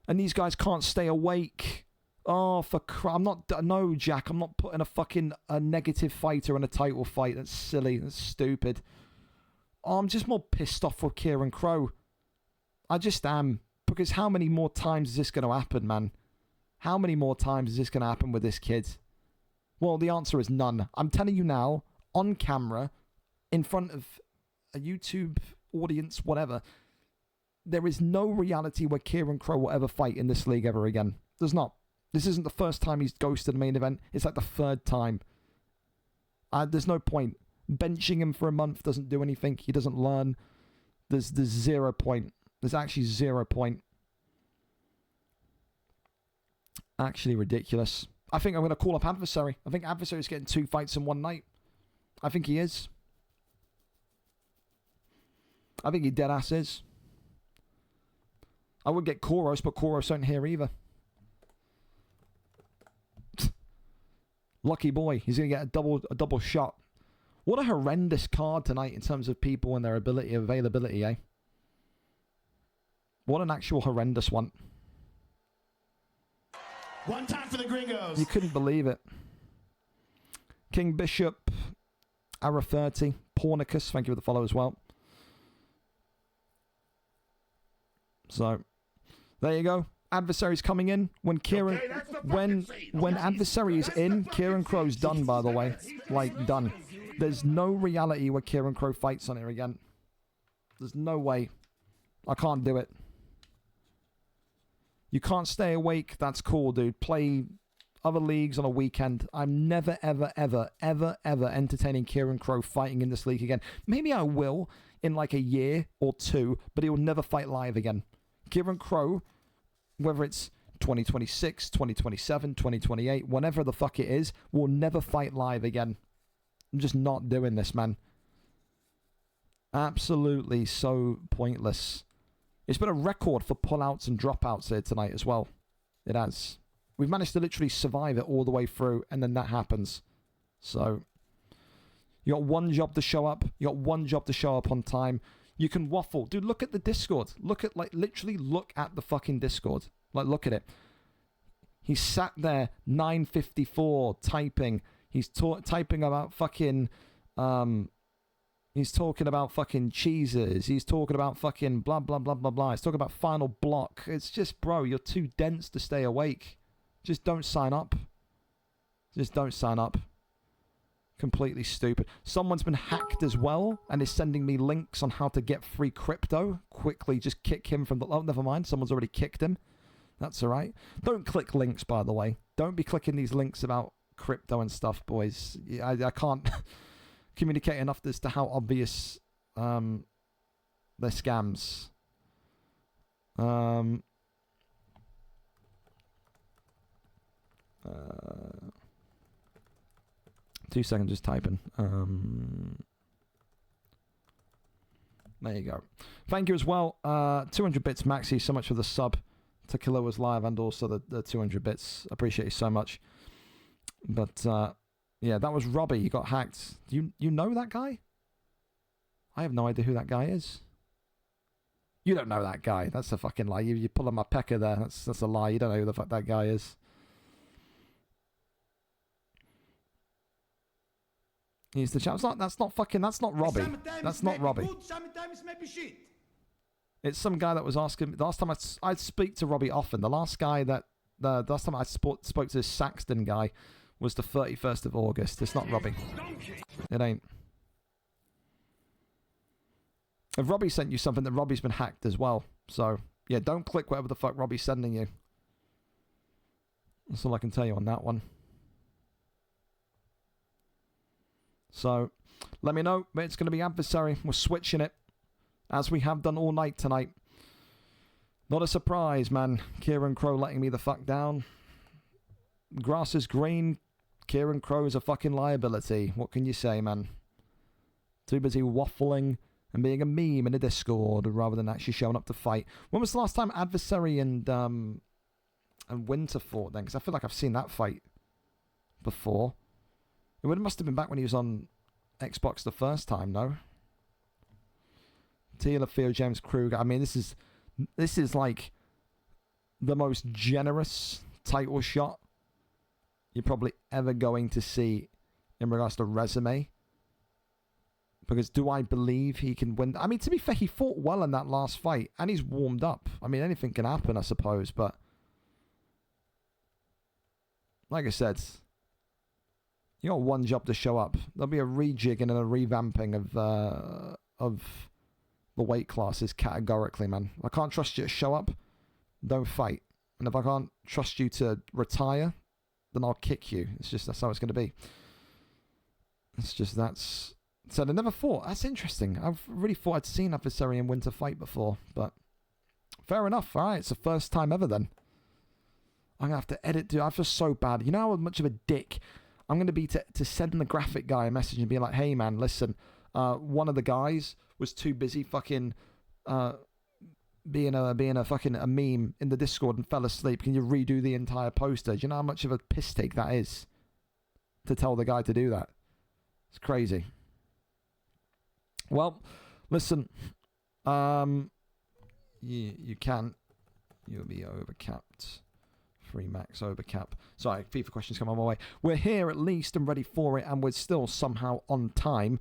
And these guys can't stay awake. Oh, for crap. I'm not... No, Jack, I'm not putting a negative fighter in a title fight. That's silly. That's stupid. Oh, I'm just more pissed off with Kieran KRO. I just am. Because how many more times is this going to happen, man? How many more times is this going to happen with this kid? Well, the answer is none. I'm telling you now, on camera, in front of a YouTube audience, whatever, there is no reality where Kieran KRO will ever fight in this league ever again. There's not. This isn't the first time he's ghosted a main event. It's like the 3rd time. There's no point. Benching him for a month doesn't do anything. He doesn't learn. There's 0 point. There's actually 0 point. Actually ridiculous. I think I'm going to call up Adversary. I think Adversary's getting 2 fights in one night. I think he is. I think he dead ass is. I would get KROs, but KROs aren't here either. Lucky boy. He's going to get a double shot. What a horrendous card tonight in terms of people and their availability, eh? What an actual horrendous one. One time for the gringos. You couldn't believe it. King Bishop, Ara 30, Pornicus, thank you for the follow as well. So, there you go. Adversary's coming in. When Kieran, when Adversary is in, Kieran KRO's done, by the way. Like, done. There's no reality where Kieran KRO fights on it again. There's no way. I can't do it. You can't stay awake. That's cool, dude. Play other leagues on a weekend. I'm never, ever, ever, ever, ever entertaining Kieran KRO fighting in this league again. Maybe I will in like a year or two, but he will never fight live again. Kieran KRO, whether it's 2026, 2027, 2028, whenever the fuck it is, will never fight live again. I'm just not doing this, man. Absolutely so pointless. It's been a record for pullouts and dropouts here tonight as well. It has. We've managed to literally survive it all the way through, and then that happens. So, you got one job to show up. You got one job to show up on time. You can waffle. Dude, look at the Discord. Look at, like, literally look at the fucking Discord. Like, look at it. He's sat there, 9:54, typing. He's typing about fucking, he's talking about fucking cheeses. He's talking about fucking blah, blah, blah, blah, blah. He's talking about final block. It's just, bro, you're too dense to stay awake. Just don't sign up. Just don't sign up. Completely stupid. Someone's been hacked as well and is sending me links on how to get free crypto. Quickly, just kick him from the... Oh, never mind. Someone's already kicked him. That's all right. Don't click links, by the way. Don't be clicking these links about crypto and stuff, boys. I can't communicate enough as to how obvious they're scams. 2 seconds, just typing. There you go. Thank you as well. 200 bits, Maxi. So much for the sub to Kilowa's live and also the 200 bits. Appreciate you so much. But yeah, that was Robbie. He got hacked. You know that guy? I have no idea who that guy is. You don't know that guy. That's a fucking lie. You pulling my pecker there. That's a lie. You don't know who the fuck that guy is. He's the chap. That's not Robbie. That's not Robbie. It's some guy that was asking. The last time I speak to Robbie often. The last time I spoke to this Saxton guy was the 31st of August. It's not Robbie. It ain't. If Robbie sent you something, then Robbie's been hacked as well. So yeah, don't click whatever the fuck Robbie's sending you. That's all I can tell you on that one. So, let me know. It's going to be Adversary. We're switching it, as we have done all night tonight. Not a surprise, man. Kieran KRO letting me the fuck down. Grass is green. Kieran KRO is a fucking liability. What can you say, man? Too busy waffling and being a meme in a Discord rather than actually showing up to fight. When was the last time Adversary and Winter fought then? Because I feel like I've seen that fight before. It must have been back when he was on Xbox the first time, no? Teela, Theo, James Kruger. I mean, this is like the most generous title shot you're probably ever going to see in regards to resume. Because do I believe he can win? I mean, to be fair, he fought well in that last fight, and he's warmed up. I mean, anything can happen, I suppose, but like I said, you got one job to show up. There'll be a rejigging and a revamping of the weight classes categorically, man. If I can't trust you to show up, don't fight. And if I can't trust you to retire, then I'll kick you. That's how it's going to be. It's just that's... So they never fought. That's interesting. I've really thought I'd seen Adversary and Winter fight before, but fair enough. All right, it's the first time ever then. I'm going to have to edit, dude. I feel so bad. You know how much of a dick I'm going to be to send the graphic guy a message and be like, hey, man, listen, one of the guys was too busy fucking being a fucking a meme in the Discord and fell asleep. Can you redo the entire poster? Do you know how much of a piss take that is to tell the guy to do that? It's crazy. Well, listen, you can. You'll be overcapped. Free max overcap. Sorry, FIFA questions come on my way. We're here at least and ready for it, and we're still somehow on time.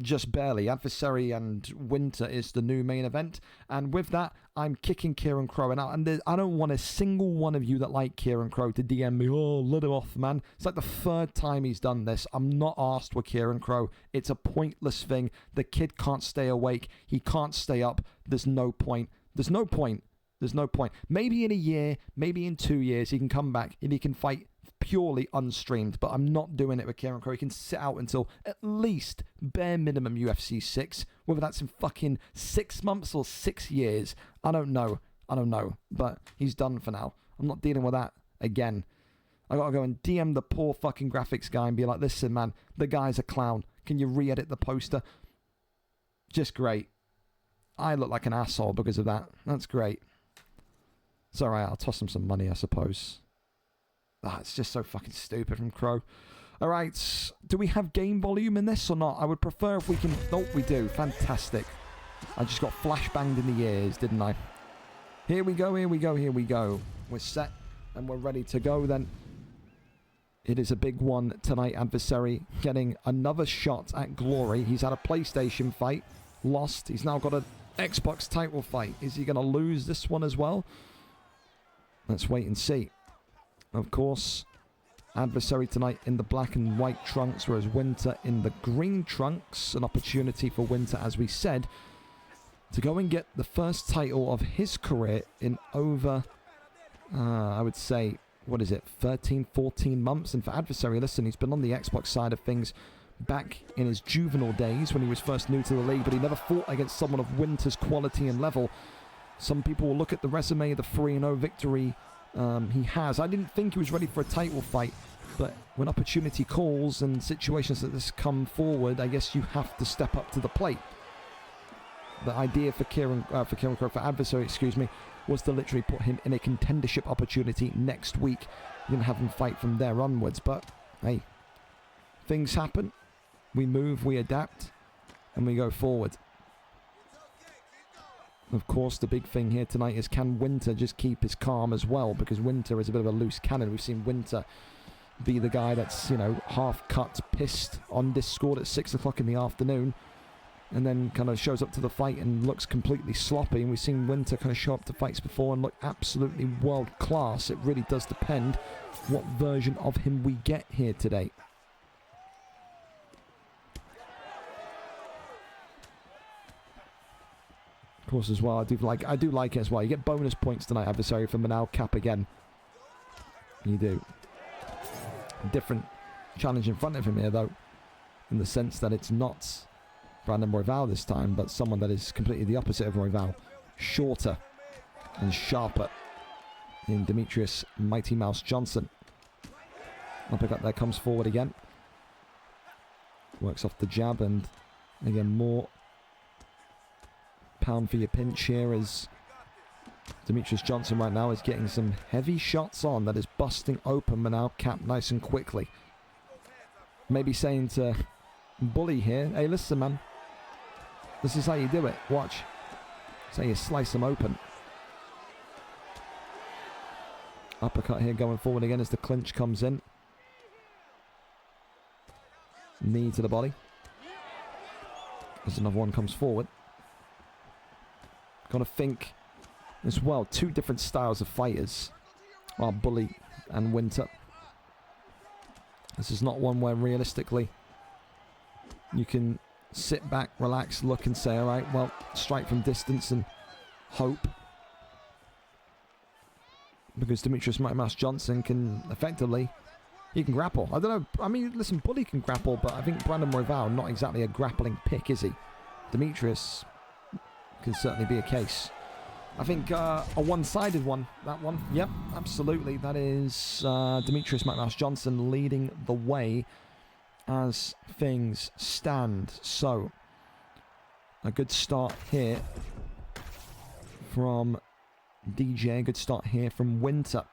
Just barely. Adversary and Winter is the new main event. And with that, I'm kicking Kieran KRO out. And I don't want a single one of you that like Kieran KRO to DM me, oh, let him off, man. It's like the third time he's done this. I'm not asked for Kieran KRO. It's a pointless thing. The kid can't stay awake. He can't stay up. There's no point. There's no point. There's no point. Maybe in a year, maybe in 2 years, he can come back and he can fight purely unstreamed, but I'm not doing it with Kieran KRO. He can sit out until at least bare minimum UFC 6, whether that's in fucking 6 months or 6 years. I don't know, but he's done for now. I'm not dealing with that again. I gotta go and DM the poor fucking graphics guy and be like, listen, man, the guy's a clown. Can you re-edit the poster? Just great. I look like an asshole because of that. That's great. It's alright, I'll toss him some money, I suppose. It's just so fucking stupid from KRO. Alright, do we have game volume in this or not? I would prefer if we can... Oh, we do. Fantastic. I just got flashbanged in the ears, didn't I? Here we go, here we go, here we go. We're set and we're ready to go then. It is a big one tonight, Adversary. Getting another shot at glory. He's had a PlayStation fight. Lost. He's now got an Xbox title fight. Is he going to lose this one as well? Let's wait and see. Of course, Adversary tonight in the black and white trunks, whereas Winter in the green trunks. An opportunity for Winter, as we said, to go and get the first title of his career in over, I would say, what is it, 13, 14 months? And for Adversary, listen, he's been on the Xbox side of things back in his juvenile days when he was first new to the league, but he never fought against someone of Winter's quality and level. Some people will look at the resume, the 3-0 victory he has. I didn't think he was ready for a title fight, but when opportunity calls and situations like this come forward, I guess you have to step up to the plate. The idea for Kieran KRO, for Adversary, excuse me, was to literally put him in a contendership opportunity next week and have him fight from there onwards. But hey, things happen. We move, we adapt, and we go forward. Of course, the big thing here tonight is, can Winter just keep his calm as well? Because Winter is a bit of a loose cannon. We've seen Winter be the guy that's, you know, half cut, pissed on Discord at 6 o'clock in the afternoon, and then kind of shows up to the fight and looks completely sloppy. And we've seen Winter kind of show up to fights before and look absolutely world class. It really does depend what version of him we get here today. Of course, as well, I do like it as well. You get bonus points tonight, Adversary, for Manal Cap again. You do. Different challenge in front of him here, though, in the sense that it's not Brandon Royval this time, but someone that is completely the opposite of Royval. Shorter and sharper in Demetrius Mighty Mouse Johnson. Uppercut there, comes forward again. Works off the jab, and again, more pound for your pinch here as Demetrius Johnson right now is getting some heavy shots on that is busting open Manal Cap nice and quickly. Maybe saying to Bully here, hey, listen, man, this is how you do it. Watch. That's how you slice them open. Uppercut here going forward again as the clinch comes in. Knee to the body. As another one comes forward. Gotta think as well, two different styles of fighters, Bully and Winter. This is not one where realistically you can sit back, relax, look and say, alright, well, strike from distance and hope. Because Demetrius Mighty Mouse Johnson can effectively He can grapple. I don't know. I mean, listen, Bully can grapple, but I think Brandon Royval, not exactly a grappling pick, is he? Demetrius can certainly be a case. I think a one-sided one, that one. Yep, absolutely. That is Demetrius McMaster Johnson leading the way as things stand. So, a good start here from DJ. Good start here from Winter.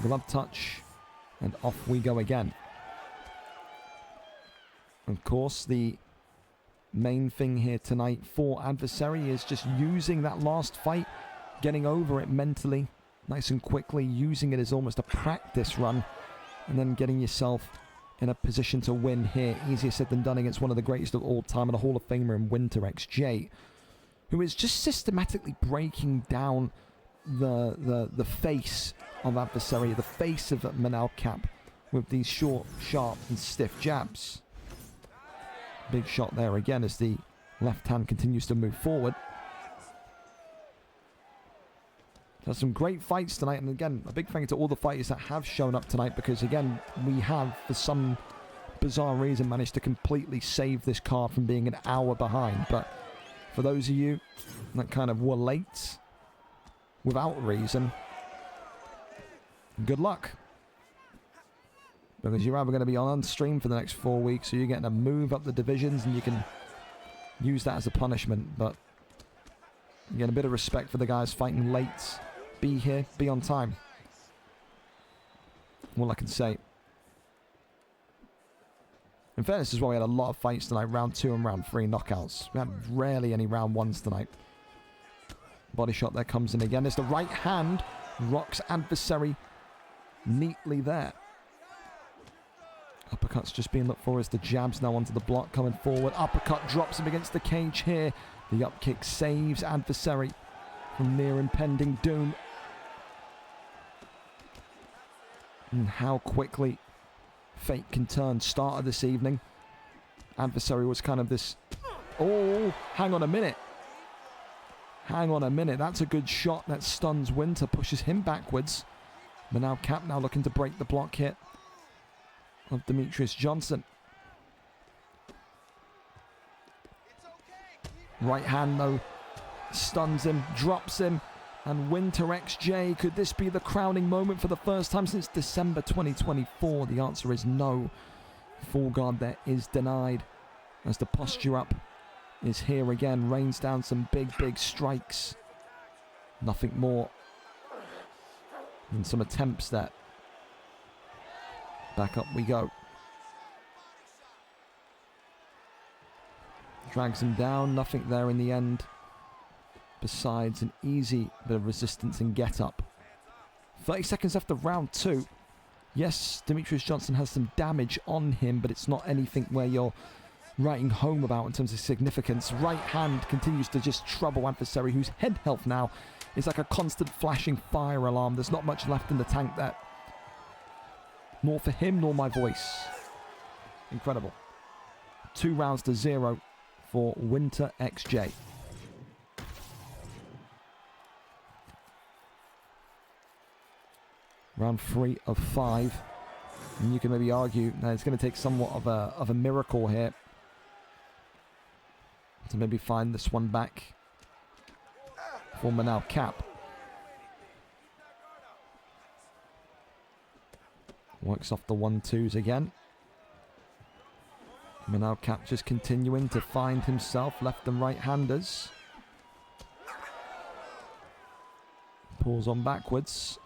Glove touch, and off we go again. Of course, the main thing here tonight for Adversary is just using that last fight, getting over it mentally, nice and quickly, using it as almost a practice run, and then getting yourself in a position to win here. Easier said than done against one of the greatest of all time and a Hall of Famer in WinterxJ, who is just systematically breaking down the face of Adversary, the face of Manal Cap, with these short, sharp, and stiff jabs. Big shot there again as the left hand continues to move forward. There's some great fights tonight, and again, a big thank you to all the fighters that have shown up tonight, because again, we have, for some bizarre reason, managed to completely save this card from being an hour behind. But for those of you that kind of were late without reason, good luck. Because you're either going to be on stream for the next 4 weeks, or you're getting to move up the divisions, and you can use that as a punishment. But again, a bit of respect for the guys fighting late. Be here, be on time. All I can say. In fairness as well, we had a lot of fights tonight. Round 2 and round 3 knockouts. We had rarely any round 1s tonight. Body shot there comes in again. There's the right hand. Rocks Adversary neatly there. Uppercut's just being looked for as the jabs now onto the block coming forward. Uppercut drops him against the cage here. The up kick saves Adversary from near impending doom. And how quickly fate can turn. Start of this evening. Adversary was kind of this... Oh, hang on a minute. Hang on a minute. That's a good shot that stuns Winter, pushes him backwards. But now Cap now looking to break the block hit of Demetrius Johnson. Right hand though stuns him, drops him, and WinterxJ, could this be the crowning moment for the first time since December 2024? The answer is no. Full guard there is denied as the posture up is here again, rains down some big strikes. Nothing more than some attempts there. Back up we go. Drags him down, nothing there in the end. Besides an easy bit of resistance and get up. 30 seconds after round 2. Yes, Demetrius Johnson has some damage on him, but it's not anything where you're writing home about in terms of significance. Right hand continues to just trouble Adversary, whose head health now is like a constant flashing fire alarm. There's not much left in the tank there. Nor for him, nor my voice. Incredible. 2 rounds to 0 for WinterxJ. Round 3 of 5. And you can maybe argue that it's going to take somewhat of a miracle here to maybe find this one back for Manal Cap. Works off the 1-2s again. Manal Cap just continuing to find himself left and right handers. Pulls on backwards.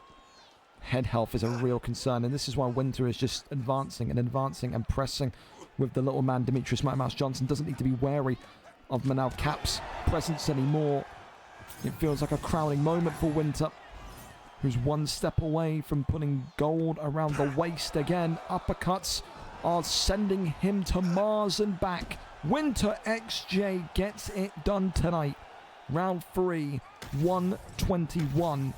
Head health is a real concern, and this is why Winter is just advancing and pressing with the little man. Demetrius Mouse Johnson doesn't need to be wary of Manal Cap's presence anymore. It feels like a crowning moment for Winter, who's one step away from putting gold around the waist again. Uppercuts are sending him to Mars and back. WinterxJ gets it done tonight. Round 3, 121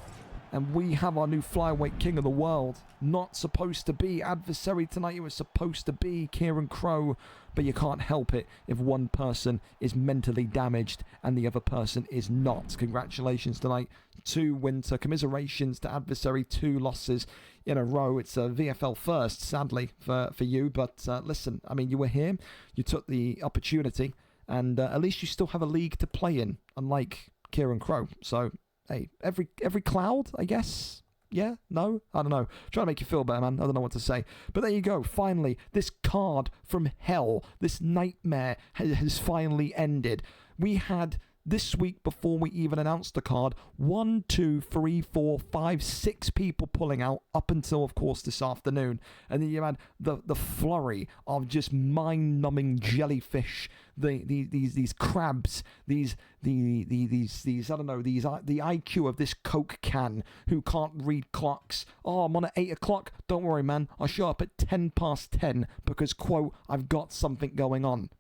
And we have our new flyweight king of the world. Not supposed to be Adversary tonight. It was supposed to be Kieran KRO. But you can't help it if one person is mentally damaged and the other person is not. Congratulations tonight to Winter. Commiserations to Adversary. 2 losses in a row. It's a VFL first, sadly, for you. But listen, I mean, you were here. You took the opportunity. And at least you still have a league to play in, unlike Kieran KRO. So, hey, every cloud, I guess. Yeah? No? I don't know. Trying to make you feel better, man. I don't know what to say. But there you go. Finally, this card from hell, this nightmare has finally ended. We had this week, before we even announced the card, 1, 2, 3, 4, 5, 6 people pulling out up until, of course, this afternoon. And then you had the flurry of just mind-numbing jellyfish, these crabs, these I don't know, the IQ of this Coke can who can't read clocks. Oh, I'm on at 8 o'clock. Don't worry, man. I'll show up at 10 past 10 because, quote, I've got something going on.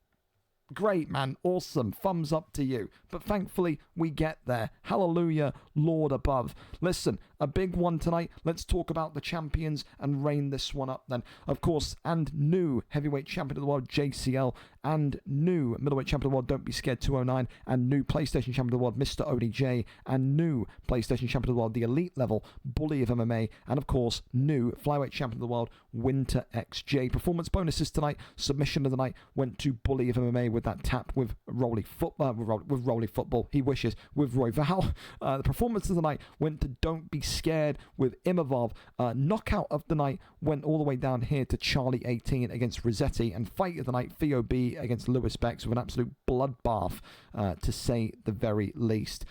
Great, man. Awesome. Thumbs up to you. But thankfully, we get there. Hallelujah, Lord above. Listen, a big one tonight. Let's talk about the champions and reign this one up then. Of course, and new heavyweight champion of the world, JCL, and new middleweight champion of the world, Don't Be Scared 209, and new PlayStation champion of the world, Mr. ODJ, and new PlayStation champion of the world, the elite level bully of MMA, and of course, new flyweight champion of the world, WinterxJ. Performance bonuses tonight. Submission of the night went to bully of MMA with that tap with Rolly Football. He wishes with Roy Val. The performance of the night went to Don't Be Scared with Imavov. Knockout of the night went all the way down here to Charlie 18 against Rossetti, and fight of the night, Theo B against Lewis Bex, with an absolute bloodbath, to say the very least.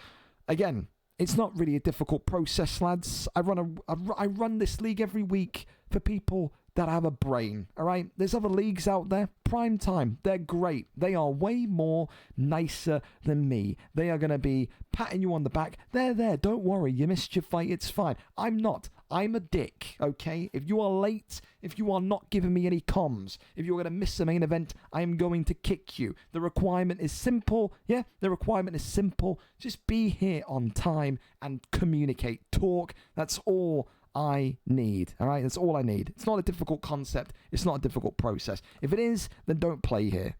Again, it's not really a difficult process, lads. I run this league every week for people that have a brain, all right? There's other leagues out there. Prime time, they're great. They are way more nicer than me. They are going to be patting you on the back. They're there. Don't worry. You missed your fight. It's fine. I'm not. I'm a dick, okay? If you are late, if you are not giving me any comms, if you're going to miss a main event, I am going to kick you. The requirement is simple. Yeah, the requirement is simple. Just be here on time and communicate. Talk. That's all I need, all right? That's all I need. It's not a difficult concept. It's not a difficult process. If it is, then don't play here.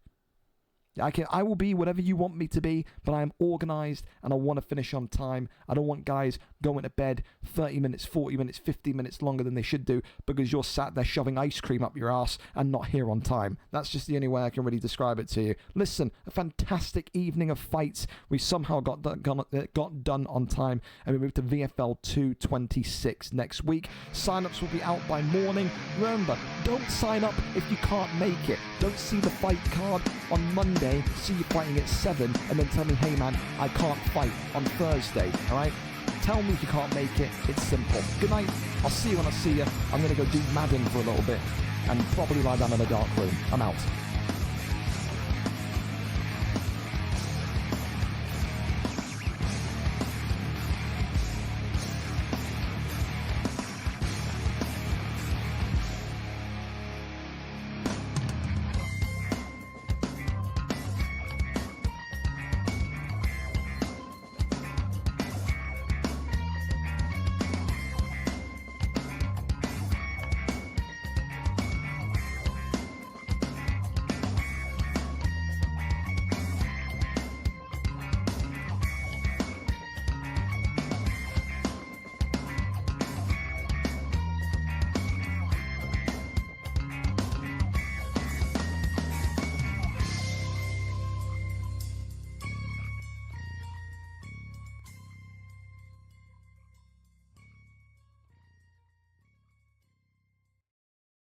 I will be whatever you want me to be, but I am organised and I want to finish on time. I don't want guys going to bed 30 minutes, 40 minutes, 50 minutes longer than they should do because you're sat there shoving ice cream up your ass and not here on time. That's just the only way I can really describe it to you. Listen, a fantastic evening of fights. We somehow got done on time, and we moved to VFL 226 next week. Sign-ups will be out by morning. Remember, don't sign up if you can't make it. Don't see the fight card on Monday, see you fighting at 7, and then tell me, hey man, I can't fight on Thursday, alright? Tell me if you can't make it. It's simple. Good night. I'll see you when I see you. I'm going to go do Madden for a little bit and probably lie down in a dark room. I'm out.